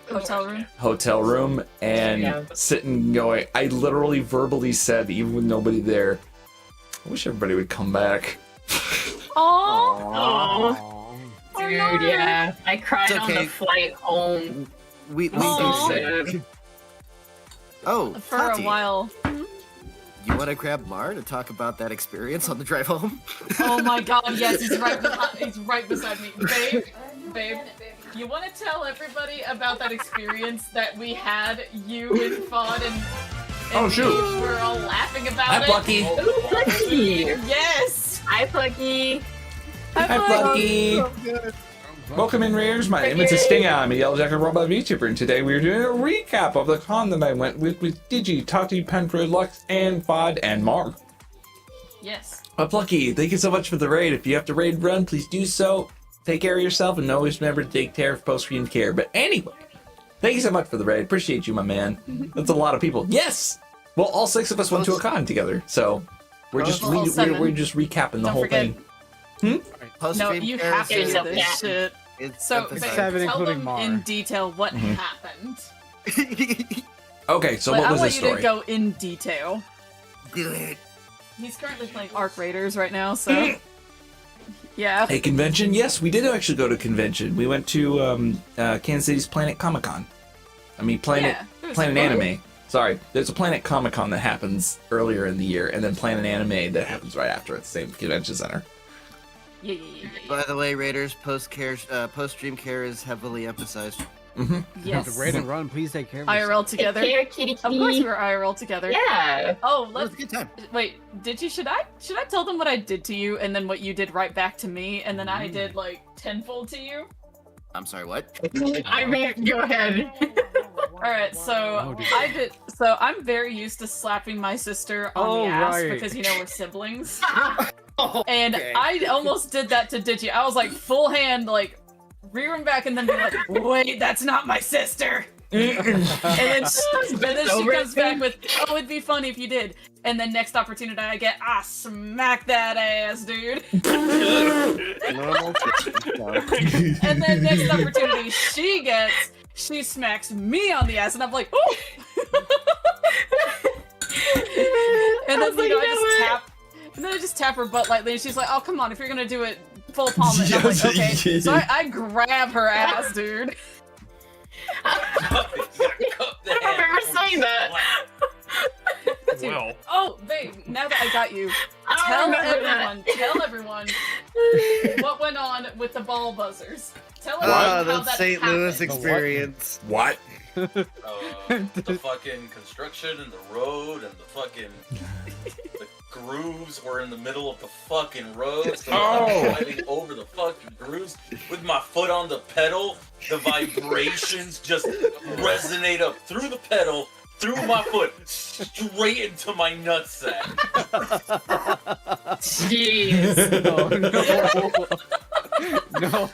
D: Hotel room.
B: hotel room and
C: Yeah.
B: sitting going. I literally verbally said, even with nobody there, I wish everybody would come back.
D: Aww.
C: Aw.
E: Aw.
C: Dude, yeah. I cried
G: It's
C: on
G: okay.
C: the flight home.
G: We
D: Aw.
C: So sad.
G: Oh,
D: For
G: Tati,
D: a while.
G: you want to grab Mar to talk about that experience on the drive home?
D: Oh my god, yes, he's right behind, he's right beside me. Babe, you want to tell everybody about that experience that we had, you and Fawn and
B: Oh, shoot.
D: me were all laughing about
B: Hi,
D: it?
B: Plucky.
C: Ooh, Plucky.
D: Yes!
C: Hi, Plucky.
B: Hi, Plucky. Welcome in, Raiders. My name is Stinga. I'm a Yellow Jacket Robot VTuber, and today we're doing a recap of the con that I went with Digi, Tati, Penfred, Lux, and Fod, and Mark.
D: Yes.
B: Plucky, thank you so much for the raid. If you have to raid run, please do so. Take care of yourself, and always remember to take care of post-screen care. But anyway, thank you so much for the raid. Appreciate you, my man. That's a lot of people. Yes! Well, all 6 of us went to a con together, so we're just
D: Well, all 7.
B: we're just recapping the
D: Don't
B: whole
D: forget-
B: thing.
D: No, you have to do
C: yourself
D: this
C: that.
D: shit.
G: It's
D: So,
G: emphasized.
E: 7
D: tell
E: including
D: them
E: Mar.
D: in detail what
B: Mhm.
D: happened.
B: Okay, so
D: But
B: what
D: I
B: was
D: want
B: the
D: you
B: story?
D: to go in detail.
G: Do it.
D: He's currently playing Arc Raiders right now, so yeah.
B: A convention? Yes, we did actually go to a convention. We went to Kansas City's Planet Comic Con. I mean, Planet
D: Yeah, it was
B: Planet
D: fun.
B: Anime. Sorry, there's a Planet Comic Con that happens earlier in the year, and then Planet Anime that happens right after at the same convention center.
D: Yeah.
G: By the way, Raiders, post-stream care is heavily emphasized.
B: Mm-hmm.
E: You have
D: Yes.
E: to raid and run. Please take care of yourself.
D: IRL together.
C: Here, kitty,
D: Of course we were IRL together.
C: Yeah.
D: Oh,
G: It was
D: let's
G: a good time.
D: wait. Should I tell them what I did to you, and then what you did right back to me, and then I did like tenfold to you?
G: I'm sorry, what?
C: I mean, go ahead.
D: All right, so
E: Oh, dear.
D: I'm very used to slapping my sister on
E: Oh,
D: the ass
E: right.
D: because we're siblings,
G: Oh,
D: and
G: okay.
D: I almost did that to Digi. I was like full hand, like rearing back, and then be like, "Wait, that's not my sister." And then she comes back with, "Oh, it'd be funny if you did." And then next opportunity I get, smack that ass, dude.
G: Normal.
D: And then next opportunity she smacks me on the ass, and I'm like, "Ooh!" And then I just tap her butt lightly, and she's like, "Oh, come on, if you're gonna do it, full palm it." And I'm like,
B: Yes.
D: "Okay." So I grab her ass, dude.
C: I remember saying that.
D: Dude.
A: Well,
D: Oh, babe, now that I got you,
C: I
D: tell
C: remember that.
D: everyone what went on with the ball buzzers. Tell
G: Ah,
D: everyone how
G: the
D: that
G: St. Louis
D: happened.
G: experience.
B: What?
H: The fucking construction and the road and the fucking the grooves were in the middle of the fucking road. So
B: Oh.
H: I'm driving over the fucking grooves with my foot on the pedal. The vibrations just resonate up through the pedal, through my foot, straight into my nutsack.
C: Jeez.
E: No,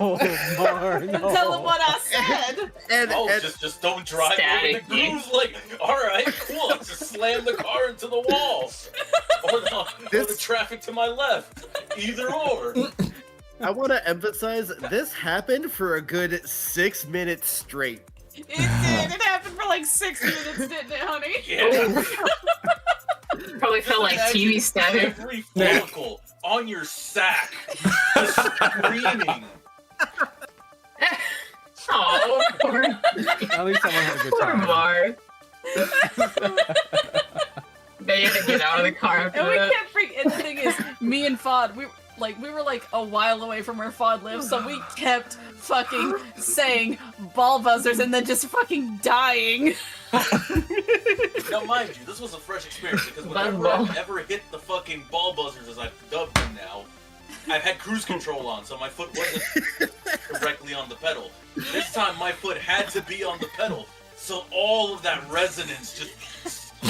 E: Mar, no.
D: Tell them what I said.
G: And,
H: Oh,
G: and
H: just don't drive over the
C: Static.
H: grooves. Like, all right, cool. Let's just slam the car into the wall, or the traffic to my left. Either or.
G: I want to emphasize this happened for a good 6 minutes straight.
D: It did. It happened for like 6 minutes, didn't it, honey?
H: Yeah.
C: Probably felt like TV static.
H: Every follicle on your sack, just screaming.
C: Oh, poor,
E: At least someone had a good
C: poor
E: time.
C: Mar. They had to get out of the car after
D: And we
C: that.
D: kept and the thing is, me and Fod, we were like a while away from where Fod lives, so we kept fucking saying ball buzzers and then just fucking dying.
H: Now, mind you, this was a fresh experience because
C: Buzz
H: whenever
C: ball.
H: I've ever hit the fucking ball buzzers, as I've dubbed them now, I've had cruise control on, so my foot wasn't directly on the pedal. This time, my foot had to be on the pedal, so all of that resonance just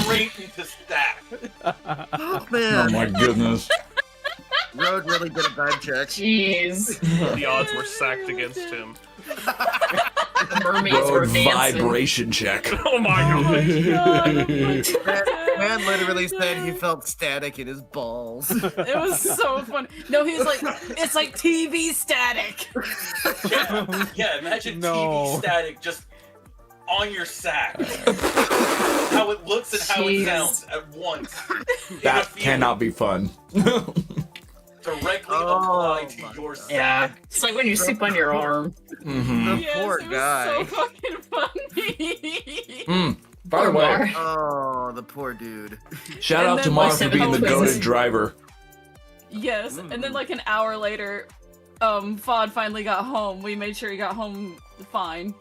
H: straight into stack.
G: Oh
B: Oh
G: man,
B: my goodness.
G: Road really did a bad check.
C: Jeez.
A: the odds were stacked against him.
C: The mermaids were
B: Road
C: dancing.
B: vibration check.
A: Oh my god.
G: Man literally said he felt static in his balls.
D: It was so fun. No, he was like, it's like TV static.
H: Yeah, imagine
E: No.
H: TV static just on your sack. How it looks and how
C: Jeez.
H: it sounds at once. In a
B: That
H: field,
B: cannot be fun.
H: directly
G: Oh
H: applied to
G: my
H: your sack.
C: Yeah. It's like when you sleep on your arm.
B: Mm-hmm.
G: The
D: Yes,
G: poor
D: it was
G: guy.
D: so fucking funny.
B: By the
C: Poor
B: way,
C: Mar.
G: Oh, the poor dude.
B: shout
D: And
B: out
D: then
B: to Mar
D: my
B: for
D: seven
B: being the
D: husbands-
B: goated driver.
D: Yes, and then like an hour later, Fod finally got home. We made sure he got home fine.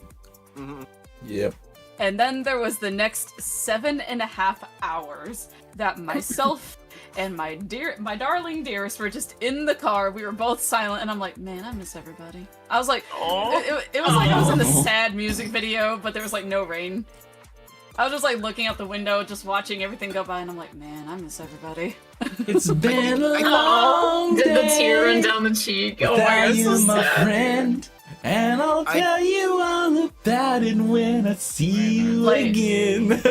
G: Mhm.
B: Yep.
D: And then there was the next 7.5 hours that myself and my darling dearest were just in the car. We were both silent, and I'm like, man, I miss everybody. I was like, it was like I was in a sad music video, but there was like no rain. I was just like looking out the window, just watching everything go by, and I'm like, man, I miss everybody.
B: It's been a long day.
C: Did the tear run down the cheek? Oh my
B: without
C: god,
B: you,
C: so
B: my
C: sad.
B: friend. And I'll tell you all about it when I see you
D: Like-
B: again.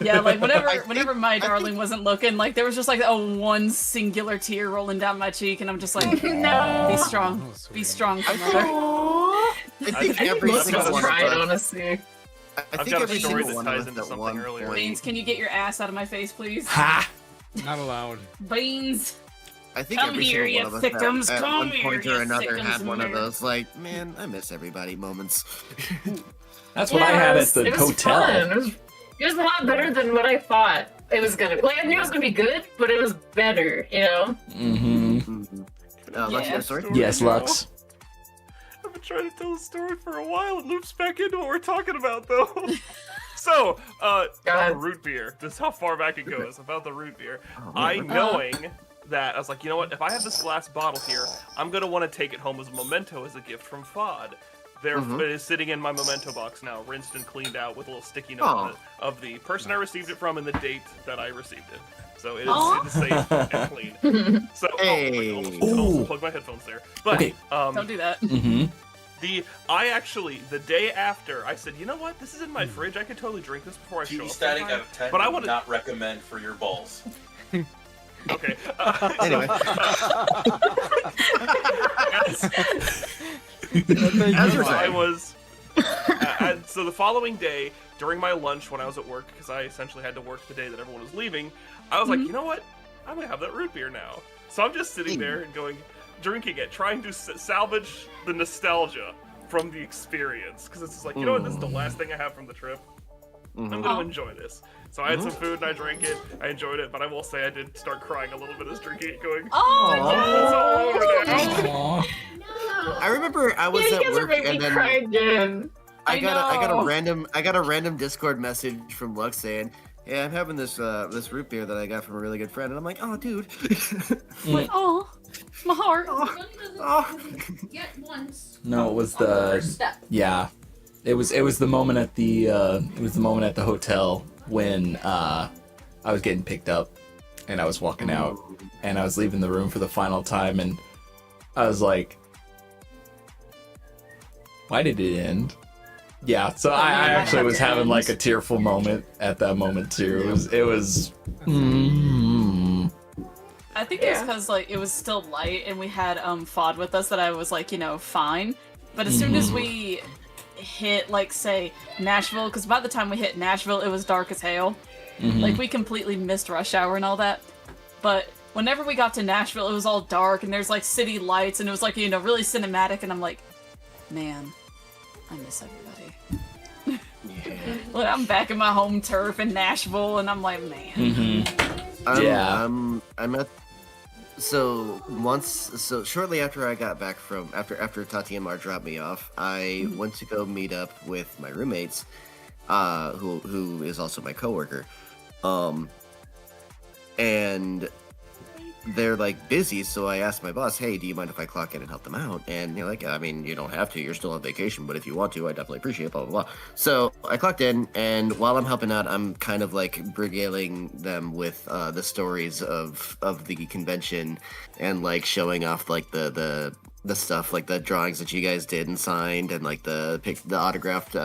D: Yeah, like whenever my darling wasn't looking, like there was just like one singular tear rolling down my cheek, and I'm just like,
C: No.
D: be strong,
E: Oh, sweet.
D: be strong, mother.
G: I think
A: I think
G: every
C: Most of
G: single
C: us
G: one
C: cried,
G: of us.
C: honestly.
G: I
A: I've
G: think
A: got a
G: every
A: story
G: single
A: that
G: one
A: ties
G: of us
A: into
G: at
A: something
G: one
A: earlier.
G: point-
D: Beans, can you get your ass out of my face, please?
B: Ha!
E: Not allowed.
D: Beans.
G: I think
D: Come
G: every
D: here,
G: single
D: you
G: one of us
D: thickums,
G: at
D: come
G: one
D: here,
G: point
D: you
G: or another had
D: thickums,
G: one of
D: man.
G: those like, man, I miss everybody moments.
B: That's what I had at the
C: it was
B: hotel.
C: Fun. It was a lot better than what I thought it was gonna. Like I knew it was gonna be good, but it was better. You know.
B: Mm-hmm.
G: Lex, you got a story?
B: Yes, Lux.
A: I've been trying to tell the story for a while. It loops back into what we're talking about, though. So, the root beer. This is how far back it goes about the root beer. I knowing that I was like, you know what? If I have this glass bottle here, I'm gonna want to take it home as a memento, as a gift from FOD. There, it is sitting in my memento box now, rinsed and cleaned out with a little sticky note on it of the person I received it from and the date that I received it. So it is safe and clean. So,
G: Hey.
A: almost plug my headphones there. But
B: Okay.
D: Don't do that.
B: Mm-hmm.
A: I actually, the day after, I said, you know what? This is in my fridge. I could totally drink this before I show
H: TV
A: up.
H: static
A: sometime."
H: out of 10
A: But I
H: would
A: wanna-
H: not recommend for your balls.
A: Okay.
G: Anyway,
E: As
G: you're
A: I
G: saying.
A: was. So the following day, during my lunch when I was at work, because I essentially had to work the day that everyone was leaving, I was like, you know what? I'm gonna have that root beer now. So I'm just sitting there and drinking it, trying to salvage the nostalgia from the experience. Because it's just like, you know what? This is the last thing I have from the trip. I'm gonna enjoy this. So I had some food and I drank it. I enjoyed it, but I will say I did start crying a little bit as drinking it, going,
D: Oh,
A: "It's all over now."
G: I remember I was
C: Yeah, you
G: at
C: guys are
G: work
C: making
G: and
C: me
G: then
C: cry again.
G: I got
D: know.
G: a random Discord message from Lux saying, "Hey, I'm having this root beer that I got from a really good friend," and I'm like, "Oh, dude."
D: like, oh, my heart.
G: Oh.
I: Get once.
B: No, it was
I: on the
B: the
I: first step.
B: yeah. It was the moment at the hotel when I was getting picked up and I was walking out and I was leaving the room for the final time and I was like, why did it end? Yeah, so I actually was having like a tearful moment at that moment too. It was
D: I think it's because like it was still light and we had FOD with us that I was like, you know, fine. But as soon as we hit like say Nashville, because by the time we hit Nashville it was dark as hell. Like we completely missed rush hour and all that. But whenever we got to Nashville it was all dark and there's like city lights and it was like, you know, really cinematic and I'm like, man, I miss everybody. Like, I'm back in my home turf in Nashville and I'm like, man.
B: Yeah.
G: I'm at. So shortly after I got back from after Tati and Mar dropped me off, I went to go meet up with my roommates, who is also my coworker, and they're like busy, so I asked my boss, "Hey, do you mind if I clock in and help them out?" And they're like, "I mean, you don't have to. You're still on vacation, but if you want to, I definitely appreciate it." Blah blah blah. So I clocked in, and while I'm helping out, I'm kind of like regaling them with the stories of the convention, and like showing off like the stuff, like the drawings that you guys did and signed, and like the autographed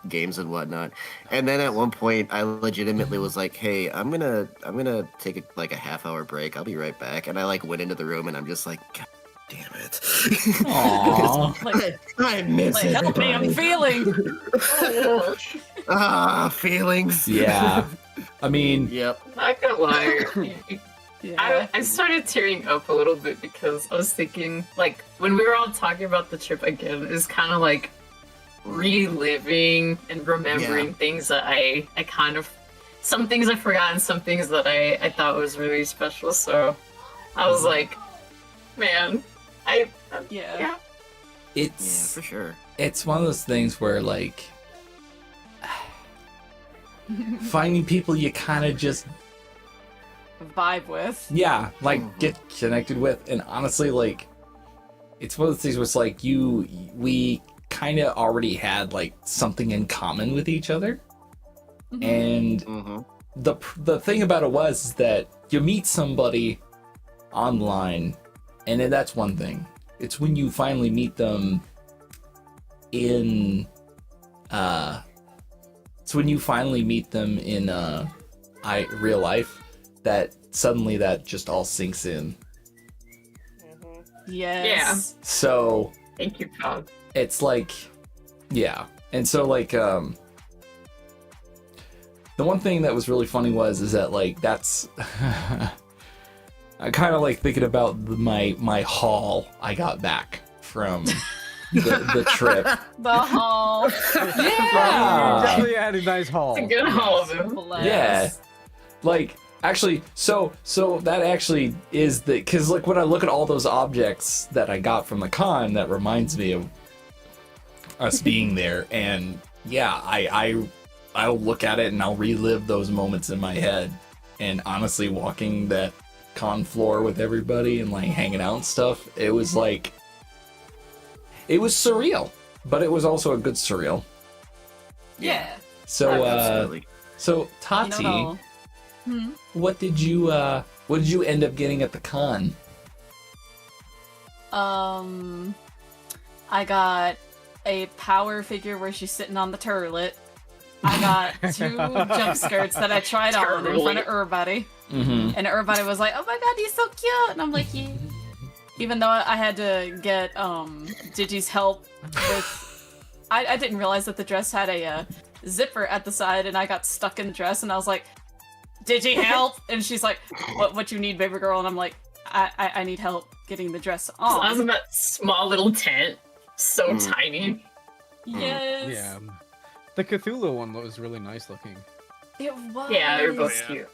G: games and whatnot. And then at one point I legitimately was like, "Hey, I'm gonna take like a half-hour break. I'll be right back." And I like went into the room and I'm just like, "God damn it."
B: Aww.
D: Like,
G: I miss
D: like help me, I'm
G: everybody.
D: feeling.
G: Feelings.
B: Yeah. I mean,
G: Yep.
C: Not gonna lie.
D: Yeah.
C: I started tearing up a little bit because I was thinking, like, when we were all talking about the trip again, it's kind of like reliving and remembering things that I kind of, some things I forgot and some things that I thought was really special. So I was like, man,
D: Yeah.
G: Yeah,
B: it's
G: for sure.
B: it's one of those things where like finding people you kind of just
D: vibe with.
B: Yeah, like get connected with, and honestly, like it's one of those things where it's like we kind of already had like something in common with each other, and the thing about it was is that you meet somebody online, and then that's one thing. It's when you finally meet them in real life that suddenly that just all sinks in.
D: Yes.
B: So
C: Thank you, Bob.
B: it's like, yeah. And so like the one thing that was really funny is that like that's I kind of like thinking about my haul I got back from the trip.
D: The hall.
B: Yeah.
E: Definitely had a nice haul.
C: It's a good haul, though.
D: Bless.
B: Yeah. Like actually, so that actually is because like when I look at all those objects that I got from the con, that reminds me of us being there, and yeah, I'll look at it and I'll relive those moments in my head. And honestly, walking that con floor with everybody and like hanging out and stuff, it was like it was surreal, but it was also a good surreal.
D: Yeah.
B: So
G: Absolutely.
B: so Tati,
D: You know,
B: what did you end up getting at the con?
D: I got a power figure where she's sitting on the turlet. I got 2 jump skirts that I tried on in front of everybody.
B: Mm-hmm.
D: And everybody was like, "Oh my god, he's so cute!" And I'm like, "Yeah." Even though I had to get Digi's help with, I didn't realize that the dress had a zipper at the side, and I got stuck in the dress, and I was like, "Digi, help!" And she's like, "What you need, baby girl?" And I'm like, "I need help getting the dress
C: I was
D: on."
C: in that small little tent, so tiny.
D: Yes.
E: Yeah. The Cthulhu one was really nice looking.
D: It was.
C: Yeah, they're both
A: Yeah.
C: cute.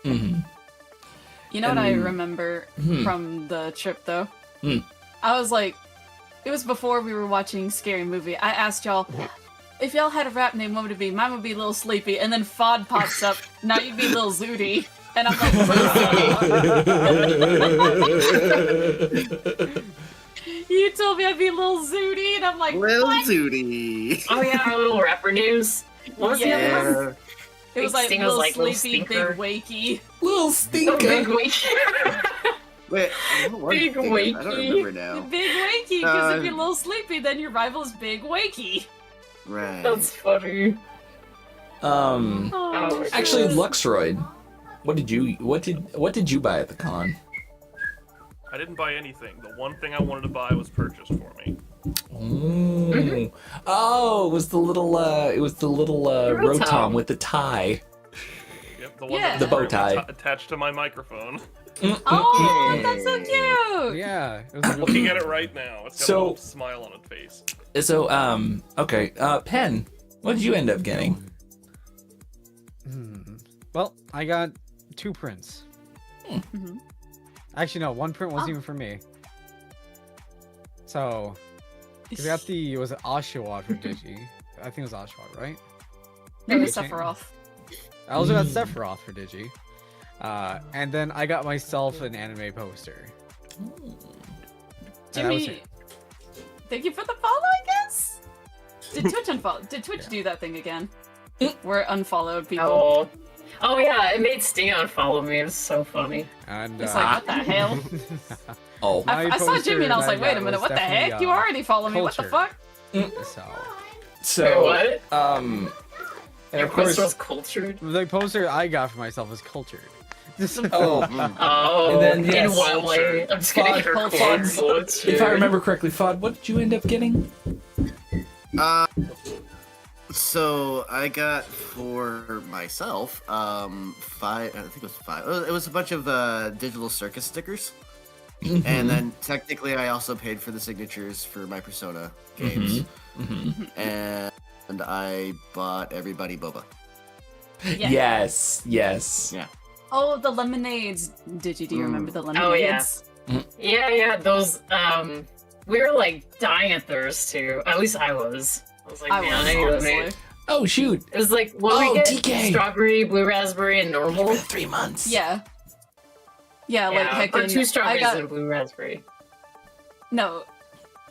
B: Mm-hmm.
D: You know what I
B: And-
D: remember from the trip, though?
B: Hmm.
D: I was like, it was before we were watching Scary Movie. I asked y'all, if y'all had a rap name, what would it be? Mine would be Little Sleepy, and then Fod pops up. Now you'd be Little Zooty. And I'm like, you told me I'd be Little Zooty, and I'm like,
G: Lil
D: what?
G: Zooty.
C: Oh yeah, our little rapper names. What was the other one?
G: Yeah.
D: It was
C: Big
D: like
C: Sting was
D: Little
C: like Little
D: Sleepy,
C: Stinker.
D: Big Wakey.
B: Little
C: Oh, Big Wake.
G: Wait, what was
C: Big
G: it? I don't
C: Wakey.
G: remember now.
D: Big Wakey, because if
G: Uh,
D: you're Little Sleepy, then your rival is Big Wakey.
G: Right.
C: That's funny.
D: Oh,
C: my
B: Actually,
C: goodness.
B: Luxroid, what did you buy at the con?
A: I didn't buy anything. The one thing I wanted to buy was purchased for me.
B: Ooh. Oh, it was the little
C: Rotom.
B: Rotom with the tie.
A: Yep, the one
D: Yeah.
A: that
B: The
A: was
B: bow
A: currently
B: tie.
A: attached to my microphone.
D: Oh, that's so cute!
E: Yeah. It was
A: Looking at it right now, it's got
B: So-
A: a little smile on its face.
B: So okay, Pen, what did you end up getting?
E: Well, I got 2 prints.
D: Mhm.
E: Actually, no, 1 print wasn't
D: Oh.
E: even for me. So, 'cause I got was it Oshawott for Digi? I think it was Oshawott, right?
D: It was
E: Okay.
D: Sephiroth.
E: I also got Sephiroth for Digi. And then I got myself an anime poster. And that was
D: Jimmy,
E: it.
D: thank you for the follow, I guess? Did Twitch unfollow? Did Twitch do that thing again? Where it unfollowed people?
C: Oh. Oh yeah, it made Sting unfollow me. It was so funny.
E: And
D: It's like, what the hell?
B: Oh,
E: My
D: I saw Jimmy and I was
E: poster
D: like, wait a
E: that
D: minute,
E: was
D: what the
E: definitely,
D: heck? You already follow me, what the
E: culture.
D: fuck?
E: So,
B: so
C: Wait, what?
B: and
C: Your
B: of course,
C: poster was cultured.
E: the poster I got for myself was cultured.
B: oh,
C: Oh,
B: And then,
C: in
B: yes,
C: one way. I'm just kidding.
B: Fod-
C: Your
D: Fod-
C: culture.
B: if I remember correctly, Fod, what did you end up getting?
G: So I got for myself 5. I think it was 5. It was a bunch of digital circus stickers, and then technically I also paid for the signatures for my Persona games, and I bought everybody boba.
D: Yeah.
B: Yes.
G: Yeah.
D: Oh, the lemonades. Do you remember the
C: Oh, yeah.
D: lemonades?
C: Yeah, those. We were like dying of thirst too. At least I was. I was like,
D: I
C: man,
D: was,
C: I need
D: honestly.
C: lemonade.
B: Oh shoot!
C: It was like, what did
B: Oh,
C: we get?
B: DK.
C: Strawberry, blue raspberry, and normal.
B: 3 months.
D: Yeah. Yeah, like
C: Yeah, or
D: heckin'
C: 2
D: I
C: strawberries
D: got
C: and blue raspberry.
D: no.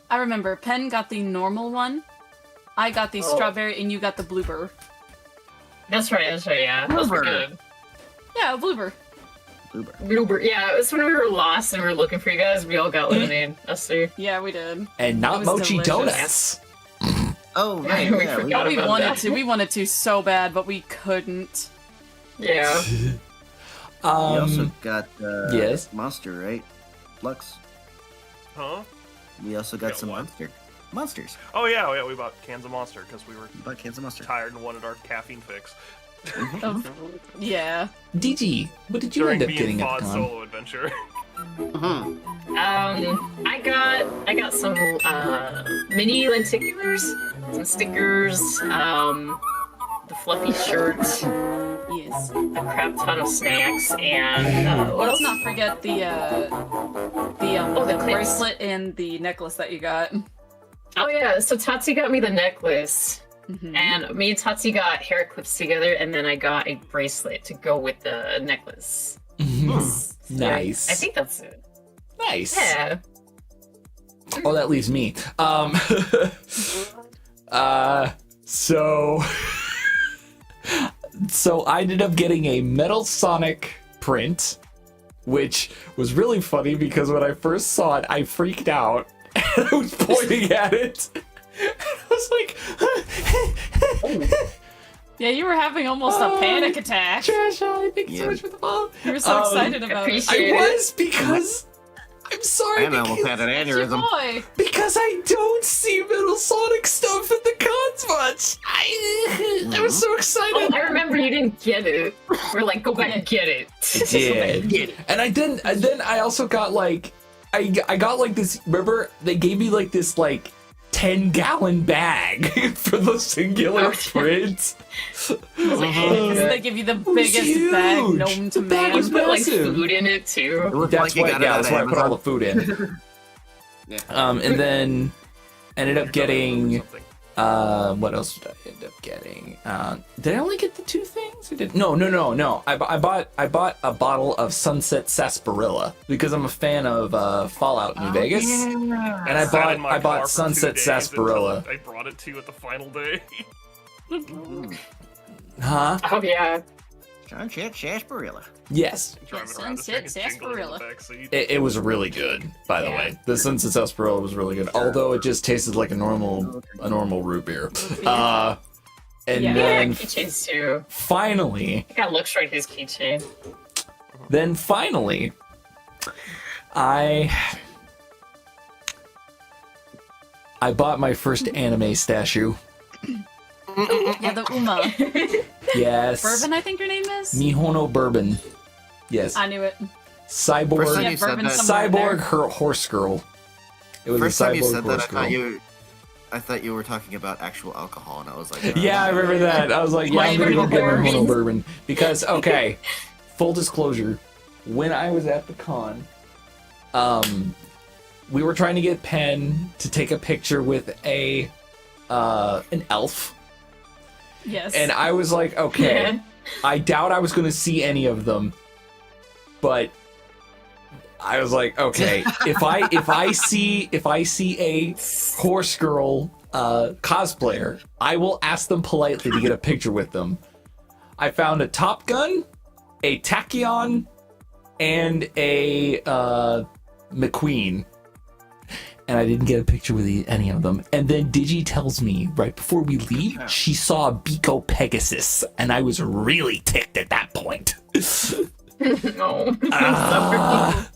D: I remember Penn got the normal one. I got the
C: Oh.
D: strawberry, and you got the blueberry.
C: That's right, yeah. Those were
G: Blueberry.
C: good.
D: Yeah, blueberry.
C: Blueberry, yeah, it was when we were lost and we were looking for you guys, we all got lemonade. Us three.
D: Yeah, we did.
B: And
D: It
B: not
D: was
B: mochi
D: delicious.
B: donuts.
G: Oh, right.
C: We
G: Yeah,
C: forgot
D: We
C: about
D: wanted
C: that.
D: to. We wanted to so bad, but we couldn't.
C: Yeah.
G: We also
B: Um,
G: got
B: yes?
G: Monster, right? Lux.
A: Huh?
G: We also got
A: Got
G: some
A: what?
G: monsters.
A: Oh yeah, we bought cans of Monster because we were
G: We bought cans of Monster.
A: tired and wanted our caffeine fix.
D: Of, yeah.
B: DG, what did you
A: During
B: end up
A: me
B: getting
A: and
B: at the
A: Fod's
B: con?
A: solo adventure.
G: Mhm.
C: I got some mini lenticulars, some stickers, the fluffy shirt,
D: Yes.
C: a crap ton of snacks, and what
D: Let's
C: else?
D: not forget the
C: the clips.
D: bracelet and the necklace that you got.
C: Oh yeah, so Tatsi got me the necklace,
D: Mhm.
C: and me and Tatsi got hair clips together, and then I got a bracelet to go with the necklace.
B: Nice.
C: I think that's it.
B: Nice.
C: Yeah.
B: Oh, that leaves me. So so I ended up getting a Metal Sonic print, which was really funny because when I first saw it, I freaked out and I was pointing at it. And I was like,
D: Yeah, you were having almost a panic attack.
B: Trash, thank you so
G: Yeah.
B: much for the follow.
D: You were so
B: Um,
D: excited about it.
C: appreciate
B: I
C: it.
B: was because I'm sorry
G: I almost had an
D: It's your
G: aneurysm.
D: boy.
B: because I don't see Metal Sonic stuff at the cons much. I was so
C: Oh,
B: excited.
C: I remember you didn't get it. We're like, go back and get it.
B: did. And I didn't. And then I also got like, I got like this. Remember, they gave me like this like 10-gallon bag for the singular
C: Oh,
B: print.
D: Because they give you the biggest bag
B: huge.
D: known to
B: The bag
D: man.
B: was
C: Put like
B: massive.
C: food in it
G: It
C: too.
G: looked
B: That's
G: like you
B: why,
G: got it
B: yeah,
G: out
B: that's
G: of
B: why I put all the
G: Amazon.
B: food in.
G: Yeah.
B: And then ended up getting.
A: Something.
B: What else did I end up getting? Did I only get the 2 things? Or did no. I bought a bottle of Sunset Sarsaparilla because I'm a fan of Fallout New Vegas, and I
A: Sat in my car
B: bought
A: for 2
B: Sunset
A: days
B: Sarsaparilla.
A: until I brought it to you at the final day.
B: Huh?
C: Oh yeah.
G: Sunset Sarsaparilla.
B: Yes.
A: Driving around, this
D: Sunset
A: thing is jingling in the
D: Sarsaparilla.
A: backseat.
B: It was really good, by the
C: Yeah.
B: way. The Sunset Sarsaparilla was really good, although it just tasted like a normal root beer. And
C: Yeah,
B: then
C: keychains too.
B: finally,
C: I got Lux right his keychain.
B: I bought my first anime statue.
D: Yeah, the Uma.
B: Yes.
D: Bourbon, I think your name is?
B: Mihono Bourbon. Yes.
D: I knew it.
G: First time
B: Cyborg.
D: Yeah,
G: you said
D: bourbon
G: that,
D: somewhere in
B: Cyborg
D: there.
B: her horse girl. It was
G: first
B: a
G: time
B: cyborg
G: you said that,
B: horse girl.
G: I thought you were talking about actual alcohol, and I was like,
B: Yeah, I remember that. I was like, yeah, I'm gonna go get
C: Flavored
B: Mihono
C: bourbon.
B: Bourbon because okay, full disclosure, when I was at the con, we were trying to get Penn to take a picture with an elf,
D: Yes.
B: and I was like, okay,
C: Yeah.
B: I doubt I was gonna see any of them, but I was like, okay, if I see a horse girl cosplayer, I will ask them politely to get a picture with them. I found a Top Gun, a Tachyon, and a McQueen, and I didn't get a picture with any of them. And then Digi tells me right before we leave, she saw a Biko Pegasus, and I was really ticked at that point.
C: No.
B: Ah.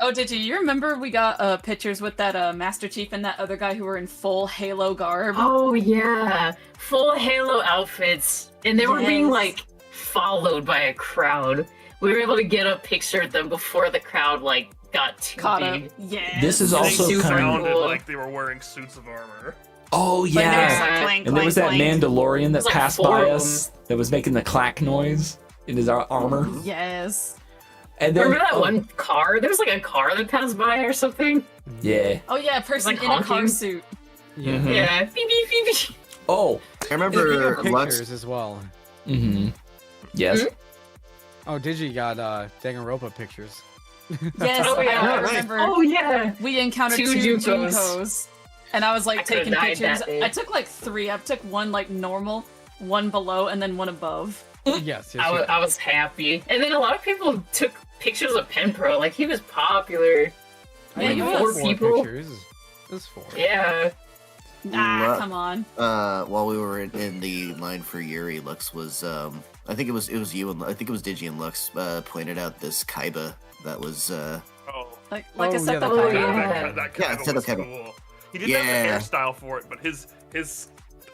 D: Oh, did you? You remember we got pictures with that Master Chief and that other guy who were in full Halo garb?
C: Oh yeah. Full Halo outfits. And they were being
D: Yes.
C: like followed by a crowd. We were able to get a picture of them before the crowd like got too
D: Caught up.
C: big.
D: Yes.
B: This is
A: They
B: also
C: super
B: kind of
A: sounded
C: cool.
A: like they were wearing suits of armor.
B: oh
D: Like,
B: yeah.
C: Yeah.
D: clank,
B: And there was that
D: clank, clank.
B: Mandalorian that
C: There's like
B: passed
C: 4
B: by
C: of
B: us that was making the clack noise in his armor.
D: Yes.
B: And then
C: Remember that one car? There was like a car that passed by or something.
B: Yeah.
D: Oh yeah, a person
C: Like
D: in a car
C: honking?
D: suit.
E: Yeah.
B: Mhm.
C: Yeah. Beep, beep, beep, beep.
B: Oh,
F: I remember
E: Speaking of
F: Lux.
E: pictures as well.
B: mm-hmm. Yes.
E: Oh, Digi got Danganronpa pictures.
D: Yes,
C: Oh, yeah.
D: I
F: Right.
D: remember
C: Oh yeah.
D: we encountered
C: Two
D: two
C: Junkos.
D: Junkos. And I was like
C: I could've
D: taking
C: died that
D: pictures.
C: day.
D: I took like 3. I took one like normal, one below, and then one above.
E: Yes, yes.
C: I was happy. And then a lot of people took pictures of Penpro. Like he was popular.
E: I
D: Yeah,
E: think
D: you
E: it
D: was.
E: was 4
C: people.
E: pictures. It was 4.
C: Yeah.
D: Nah,
G: Lo-
D: come on.
G: While we were in the line for Yuri, Lux was I think it was you and I think it was Digi and Lux pointed out this Kaiba that was
A: Oh.
D: Like
E: Oh,
D: I
E: yeah,
D: said,
E: the
D: the
C: Oh,
D: Kaiba.
C: yeah.
A: That
G: Yeah,
A: kind
G: instead
A: was
G: of Kaiba.
A: cool. He didn't have
G: Yeah.
A: the hairstyle for it, but his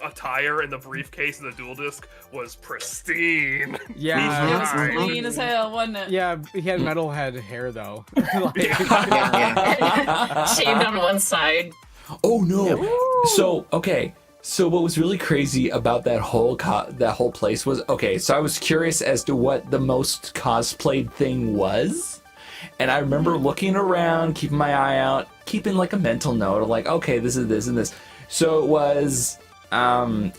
A: attire and the briefcase and the dual disc was pristine.
E: Yeah.
D: It was
A: Right.
D: clean as hell, wasn't it?
E: Yeah, he had metalhead hair though. Like-
C: Shaved on one side.
B: Oh no! So okay, so what was really crazy about that whole place was okay. So I was curious as to what the most cosplayed thing was, and I remember looking around, keeping my eye out, keeping like a mental note of like, okay, this is this and this. So it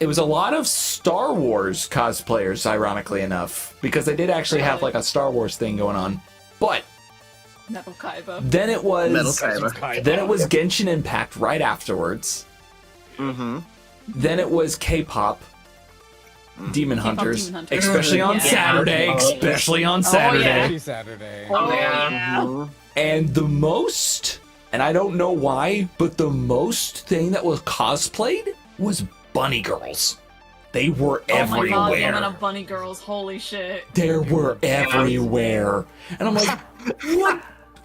B: was a lot of Star Wars cosplayers, ironically enough, because they did actually have like a Star Wars thing going on, but.
D: Metal Kaiba.
B: Then it was
G: Metal Kaiba.
B: Then it was Genshin Impact right afterwards.
G: Mm-hmm.
B: Then it was K-pop, Demon Hunters,
D: Demon Hunters.
B: especially on
C: Yeah.
B: Saturday, especially on Saturday.
D: yeah.
E: Happy Saturday.
C: Oh yeah.
B: And the most, and I don't know why, but the most thing that was cosplayed was bunny girls. They were
D: Oh my god,
B: everywhere.
D: women of bunny girls, holy shit.
B: There were everywhere, and I'm like,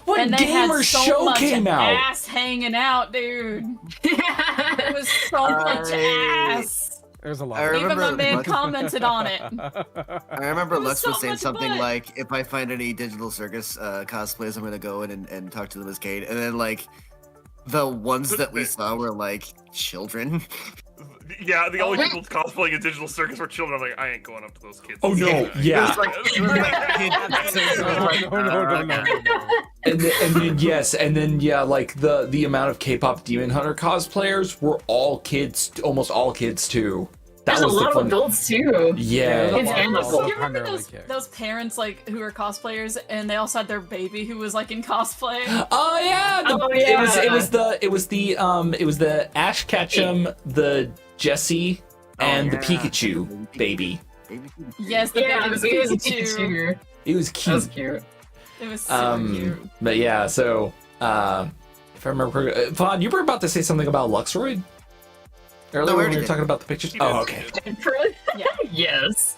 B: what
D: And they had
B: gamer
D: so
B: show
D: much
B: came out?
D: ass hanging out, dude. It was so much ass.
E: There's a lot.
G: I
E: of
D: Even my
G: remember
D: man
G: Lux-
D: commented on it.
G: I remember
D: It was
G: Lux
D: so
G: was saying
D: much
G: something
D: butt.
G: like, "If I find any Digital Circus cosplays, I'm gonna go in and talk to them as Cade." And then like, the ones that we saw were like children.
A: Yeah, the only
D: Oh.
A: people cosplaying in Digital Circus were children. I'm like, I ain't going up to those kids.
B: Oh no, yeah.
G: It was like kids.
E: no.
B: And then yes, and then yeah, like the amount of K-pop Demon Hunter cosplayers were all kids, almost all kids too. That
C: There's a
B: was the
C: lot of
B: fun.
C: adults too.
B: Yeah.
C: It's animals.
D: You remember
E: Primarily
D: those,
E: kids.
D: those parents like who were cosplayers and they also had their baby who was like in cosplay?
B: Oh yeah,
C: Oh,
B: It was
C: yeah.
B: the Ash Ketchum, the Jessie, and the
G: yeah.
B: Pikachu baby.
D: Yes, the
C: Yeah,
D: baby
C: it
D: was
C: was
D: Pikachu.
C: Pikachu.
B: It was
C: That was
B: cute.
C: cute.
D: It was so cute.
B: But yeah, so if I remember, Vaughn, you were about to say something about Luxroid earlier
G: No, I
B: when we
G: already
B: were
G: did.
B: talking about the pictures.
A: He
B: Oh,
A: did,
B: okay.
A: he did.
D: Yeah.
C: Yes.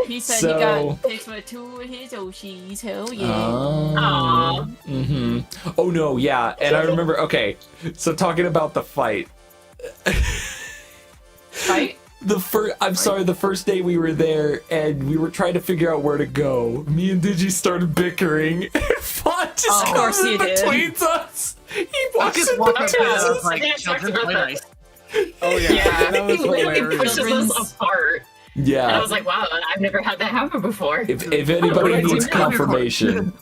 D: He said
B: So-
D: he got picked with 2 of his Oshis. Hell yeah.
C: Aw.
B: Mm-hmm. Oh no, yeah, and I remember. Okay, so talking about the fight.
D: Right?
B: The first day we were there and we were trying to figure out where to go. Me and Digi started bickering. And Vaughn just
D: Of course
B: comes
D: he
B: in
D: did.
B: between us. He walks
G: just
B: in
G: walked up
B: between
G: to us
B: us.
G: like,
C: Yeah,
G: children
C: talked
G: play
C: about
G: nice.
E: Oh yeah,
C: Yeah,
E: that was
C: he literally
E: hilarious.
C: pushes us apart. And I
B: Yeah.
C: was like, wow, I've never had that happen before.
B: If anybody
C: What do I
B: needs
C: do?
B: confirmation,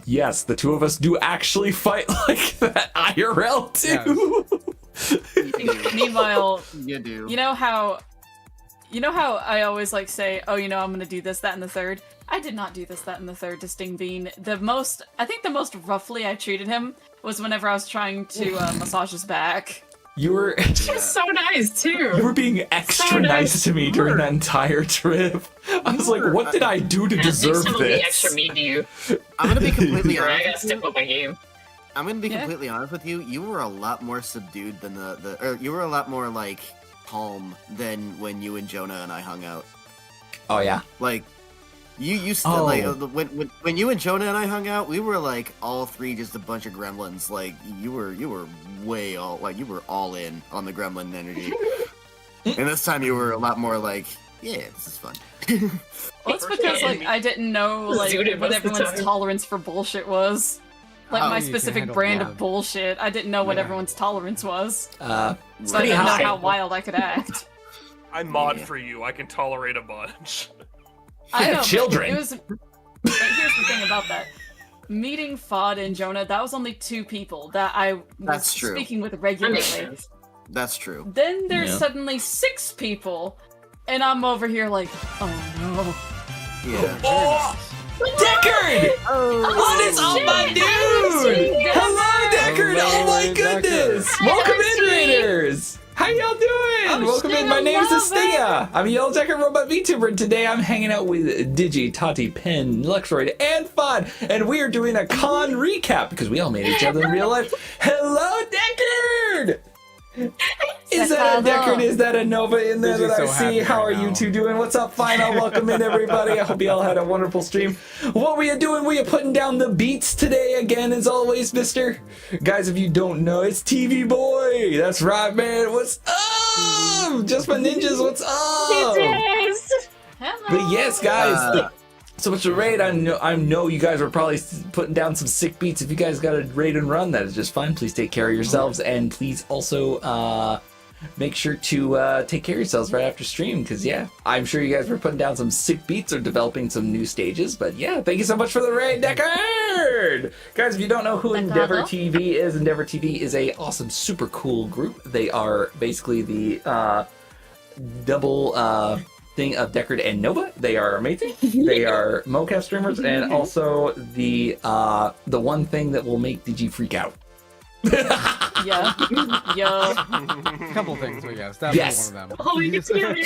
B: yes, the two of us do actually fight like that IRL too.
D: Meanwhile,
G: You do.
D: you know how I always like say, oh, I'm gonna do this, that, and the third? I did not do this, that, and the third to Sting Bean. I think the most roughly I treated him was whenever I was trying to massage his back.
B: You were
C: She was so nice too.
B: you were being extra
C: So
B: nice
C: nice.
B: to me during that entire trip. I was like, what did I do to deserve
C: Next time I'll be
B: this?
C: extra mean to you.
G: I'm gonna be completely
C: Or I
G: honest.
C: gotta step up my game.
G: I'm gonna be
D: Yeah.
G: completely honest with you. You were a lot more subdued than or you were a lot more like calm than when you and Jonah and I hung out.
B: Oh yeah.
G: Like, you still like
B: Oh.
G: when you and Jonah and I hung out, we were like all three just a bunch of gremlins. Like you were way all like you were all in on the gremlin energy. And this time you were a lot more like, yeah, this is fun.
D: Well, it's because like I didn't know like
C: Zooted
D: what
C: most of the
D: everyone's
C: time.
D: tolerance for bullshit was. Like
G: Oh,
D: my
E: you can
D: specific
E: handle
D: brand
E: that.
D: of bullshit. I didn't know what
E: Yeah.
D: everyone's tolerance was.
B: Uh,
D: So I
B: Pretty
D: didn't know
B: high.
D: how wild I could act.
A: I mod
G: Yeah.
A: for you. I can tolerate a bunch.
D: I know, but
B: Children.
D: It was, but here's the thing about that. Meeting Fod and Jonah, that was only 2 people that I was
G: That's true.
D: speaking with
C: That
D: regularly.
C: makes sense.
G: That's true.
D: Then there's
B: Yeah.
D: suddenly 6 people, and I'm over here like, oh
G: Yeah.
B: Oh, Deckard! Oh, it's all my dude! Hello, Deckard! Oh my
E: Deckard.
B: goodness! Welcome in, Raiders! How y'all doing? Welcome in. My name is Stinga. I'm a Yellow Deckard Robot VTuber, and today I'm hanging out with Digi, Tati, Pen, Luxroid, and Fod, and we are doing a con recap because we all made each other in real life. Hello, Deckard! Is that a Deckard? Is that a Nova in there
E: Digi's
B: that I
E: so
B: see?
E: happy
B: How are
E: right
B: you
E: now.
B: two doing? What's up, Final? Welcome in, everybody. I hope you all had a wonderful stream. What were you doing? We are putting down the beats today again, as always, mister. Guys, if you don't know, it's TV Boy. That's right, man. What's up? Just my ninjas, what's up?
C: Hello.
B: But yes, guys, so much to raid. I know you guys are probably putting down some sick beats. If you guys got to raid and run, that is just fine. Please take care of yourselves, and please also make sure to take care of yourselves right after stream, because yeah, I'm sure you guys were putting down some sick beats or developing some new stages. But yeah, thank you so much for the raid, Deckard. Guys, if you don't know who Endeavor TV is a awesome, super cool group. They are basically the double thing of Deckard and Nova. They are amazing. They are mocap streamers, and also the one thing that will make DG freak out.
D: no. Yeah.
E: A couple things, but yes, definitely
B: Yes.
E: one of them.
C: Oh, you can hear me.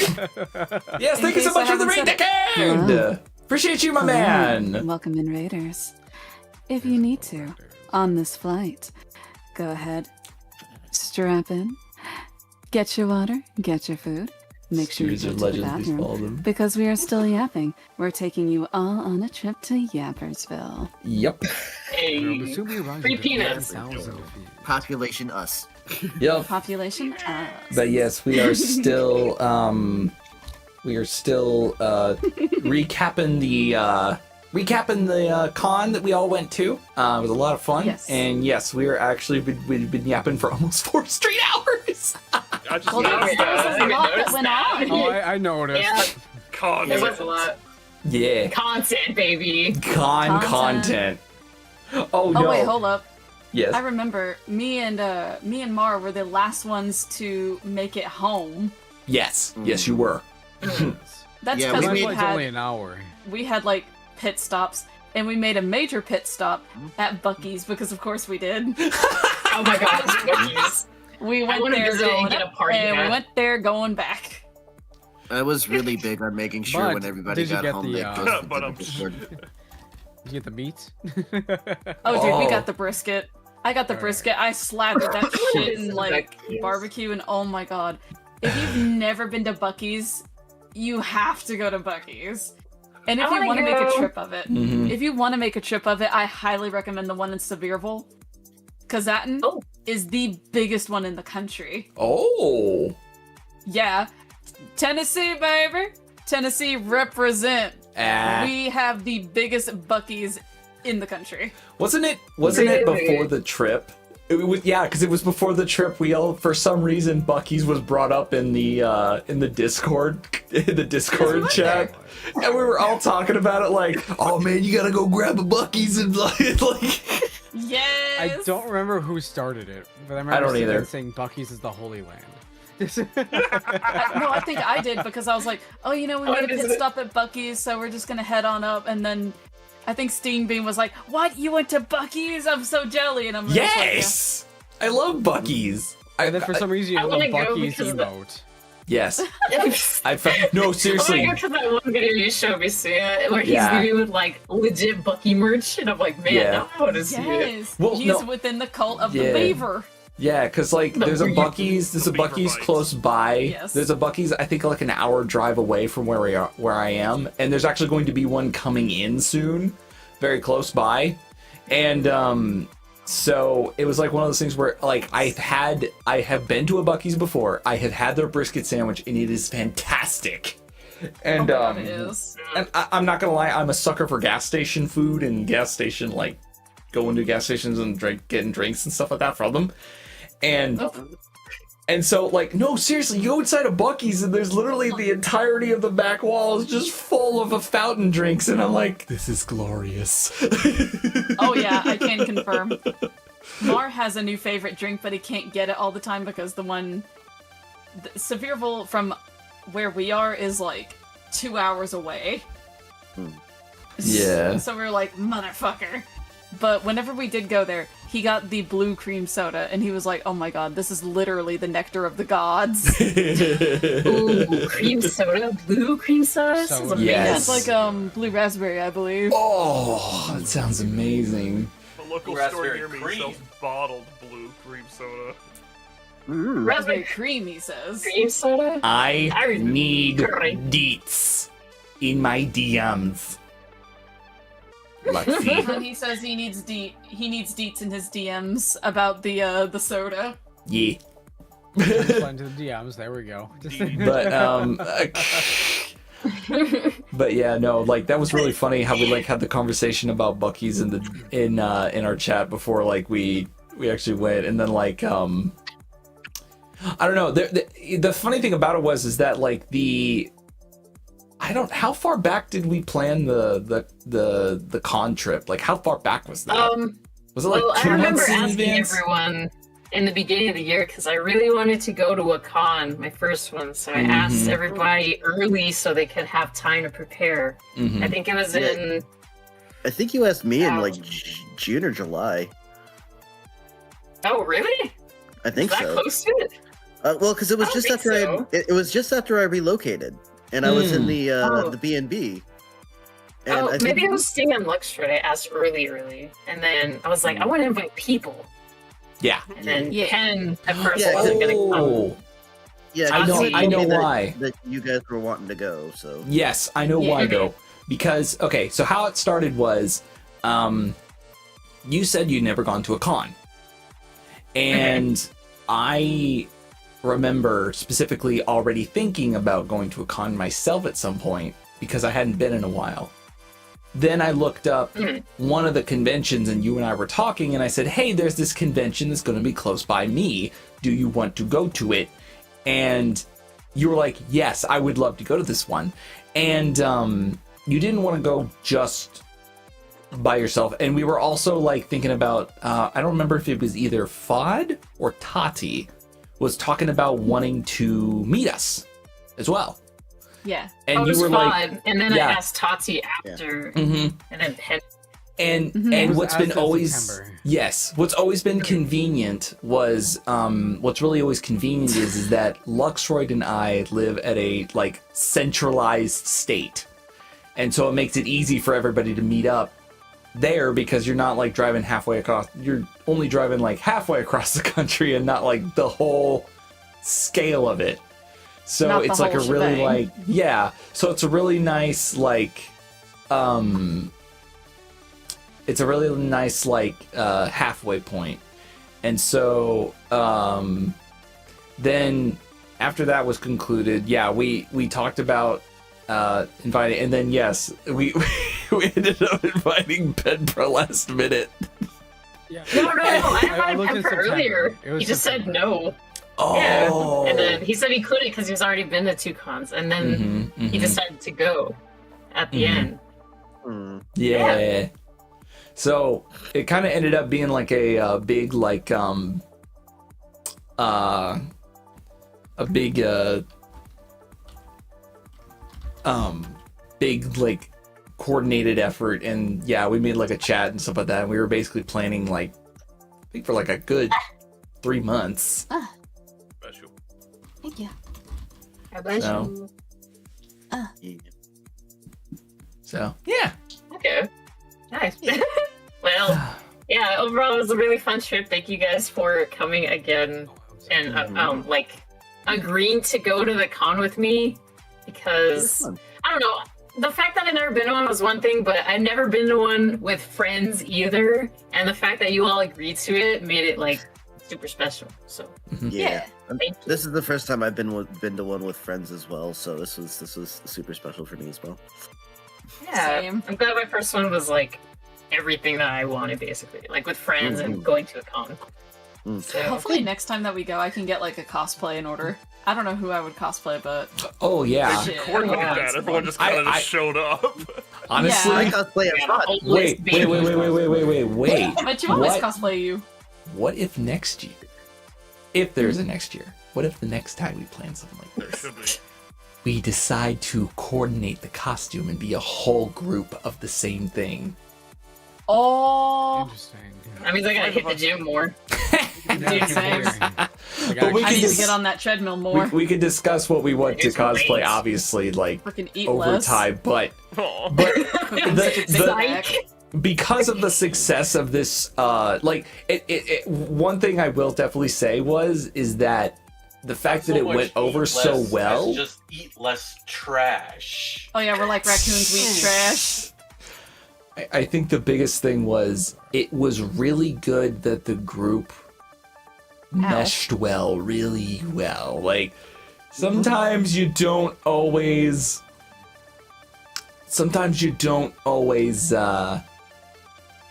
B: Yes, thank you so
D: case I
B: much for the
D: haven't
B: raid,
D: said
B: Deckard. Appreciate you, my man.
I: Welcome in, Raiders. If you need to, on this flight, go ahead, strap in, get your water, get your food, make sure you
B: Series
I: go
B: of
I: to the
B: Legends, please follow
I: bathroom,
B: them.
I: because we are still yapping. We're taking you all on a trip to Yappersville.
B: Yep.
C: Hey. Free peanuts.
G: Population us.
B: Yep.
I: Population us.
B: But yes, we are still recapping the con that we all went to. It was a lot of fun.
I: Yes.
B: And yes, we've been yapping for almost 4 straight hours.
A: I just
D: Well, there
A: noticed
D: was
A: that.
D: a lot that went on.
E: Oh, I noticed.
C: Yeah,
A: Con.
C: there was a lot.
B: Yeah.
C: Content, baby.
B: Con
I: Content.
B: content. Oh no.
D: Oh wait, hold up.
B: Yes.
D: I remember me and Mar were the last ones to make it home.
B: Yes. Yes, you were.
D: That's
G: Yeah,
D: because
E: My
G: we
E: flight's only an hour.
D: we had like pit stops, and we made a major pit stop at Buc-ee's because of course we did.
C: Oh my gosh, cookies.
D: We
C: I
D: went
C: wanna
D: there
C: visit and
D: going
C: get a
D: up,
C: party
D: and we
C: hat.
D: went there going back.
G: I was really big on making sure
E: But
G: when everybody
E: did you
G: got
E: get
G: home
E: the,
G: they posted
A: But
G: to
A: I'm-
G: the Discord.
E: Did you get the meat?
D: Oh, dude, we
B: Oh.
D: got the brisket. I got the
E: Alright.
D: brisket. I slathered that shit in like
C: Buc-ee's.
D: barbecue, and oh my god. If you've never been to Buc-ee's, you have to go to Buc-ee's. And if
C: I
D: you
C: wanna
D: want to make a
C: go.
D: trip of it,
B: Mhm.
D: if you want to make a trip of it, I highly recommend the one in Sevierville. Cause that
C: Oh.
D: is the biggest one in the country.
B: Oh.
D: Yeah. Tennessee, baby. Tennessee represent. We have the biggest Buc-ee's in the country.
B: Wasn't it before
C: Really?
B: the trip? It was, yeah, because it was before the trip. We all, for some reason, Buc-ee's was brought up in the Discord chat, and we were all talking about it like, oh man, you gotta go grab a Buc-ee's and like
D: Yes.
E: I don't remember who started it, but I remember
B: I don't
E: sitting there
B: either.
E: saying Buc-ee's is the Holy Land.
D: No, I think I did because I was like, oh, you know, we made a pit stop at Buc-ee's, so we're just gonna head on up. And then I think Steambeam was like, what? You went to Buc-ee's? I'm so jelly. And I'm just
B: yes, I love Buc-ee's.
E: And then for some reason you
C: I
E: have the
C: wanna go
E: Buc-ee's
C: because of the-
E: emote.
B: Yes,
C: I
B: I found no seriously.
C: want to go to that one video you showed me, Sia, where he's
B: Yeah.
C: doing like legit Bucky merch, and I'm like, man,
B: Yeah.
C: now I want to
D: like,
C: see it.
D: yes.
B: Well,
D: He's
B: no.
D: within the cult of
B: Yeah.
D: the beaver.
B: Yeah, because like there's a Buc-ee's, there's a
A: The beaver
B: Buc-ee's
A: bites.
B: close by.
D: Yes.
B: There's a Buc-ee's, I think like an hour drive away from where I am, and there's actually going to be one coming in soon, very close by, and so it was like one of those things where like I have been to a Buc-ee's before. I have had their brisket sandwich, and it is fantastic. And
D: Oh my God, it is.
B: and I'm not gonna lie, I'm a sucker for gas station food and gas station like going to gas stations and getting drinks and stuff like that from them. And so, like, no, seriously, you go inside a Buc-ee's and there's literally the entirety of the back wall is just full of a fountain drinks, and I'm like, this is glorious.
D: Oh yeah, I can confirm. Mar has a new favorite drink, but he can't get it all the time because Sevierville from where we are is like 2 hours away.
B: Yeah.
D: So we're like, motherfucker. But whenever we did go there, he got the blue cream soda, and he was like, oh my god, this is literally the nectar of the gods.
C: Ooh, cream soda, blue cream soda.
E: So
C: Sounds
E: good.
C: amazing.
B: Yes.
D: It's like blue raspberry, I believe.
B: Oh, that sounds amazing.
A: The local store
H: Raspberry
A: near me
H: cream.
A: sells bottled blue cream soda.
D: Raspberry cream, he says.
C: Cream soda.
B: I need
C: Great.
B: deets in my DMs. Luxy.
D: And he says he needs deets in his DMs about the soda.
B: Yeah.
E: Slide into the DMs. There we go.
B: But yeah, no, like that was really funny how we like had the conversation about Buc-ee's in our chat before like we actually went, and then like I don't know. The funny thing about it is that like how far back did we plan the con trip? Like how far back was that? Was it like
C: Well,
B: 2
C: I remember
B: months in
C: asking
B: advance?
C: everyone in the beginning of the year because I really wanted to go to a con, my first one. So I asked everybody early so they could have time to prepare. I think it was in.
G: I think you asked me in like
C: Ouch.
G: June or July.
C: Oh, really?
G: I think
C: Was that
G: so.
C: close to it?
G: Well, because it was
C: I don't
G: just
C: think
G: after
C: so.
G: it was just after I relocated, and I was in the
C: Oh.
G: the B&B. And
C: Oh,
G: I think,
C: maybe I was staying in Luxford. I asked early, and then I was like, I want to invite people.
B: Yeah.
C: And then
D: Yeah.
C: Ken at first
G: Yeah,
C: wasn't gonna come.
B: Oh,
G: yeah,
B: I know-
G: he told
B: I know
G: me that-
B: why.
G: that you guys were wanting to go. So
B: yes, I know why
C: Yeah.
B: though. Because okay, so how it started was, you said you'd never gone to a con, and I remember specifically already thinking about going to a con myself at some point because I hadn't been in a while. Then I looked up one of the conventions and you and I were talking and I said, hey, there's this convention that's going to be close by me. Do you want to go to it? And you were like, yes, I would love to go to this one. And you didn't want to go just by yourself. And we were also like thinking about, I don't remember if it was either Fod or Tati was talking about wanting to meet us as well.
D: Yeah.
B: And
C: it
B: you
C: was
B: were
C: fun.
B: like,
C: And then
B: yeah.
C: I asked Tati after,
B: Mhm.
C: and then Pen.
B: And
D: Mhm.
B: and
E: was
B: what's been
E: after
B: always
E: September.
B: what's always been convenient was what's really always convenient is that Luxroyd and I live at a like centralized state, and so it makes it easy for everybody to meet up there because you're not like driving halfway across. You're only driving like halfway across the country and not like the whole scale of it. So
D: Not the
B: it's like a
D: whole
B: really
D: shebang.
B: like yeah. So it's a really nice like it's a really nice like halfway point. And so then after that was concluded, yeah, we talked about inviting, and then yes, we we ended up inviting Pedro last minute.
E: Yeah.
C: No, I invited
E: looked
C: Pen
E: in
C: for
E: September.
C: earlier.
E: It was
C: He just said
E: September.
C: no.
B: Oh,
C: Yeah. And then he said he couldn't because he's already been to 2 cons. And then he decided to go at the end.
B: yeah. So it kind of ended up being like a big like big like coordinated effort, and yeah, we made like a chat and stuff like that, and we were basically planning like I think for like a good 3 months.
A: Special.
I: Thank you.
C: I bet
B: So-
C: you.
B: So yeah.
C: Okay. Nice. Well, yeah, overall it was a really fun trip. Thank you guys for coming again and like agreeing to go to the con with me because I don't know. The fact that I've never been to one was one thing, but I've never been to one with friends either. And the fact that you all agreed to it made it like super special. So
G: yeah.
C: thank you.
G: This is the first time I've been to one with friends as well, so this was super special for me as well.
C: Yeah,
D: Same.
C: I'm glad my first one was like everything that I wanted, basically, like with friends and going to a con. So,
D: Hopefully next time that we go, I can get like a cosplay in order. I don't know who I would cosplay, but
B: Oh yeah.
D: Shit.
A: Coordinated
C: Yeah,
A: that.
C: it's
A: Everyone
C: fun.
A: just kind of
B: I-
A: just showed up.
B: Honestly,
G: I cosplay a
C: yeah,
G: fraud.
C: the oldest
B: wait.
C: baby.
D: but you always
B: What?
D: cosplay you.
B: what if next year, if there's a next year, what if the next time we plan something like
A: There
B: this,
A: should be.
B: we decide to coordinate the costume and be a whole group of the same thing?
D: Oh,
E: Interesting.
C: I mean, I gotta hit the gym more.
D: dude, same.
B: But we
D: I
B: can
D: need
B: just-
D: to get on that treadmill more.
B: We could discuss what we want to
C: Here's some
B: cosplay,
C: weights.
B: obviously, like
D: Freaking eat
B: over
D: less.
B: time, but
A: Aw.
B: because of the success of this, like one thing I will definitely say is that the fact that it
H: much
B: went
H: eat
B: over so
H: less
B: well.
H: as just eat less trash.
D: Oh yeah, we're like raccoons. We eat trash.
B: I think the biggest thing was it was really good that the group meshed really well. Like sometimes you don't always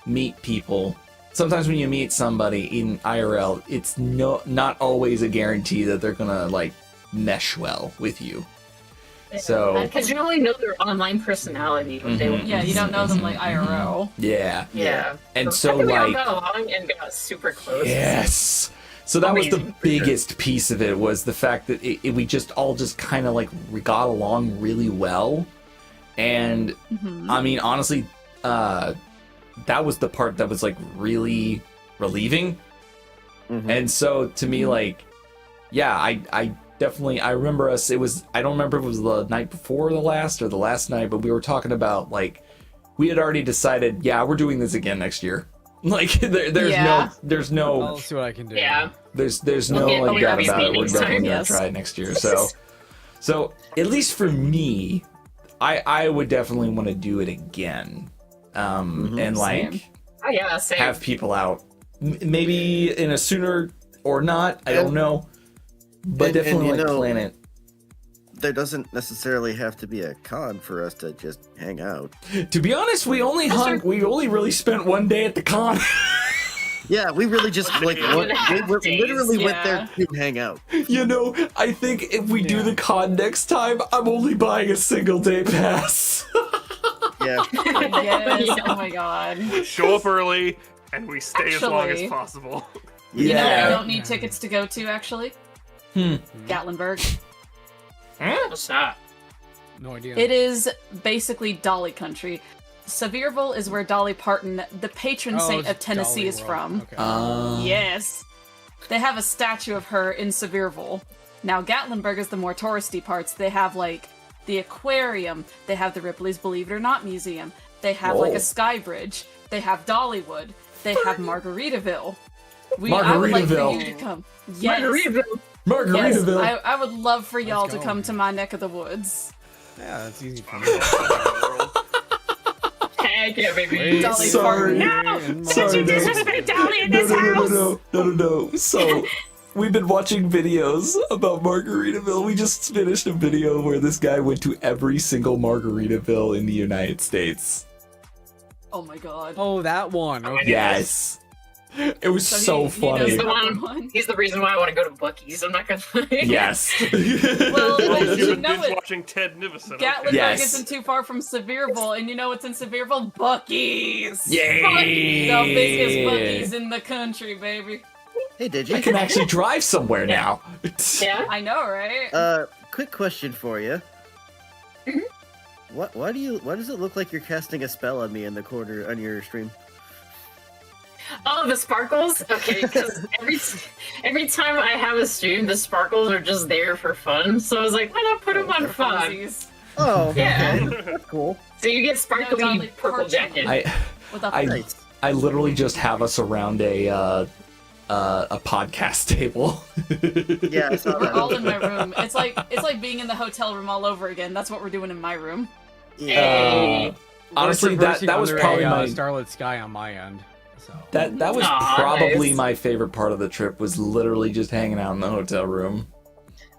B: meet people. Sometimes when you meet somebody in IRL, it's not always a guarantee that they're gonna like mesh well with you. So
C: Because you only know their online personality when they
B: Mhm.
D: Yeah, you don't know them like IRL.
B: yeah.
C: Yeah.
B: And
C: I
B: so
C: think we all
B: like
C: got along and got super close.
B: yes. So that was the
C: Amazing, for sure.
B: biggest piece of it was the fact that we just all just kind of like we got along really well. And I mean honestly that was the part that was like really relieving. And so to me like yeah, I definitely I remember us I don't remember if it was the night before the last or the last night, but we were talking about like we had already decided, yeah, we're doing this again next year. Like there's no
E: I'll see what I can do.
C: Yeah.
B: there's no
C: Okay,
B: like
C: we
B: doubt
C: have these
B: about it. We're
C: meetings
B: definitely
C: time,
B: gonna
D: yes.
B: try it next year. So at least for me, I would definitely want to do it again. And like
D: Same.
C: Oh, yeah, same.
B: have people out. Maybe in a sooner or not, I don't know. But
G: and
B: definitely
G: you
B: like
G: know-
B: plan it.
G: There doesn't necessarily have to be a con for us to just hang out.
B: To be honest, we only really spent one day at the con.
G: Yeah, we really just like we literally went
D: Yeah.
G: there to hang out.
B: You know, I think if we do the con next time, I'm only buying a single day pass.
G: Yeah.
D: Yes. Oh my god.
A: Show up early and we stay as long as
D: Actually-
A: possible.
D: You know what
B: Yeah.
D: I don't need tickets to go to actually? Gatlinburg.
C: What's that?
E: No idea.
D: It is basically Dolly country. Sevierville is where Dolly Parton, the patron
E: Oh,
D: saint
E: it's
D: of Tennessee,
E: Dolly
D: is
E: World.
D: from.
E: Okay.
D: Yes. They have a statue of her in Sevierville. Now, Gatlinburg is the more touristy parts. They have, like, the aquarium. They have the Ripley's Believe It or Not Museum. They have, like,
B: Whoa.
D: a sky bridge. They have Dollywood. They have Margaritaville. I would like for you to come. Yes.
C: Margaritaville.
D: Yes.
B: Margaritaville.
D: I would love for y'all to
E: go.
D: come to my neck of the woods.
E: Yeah, that's easy for me.
C: Heck yeah, baby.
D: Dolly
B: Sorry.
D: Parton.
C: No!
B: Sorry,
C: Don't you
B: no.
C: disrespect Dolly in this house!
B: No. So, we've been watching videos about Margaritaville. We just finished a video where this guy went to every single Margaritaville in the United States.
D: Oh my god.
E: Oh, that one. Okay.
B: Yes. It was so
D: he knows
B: funny.
D: the
C: One.
D: one.
C: He's the reason why I want to go to Buc-ee's. I'm not gonna lie.
B: Yes.
D: Well,
A: Well,
D: you
A: you've
D: know
A: been
D: it.
A: watching Ted Nivison.
D: Gatlinburg
B: Yes.
D: isn't too far from Sevierville, and you know what's in Sevierville? Buc-ee's!
B: Yay!
D: The biggest Buc-ee's in the country, baby.
G: Hey, did
B: I
G: you?
B: can actually drive somewhere now.
C: Yeah?
D: I know, right?
G: Quick question for you. Why does it look like you're casting a spell on me in the corner on your stream?
C: Oh, the sparkles? Okay, because every time I have a stream, the sparkles are just there for fun. So I was like, why not put them on fun?
D: Funsies.
G: Oh, okay.
C: Yeah.
G: That's cool.
C: So you get sparkly
D: No, Dolly
C: purple
D: Parton.
C: jacket.
D: With a
B: I
G: Nice.
B: I literally just have us around a podcast table.
G: Yeah, I saw
D: We're
G: that.
D: all in my room. It's like being in the hotel room all over again. That's what we're doing in my room.
C: Hey.
B: Honestly,
E: We're
B: that was
E: traversing
B: probably
E: under a,
B: my
E: starlit sky on my end. So
B: that was
C: Aw,
B: probably
C: nice.
B: my favorite part of the trip was literally just hanging out in the hotel room.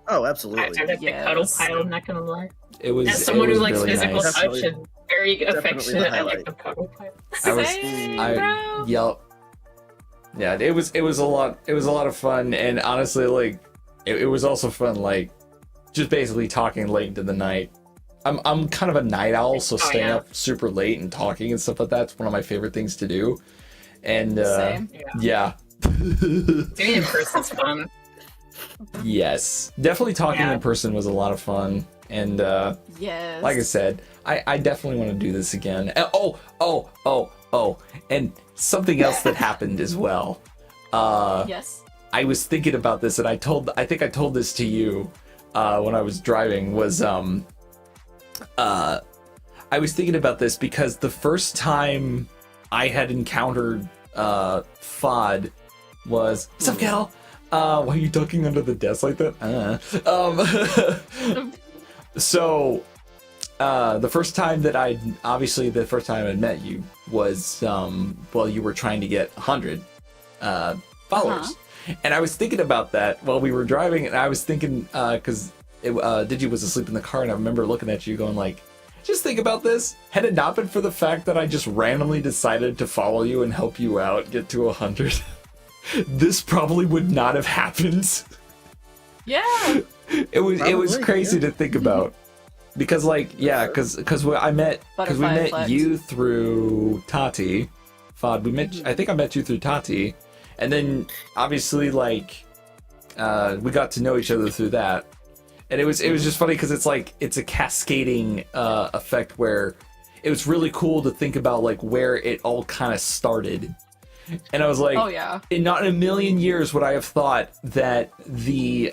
G: Oh,
C: I
G: absolutely.
C: like the
D: Yes.
C: cuddle pile, I'm not gonna lie.
B: It was
C: As someone
B: it was
C: who likes
B: really
C: physical
B: nice.
C: touch and very
G: Definitely
C: affectionate,
G: the
C: I like
G: highlight.
C: the cuddle pile.
B: I was
D: Same,
B: I
D: bro.
B: yep. Yeah, it was a lot of fun, and honestly like it was also fun like just basically talking late into the night. I'm kind of a night owl, so
C: Oh,
B: staying
C: yeah.
B: up super late and talking and stuff like that's one of my favorite things to do. And
D: Same.
B: yeah.
C: Doing in person's fun.
B: Yes, definitely talking
C: Yeah.
B: in person was a lot of fun, and
D: Yes.
B: like I said, I definitely want to do this again. And something else that happened as well.
D: Yes.
B: I was thinking about this, and I think I told this to you when I was driving. I was thinking about this because the first time I had encountered Fod was, what's up, Cal? Why are you ducking under the desk like that? So, the first time that the first time I met you was, you were trying to get 100 followers. And I was thinking about that while we were driving, and I was thinking, because Digi was asleep in the car, and I remember looking at you going like, just think about this. Had it not been for the fact that I just randomly decided to follow you and help you out get to 100, this probably would not have happened.
D: Yeah.
B: It was
G: Probably,
B: crazy to think about. Because because we met
D: Butterfly
B: you through Tati. Fod, I think I met you through Tati. And then obviously we got to know each other through that. And it was just funny because it's a cascading effect where it was really cool to think about like where it all kind of started. And I was like,
D: Oh yeah.
B: not in a million years would I have thought that the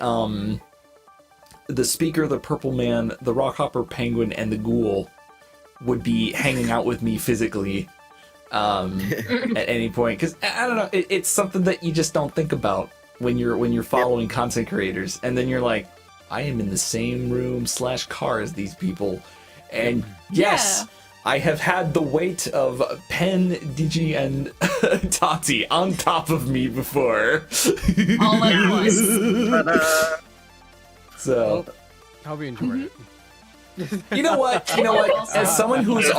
B: speaker, the purple man, the rockhopper penguin, and the ghoul would be hanging out with me physically at any point. Because I don't know, it's something that you just don't think about when you're following content creators, and then you're like, I am in the same room / car as these people, and yes.
D: Yeah.
B: I have had the weight of Pen, Digi, and Tati on top of me before.
D: All at once.
B: So,
E: Hope you enjoyed it.
B: you know what? As someone who's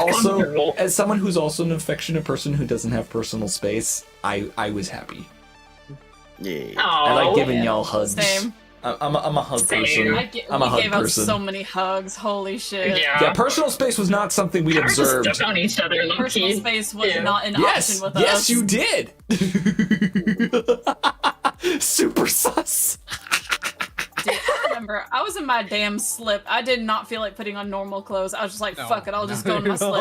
B: also an affectionate person who doesn't have personal space, I was happy.
G: Yeah.
B: I like giving
D: yeah.
B: y'all hugs.
D: Same.
B: I'm a hug
C: Same.
B: person. I'm a
D: We
B: hug
D: gave out
B: person.
D: so many hugs. Holy shit.
B: Yeah, personal space was not something we
C: We're just
B: observed.
C: stuck on each other, low
D: Personal
C: key.
D: space was
C: Yeah.
D: not an
B: Yes,
D: option with
B: yes,
D: us.
B: you did. Super sus.
D: Dude, I remember, I was in my damn slip. I did not feel like putting on normal clothes. I was just like,
E: No.
D: fuck it, I'll just go in
E: No.
D: my slip.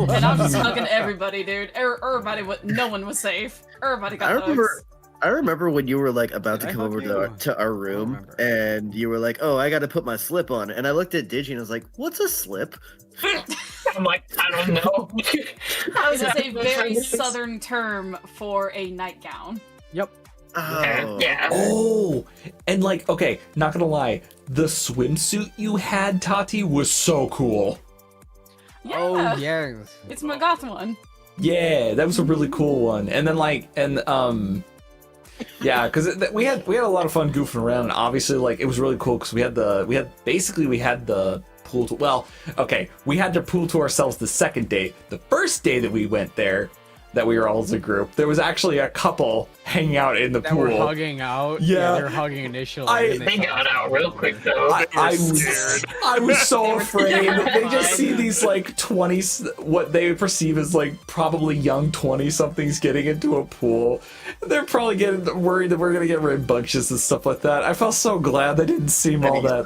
D: And I was just hugging everybody, dude. Everybody, no one was safe. Everybody got hugs.
G: I remember when you were like about
E: Did
G: to
E: I
G: come
E: hug
G: over
E: you?
G: to our room,
E: remember.
G: and you were like, "Oh, I got to put my slip on," and I looked at Digi and I was like, "What's a slip?"
C: I'm like, I don't know. I was
D: It is
C: like,
D: a very southern term for a nightgown.
E: Yep.
G: Oh,
C: Yeah.
B: Oh, and okay, not gonna lie, the swimsuit you had, Tati, was so cool.
D: Yeah,
E: Oh yes.
D: it's my goth one.
B: Yeah, that was a really cool one. And then yeah, because we had a lot of fun goofing around, and obviously it was really cool because we had the pool to, we had the pool to ourselves the second day. The first day that we went there, that we were all as a group, there was actually a couple hanging out in the
E: That
B: pool.
E: were hugging out.
B: Yeah.
E: They were hugging initially. and
C: They got out real quick though.
B: I was so
D: They were
B: afraid. They just
D: terrified.
B: see these 20s, what they perceive as probably young 20-somethings getting into a pool. They're probably getting worried that we're gonna get rambunctious and stuff like that. I felt so glad they didn't seem all that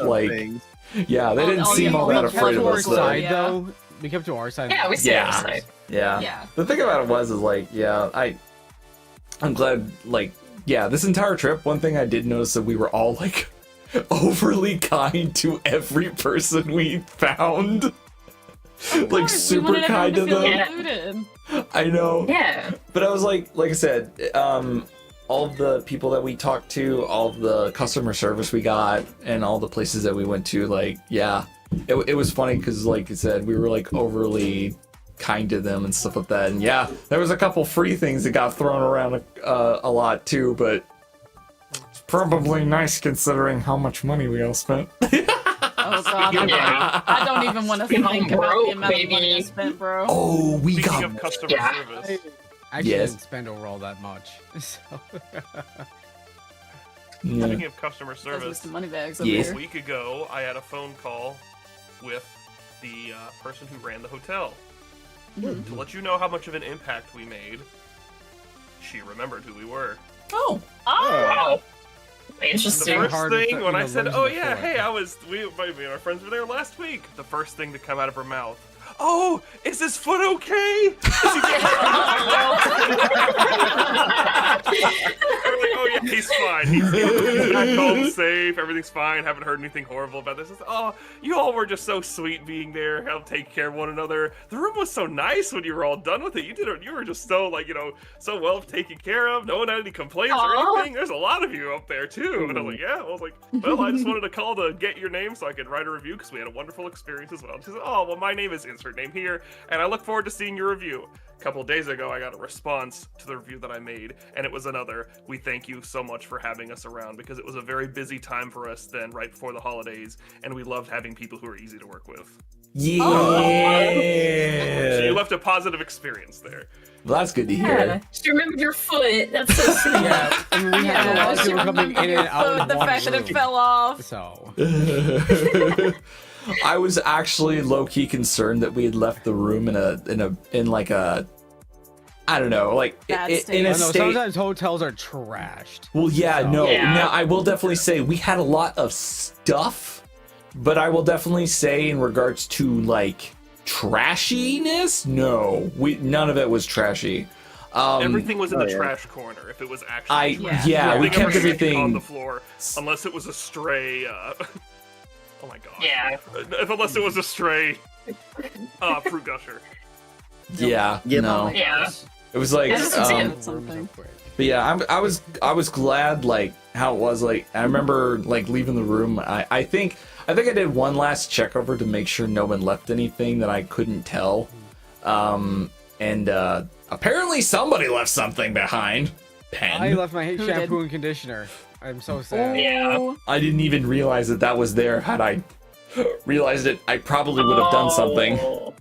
B: yeah, they didn't seem all that
D: yeah,
B: afraid of
E: to our
B: us
D: though.
E: side
D: Yeah.
E: though. We kept to our side.
C: Yeah, we stayed
B: Yeah.
C: outside.
B: Yeah.
D: Yeah.
B: The thing about it was I'm glad this entire trip, one thing I did notice that we were all overly kind to every person we found.
D: Of course, we
B: super
D: wanted
B: kind to
D: everyone
B: them.
D: feel included.
B: I know.
C: Yeah.
B: But I was like I said, all of the people that we talked to, all of the customer service we got, and all the places that we went to, it was funny because, like you said, we were overly kind to them and stuff like that. And yeah, there was a couple free things that got thrown around a lot too, but it's probably nice considering how much money we all spent.
D: Oh god, I don't even want to think about the
C: broke,
D: amount of money I
C: baby.
D: spent, bro.
B: Oh, we
A: Speaking
B: got
A: of customer
C: Yeah.
A: service,
E: I actually
B: Yes.
E: didn't spend overall that much. So.
B: yeah.
A: speaking of customer
D: Those were
A: service,
D: some money bags over
B: Yes.
A: a
D: here.
A: week ago I had a phone call with the person who ran the hotel to let you know how much of an impact we made. She remembered who we were.
J: Oh.
C: Oh,
A: The
C: interesting.
A: first
E: Hard with
A: thing
E: the-
A: when
E: you
A: I
E: know,
A: said,
E: losing
A: "Oh
E: the
A: yeah,
E: foot.
A: hey, our friends were there last week," the first thing to come out of her mouth, "Oh, is his foot okay?" We're like, "Oh yeah, he's fine. He's back home safe. Everything's fine. Haven't heard anything horrible about this." It's, "Oh, you all were just so sweet being there, help take care of one another. The room was so nice when you were all done with it. You were just so so well taken care of. No one had any complaints or
C: Aw.
A: anything. There's a lot of you up there too." And I'm like, "Yeah." I was like, "Well, I just wanted to call to get your name so I could write a review because we had a wonderful experience as well." She said, "Oh, well, my name is insert name here, and I look forward to seeing your review." A couple of days ago, I got a response to the review that I made, and it was another, "We thank you so much for having us around because it was a very busy time for us then, right before the holidays, and we loved having people who are easy to work with."
B: Yeah.
A: So you left a positive experience there.
B: Well, that's good to
C: Yeah,
B: hear.
C: she remembered your foot. That's so sweet.
E: Yeah, I mean, we had a lot of
D: she
E: people coming in and out
D: remembered
E: of
D: the
E: one
D: fact that it
E: room.
D: fell off.
E: So
B: I was actually low key concerned that we had left the room in like a I don't know, like
D: Bad
B: in
D: state.
B: a
E: I know,
B: state.
E: sometimes hotels are trashed.
B: Well, yeah,
E: So-
B: no.
C: Yeah.
B: Now I will definitely say we had a lot of stuff, but I will definitely say in regards to like trashiness, no, none of it was trashy.
A: Everything was in the
F: yeah.
A: trash corner. If it was actually, trash.
B: Yeah, we
A: Nothing ever
B: kept
A: sitting on
B: everything.
A: the floor, unless it was a stray. Oh my god.
C: Yeah.
A: Unless it was a stray fruit gusher.
B: Yeah,
F: Yep.
B: no,
C: Yeah.
B: it was like.
C: That's
B: um, But yeah, I was glad like how it was. Like I remember like leaving the room. I think I did one last check over to make sure no one left anything that I couldn't tell. And apparently somebody left something behind. Pen.
E: I left my
D: Who
E: shampoo
D: did?
E: and conditioner. I'm so sad.
C: Yeah.
B: I didn't even realize that was there. Had I realized it, I probably would have done something.
C: Oh,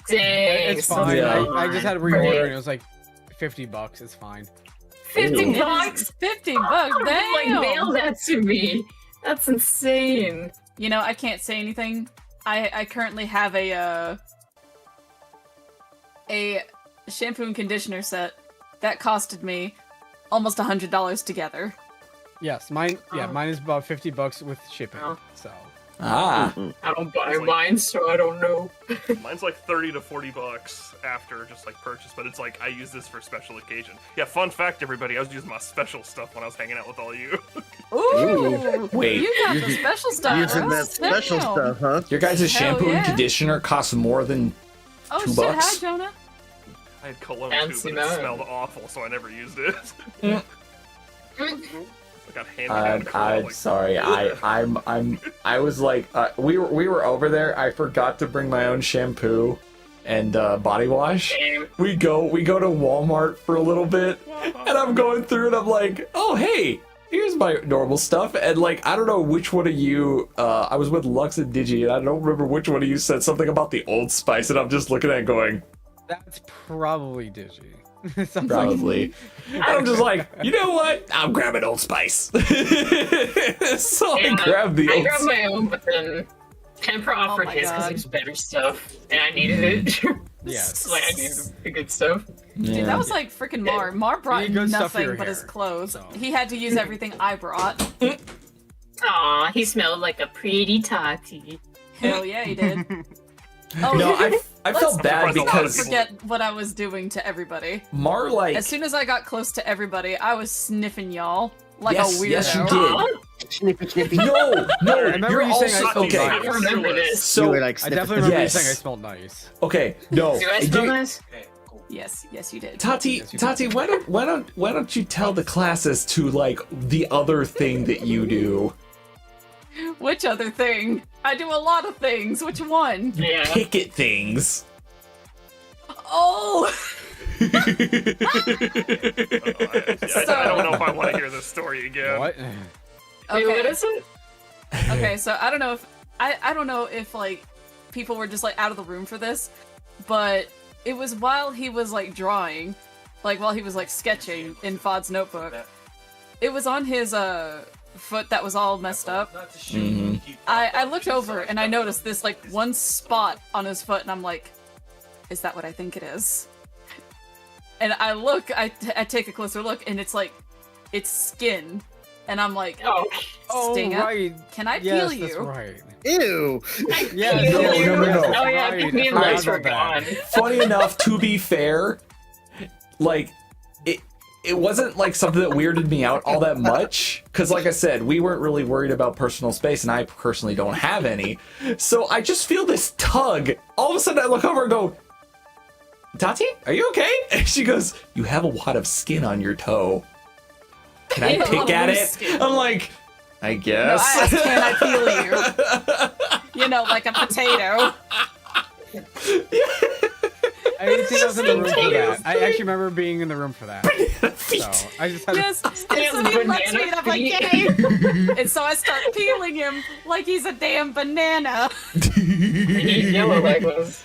C: dang.
E: It's
C: so
E: fine.
B: Yeah.
E: I just had to reorder and it was like $50. It's fine.
C: 50
D: It
C: bucks?
D: is $50. Damn.
C: Like, mail that to me. That's insane.
D: You know, I can't say anything. I currently have a shampoo and conditioner set that costed me almost $100 together.
E: Yes, mine. Yeah,
C: Oh.
E: mine is about $50 with shipping.
C: Oh.
E: So
B: Ah,
C: I don't buy
A: It's like-
C: mine, so I don't know.
A: Mine's like 30 to 40 bucks after just like purchase, but it's like I use this for special occasion. Yeah, fun fact, everybody, I was using my special stuff when I was hanging out with all you.
D: Ooh!
B: Wait.
D: You got the special stuff.
J: Using that special
D: Damn.
J: stuff, huh?
B: your guys'
D: Hell
B: shampoo and
D: yeah.
B: conditioner costs more than
D: Oh
B: $2
D: shit,
B: bucks?
D: hi Jonah.
A: I had cologne
C: Fancy
A: too, but it
C: that.
A: smelled awful, so I never used it.
B: Mm.
A: I got handed down to
B: I'm
A: like,
B: sorry. I was like, we were over there. I forgot to bring my own shampoo and body wash.
C: Damn.
B: We go to Walmart for a little bit, and I'm going through and I'm like, oh hey, here's my normal stuff. And like, I don't know which one of you. I was with Lux and Digi, and I don't remember which one of you said something about the Old Spice, and I'm just looking at it going,
E: that's probably Digi. Sounds like-
B: probably. And I'm just like, you know what? I'm grabbing Old Spice. So I
C: Yeah,
B: grabbed the
C: I
B: Old
C: grabbed my own, but then Temper offered
D: my
C: his because
D: God.
C: it was better stuff, and I needed it.
E: Yes.
C: Like, I needed the good stuff.
D: Dude, that was like freaking Mar. Mar brought
E: need good stuff for
D: nothing
E: your
D: but his
E: hair,
D: clothes.
E: so.
D: He had to use everything I brought.
C: Aw, he smelled like a pretty toddy.
D: Hell yeah, he did. Oh,
B: No, I felt
D: let's-
B: bad
A: surprised a lot of
B: because
A: people-
D: forget what I was doing to everybody.
B: Mar like
D: As soon as I got close to everybody, I was sniffing y'all like
B: Yes,
D: a weirdo.
B: yes, you did.
C: Aw,
J: Snippy, snippy.
B: no,
E: I remember
B: you're
E: you saying
B: also
E: I
B: okay.
C: I remember this.
J: You
B: So
J: were like
E: I
J: snipping.
E: definitely remember
B: Yes.
E: you saying I smelled nice.
B: okay, no,
C: Do I smell nice?
H: Okay, cool.
D: Yes, yes, you did.
B: Tati,
E: Yes, you
B: Tati, why don't you tell the classes to like the other thing that you do?
D: Which other thing? I do a lot of things. Which one?
C: Yeah.
B: Picket things.
D: Oh!
A: I don't know if I want to hear this story again.
E: What?
C: Wait, what is it?
D: Okay, so I don't know if I don't know if like people were just like out of the room for this, but it was while he was like drawing, like while he was like sketching in Fod's notebook. It was on his foot that was all messed up.
H: Not to shoot,
B: Mhm.
H: keep-
D: I looked over and I noticed this like one spot on his foot, and I'm like, is that what I think it is? And I look, I take a closer look, and it's like it's skin. And I'm like,
C: Oh,
E: Oh,
D: Stinger,
E: right.
D: can I
E: Yes,
D: peel
E: that's
D: you?
E: right.
G: Ew.
E: Yes,
B: No,
E: yes,
B: no, no, no.
C: Oh yeah,
E: right.
C: me and
E: I
C: Lex
E: forgot
C: were
E: about
C: gone.
E: that.
B: Funny enough, to be fair, like it wasn't like something that weirded me out all that much because, like I said, we weren't really worried about personal space, and I personally don't have any. So I just feel this tug. All of a sudden, I look over and go, "Tati, are you okay?" And she goes, "You have a wad of skin on your toe. Can I
D: You have a
B: pick
D: lot of
B: at
D: loose
B: it?"
D: skin.
B: I'm like, "I
D: No,
B: guess."
D: I asked, can I peel you? You know, like a potato.
E: I didn't think I was in the room for
C: Potatoes.
E: that. I actually remember being in the room for that. So I just had
D: Yes, and so
C: Damn
D: he lets me, and I'm like,
C: banana
D: yay! And so I start peeling him like he's a damn banana.
C: Yellow leg was.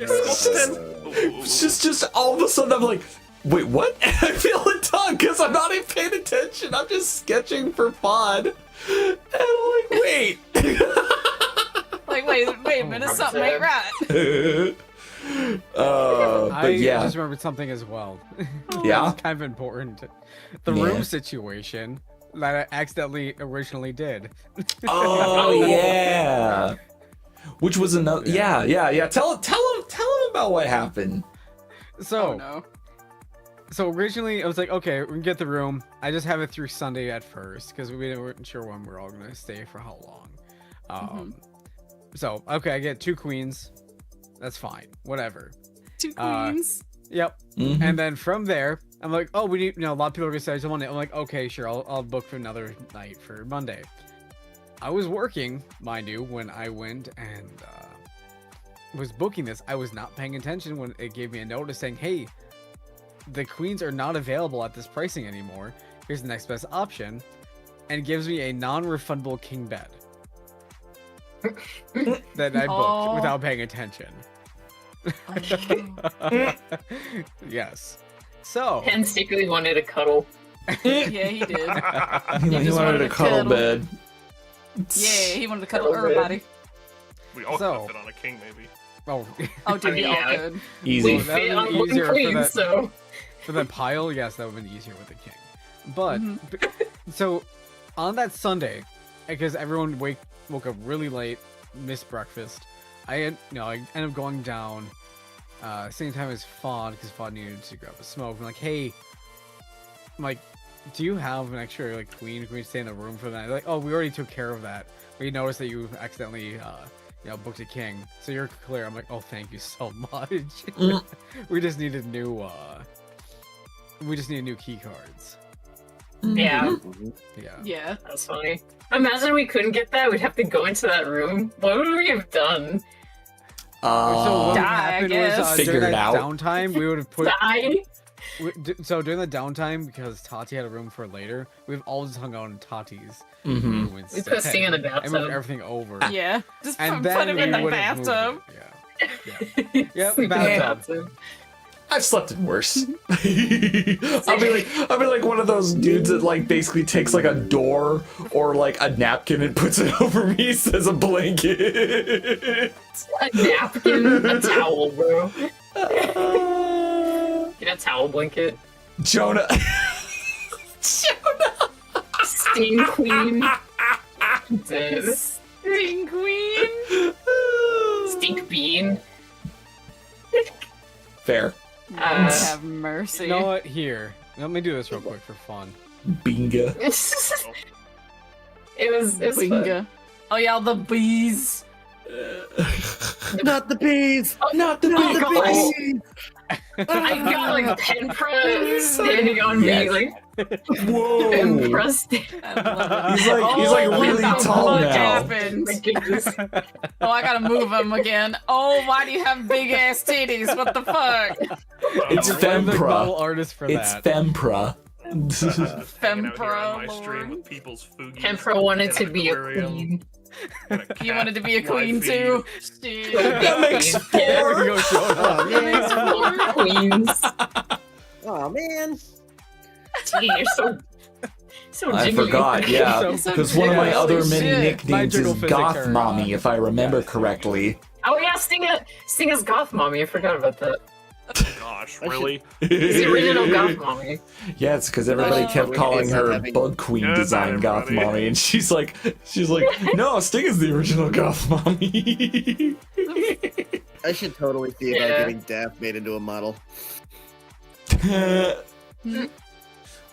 B: It's just all of a sudden I'm like, wait, what? And I feel a tug because I'm not even paying attention. I'm just sketching for fun. And I'm like, wait.
D: Like, wait a minute, something ain't right.
B: But
E: I
B: yeah.
E: just remembered something as well.
B: Yeah?
E: It's kind of important. The
B: Yeah.
E: room situation that I accidentally originally did.
B: Oh yeah. Which was another. Yeah. Tell him about what happened.
E: So,
D: Oh no.
E: so originally I was like, okay, we can get the room. I just have it through Sunday at first because we weren't sure when we were all gonna stay for how long. So okay, I get 2 queens. That's fine. Whatever.
D: 2 queens.
E: Yep.
B: Mhm.
E: And then from there, I'm like, oh, we need, a lot of people are gonna say on Monday. I'm like, okay, sure, I'll book for another night for Monday. I was working, mind you, when I went and was booking this. I was not paying attention when it gave me a notice saying, hey, the queens are not available at this pricing anymore. Here's the next best option, and gives me a non-refundable king bed that I booked
D: Oh.
E: without paying attention.
D: Oh.
E: Yes. So
C: Ken secretly wanted a cuddle.
D: Yeah, he did.
B: He
D: just
B: wanted
D: wanted
B: a
D: to
B: cuddle
D: cuddle.
B: bed.
D: Yeah, he wanted to cuddle everybody.
A: We all
E: So-
A: could fit on a king, maybe.
E: oh,
D: Oh, dude, we all
C: Yeah.
D: could.
B: Easy.
C: We
E: that
C: fit
E: would've
C: on
E: been
C: one
E: easier for
C: queen,
E: that-
C: so.
E: for the pile, yes, that would have been easier with the king. But
D: Mhm.
E: so on that Sunday, because everyone woke up really late, missed breakfast. I ended up going down same time as Fod because Fod needed to grab a smoke. I'm like, hey, I'm like, do you have an extra like queen? Can we stay in the room for the night? They're like, oh, we already took care of that. We noticed that you accidentally booked a king, so you're clear. I'm like, oh, thank you so much.
B: Mm.
E: we just needed new key cards.
C: Yeah,
E: Yeah.
D: Yeah.
C: that's funny. Imagine we couldn't get that. We'd have to go into that room. What would we have done?
E: So what
D: Die, I
E: happened
D: guess.
E: was
B: Figure
E: during
B: it
E: that
B: out.
E: downtime, we would have put.
C: Die?
E: So during the downtime, because Tati had a room for later, we've all just hung out in Tati's
B: Mhm.
E: room
C: We
E: instead.
C: put Sting in the
E: And moved
C: bathtub.
E: everything over.
D: Yeah. Just
E: And
D: put
E: then
D: him in
E: we
D: the
E: would have moved
D: bathtub.
E: it. Yeah. Yep,
C: Sleep in the
E: bathtub.
B: I've slept in worse. I'll be like one of those dudes that like basically takes like a door or like a napkin and puts it over me as a blanket.
C: A napkin, a towel, bro. Get a towel blanket.
B: Jonah.
C: Sting Queen. Dead.
D: Sting queen.
C: Stink Bean.
B: Fair.
D: Have mercy.
E: You know what? Here, let me do this real quick for fun.
B: Binga.
C: It was fun.
D: Binga. Oh yeah, the bees.
G: Not the bees.
B: Not the
C: Oh,
B: big
C: gosh.
B: bees.
C: I got like Penpra standing on
B: Yes.
C: me, like
B: Whoa.
C: Penpra standing.
B: He's like really
D: what the
B: tall
D: fuck
B: now.
D: happened?
C: My goodness.
D: Oh, I gotta move him again. Oh, why do you have big ass titties? What the fuck?
B: It's
E: I'm the model
B: Fempra.
E: artist for
B: It's
E: that.
B: Fempra.
A: Hanging out here on my
D: Fempra,
A: stream
D: Lord.
A: with people's Fugies
C: Penpra wanted
A: and
C: to
A: an
C: be a
A: aquarium
C: queen.
A: and a
D: You
A: cat
D: wanted to be a queen
A: wifey.
D: too? Shit.
B: That makes
C: Yeah.
B: four.
E: Go show it off.
C: Four queens.
G: Oh man.
C: Gee, you're so
B: I
C: jiggy.
B: forgot, yeah.
E: So-
B: Because one of my
D: Holy
B: other many
D: shit.
B: nicknames
E: My jiggle
B: is
E: physics
B: Goth
E: are,
B: Mommy, if I remember correctly.
C: Oh yeah, Sting is Goth Mommy. I forgot about that.
A: Gosh, really?
C: It's the original goth mommy.
B: Yeah, it's because everybody kept calling her Bug Queen
A: Good
B: design
A: night,
B: Goth
A: everybody.
B: Mommy, and she's like, no, Sting is the original Goth Mommy.
G: I should totally see about
C: Yeah.
G: getting Daft made into a model.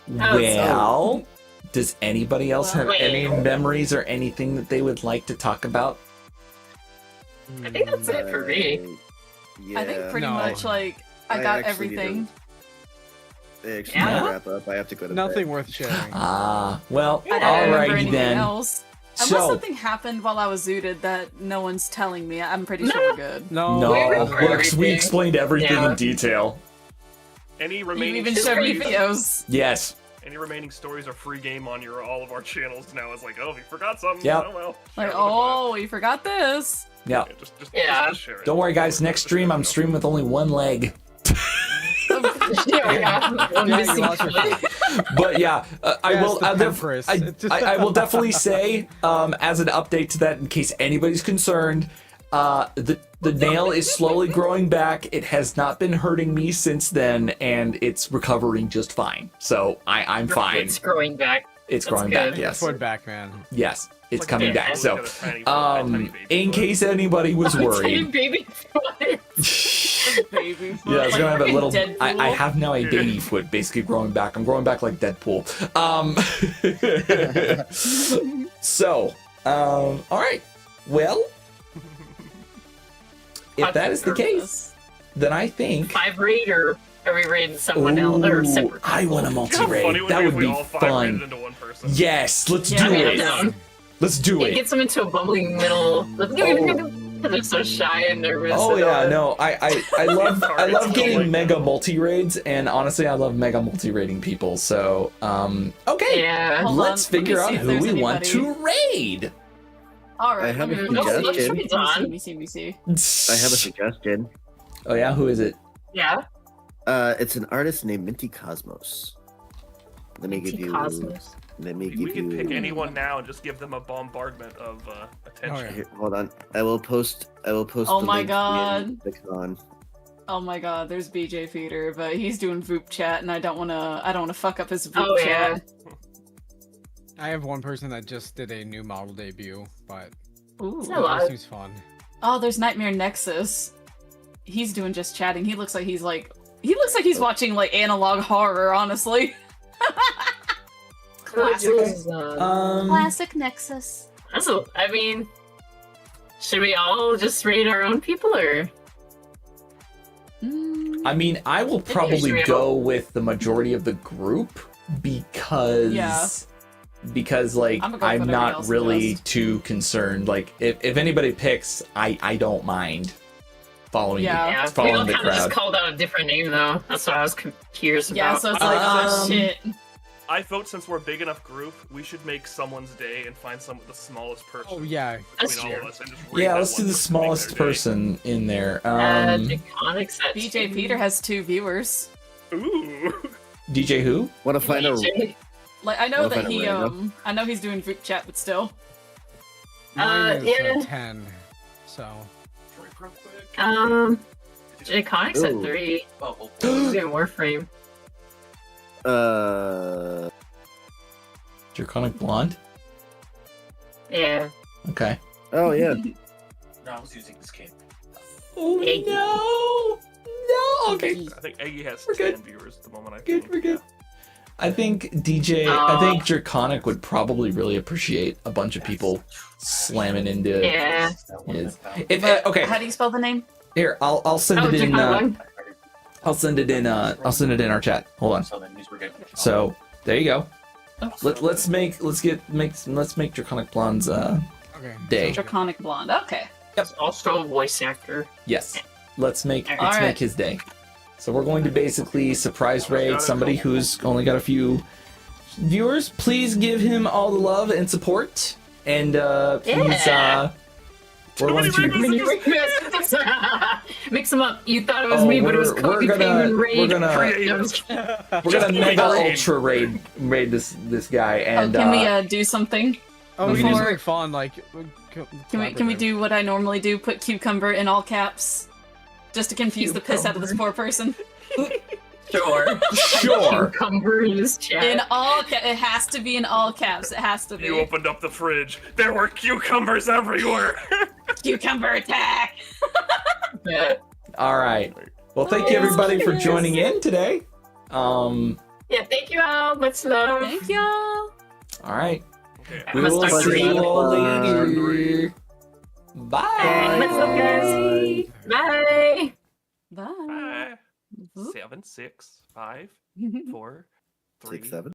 B: Well, does anybody else have
C: Wait.
B: any memories or anything that they would like to talk about?
C: I think that's it for me.
G: Yeah.
D: I think pretty
E: No.
D: much like I
G: I
D: got
G: actually need
D: everything.
G: Actually,
C: Yeah.
G: to wrap up. I have to go to
E: Nothing
G: bed.
E: worth sharing.
B: Well,
D: I don't remember
B: alrighty
D: anything
B: then.
D: else. Unless
B: So,
D: something happened while I was zooted that no one's telling me, I'm pretty sure we're good.
E: No.
B: no,
C: We remember
B: we
C: everything.
B: explained everything
C: Yeah.
B: in detail.
A: Any
D: You
A: remaining
D: even showed me
A: stories?
D: videos.
B: Yes.
A: Any remaining stories are free game on all of our channels now. It's like, oh, we forgot something.
B: Yep.
A: Oh well.
D: Like,
A: Share it with
D: oh, we forgot this.
B: Yeah.
A: the class.
C: Yeah.
A: Just share it.
B: Don't worry, guys. Next stream, I'm streaming with only one leg.
C: Yeah, one
E: Yeah,
C: missing
E: you lost your
C: foot.
B: But yeah, I
E: Yeah,
B: will.
E: it's the
B: I'll def-
E: Pempress.
B: I,
E: It's just-
B: I will definitely say, as an update to that, in case anybody's concerned, the nail is slowly growing back. It has not been hurting me since then, and it's recovering just fine. So I'm fine.
C: It's growing back.
B: It's
C: that's
B: growing
C: good.
B: back. Yes,
E: Foot back, man.
B: yes, it's
A: Like
B: coming
A: Deadpool,
B: back.
A: he's
B: So,
A: got a tiny baby
B: in
A: foot.
B: case anybody was
C: Tiny
B: worried.
C: baby foot.
D: Baby.
B: Yeah, it's gonna have a little.
D: Deadpool.
B: I have now a baby foot basically growing back. I'm growing back like Deadpool. So, all right. Well, if that is the case, then I think.
C: 5 raid, or are we raiding someone else or
B: Ooh,
C: separate?
B: I want a
A: You know how funny
B: multi-raid.
A: it
B: That
A: be
B: would
A: if we
B: be
A: all 5 raided
B: fun.
A: into one person.
B: Yes, let's
D: Yeah,
B: do
C: Yeah,
B: it.
C: down.
B: Let's do
C: It
B: it.
C: gets them into a bubbling middle. They're so shy and nervous.
B: Oh
C: and
B: yeah,
C: all.
B: no, I love I love
A: Targets
B: getting
A: going.
B: mega multi raids, and honestly, I love mega multi raiding people. So, okay,
C: Yeah.
D: Hold
B: let's
D: on, let me
B: figure
D: see
B: out
D: if
B: who
D: there's
B: we want to raid.
D: All right.
G: I have a
D: let me-
G: suggestion.
C: It's on.
D: BC.
G: I have a suggestion.
B: Oh yeah, who is it?
C: Yeah.
G: It's an artist named Minty Cosmos. Let me give you.
C: Cosmos.
G: Let me
A: We
G: give
A: could
G: you.
A: pick anyone now and just give them a bombardment of attention.
E: Oh, yeah.
G: Here, hold on. I will post.
D: Oh
G: the
D: my
G: link
D: God.
G: in the con.
D: Oh my god, there's BJ Feeder, but he's doing Voop chat, and I don't wanna fuck up his Voop
C: Oh, yeah.
D: chat.
E: I have one person that just did a new model debut, but
D: Ooh.
C: a lot.
E: it seems fun.
D: Oh, there's Nightmare Nexus. He's doing just chatting. He looks like he's watching like analog horror, honestly. Classic.
I: Classic Nexus.
C: I mean, should we all just raid our own people, or?
D: Mm,
B: I mean, I will
C: it's
B: probably
C: real.
B: go with the majority of the group because
D: Yeah.
B: like
D: I'm gonna go with
B: I'm
D: whatever
B: not
D: else
B: really
D: suggests.
B: too concerned. Like if anybody picks, I don't mind following
D: Yeah.
C: Yeah, we all
B: following the
C: kind of just
B: crowd.
C: called out a different name, though. That's what I was curious about.
D: yeah, so it's like, oh
B: Um,
D: shit.
A: I vote since we're a big enough group, we should make someone's day and find the smallest person.
E: Oh yeah,
C: That's
A: between all
C: true.
A: of us and just raid
B: Yeah,
A: that
B: let's do
A: one
B: the
A: person to make
B: smallest
A: their day.
B: person in there.
C: Iconics at
D: BJ Peter has 2 viewers.
A: Ooh.
B: DJ who?
G: Want to find a?
C: DJ.
D: Like I know
G: Well,
D: that
G: if I
D: he
G: don't
D: I know he's doing Voop chat, but still.
E: mine is
C: yeah.
E: 10. So
C: Iconics at
G: Ooh.
C: 3.
H: Oh, oh,
C: He's doing Warframe.
B: Draconic Blonde?
C: Yeah.
B: Okay.
G: Oh yeah.
H: no, I was using this cane.
B: Oh
C: Eggy.
B: no! No! Okay.
A: I think Eggy has
B: We're
A: 10
B: good.
A: viewers at the moment. I
B: Good,
A: think.
B: we're good. I think I think Draconic would probably really appreciate a bunch of people slamming into
C: Yeah.
B: his.
D: But
B: Okay,
D: how do you spell the name?
B: here I'll send
C: Oh,
B: it in.
C: Draconic.
B: I'll send it in. I'll send it in our chat. Hold on.
H: So that means we're good.
B: So there you go.
C: Oh.
B: Let's make Draconic Blonde's
E: okay.
B: day.
D: Draconic Blonde. Okay.
C: Also a voice actor.
B: Yes. Let's make
D: Alright.
B: his day. So we're going to basically surprise raid somebody who's only got a few viewers. Please give him all the love and support. And please
C: Yeah.
B: we're going to
C: Mix them up. You thought it was me, but it was
B: we're
C: Kobe
B: gonna-
C: Payman Raid.
B: we're gonna-
C: No, I'm just kidding.
B: we're gonna mega
A: raid.
B: ultra raid this guy
D: Oh,
B: and
D: can we do something?
E: Oh, we can do
D: Before-
E: something fun like.
D: Can we do what I normally do? Put cucumber in all caps. Just to confuse the piss out of this poor person.
C: Sure.
B: Sure.
C: Cucumber in this chat.
D: In all it has to be in all caps. It has to be.
A: You opened up the fridge. There were cucumbers everywhere.
D: Cucumber attack!
C: Yeah.
B: All right. Well, thank you everybody for joining in today.
C: Yeah, thank you all. Much love.
D: Thank y'all.
B: All right.
A: Okay,
B: We
C: must
B: will
C: start
B: see you
C: reading.
B: all
A: Three.
B: later. Bye.
C: Much love, guys. Bye.
D: Bye.
A: Bye.
D: Whoop.
A: 7, 6, 5, 4, 3,
G: 6, 7.